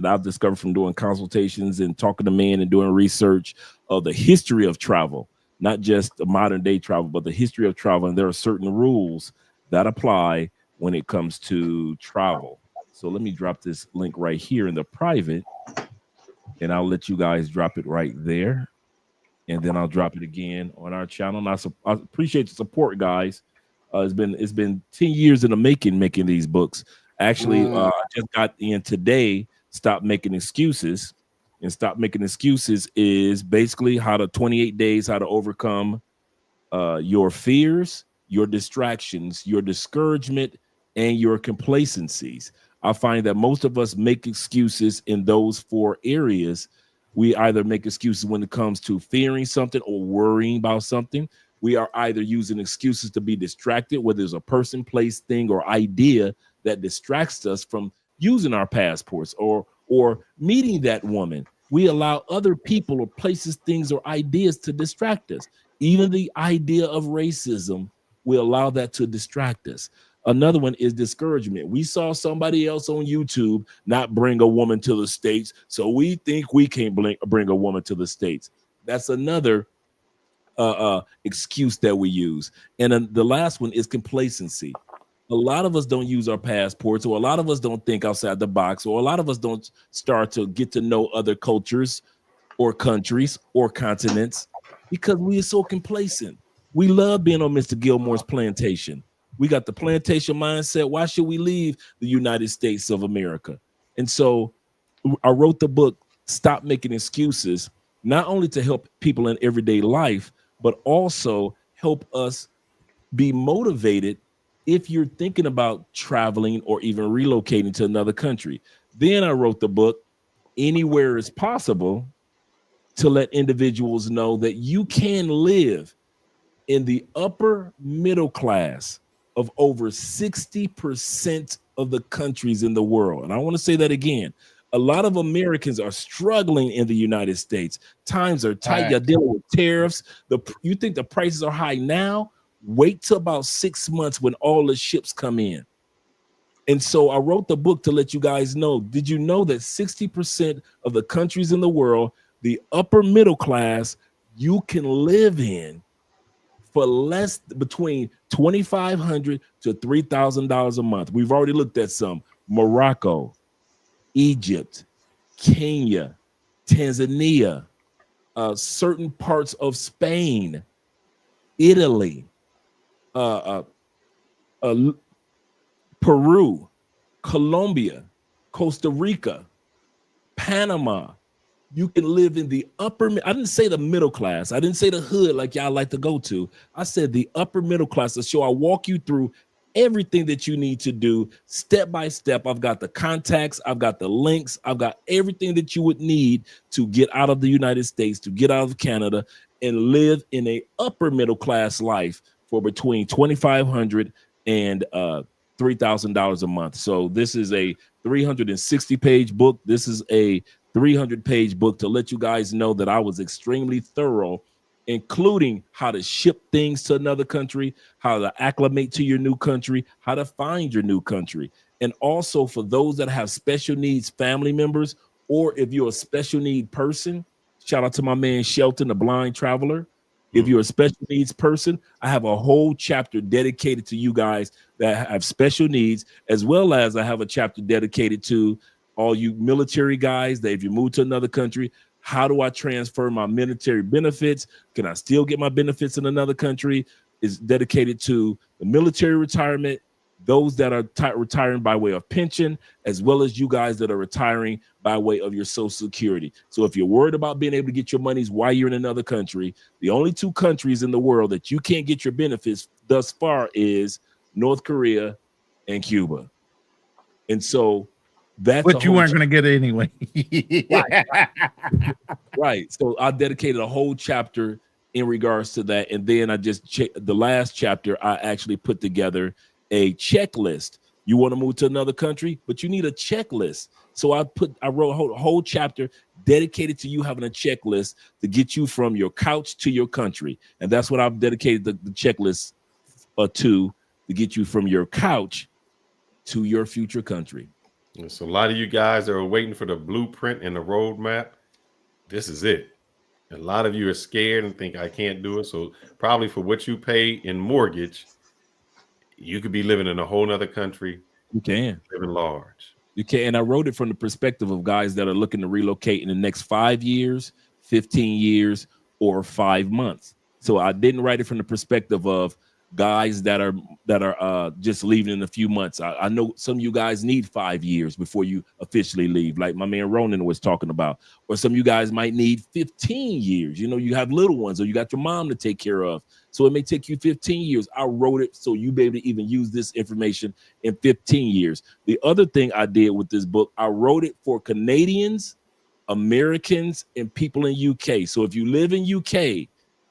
I've discovered from doing consultations and talking to men and doing research of the history of travel, not just the modern day travel, but the history of travel. And there are certain rules that apply when it comes to travel. So let me drop this link right here in the private, and I'll let you guys drop it right there. And then I'll drop it again on our channel. And I appreciate the support, guys. It's been 10 years in the making these books. Actually, I just got in today. Stop making excuses. And stop making excuses is basically 28 days how to overcome your fears, your distractions, your discouragement, and your complacencies. I find that most of us make excuses in those 4 areas. We either make excuses when it comes to fearing something or worrying about something. We are either using excuses to be distracted, whether there's a person, place, thing, or idea that distracts us from using our passports or meeting that woman. We allow other people or places, things, or ideas to distract us. Even the idea of racism, we allow that to distract us. Another one is discouragement. We saw somebody else on YouTube not bring a woman to the States, so we think we can't bring a woman to the States. That's another excuse that we use. And then the last one is complacency. A lot of us don't use our passports, or a lot of us don't think outside the box, or a lot of us don't start to get to know other cultures or countries or continents because we are so complacent. We love being on Mr. Gilmore's plantation. We got the plantation mindset. Why should we leave the United States of America? And so I wrote the book, Stop Making Excuses, not only to help people in everyday life, but also help us be motivated if you're thinking about traveling or even relocating to another country. Then I wrote the book, Anywhere is Possible, to let individuals know that you can live in the upper middle class of over 60% of the countries in the world. And I want to say that again. A lot of Americans are struggling in the United States. Times are tight. You're dealing with tariffs. You think the prices are high now? Wait till about 6 months when all the ships come in. And so I wrote the book to let you guys know, did you know that 60% of the countries in the world, the upper middle class, you can live in for less between $2,500 to $3,000 a month. We've already looked at some. Morocco, Egypt, Kenya, Tanzania, certain parts of Spain, Italy, Peru, Colombia, Costa Rica, Panama. You can live in the upper, I didn't say the middle class. I didn't say the hood like y'all like to go to. I said the upper middle class. So I'll walk you through everything that you need to do step by step. I've got the contacts. I've got the links. I've got everything that you would need to get out of the United States, to get out of Canada and live in a upper middle class life for between $2,500 and $3,000 a month. So this is a 360-page book. This is a 300-page book to let you guys know that I was extremely thorough, including how to ship things to another country, how to acclimate to your new country, how to find your new country. And also for those that have special needs family members, or if you're a special need person, shout out to my man Shelton, the blind traveler. If you're a special needs person, I have a whole chapter dedicated to you guys that have special needs, as well as I have a chapter dedicated to all you military guys that if you move to another country, how do I transfer my military benefits? Can I still get my benefits in another country? Is dedicated to the military retirement, those that are retiring by way of pension, as well as you guys that are retiring by way of your Social Security. So if you're worried about being able to get your monies while you're in another country, the only two countries in the world that you can't get your benefits thus far is North Korea and Cuba. And so that's what you weren't going to get it anyway. Right. So I dedicated a whole chapter in regards to that. And then I just the last chapter, I actually put together a checklist. You want to move to another country, but you need a checklist. So I wrote a whole chapter dedicated to you having a checklist to get you from your couch to your country. And that's what I've dedicated the checklist to get you from your couch to your future country. And so a lot of you guys that are waiting for the blueprint and the roadmap, this is it. A lot of you are scared and think I can't do it. So probably for what you pay in mortgage, you could be living in a whole nother country. You can. Living large. You can. And I wrote it from the perspective of guys that are looking to relocate in the next 5 years, 15 years, or 5 months. So I didn't write it from the perspective of guys that are just leaving in a few months. I know some of you guys need 5 years before you officially leave, like my man Ronan was talking about. Or some of you guys might need 15 years. You know, you have little ones or you got your mom to take care of. So it may take you 15 years. I wrote it so you be able to even use this information in 15 years. The other thing I did with this book, I wrote it for Canadians, Americans, and people in UK. So if you live in UK,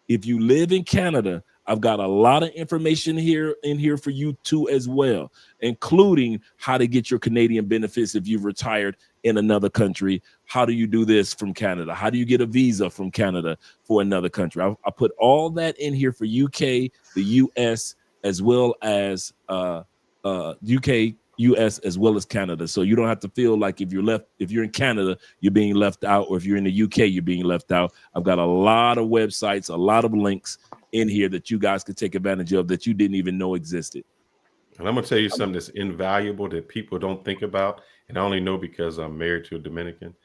if you live in Canada, I've got a lot of information in here for you too as well, including how to get your Canadian benefits if you've retired in another country. How do you do this from Canada? How do you get a visa from Canada for another country? I put all that in here for UK, the US, as well as UK, US, as well as Canada. So you don't have to feel like if you're in Canada, you're being left out, or if you're in the UK, you're being left out. I've got a lot of websites, a lot of links in here that you guys could take advantage of that you didn't even know existed. And I'm going to tell you something that's invaluable that people don't think about. And I only know because I'm married to a Dominican.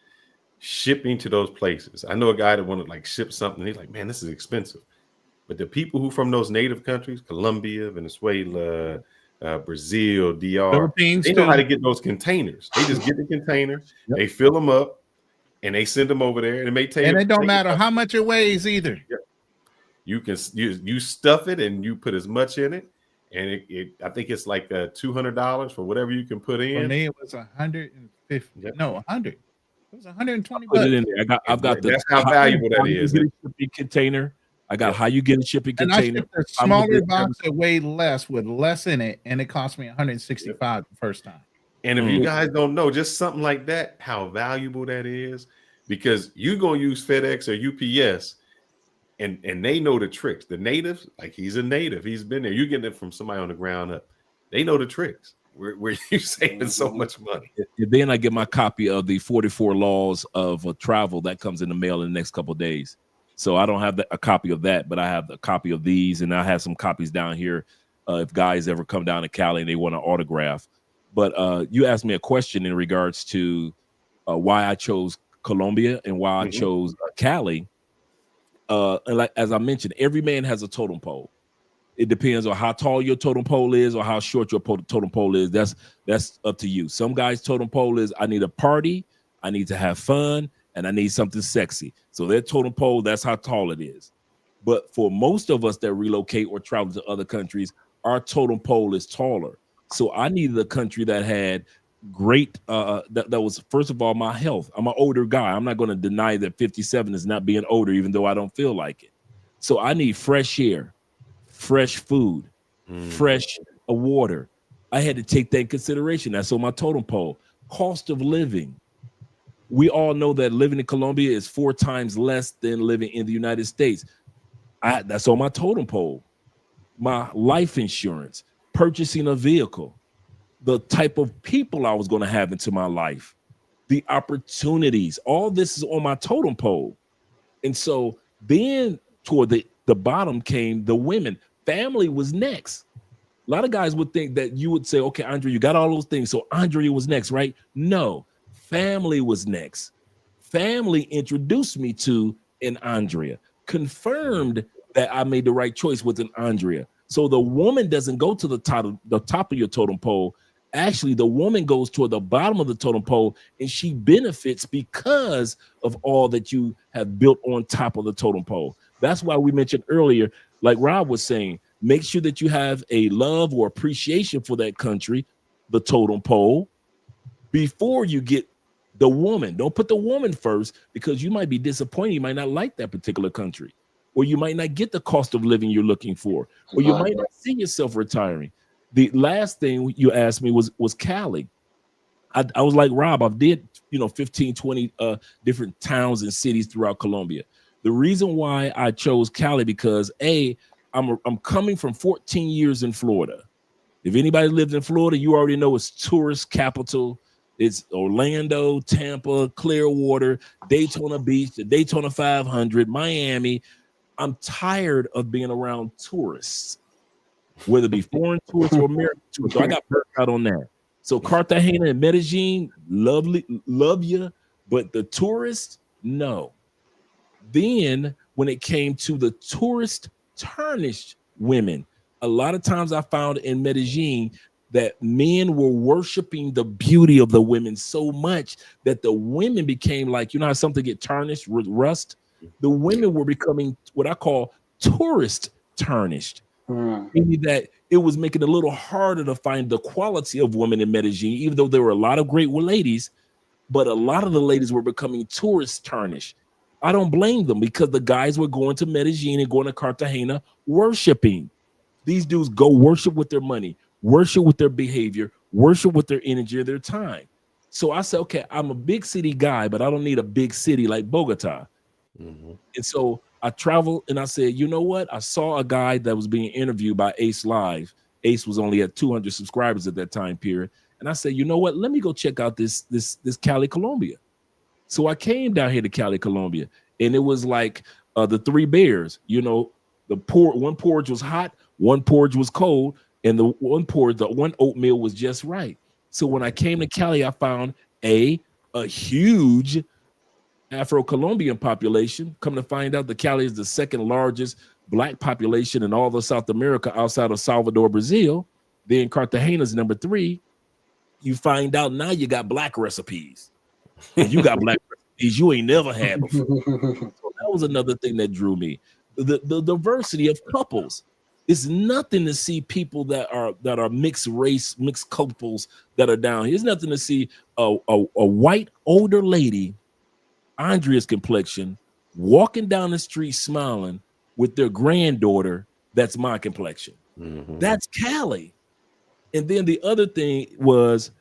Shipping to those places. I know a guy that wanted to ship something. He's like, man, this is expensive. But the people who from those native countries, Colombia, Venezuela, Brazil, DR, Philippines, they know how to get those containers. They just get the container, they fill them up, and they send them over there. And it may take. And it don't matter how much it weighs either. Yeah. You can you stuff it and you put as much in it, and I think it's like $200 for whatever you can put in. For me, it was 150. Yep. No, 100. It was 120. Put it in there. I've got that's how valuable that is. Shipping container. I got how you get a shipping container. And I shipped a smaller box that weighed less with less in it, and it cost me $165 the first time. And if you guys don't know, just something like that, how valuable that is, because you're gonna use FedEx or UPS. And they know the tricks. The natives, like he's a native, he's been there. You get it from somebody on the ground up. They know the tricks. Where you saving so much money. And then I get my copy of the 44 laws of travel that comes in the mail in the next couple of days. So I don't have a copy of that, but I have a copy of these, and I have some copies down here if guys ever come down to Cali and they want an autograph. But you asked me a question in regards to why I chose Colombia and why I chose Cali. And like as I mentioned, every man has a totem pole. It depends on how tall your totem pole is or how short your totem pole is. That's up to you. Some guys' totem pole is I need a party, I need to have fun, and I need something sexy. So their totem pole, that's how tall it is. But for most of us that relocate or travel to other countries, our totem pole is taller. So I needed a country that had great that was, first of all, my health. I'm an older guy. I'm not going to deny that 57 is not being older, even though I don't feel like it. So I need fresh air, fresh food, fresh water. I had to take that in consideration. That's on my totem pole. Cost of living. We all know that living in Colombia is 4 times less than living in the United States. That's on my totem pole. My life insurance, purchasing a vehicle. the type of people I was going to have into my life, the opportunities. All this is on my totem pole. And so then toward the bottom came the women. Family was next. A lot of guys would think that you would say, okay, Andre, you got all those things, so Andre was next, right? No, family was next. Family introduced me to an Andrea, confirmed that I made the right choice with an Andrea. So the woman doesn't go to the top of your totem pole. Actually, the woman goes toward the bottom of the totem pole, and she benefits because of all that you have built on top of the totem pole. That's why we mentioned earlier, like Rob was saying, make sure that you have a love or appreciation for that country, the totem pole, before you get the woman. Don't put the woman first, because you might be disappointed. You might not like that particular country, or you might not get the cost of living you're looking for, or you might not see yourself retiring. The last thing you asked me was Cali. I was like, Rob, I've did 15, 20 different towns and cities throughout Colombia. The reason why I chose Cali, because I'm coming from 14 years in Florida. If anybody lives in Florida, you already know it's tourist capital. It's Orlando, Tampa, Clearwater, Daytona Beach, the Daytona 500, Miami. I'm tired of being around tourists, whether it be foreign tourists or American tourists. So I got burnt out on that. So Cartagena and Medellin, love you, but the tourists, no. Then when it came to the tourist tarnished women, a lot of times I found in Medellin that men were worshiping the beauty of the women so much that the women became like, how something get tarnished with rust? The women were becoming what I call tourist tarnished. Meaning that it was making it a little harder to find the quality of women in Medellin, even though there were a lot of great ladies, but a lot of the ladies were becoming tourist tarnished. I don't blame them, because the guys were going to Medellin and going to Cartagena worshiping. These dudes go worship with their money, worship with their behavior, worship with their energy or their time. So I said, okay, I'm a big city guy, but I don't need a big city like Bogota. And so I traveled and I said, you know what? I saw a guy that was being interviewed by Ace Live. Ace was only at 200 subscribers at that time period. And I said, you know what? Let me go check out this Cali, Colombia. So I came down here to Cali, Colombia, and it was like the Three Bears. One porridge was hot, one porridge was cold, and the one oatmeal was just right. So when I came to Cali, I found a huge Afro-Colombian population. Come to find out, the Cali is the second largest Black population in all of South America outside of Salvador, Brazil. Then Cartagena is number 3. You find out now you got Black recipes. And you got Black recipes you ain't never had before. So that was another thing that drew me. The diversity of couples. It's nothing to see people that are mixed race, mixed couples that are down here. It's nothing to see a white older lady, Andrea's complexion, walking down the street smiling with their granddaughter that's my complexion. That's Cali. And then the other thing was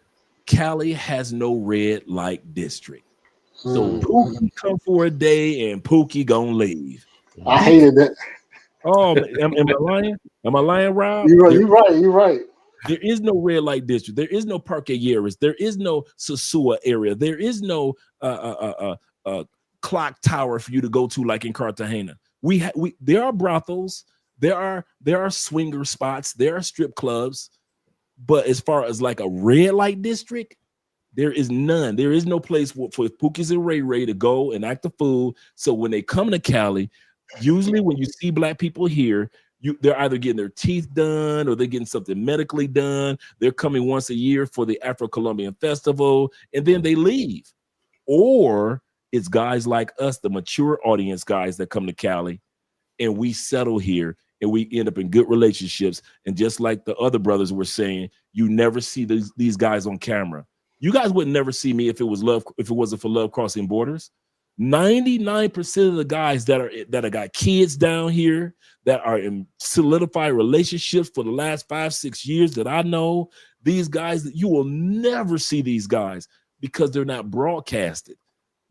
Cali has no red light district. So Pookie come for a day and Pookie gonna leave. I hated that. Oh, am I lying? Am I lying, Rob? You're right. There is no red light district. There is no Parque Yeris. There is no Sosua area. There is no clock tower for you to go to like in Cartagena. There are brothels. There are swinger spots. There are strip clubs. But as far as like a red light district, there is none. There is no place for Pookies and Ray Ray to go and act a fool. So when they come to Cali, usually when you see Black people here, they're either getting their teeth done or they're getting something medically done. They're coming once a year for the Afro-Colombian Festival, and then they leave. Or it's guys like us, the mature audience guys that come to Cali, and we settle here and we end up in good relationships. And just like the other brothers were saying, you never see these guys on camera. You guys would never see me if it wasn't for Love Crossing Borders. 99% of the guys that have got kids down here, that are in solidified relationships for the last 5-6 years that I know, these guys, that you will never see these guys because they're not broadcasted.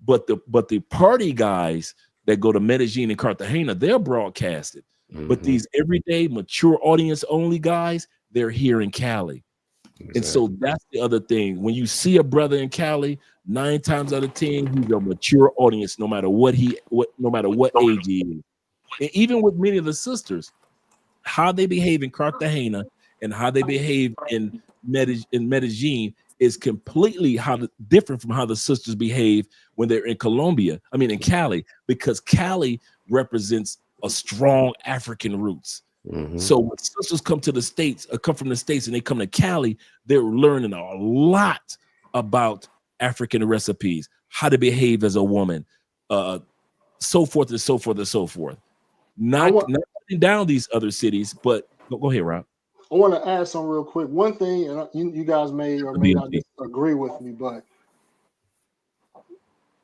But the party guys that go to Medellin and Cartagena, they're broadcasted. But these everyday mature audience only guys, they're here in Cali. And so that's the other thing. When you see a brother in Cali, 9 times out of 10, he's a mature audience, no matter what age he is. And even with many of the sisters, how they behave in Cartagena and how they behave in Medellin is completely different from how the sisters behave when they're in Colombia. I mean, in Cali, because Cali represents a strong African roots. So when sisters come to the States, come from the States, and they come to Cali, they're learning a lot about African recipes, how to behave as a woman, so forth and so forth and so forth. Not putting down these other cities, but go ahead, Rob. I want to add something real quick. One thing, and you guys may or may not disagree with me, but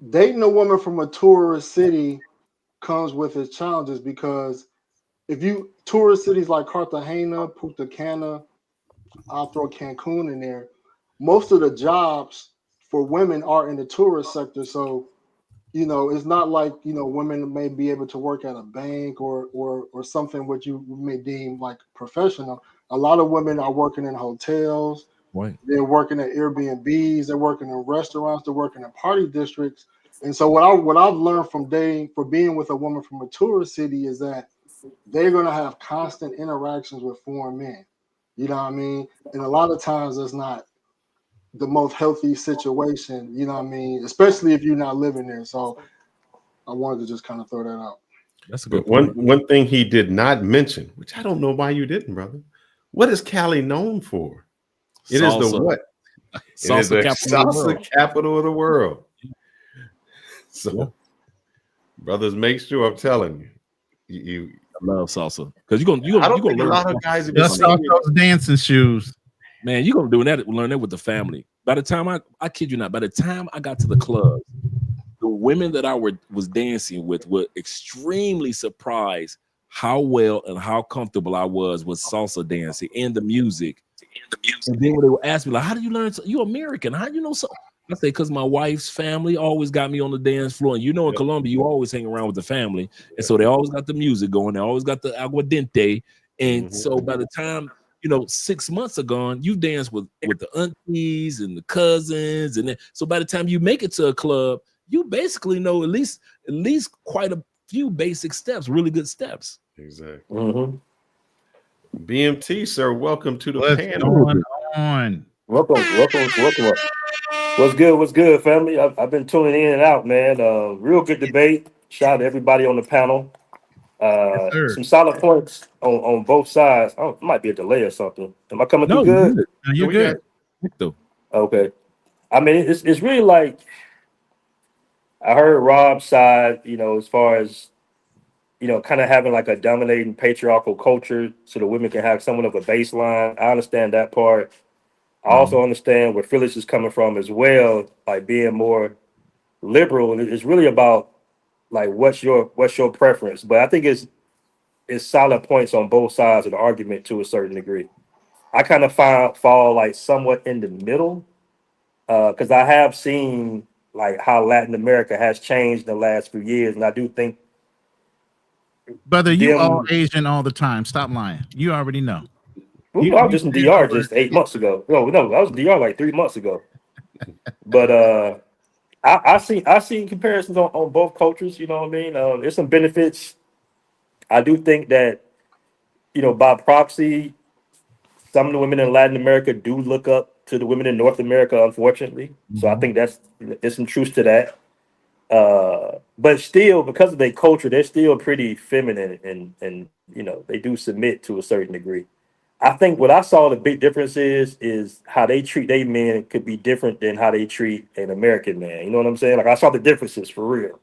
dating a woman from a tourist city comes with its challenges, because if you tourist cities like Cartagena, Punta Cana, I'll throw Cancun in there, most of the jobs for women are in the tourist sector. So, it's not like, women may be able to work at a bank or something which you may deem like professional. A lot of women are working in hotels. Right. They're working at Airbnbs. They're working in restaurants. They're working in party districts. And so what I've learned from being with a woman from a tourist city is that they're going to have constant interactions with foreign men. You know what I mean? And a lot of times it's not the most healthy situation, you know what I mean? Especially if you're not living there. So I wanted to just kind of throw that out. That's a good point. One thing he did not mention, which I don't know why you didn't, brother. What is Cali known for? It is the what? It is the salsa capital of the world. So, brothers, make sure I'm telling you. I love salsa because you're gonna learn. A lot of guys just off those dancing shoes. Man, you're gonna learn that with the family. By the time I kid you not, by the time I got to the club, the women that I was dancing with were extremely surprised how well and how comfortable I was with salsa dancing and the music. And then when they would ask me, like, how do you learn? You American? How do you know so? I say, because my wife's family always got me on the dance floor. And in Colombia, you always hang around with the family. And so they always got the music going. They always got the aguardiente. And so by the time, 6 months are gone, you dance with the aunties and the cousins. And then, so by the time you make it to a club, you basically know at least quite a few basic steps, really good steps. Exactly. BMT, sir, welcome to the panel. Going on? Welcome. What's good, family? I've been tuning in and out, man. Real good debate. Shout out to everybody on the panel. Some solid points on both sides. Oh, it might be a delay or something. Am I coming through good? You're good. Okay. I mean, it's really like I heard Rob's side, as far as kind of having like a dominating patriarchal culture so the women can have somewhat of a baseline. I understand that part. I also understand where Phyllis is coming from as well, like being more liberal. It's really about like what's your preference. But I think it's solid points on both sides of the argument to a certain degree. I kind of fall like somewhat in the middle because I have seen like how Latin America has changed in the last few years, and I do think. Brother, you all Asian all the time. Stop lying. You already know. I was just in DR just 8 months ago. No, I was in DR like 3 months ago. But I see comparisons on both cultures. You know what I mean? There's some benefits. I do think that by proxy, some of the women in Latin America do look up to the women in North America, unfortunately. So I think there's some truth to that. But still, because of their culture, they're still pretty feminine and they do submit to a certain degree. I think what I saw the big difference is how they treat their men could be different than how they treat an American man. You know what I'm saying? Like I saw the differences for real.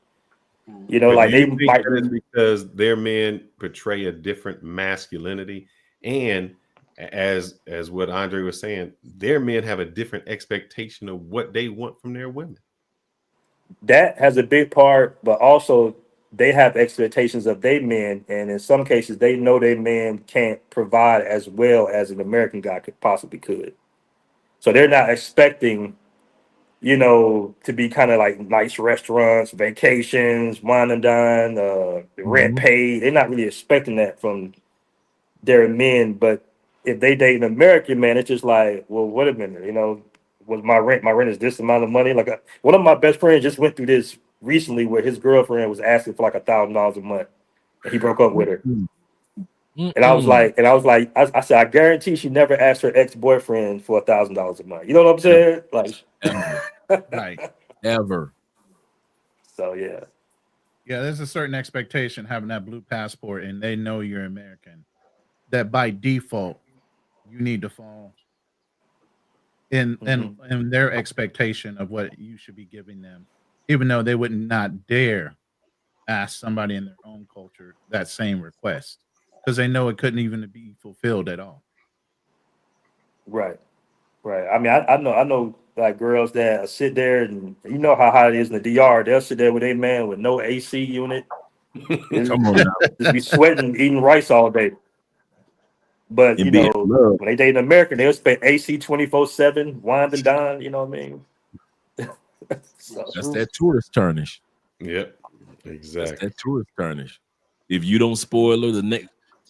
Like they might because their men portray a different masculinity, and as what Andre was saying, their men have a different expectation of what they want from their women. That has a big part, but also they have expectations of their men, and in some cases, they know their man can't provide as well as an American guy could. So they're not expecting, to be kind of like nice restaurants, vacations, wine and dine, rent paid. They're not really expecting that from their men, but if they date an American man, it's just like, well, wait a minute, you know, was my rent is this amount of money? Like one of my best friends just went through this recently, where his girlfriend was asking for like $1,000 a month, and he broke up with her. And I was like, I said, I guarantee she never asked her ex-boyfriend for $1,000 a month. You know what I'm saying? Like, Right. Ever. So yeah. Yeah, there's a certain expectation having that blue passport, and they know you're American, that by default you need to fall in their expectation of what you should be giving them, even though they would not dare ask somebody in their own culture that same request, because they know it couldn't even be fulfilled at all. Right. I mean, I know like girls that sit there, and you know how hot it is in the DR. They'll sit there with a man with no AC unit. Come on now. Just be sweating, eating rice all day. But you know, when they date an American, they'll spend AC 24/7, wine and dine. You know what I mean? That's that tourist tarnish. Yep, exactly. That's that tourist tarnish. If you don't spoil her,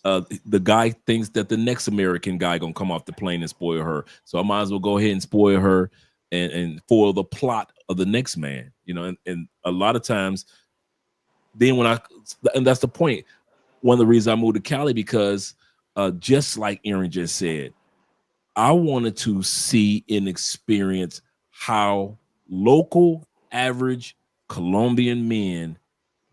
the guy thinks that the next American guy gonna come off the plane and spoil her. So I might as well go ahead and spoil her and foil the plot of the next man. You know, and a lot of times, then and that's the point. One of the reasons I moved to Cali, because just like Aaron just said, I wanted to see and experience how local average Colombian men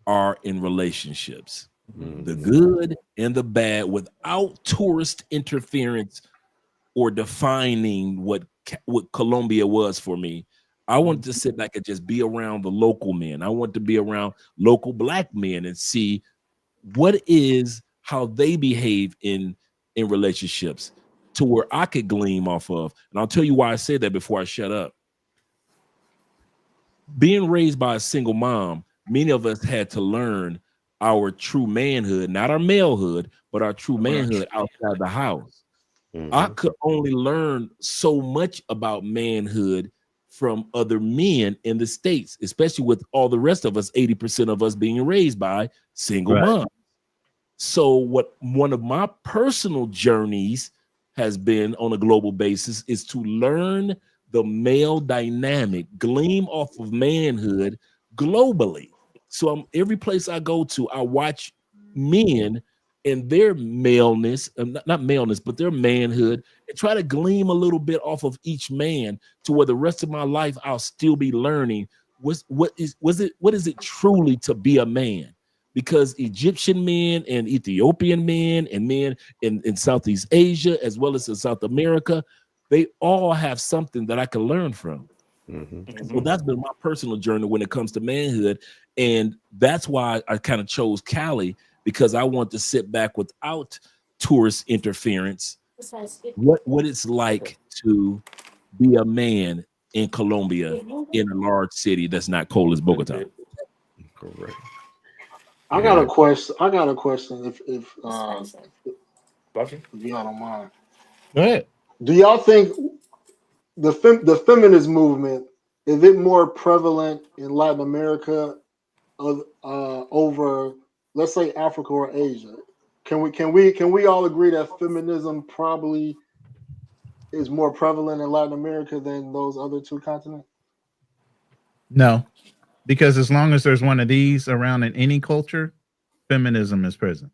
are in relationships, the good and the bad, without tourist interference or defining what Colombia was for me. I wanted to sit back and just be around the local men. I want to be around local Black men and see how they behave in relationships, to where I could glean off of. And I'll tell you why I say that before I shut up. Being raised by a single mom, many of us had to learn our true manhood, not our malehood, but our true manhood outside the house. I could only learn so much about manhood from other men in the States, especially with all the rest of us, 80% of us being raised by single moms. So one of my personal journeys has been on a global basis is to learn the male dynamic, glean off of manhood globally. So every place I go to, I watch men and their maleness, not maleness, but their manhood, and try to glean a little bit off of each man, to where the rest of my life I'll still be learning what is it truly to be a man. Because Egyptian men and Ethiopian men and men in Southeast Asia, as well as in South America, they all have something that I can learn from. So that's been my personal journey when it comes to manhood. And that's why I kind of chose Cali, because I want to sit back without tourist interference. What it's like to be a man in Colombia, in a large city that's not cold as Bogota. Correct. I got a question. If y'all don't mind. Go ahead. Do y'all think the feminist movement, is it more prevalent in Latin America over, let's say, Africa or Asia? Can we all agree that feminism probably is more prevalent in Latin America than those other two continents? No, because as long as there's one of these around in any culture, feminism is present.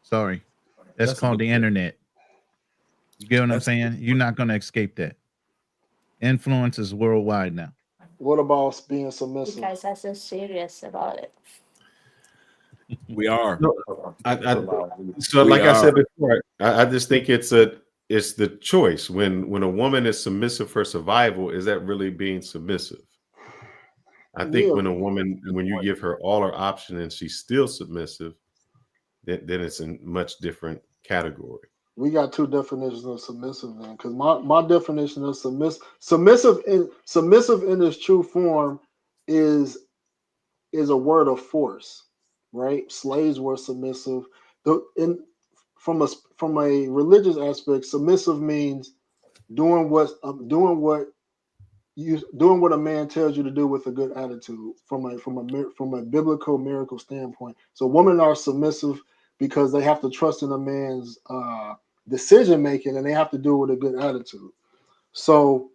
Sorry, that's called the internet. You get what I'm saying? You're not going to escape that. Influence is worldwide now. What about being submissive? You guys are so serious about it. We are. So like I said before, I just think it's the choice. When a woman is submissive for survival, is that really being submissive? I think when you give her all her options and she's still submissive, then it's a much different category. We got two definitions of submissive then, because my definition of submissive in its true form is a word of force, right? Slaves were submissive. From a religious aspect, submissive means doing what a man tells you to do with a good attitude from a biblical miracle standpoint. So women are submissive because they have to trust in a man's decision making, and they have to do it with a good attitude. So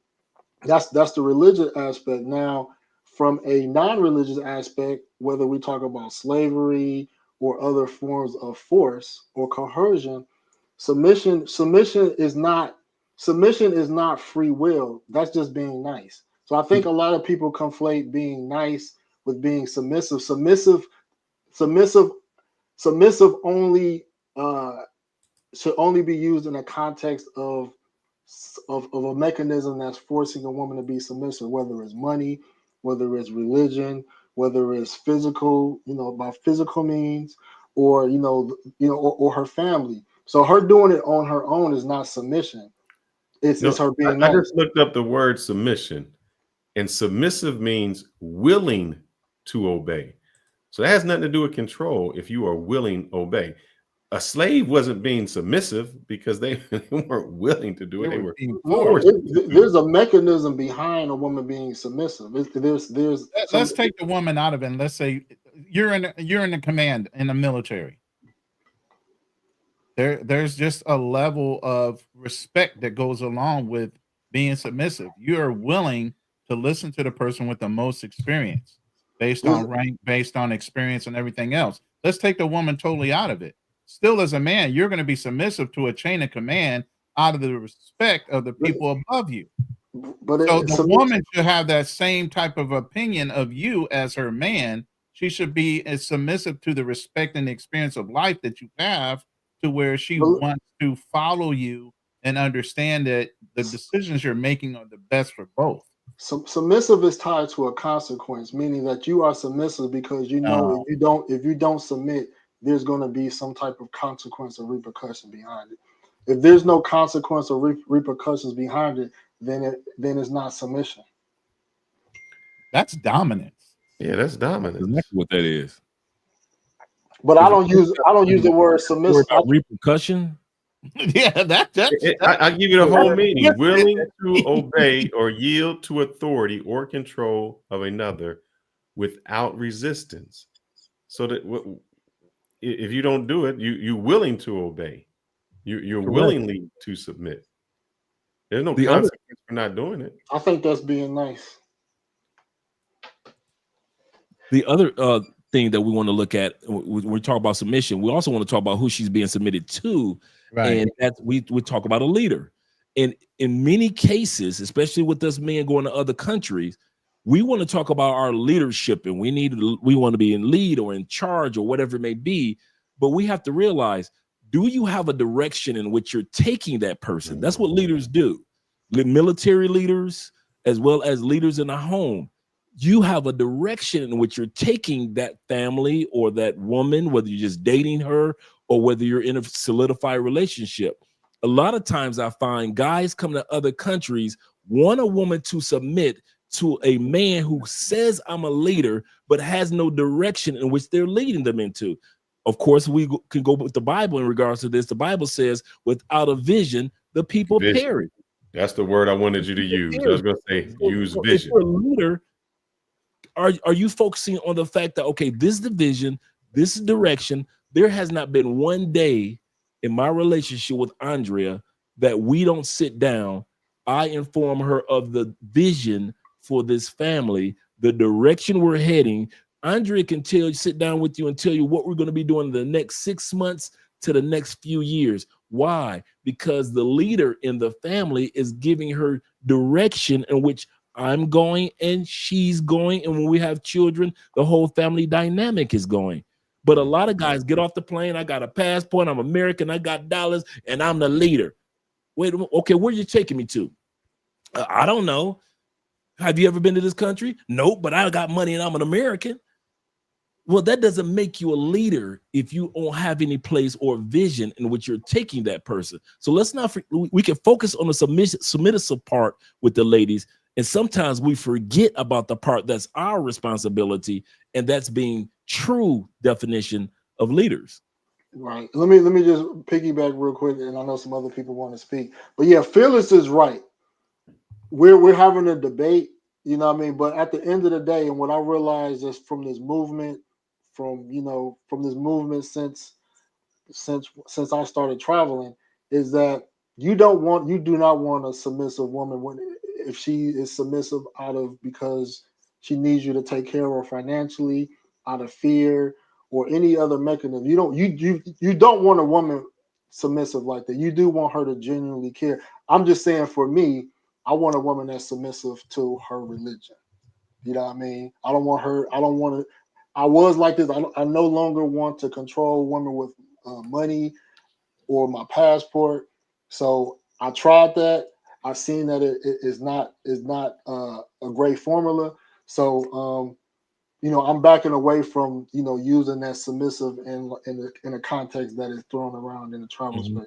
that's the religious aspect. Now, from a non-religious aspect, whether we talk about slavery or other forms of force or coercion, submission is not free will. That's just being nice. So I think a lot of people conflate being nice with being submissive. Submissive only should only be used in a context of a mechanism that's forcing a woman to be submissive, whether it's money, whether it's religion, whether it's physical, by physical means, or or her family. So her doing it on her own is not submission. It's her being I nice. just looked up the word submission, and submissive means willing to obey. So that has nothing to do with control. If you are willing to obey, a slave wasn't being submissive because they weren't willing to do it. They were forced. There's a mechanism behind a woman being submissive. Let's take the woman out of it. And let's say you're in the command in the military. There's just a level of respect that goes along with being submissive. You are willing to listen to the person with the most experience, based on rank, based on experience, and everything else. Let's take the woman totally out of it. Still, as a man, you're going to be submissive to a chain of command out of the respect of the people above you. But so the woman should have that same type of opinion of you as her man. She should be as submissive to the respect and the experience of life that you have, to where she wants to follow you and understand that the decisions you're making are the best for both. Submissive is tied to a consequence, meaning that you are submissive because you know if you don't submit, there's going to be some type of consequence or repercussion behind it. If there's no consequence or repercussions behind it, then it's not submission. That's dominance. Yeah, that's dominance. That's exactly what that is. But I don't use the word submissive. Repercussion. Yeah, I give you the whole meaning: willing to obey or yield to authority or control of another without resistance. So that if you don't do it, you're willing to obey. You're willingly to submit. There's no consequence for not doing it. I think that's being nice. The other thing that we want to look at when we talk about submission, we also want to talk about who she's being submitted to, and that's we talk about a leader. And in many cases, especially with us men going to other countries, we want to talk about our leadership, and we want to be in lead or in charge or whatever it may be. But we have to realize, do you have a direction in which you're taking that person? That's what leaders do. Military leaders, as well as leaders in a home. You have a direction in which you're taking that family or that woman, whether you're just dating her or whether you're in a solidified relationship. A lot of times I find guys come to other countries, want a woman to submit to a man who says I'm a leader, but has no direction in which they're leading them into. Of course, we can go with the Bible in regards to this. The Bible says, without a vision, the people perish. That's the word I wanted you to use. I was going to say, use vision. If you're a leader, are you focusing on the fact that, okay, this is the vision, this is direction. There has not been one day in my relationship with Andrea that we don't sit down. I inform her of the vision for this family, the direction we're heading. Andrea can sit down with you and tell you what we're going to be doing in the next 6 months to the next few years. Why? Because the leader in the family is giving her direction in which I'm going and she's going. And when we have children, the whole family dynamic is going. But a lot of guys get off the plane. I got a passport. I'm American. I got dollars and I'm the leader. Wait, okay, where are you taking me to? I don't know. Have you ever been to this country? Nope, but I got money and I'm an American. Well, that doesn't make you a leader if you don't have any place or vision in which you're taking that person. So let's not, we can focus on the submissive part with the ladies. And sometimes we forget about the part that's our responsibility, and that's being true definition of leaders. Right. Let me just piggyback real quick, and I know some other people want to speak. But yeah, Fearless is right. We're having a debate, you know what I mean? But at the end of the day, and what I realized is from this movement, since I started traveling, is that you do not want a submissive woman if she is submissive because she needs you to take care of her financially, out of fear or any other mechanism. You don't want a woman submissive like that. You do want her to genuinely care. I'm just saying, for me, I want a woman that's submissive to her religion. You know what I mean? I don't want to. I was like this. I no longer want to control women with money or my passport. So I tried that. I've seen that it is not a great formula. So I'm backing away from using that submissive in a context that is thrown around in the travel space.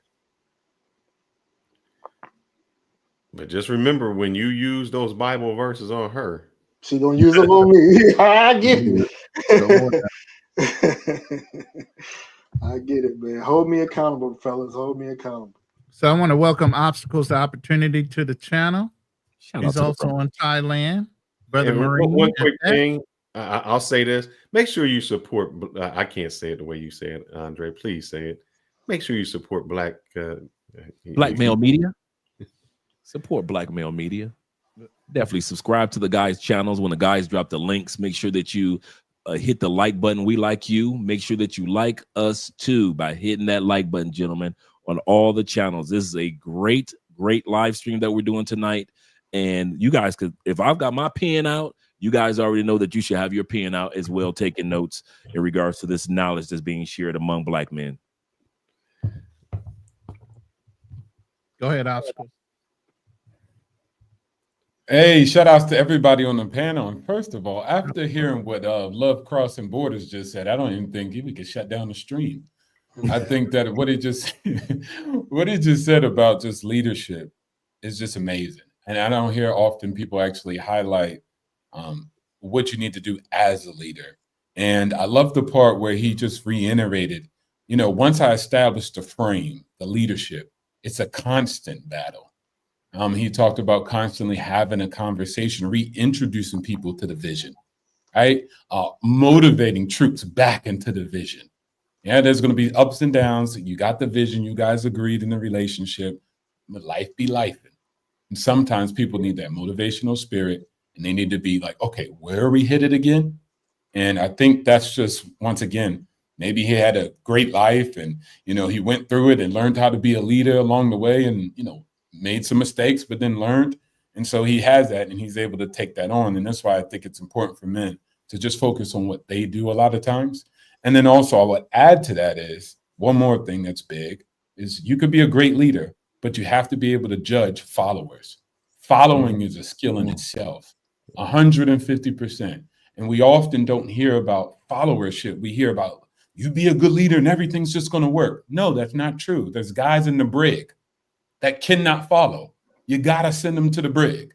But just remember, when you use those Bible verses on her, she gonna use them on me. I get it. I get it, man. Hold me accountable, fellas. Hold me accountable. So I want to welcome Obstacles to Opportunity to the channel. He's also in Thailand. Brother Marine. One quick thing, I'll say this. Make sure you support, I can't say it the way you say it, Andre. Please say it. Make sure you support Black male media. Support Black male media. Definitely subscribe to the guys' channels. When the guys drop the links, make sure that you hit the like button. We like you. Make sure that you like us too by hitting that like button, gentlemen, on all the channels. This is a great live stream that we're doing tonight. And you guys could, if I've got my pen out, you guys already know that you should have your pen out as well, taking notes in regards to this knowledge that's being shared among Black men. Go ahead, Obstacles. Hey, shout outs to everybody on the panel. And first of all, after hearing what Love Crossing Borders just said, I don't even think we could shut down the stream. I think that what he just said about just leadership is just amazing. And I don't hear often people actually highlight what you need to do as a leader. And I love the part where he just reiterated, once I established the frame, the leadership, it's a constant battle. He talked about constantly having a conversation, reintroducing people to the vision, right? Motivating troops back into the vision. Yeah, there's going to be ups and downs. You got the vision. You guys agreed in the relationship. But life be life. And sometimes people need that motivational spirit, and they need to be like, okay, where are we headed again? And I think that's just, once again, maybe he had a great life and, he went through it and learned how to be a leader along the way and, made some mistakes, but then learned. And so he has that and he's able to take that on. And that's why I think it's important for men to just focus on what they do a lot of times. And then also I would add to that is one more thing that's big is you could be a great leader, but you have to be able to judge followers. Following is a skill in itself, 150%. And we often don't hear about followership. We hear about you be a good leader and everything's just going to work. No, that's not true. There's guys in the brig that cannot follow. You got to send them to the brig.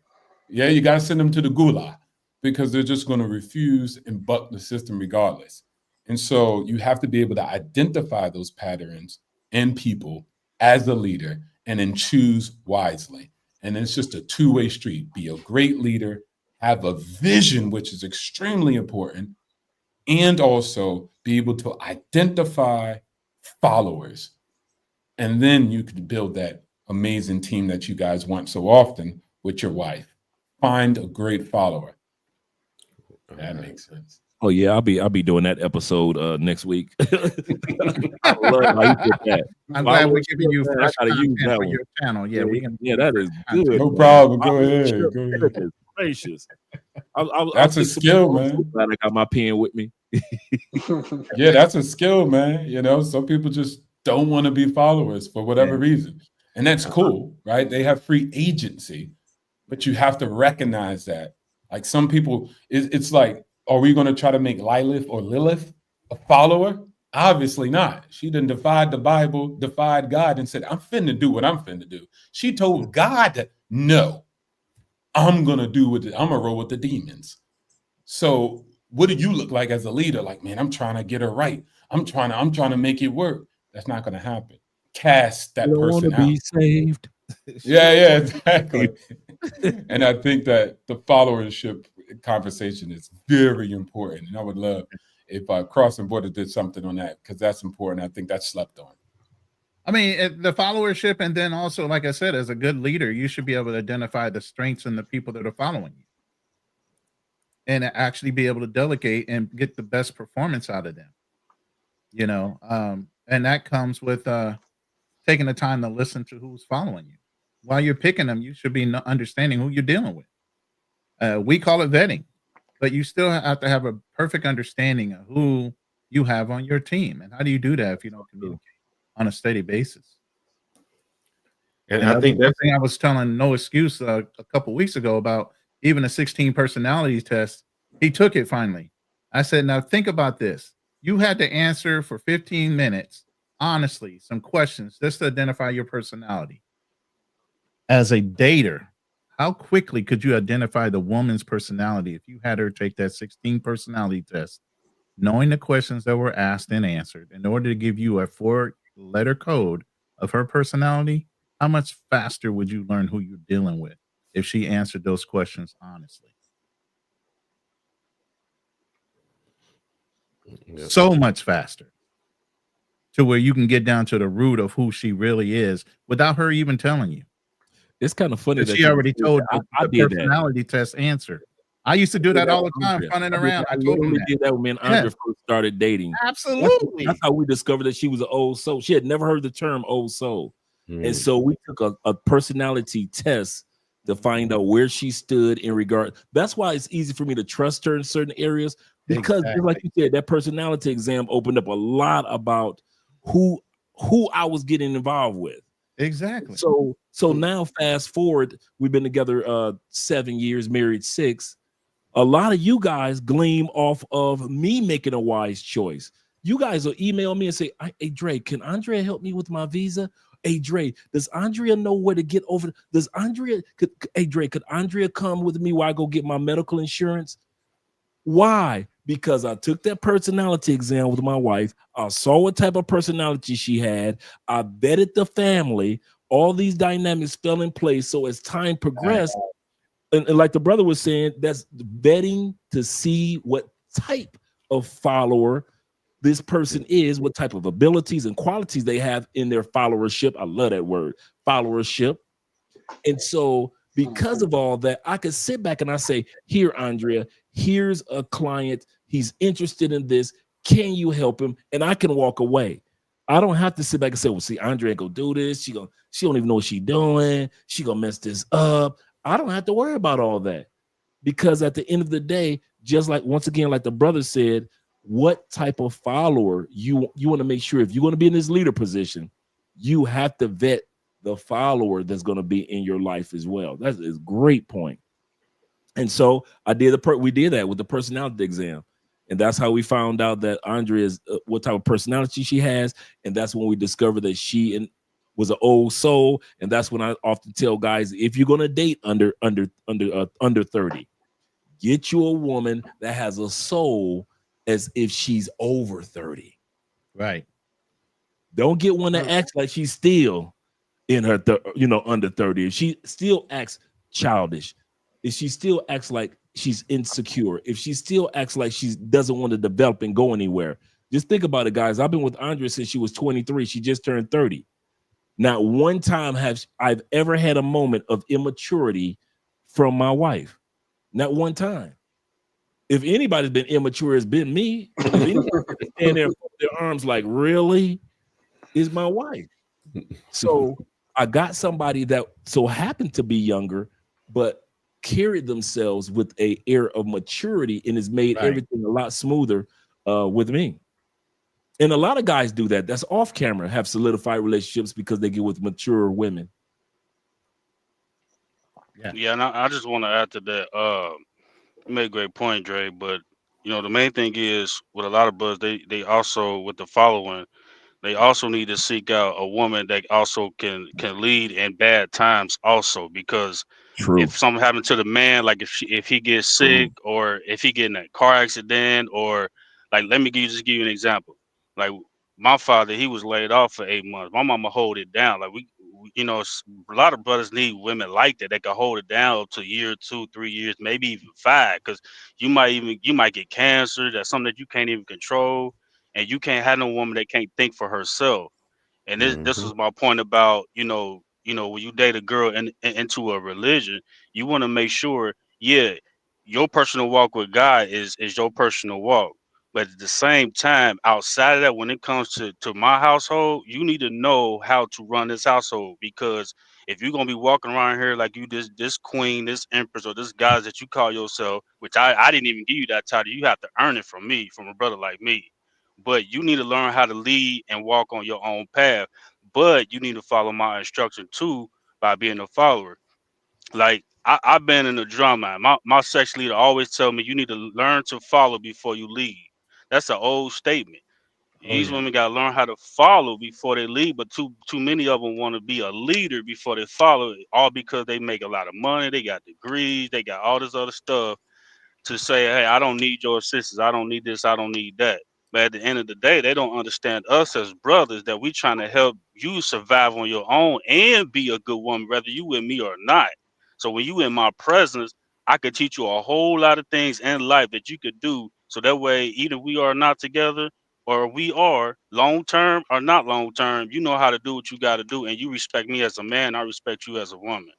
Yeah, you got to send them to the gulag because they're just going to refuse and buck the system regardless. And so you have to be able to identify those patterns in people as a leader and then choose wisely. And it's just a two-way street. Be a great leader, have a vision, which is extremely important, and also be able to identify followers. And then you can build that amazing team that you guys want so often with your wife. Find a great follower. That makes sense. Oh yeah, I'll be doing that episode next week. I love how you did that. I'm glad we're giving you fresh I gotta use content that for one. your channel. Yeah, we can. Yeah, that is good. No problem. Go ahead. Goodness gracious. That's a skill, man. Glad I got my pen with me. Yeah, that's a skill, man. Some people just don't want to be followers for whatever reason. And that's cool, right? They have free agency, but you have to recognize that. Like some people, it's like, are we going to try to make Lilith a follower? Obviously not. She done defied the Bible, defied God, and said, I'm finna do what I'm finna do. She told God, no, I'm going to do I'm going to roll with the demons. So what do you look like as a leader? Like, man, I'm trying to get her right. I'm trying to make it work. That's not going to happen. Cast that person out. Be saved. Yeah, exactly. And I think that the followership conversation is very important. And I would love if Crossing Border did something on that because that's important. I think that's slept on. I mean, the followership, and then also, like I said, as a good leader, you should be able to identify the strengths in the people that are following you, and actually be able to delegate and get the best performance out of them. And that comes with taking the time to listen to who's following you. While you're picking them, you should be understanding who you're dealing with. We call it vetting, but you still have to have a perfect understanding of who you have on your team. And how do you do that if you don't communicate on a steady basis? And I I think that's that's the thing I was telling No Excuse a couple weeks ago about even a 16 personality test. He took it finally. I said, now think about this. You had to answer for 15 minutes, honestly, some questions just to identify your personality. As a dater, how quickly could you identify the woman's personality if you had her take that 16 personality test, knowing the questions that were asked and answered in order to give you a 4-letter code of her personality? How much faster would you learn who you're dealing with if she answered those questions honestly? Yep. So much faster, to where you can get down to the root of who she really is without her even telling you. It's kind of funny that She already told I the did that. personality test answer. I used to do that all the time, running around. I told him literally that. did that when me and Andrea first started dating. Absolutely. That's how we discovered that she was an old soul. She had never heard the term old soul. And so we took a personality test to find out where she stood in regard. That's why it's easy for me to trust her in certain areas, because just like you said, that personality exam opened up a lot about who I was getting involved with. Exactly. So now fast forward, we've been together 7 years, married 6. A lot of you guys gleam off of me making a wise choice. You guys will email me and say, hey, Dre, can Andrea help me with my visa? Hey, Dre, does Andrea know where to get over? Hey, Dre, could Andrea come with me while I go get my medical insurance? Why? Because I took that personality exam with my wife. I saw what type of personality she had. I vetted the family. All these dynamics fell in place. So as time progressed, and like the brother was saying, that's vetting to see what type of follower this person is, what type of abilities and qualities they have in their followership. I love that word, followership. And so because of all that, I could sit back and I say, here, Andrea, here's a client. He's interested in this. Can you help him? And I can walk away. I don't have to sit back and say, well, see, Andrea go do this. She don't even know what she's doing. She gonna mess this up. I don't have to worry about all that, because at the end of the day, just like, once again, like the brother said, what type of follower you want to make sure, if you're going to be in this leader position, you have to vet the follower that's going to be in your life as well. That's a great point. And so we did that with the personality exam. And that's how we found out that Andrea's what type of personality she has. And that's when we discovered that she was an old soul. And that's when I often tell guys, if you're going to date under 30, get you a woman that has a soul as if she's over 30. Right. Don't get one that acts like she's still in her, under 30. If she still acts childish, if she still acts like she's insecure, if she still acts like she doesn't want to develop and go anywhere, just think about it, guys. I've been with Andrea since she was 23. She just turned 30. Not one time have I've ever had a moment of immaturity from my wife. Not one time. If anybody's been immature, it's been me. If anybody stand there with their arms like, really? Is my wife. So I got somebody that so happened to be younger, but carried themselves with an air of maturity, and has made everything a lot smoother with me. And a lot of guys do that. That's off camera, have solidified relationships because they get with mature women. Yeah, and I just want to add to that. You made a great point, Dre. But the main thing is with a lot of brothers, they also, with the following, they also need to seek out a woman that also can lead in bad times also, because if something happened to the man, like if he gets sick, or if he get in a car accident, or like, let me give you an example. Like my father, he was laid off for 8 months. My mama hold it down. Like a lot of brothers need women like that can hold it down up to a year, 2, 3 years, maybe even 5, because you might get cancer. That's something that you can't even control, and you can't have no woman that can't think for herself. And this was my point about, when you date a girl into a religion, you want to make sure, yeah, your personal walk with God is your personal walk. But at the same time, outside of that, when it comes to my household, you need to know how to run this household, because if you're gonna be walking around here like you this queen, this empress, or this guy that you call yourself, which I didn't even give you that title, you have to earn it from me, from a brother like me. But you need to learn how to lead and walk on your own path. But you need to follow my instruction too by being a follower. Like I've been in the drama. My sex leader always tell me you need to learn to follow before you lead. That's an old statement. These women gotta learn how to follow before they lead, but too many of them want to be a leader before they follow, all because they make a lot of money, they got degrees, they got all this other stuff to say, hey, I don't need your assistance, I don't need this, I don't need that. But at the end of the day, they don't understand us as brothers, that we trying to help you survive on your own and be a good woman, whether you with me or not. So when you in my presence, I could teach you a whole lot of things in life that you could do. So that way, either we are not together or we are long term or not long term, you know how to do what you got to do, and you respect me as a man, I respect you as a woman.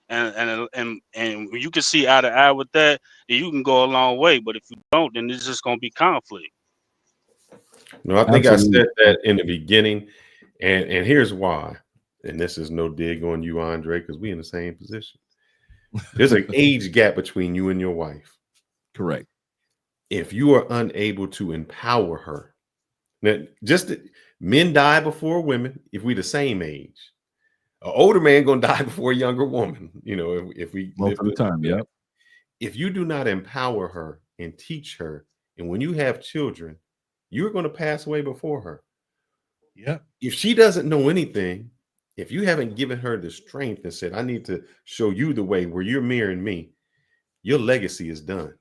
And when you can see eye to eye with that, then you can go a long way. But if you don't, then it's just gonna be conflict. No, I think I said that in the beginning, and here's why. And this is no dig on you, Andre, because we in the same position. There's an age gap between you and your wife. Correct. If you are unable to empower her, now men die before women if we the same age. An older man gonna die before a younger woman. If we most of the time, yeah. If you do not empower her and teach her, and when you have children, you're going to pass away before her. Yeah. If she doesn't know anything, if you haven't given her the strength and said, I need to show you the way where you're mirroring me, your legacy is done.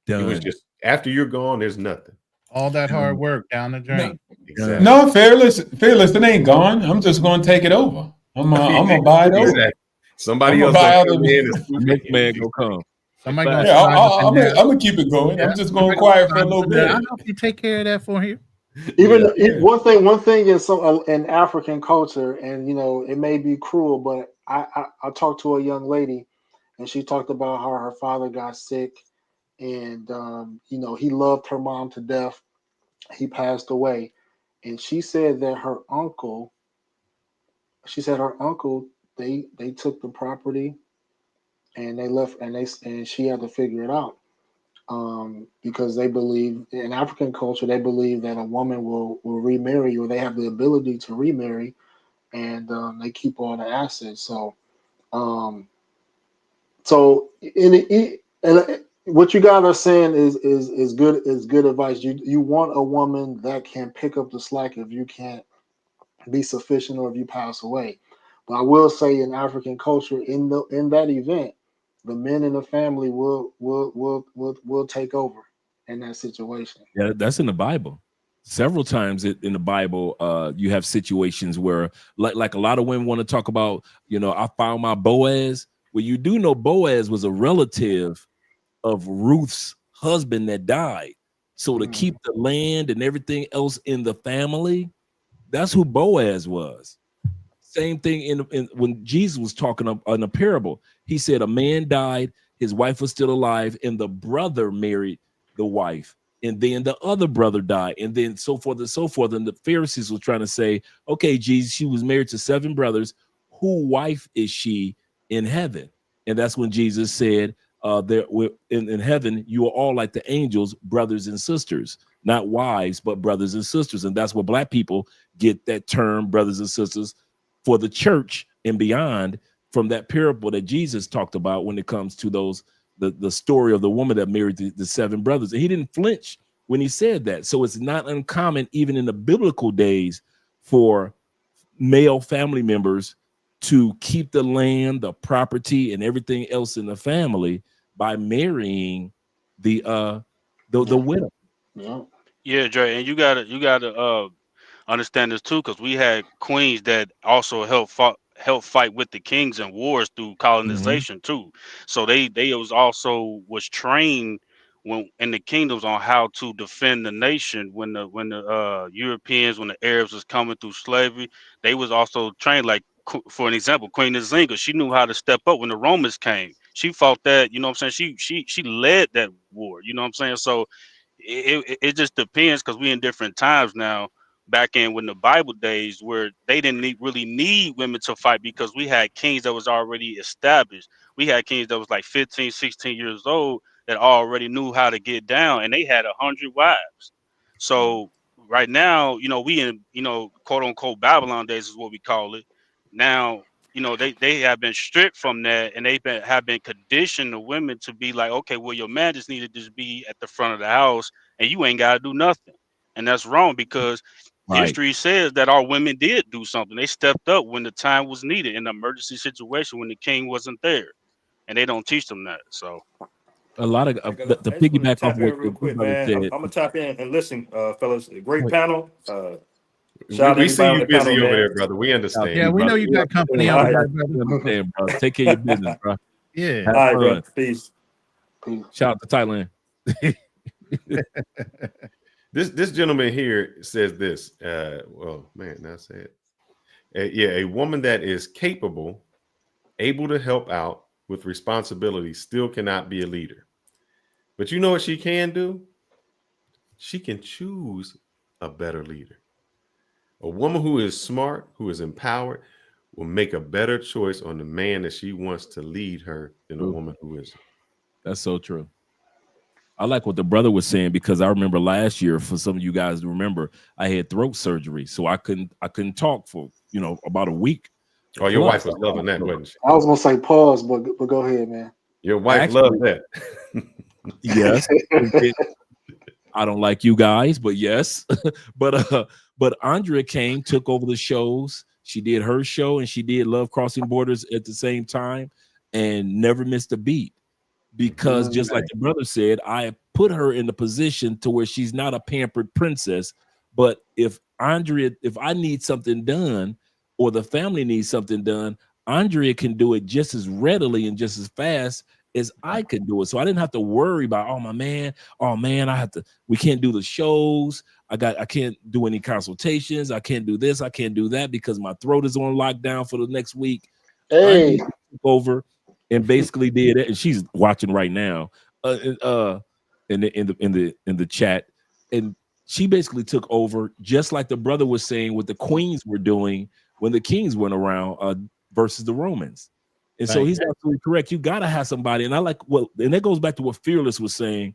It was just after you're gone, there's nothing. All that hard work down the drain. Exactly. No, fearless, it ain't gone. I'm just going to take it over. I'm gonna buy it over. Exactly. Somebody else gonna come in and next man gonna come. Somebody gonna I'm gonna keep it going. I'm just going quiet for a little bit. I'll help you take care of that for you. One thing in African culture, and it may be cruel, but I talked to a young lady, and she talked about how her father got sick, and he loved her mom to death. He passed away, and she said that her uncle. She said her uncle they took the property, and they left, and she had to figure it out. Because they believe in African culture, they believe that a woman will remarry, or they have the ability to remarry, and they keep all the assets. So, what you guys are saying is good advice. You want a woman that can pick up the slack if you can't be sufficient or if you pass away. But I will say, in African culture, in that event, the men in the family will take over in that situation. Yeah, that's in the Bible. Several times in the Bible, you have situations where, like a lot of women want to talk about, I found my Boaz. Well, you do know Boaz was a relative of Ruth's husband that died. So to keep the land and everything else in the family, that's who Boaz was. Same thing in when Jesus was talking in a parable. He said a man died, his wife was still alive, and the brother married the wife, and then the other brother died, and then so forth and so forth. And the Pharisees were trying to say, okay, Jesus, she was married to 7 brothers. Who wife is she in heaven? And that's when Jesus said, in heaven, you are all like the angels, brothers and sisters, not wives, but brothers and sisters. And that's where Black people get that term, brothers and sisters, for the church and beyond, from that parable that Jesus talked about when it comes to the story of the woman that married the 7 brothers. And he didn't flinch when he said that. So it's not uncommon, even in the biblical days, for male family members to keep the land, the property, and everything else in the family by marrying the widow. Yeah, Dre, and you gotta understand this too, because we had queens that also helped fight with the kings and wars through colonization too. So they was trained when in the kingdoms on how to defend the nation when the Europeans, when the Arabs was coming through slavery, they was also trained. Like for an example, Queen Nzinga, she knew how to step up when the Romans came. She fought that, you know what I'm saying? She led that war, you know what I'm saying? So it just depends, because we in different times now. Back in when the Bible days, where they didn't really need women to fight, because we had kings that was already established. We had kings that was like 15, 16 years old that already knew how to get down, and they had 100 wives. So right now, we in, quote unquote Babylon days is what we call it. Now, they have been stripped from that, and have been conditioned the women to be like, okay, well, your man just needed to just be at the front of the house, and you ain't got to do nothing. And that's wrong, because history says that our women did do something. They stepped up when the time was needed in an emergency situation when the king wasn't there, and they don't teach them that. So a lot of the I just want to piggyback off tap in what real the quick, brother man. said. I'm gonna tap in and listen, fellas. Great Wait. panel. Shout out to We see everybody on you the busy panel, over man. there, brother. We understand. Yeah, we know you got company All over right. there, brother. We understand, bro. Take care of your business, bro. Yeah. Have All right, fun. bro. Peace. Shout out to Thailand. This gentleman here says this. Well, man, that's it. A woman that is capable, able to help out with responsibility, still cannot be a leader. But you know what she can do? She can choose a better leader. A woman who is smart, who is empowered, will make a better choice on the man that she wants to lead her than a woman who isn't. That's so true. I like what the brother was saying, because I remember last year, for some of you guys to remember, I had throat surgery, so I couldn't talk for about a week. Oh, your wife was loving that, wasn't she? I was gonna say pause, but go ahead, man. Your wife Actually, loved that. Yes. I don't like you guys, but yes. But Andrea took over the shows. She did her show, and she did Love Crossing Borders at the same time, and never missed a beat. Because just like the brother said, I put her in the position to where she's not a pampered princess. But if I need something done, or the family needs something done, Andrea can do it just as readily and just as fast as I could do it. So I didn't have to worry about, oh man, we can't do the shows. I can't do any consultations. I can't do this. I can't do that because my throat is on lockdown for the next week. Hey, Andrea took over and basically did it, and she's watching right now in the chat, and she basically took over, just like the brother was saying what the queens were doing when the kings went around versus the Romans. And so he's absolutely correct. You got to have somebody, and I like and that goes back to what Fearless was saying,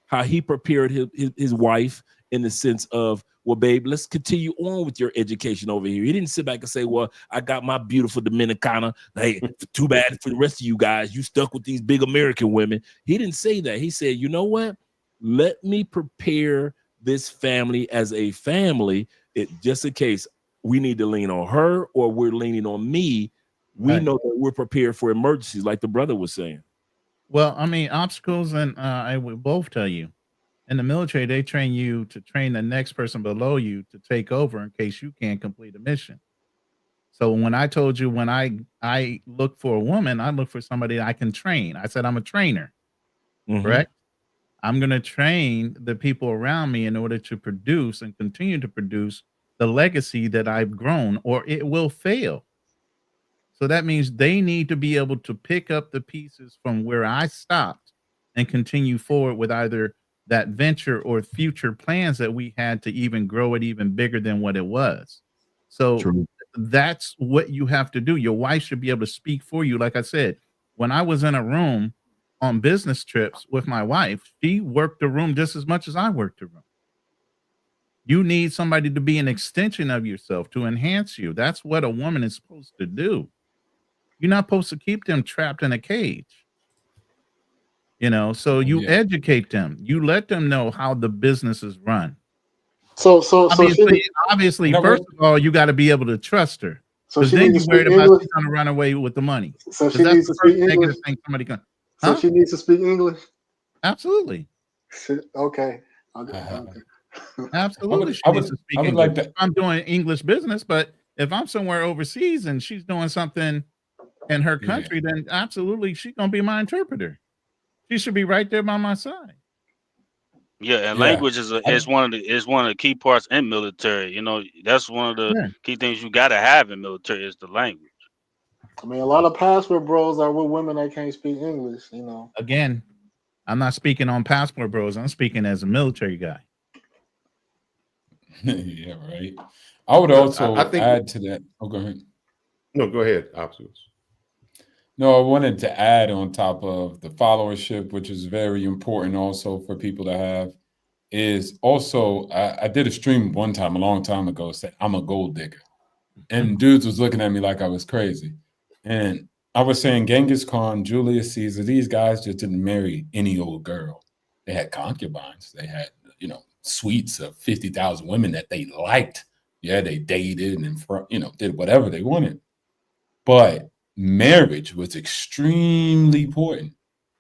how he prepared his wife in the sense of, well, babe, let's continue on with your education over here. He didn't sit back and say, well, I got my beautiful Dominicana. Hey, too bad for the rest of you guys. You stuck with these big American women. He didn't say that. He said, you know what? Let me prepare this family as a family. Just in case we need to lean on her or we're leaning on me, we know that we're prepared for emergencies, like the brother was saying. Well, I mean, obstacles, and I would both tell you, in the military, they train you to train the next person below you to take over in case you can't complete a mission. So when I told you, when I look for a woman, I look for somebody I can train. I said, I'm a trainer, correct? I'm going to train the people around me in order to produce and continue to produce the legacy that I've grown, or it will fail. So that means they need to be able to pick up the pieces from where I stopped and continue forward with either that venture or future plans that we had to even grow it even bigger than what it was. So that's what you have to do. Your wife should be able to speak for you. Like I said, when I was in a room on business trips with my wife, she worked the room just as much as I worked the room. You need somebody to be an extension of yourself, to enhance you. That's what a woman is supposed to do. You're not supposed to keep them trapped in a cage. So you educate them. You let them know how the business is run. So obviously, first of all, you got to be able to trust her. So Because then you're worried about she's going to run away with the money. So she needs to speak English. Somebody can. So she needs to speak English. Absolutely. Okay. Absolutely. She needs to speak English. I'm doing English business, but if I'm somewhere overseas and she's doing something in her country, then absolutely she's gonna be my interpreter. She should be right there by my side. Yeah, and Yeah. language is one of the key parts in military. You know, that's one of the Yeah. key things you got to have in military is the language. I mean, a lot of passport bros are with women that can't speak English. You know. Again, I'm not speaking on passport bros. I'm speaking as a military guy. Yeah, right. I would But also I think add to that. Oh, go ahead. no, go ahead, Optimus. No, I wanted to add on top of the followership, which is very important also for people to have, is also I did a stream one time a long time ago said I'm a gold digger. And dudes was looking at me like I was crazy. And I was saying Genghis Khan, Julius Caesar, these guys just didn't marry any old girl. They had concubines. They had, suites of 50,000 women that they liked. Yeah, they dated and, did whatever they wanted. But marriage was extremely important.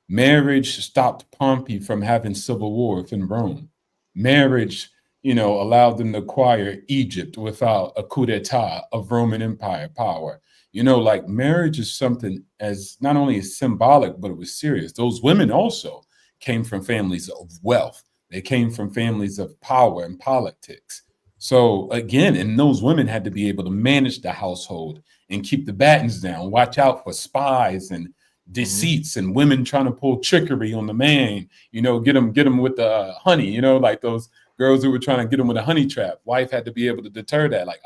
Marriage stopped Pompey from having civil war in Rome. Marriage, allowed them to acquire Egypt without a coup d'etat of Roman Empire power. Like marriage is something as not only is symbolic, but it was serious. Those women also came from families of wealth. They came from families of power and politics. So again, and those women had to be able to manage the household and keep the battens down, watch out for spies and deceits and women trying to pull trickery on the man, get them with the honey, like those girls who were trying to get them with a honey trap. Wife had to be able to deter that, like,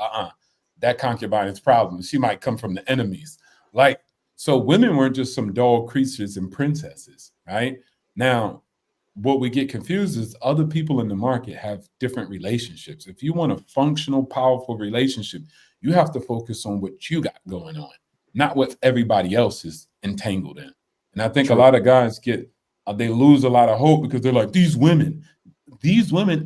that concubine is problem. She might come from the enemies. Like, so women weren't just some dull creatures and princesses, right? Now, what we get confused is other people in the market have different relationships. If you want a functional, powerful relationship, you have to focus on what you got going on, not what everybody else is entangled in. And I think a lot of guys they lose a lot of hope because they're like, these women,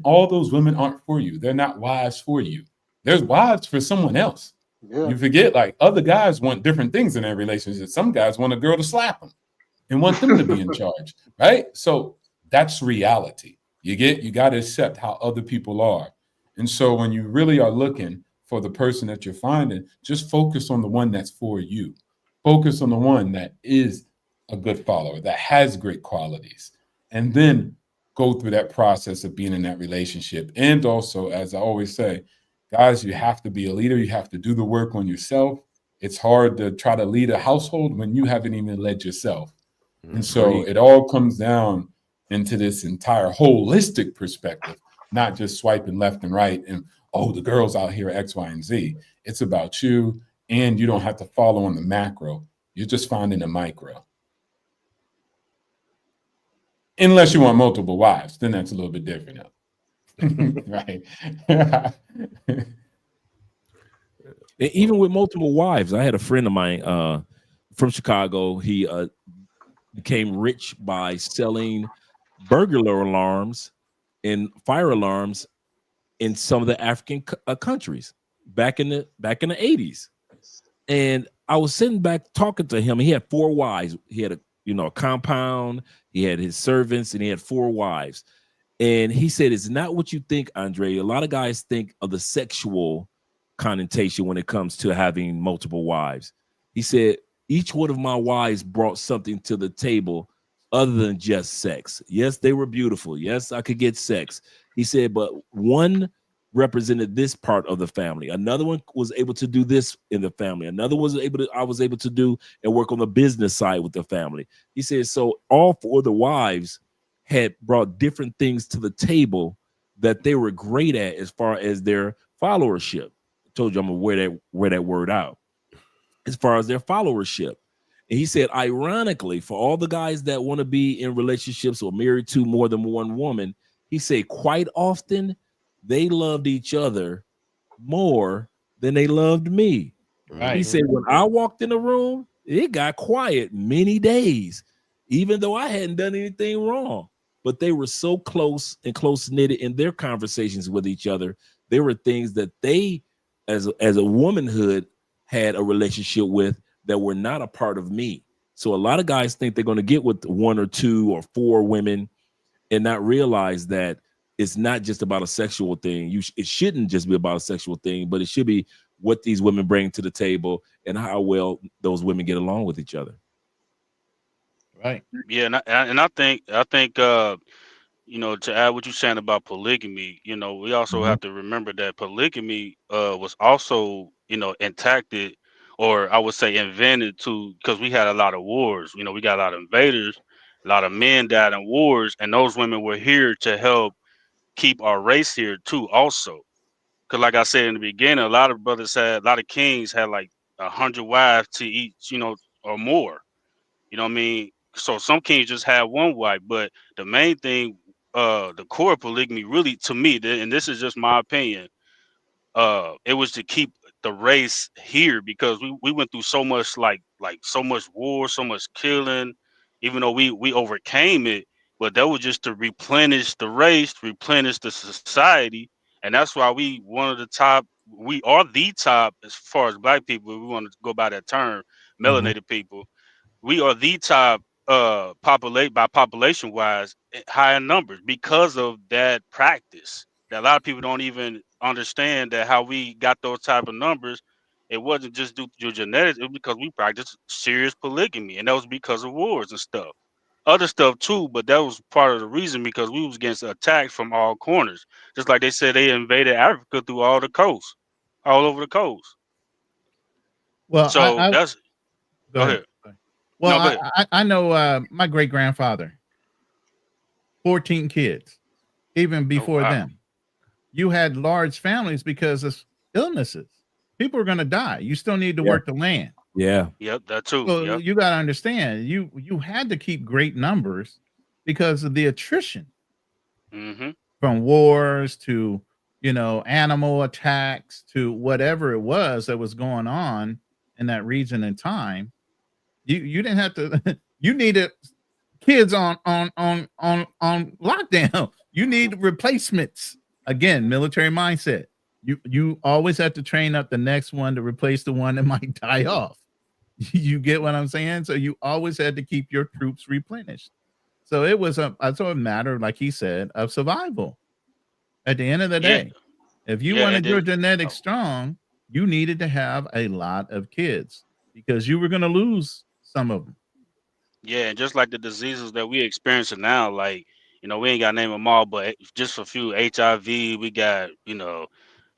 all those women aren't for you. They're not wives for you. There's wives for someone else. Yeah. You forget, like, other guys want different things in their relationship. Some guys want a girl to slap them and want them to be in charge, right? So that's reality. You got to accept how other people are. And so when you really are looking for the person that you're finding, just focus on the one that's for you. Focus on the one that is a good follower, that has great qualities, and then go through that process of being in that relationship. And also, as I always say, guys, you have to be a leader. You have to do the work on yourself. It's hard to try to lead a household when you haven't even led yourself. And so it all comes down into this entire holistic perspective, not just swiping left and right and, the girls out here, X, Y, and Z. It's about you, and you don't have to follow on the macro. You're just finding the micro. Unless you want multiple wives, then that's a little bit different now. Right. Even with multiple wives, I had a friend of mine from Chicago. He became rich by selling burglar alarms and fire alarms in some of the African countries back in the 80s. And I was sitting back talking to him. He had 4 wives. He had a compound, he had his servants, and he had 4 wives. And he said, it's not what you think, Andre. A lot of guys think of the sexual connotation when it comes to having multiple wives. He said, each one of my wives brought something to the table other than just sex. Yes, they were beautiful. Yes, I could get sex. He said, but one represented this part of the family. Another one was able to do this in the family. Another I was able to do and work on the business side with the family. He said, so all 4 of the wives had brought different things to the table that they were great at as far as their followership. I told you I'm gonna wear that word out. As far as their followership. And he said, ironically, for all the guys that want to be in relationships or married to more than one woman, he said quite often they loved each other more than they loved me. Right. He said, when I walked in the room, it got quiet many days, even though I hadn't done anything wrong. But they were so close and close-knitted in their conversations with each other. There were things that they, as a womanhood, had a relationship with that were not a part of me. So a lot of guys think they're going to get with 1 or 2 or 4 women and not realize that it's not just about a sexual thing. It shouldn't just be about a sexual thing, but it should be what these women bring to the table and how well those women get along with each other. Right. Yeah, and I think To add what you're saying about polygamy, we also Mhm. have to remember that polygamy was also, intacted, or I would say invented because we had a lot of wars. We got a lot of invaders, a lot of men died in wars, and those women were here to help keep our race here too, also. Because, like I said in the beginning, a lot of a lot of kings had like 100 wives to each, or more. You know what I mean? So some kings just had one wife, but the main thing, the core of polygamy, really, to me, and this is just my opinion, it was to keep the race here because we went through so much, like so much war, so much killing, even though we overcame it, but that was just to replenish the race, replenish the society, and that's why we are the top as far as black people. We want to go by that term, Mhm. melanated people. We are the top population wise, high in numbers because of that practice. That a lot of people don't even understand that how we got those type of numbers. It wasn't just due to your genetics, it was because we practiced serious polygamy, and that was because of wars and stuff. Other stuff too, but that was part of the reason because we was getting attacked from all corners. Just like they said they invaded Africa through all the coast, all over the coast. Well, So I that's go go ahead. ahead. Well, No, go ahead. I know my great grandfather, 14 kids, even Oh before wow. them. You had large families because of illnesses. People are going to die. You still need to Yeah. work the land. Yeah. Yep, that too. So Yep. you got to understand, you had to keep great numbers because of the attrition Mm-hmm. from wars to animal attacks to whatever it was that was going on in that region and time. You didn't have to. You needed kids on lockdown. You need replacements. Again, military mindset. You always have to train up the next one to replace the one that might die off. You get what I'm saying? So you always had to keep your troops replenished. So it was a matter, like he said, of survival. At the end of the Yeah. day, if you Yeah. And wanted your then genetics strong, you needed to have a lot of kids because you were going to lose some of them. yeah, and just like the diseases that we experiencing now, like, we ain't got to name them all, but just a few: HIV, we got,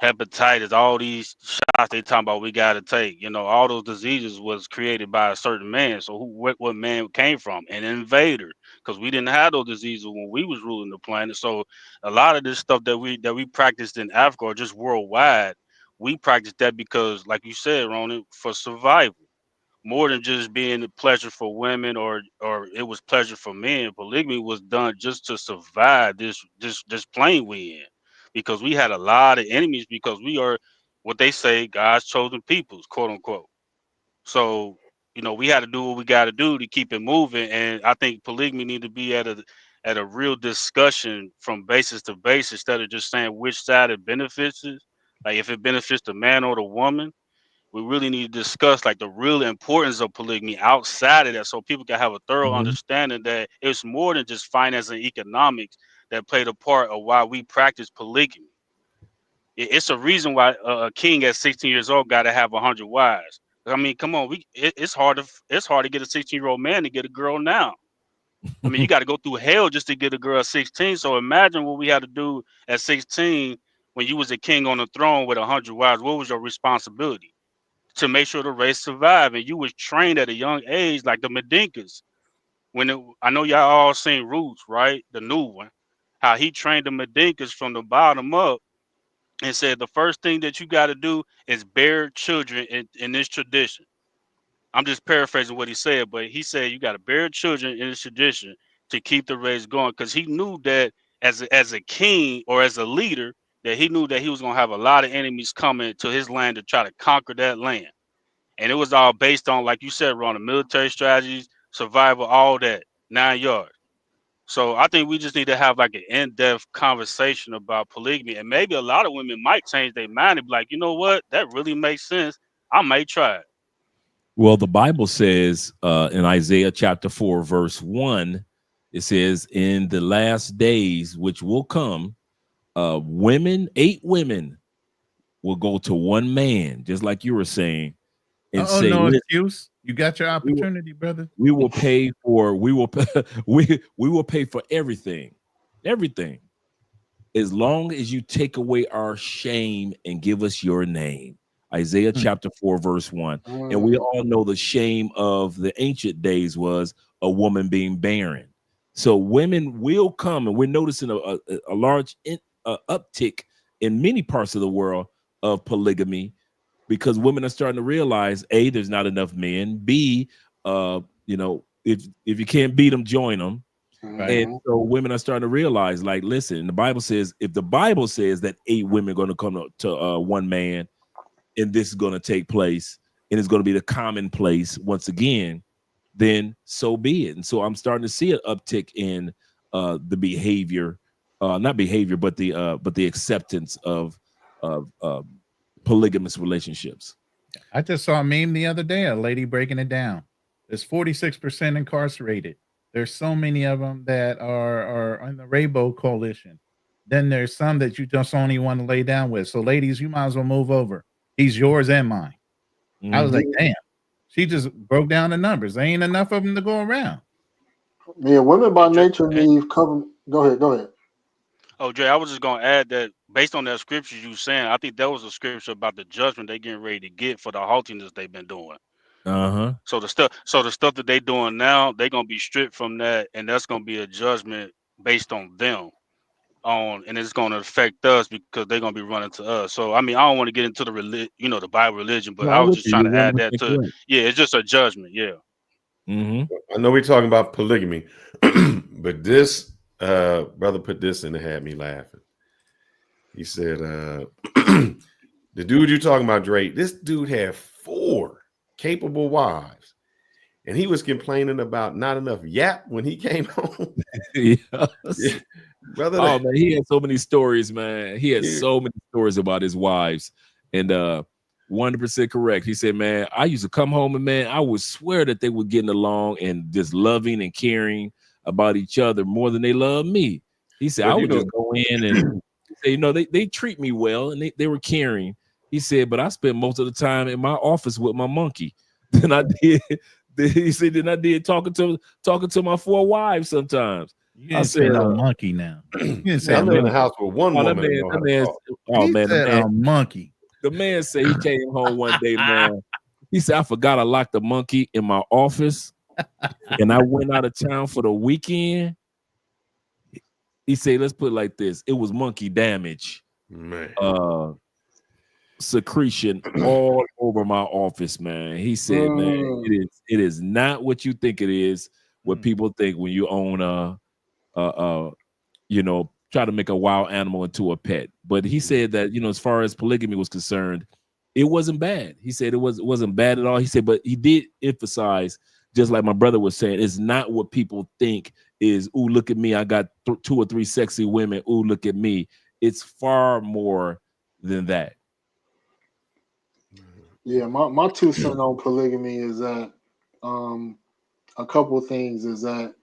hepatitis, all these shots they talking about we got to take. All those diseases was created by a certain man. So what man came from? An invader, because we didn't have those diseases when we was ruling the planet. So a lot of this stuff that we practiced in Africa or just worldwide, we practiced that because, like you said, Ronan, for survival, more than just being a pleasure for women, or it was pleasure for men. Polygamy was done just to survive this plane we in, because we had a lot of enemies, because we are what they say God's chosen peoples, quote unquote. So we had to do what we got to do to keep it moving, and I think polygamy need to be at a real discussion from basis to base, instead of just saying which side it benefits is. Like, if it benefits the man or the woman, we really need to discuss like the real importance of polygamy outside of that, so people can have a thorough Mhm. understanding that it's more than just finance and economics that played a part of why we practice polygamy. It's a reason why a king at 16 years old got to have 100 wives. I mean, come on, it's hard to get a 16-year-old man to get a girl now. I mean, you got to go through hell just to get a girl at 16. So imagine what we had to do at 16 when you was a king on the throne with 100 wives. What was your responsibility? To make sure the race survive. And you was trained at a young age, like the Medinkas. I know y'all all seen Roots, right? The new one. How he trained the Medinkas from the bottom up, and said the first thing that you got to do is bear children in this tradition. I'm just paraphrasing what he said, but he said you got to bear children in this tradition to keep the race going, because he knew that as a king or as a leader, that he knew that he was going to have a lot of enemies coming to his land to try to conquer that land. And it was all based on, like you said, Ron, the military strategies, survival, all that, 9 yards. So I think we just need to have like an in-depth conversation about polygamy, and maybe a lot of women might change their mind and be like, you know what, that really makes sense. I might try it. Well, the Bible says in Isaiah chapter 4, verse 1, it says, in the last days which will come, 8 women will go to one man, just like you were saying, and Oh, say, no listen, excuse. You got your opportunity, brother. we will pay for we will pay for everything. everything. As long as you take away our shame and give us your name. Isaiah chapter 4, verse 1. And we all know the shame of the ancient days was a woman being barren. So women will come, and we're noticing a large uptick in many parts of the world of polygamy, because women are starting to realize, A, there's not enough men. B, you know, if you can't beat them, join them. And so women are starting to realize, like, listen, the Bible says, if the Bible says that 8 women are going to come to one man, and this is going to take place, and it's going to be the commonplace once again, then so be it. And so I'm starting to see an uptick in the behavior, not behavior, but the acceptance of polygamous relationships. I just saw a meme the other day, a lady breaking it down. There's 46% incarcerated. There's so many of them that are in the Rainbow Coalition. Then there's some that you just only want to lay down with. So ladies, you might as well move over. He's yours and mine. I was like, damn. She just broke down the numbers. There ain't enough of them to go around. Yeah, women by nature need cover. Go ahead. Oh, Jay, I was just gonna add that based on that scripture you saying, I think that was a scripture about the judgment they getting ready to get for the haughtiness they've been doing. So the stuff that they doing now, they gonna be stripped from that, and that's gonna be a judgment based on them. And it's gonna affect us because they're gonna be running to us. So I mean, I don't want to get into the the Bible religion, but I was just trying to add that to it's just a judgment. I know we're talking about polygamy, but this brother put this in and had me laughing. He said, the dude you're talking about, Drake, this dude had 4 capable wives, and he was complaining about not enough yap when he came home. Yes. Yeah. Brother, oh man, he had so many stories, man. He had so many stories about his wives, and 100% correct. He said, man, I used to come home and, man, I would swear that they were getting along and just loving and caring about each other more than they love me. He said, I would just go in and say, they treat me well, and they were caring. He said, but I spent most of the time in my office with my monkey than I did. He said, then I did talking to my 4 wives sometimes. You didn't say no monkey now. You didn't say I'm in the house with one woman. A monkey. The man said he came home one day, man. He said, I forgot I locked the monkey in my office, and I went out of town for the weekend. He said, let's put it like this. It was monkey damage. Man. Secretion all over my office, man. He said, man, it is not what you think it is, what people think when you own try to make a wild animal into a pet. But he said that, as far as polygamy was concerned, it wasn't bad. He said it wasn't bad at all. He said, but he did emphasize, just like my brother was saying, it's not what people think is, ooh, look at me, I got 2 or 3 sexy women, ooh, look at me. It's far more than that. Yeah, my 2 cents on polygamy is that a couple of things is that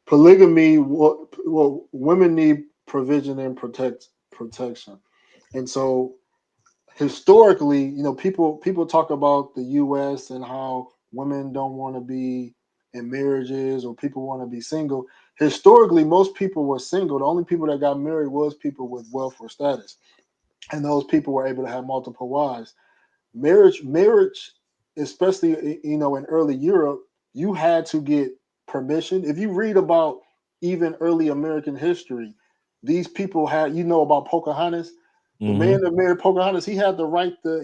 polygamy, well, women need provision and protection. And so historically, people talk about the US and how women don't want to be in marriages or people want to be single. Historically, most people were single. The only people that got married was people with wealth or status. And those people were able to have multiple wives. Marriage, especially in early Europe, you had to get permission. If you read about even early American history, these people had, about Pocahontas. The man that married Pocahontas, he had to write the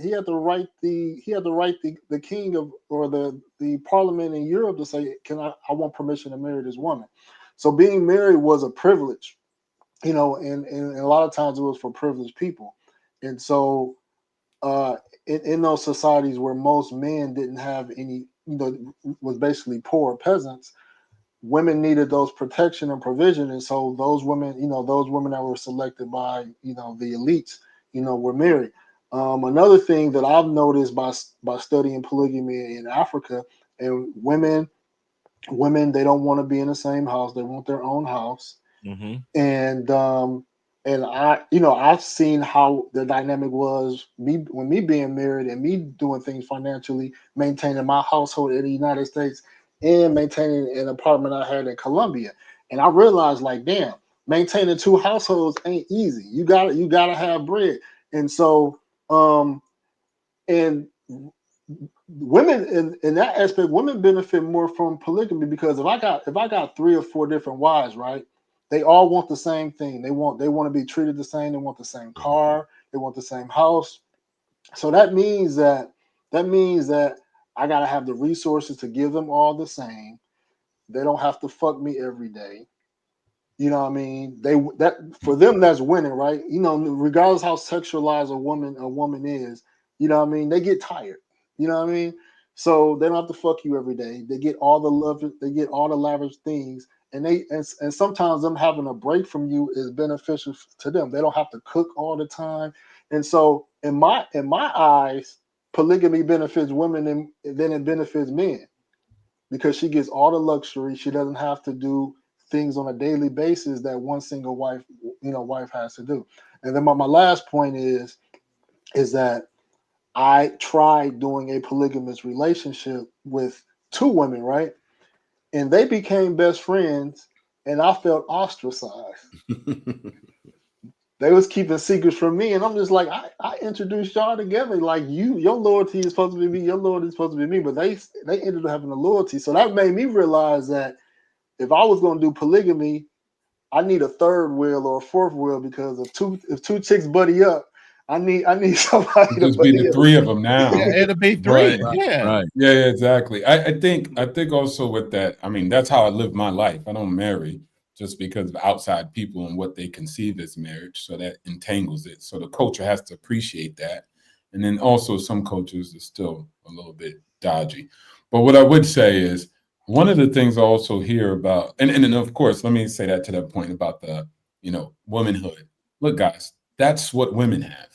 king of, or the parliament in Europe to say, I want permission to marry this woman. So being married was a privilege, and a lot of times it was for privileged people. And so in those societies where most men didn't have any, was basically poor peasants, women needed those protection and provision. And so those women that were selected by, the elites, were married. Another thing that I've noticed by studying polygamy in Africa, and women, they don't want to be in the same house. They want their own house. And I've seen how the dynamic was when me being married and me doing things financially, maintaining my household in the United States and maintaining an apartment I had in Colombia. And I realized, like, damn, maintaining 2 households ain't easy. You gotta have bread. And so and women in that aspect, women benefit more from polygamy, because if I got 3 or 4 different wives, right? They all want the same thing. They want to be treated the same. They want the same car. They want the same house. So that means that I gotta have the resources to give them all the same. They don't have to fuck me every day. You know what I mean? For them, that's winning, right? You know, regardless how sexualized a woman is, you know what I mean? They get tired. You know what I mean? So they don't have to fuck you every day. They get all the love, they get all the lavish things, and sometimes them having a break from you is beneficial to them. They don't have to cook all the time. And so in my eyes, polygamy benefits women than it benefits men, because she gets all the luxury. She doesn't have to do things on a daily basis that one single wife has to do. And then my last point is that I tried doing a polygamous relationship with 2 women, right? And they became best friends, and I felt ostracized. They was keeping secrets from me, and I'm just like, I introduced y'all together. Like, your loyalty is supposed to be me, your loyalty is supposed to be me, but they ended up having a loyalty. So that made me realize that if I was going to do polygamy, I need a 3rd wheel or a 4th wheel, because if two chicks buddy up, I need somebody to just be the 3 of them now. Yeah, it'll be 3. Yeah. Yeah, exactly. I think also with that, I mean, that's how I live my life. I don't marry just because of outside people and what they conceive as marriage. So that entangles it. So the culture has to appreciate that. And then also some cultures are still a little bit dodgy. But what I would say is, one of the things I also hear about, and of course, let me say that to that point about the, womanhood. Look, guys, that's what women have.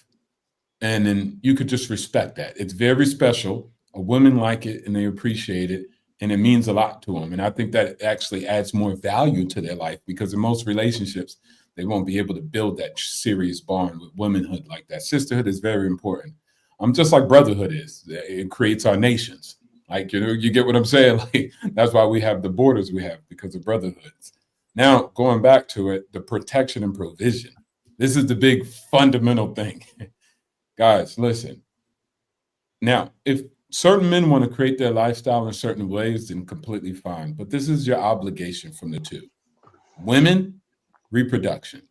And then you could just respect that. It's very special. Women like it and they appreciate it, and it means a lot to them. And I think that actually adds more value to their life, because in most relationships, they won't be able to build that serious bond with womanhood like that. Sisterhood is very important. Just like brotherhood is. It creates our nations. Like, you get what I'm saying? Like, that's why we have the borders we have, because of brotherhoods. Now, going back to it, the protection and provision. This is the big fundamental thing. Guys, listen. Now, if certain men want to create their lifestyle in certain ways, then completely fine. But this is your obligation from the 2. Women, reproduction.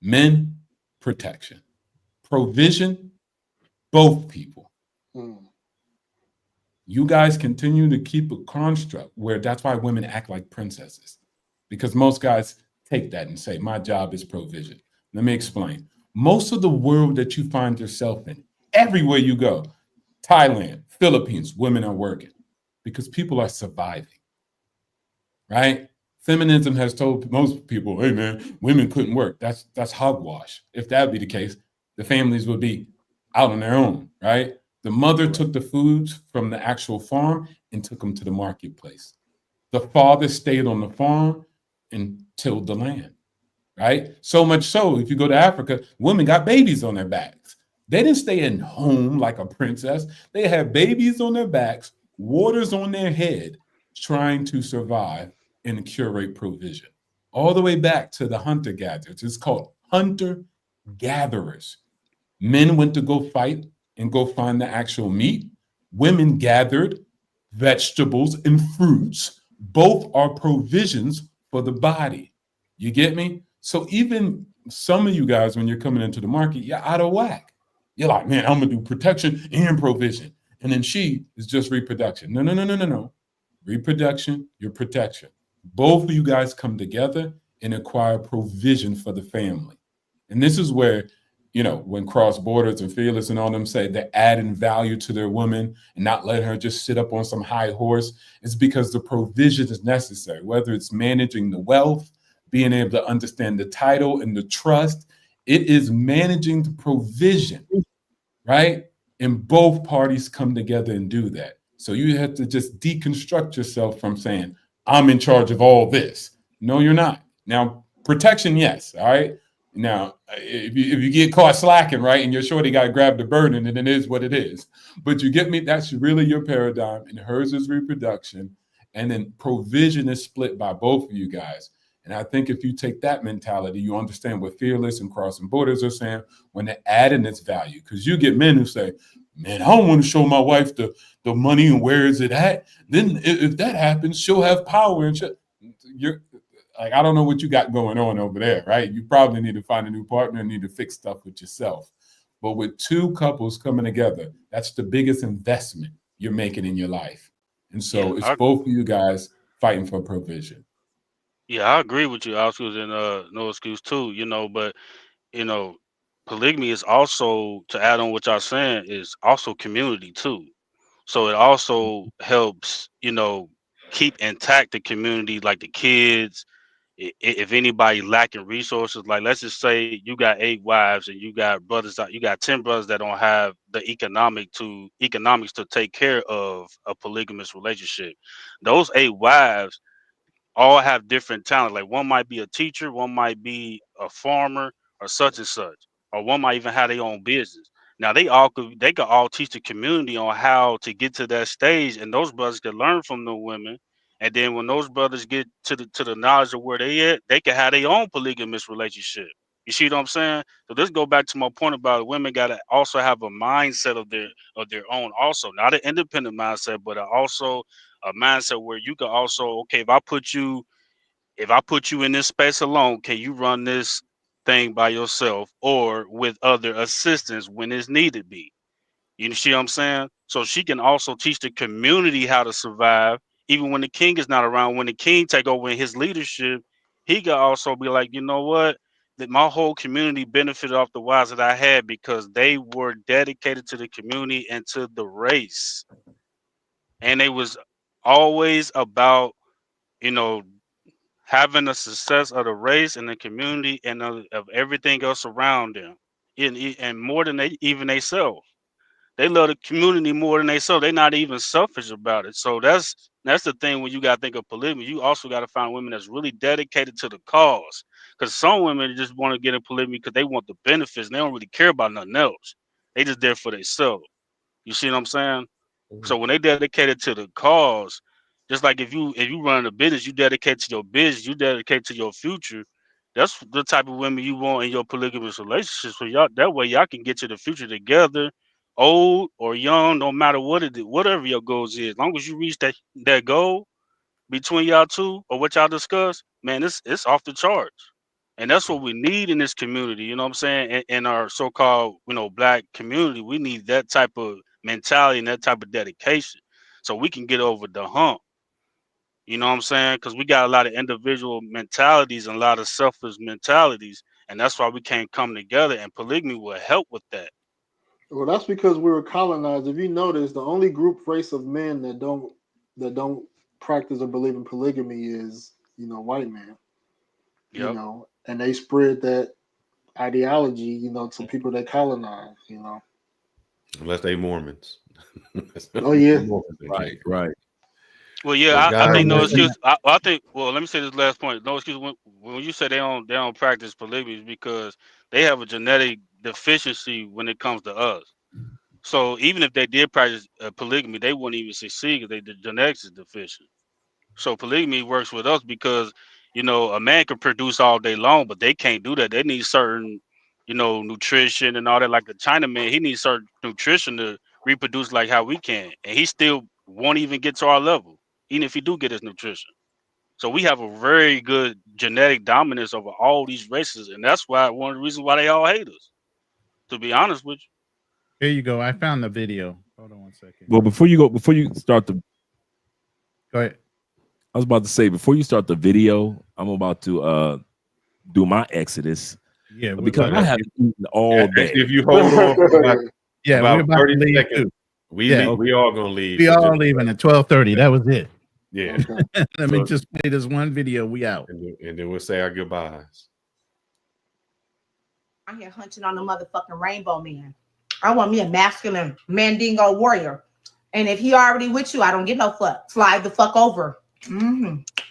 Men, protection. Provision, both people. You guys continue to keep a construct where that's why women act like princesses, because most guys take that and say, my job is provision. Let me explain. Most of the world that you find yourself in, everywhere you go, Thailand, Philippines, women are working because people are surviving, right? Feminism has told most people, hey man, women couldn't work. That's hogwash. If that would be the case, the families would be out on their own, right? The mother took the foods from the actual farm and took them to the marketplace. The father stayed on the farm and tilled the land, right? So much so, if you go to Africa, women got babies on their backs. They didn't stay in home like a princess. They had babies on their backs, waters on their head, trying to survive and curate provision. All the way back to the hunter-gatherers. It's called hunter-gatherers. Men went to go fight and go find the actual meat. Women gathered vegetables and fruits. Both are provisions for the body. You get me? So even some of you guys, when you're coming into the market, you're out of whack. You're like, man, I'm going to do protection and provision. And then she is just reproduction. No. Reproduction, your protection. Both of you guys come together and acquire provision for the family. And this is where, when Cross Borders and Fearless and all them say they're adding value to their woman and not letting her just sit up on some high horse, it's because the provision is necessary, whether it's managing the wealth, being able to understand the title and the trust. It is managing the provision, right? And both parties come together and do that. So you have to just deconstruct yourself from saying, I'm in charge of all this. No, you're not. Now, protection, yes, all right? Now, if you get caught slacking, right, and your shorty got to grab the burden, and it is what it is. But you get me? That's really your paradigm, and hers is reproduction. And then provision is split by both of you guys. And I think if you take that mentality, you understand what Fearless and Crossing Borders are saying when they're adding its value. Because you get men who say, man, I don't want to show my wife the money and where is it at. Then if that happens, she'll have power. And you're like, I don't know what you got going on over there, right? You probably need to find a new partner and need to fix stuff with yourself. But with two couples coming together, that's the biggest investment you're making in your life. And so it's both of you guys fighting for provision. Yeah, I agree with you, Oscars, and no excuse too. But polygamy is also, to add on what y'all saying, is also community too. So it also helps, keep intact the community, like the kids. If anybody lacking resources, like let's just say you got 8 wives and you got 10 brothers that don't have the economics to take care of a polygamous relationship. Those 8 wives all have different talents. Like one might be a teacher, one might be a farmer, or such and such, or one might even have their own business. Now they could all teach the community on how to get to that stage, and those brothers could learn from the women. And then when those brothers get to the knowledge of where they at, they can have their own polygamous relationship. You see what I'm saying? So this go back to my point about women got to also have a mindset of their own, also not an independent mindset, but also a mindset where you can also, okay, if I put you in this space alone, can you run this thing by yourself or with other assistance when it's needed be? You see what I'm saying? So she can also teach the community how to survive, even when the king is not around. When the king take over in his leadership, he can also be like, you know what? That my whole community benefited off the wives that I had because they were dedicated to the community and to the race. And it was always about, having the success of the race and the community and of everything else around them. And more than they self. They love the community more than they self. They're not even selfish about it. So that's the thing when you gotta think of polygamy. You also gotta find women that's really dedicated to the cause. Because some women just want to get in polygamy because they want the benefits and they don't really care about nothing else. They just there for themselves. You see what I'm saying? So when they dedicated to the cause, just like if you run a business, you dedicate to your business, you dedicate to your future. That's the type of women you want in your polygamous relationships. So y'all, that way y'all can get to the future together, old or young, no matter what it is, whatever your goals is. As long as you reach that goal between y'all two or what y'all discuss, man, it's off the charts. And that's what we need in this community. You know what I'm saying? In our so-called, black community, we need that type of mentality and that type of dedication so we can get over the hump. You know what I'm saying? Because we got a lot of individual mentalities and a lot of selfish mentalities, and that's why we can't come together, and polygamy will help with that. Well, that's because we were colonized. If you notice, the only race of men that don't practice or believe in polygamy is, white men. Yep. And they spread that ideology, to people they colonize, Unless they Mormons. Oh yeah. Right. Well, yeah, I think no excuse. I think. Well, let me say this last point. No excuse. When you say they don't practice polygamy, is because they have a genetic deficiency when it comes to us. So even if they did practice polygamy, they wouldn't even succeed because the genetics is deficient. So polygamy works with us because a man can produce all day long, but they can't do that. They need certain nutrition and all that. Like the Chinaman, he needs certain nutrition to reproduce like how we can, and he still won't even get to our level, even if he do get his nutrition. So we have a very good genetic dominance over all these races, and that's why one of the reasons why they all hate us. To be honest with you. Here you go. I found the video. Hold on one second. Well, before you start the. Go ahead. I was about to say before you start the video, I'm about to do my exodus. Yeah, because I haven't eaten all day. If you hold on for about 30 seconds, we all gonna leave. We all leaving at 12:30. That was it. Yeah. Let me just play this one video. We out. And then we'll say our goodbyes. I'm here hunting on the motherfucking rainbow man. I want me a masculine mandingo warrior. And if he already with you, I don't get no fuck. Slide the fuck over.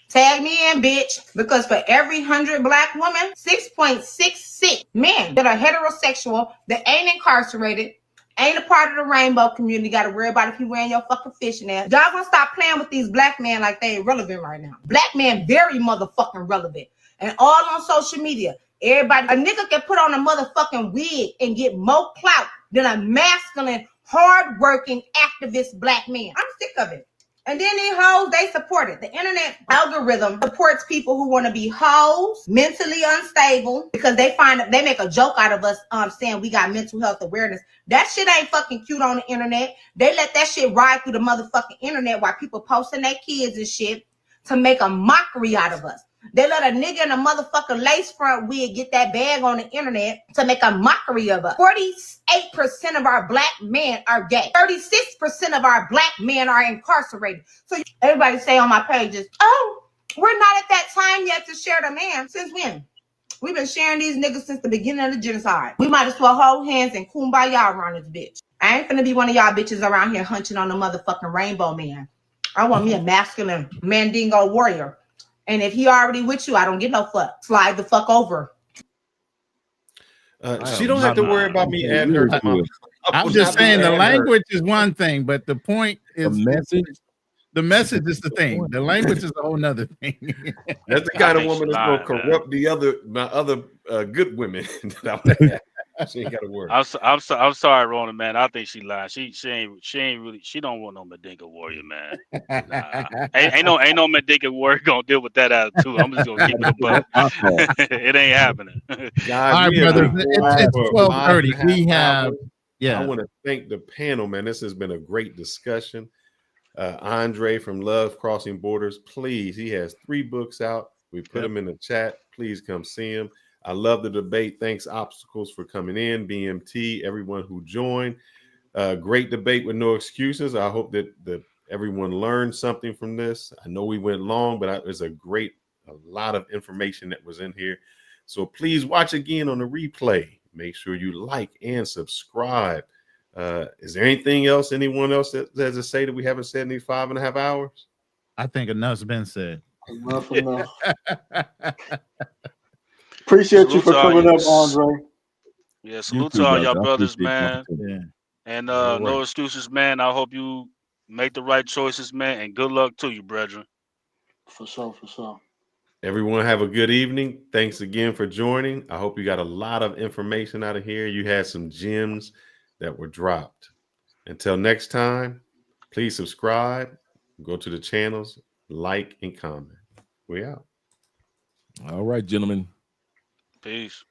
Tag me in, bitch. Because for every 100 black women, 6.66 men that are heterosexual, that ain't incarcerated, ain't a part of the rainbow community, got to worry about if you wearing your fucking fishnet. Y'all gonna stop playing with these black men like they ain't relevant right now. Black men very motherfucking relevant. and all on social media. Everybody, a nigga can put on a motherfucking wig and get more clout than a masculine, hardworking, activist black man. I'm sick of it. And then these hoes, they support it. The internet algorithm supports people who want to be hoes, mentally unstable, because they make a joke out of us saying we got mental health awareness. That shit ain't fucking cute on the internet. They let that shit ride through the motherfucking internet while people posting their kids and shit to make a mockery out of us. They let a nigga in a motherfucking lace front wig get that bag on the internet to make a mockery of us. 48% of our black men are gay. 36% of our black men are incarcerated. So everybody say on my pages, oh, we're not at that time yet to share the man. Since when? We've been sharing these niggas since the beginning of the genocide. We might as well hold hands and kumbaya around this bitch. I ain't finna be one of y'all bitches around here hunching on the motherfucking rainbow man. I want me a masculine mandingo warrior. And if he already with you, I don't get no fuck. Slide the fuck over. She don't have to worry about me adding her to my. I'm just saying the language is one thing, but the point is the message is the thing. The language is a whole nother thing. That's the kind of woman that's gonna corrupt my other good women. She ain't got to worry. I'm sorry, Rona, man. I think she lied. She ain't really. She don't want no Mandinka warrior, man. Nah. ain't no Mandinka warrior gonna deal with that attitude. I'm just gonna keep it above. It ain't happening. Guys, all right, brother. It's 12:30. We have. Yeah. I want to thank the panel, man. This has been a great discussion. Andre from Love Crossing Borders, please. He has 3 books out. We put them in the chat. Please come see him. I love the debate. Thanks, Obstacles, for coming in. BMT, everyone who joined. Great debate with no excuses. I hope that everyone learned something from this. I know we went long, but there's a lot of information that was in here. So please watch again on the replay. Make sure you like and subscribe. Is there anything else, anyone else that has to say that we haven't said in these 5.5 hours? I think enough's been said. Enough. Appreciate you for coming up, Andre. Yeah, salute to all y'all brothers, man. Yeah. And no excuses, man. I hope you make the right choices, man. And good luck to you, brethren. For sure. Everyone have a good evening. Thanks again for joining. I hope you got a lot of information out of here. You had some gems that were dropped. Until next time, please subscribe, go to the channels, like, and comment. We out. All right, gentlemen. Peace.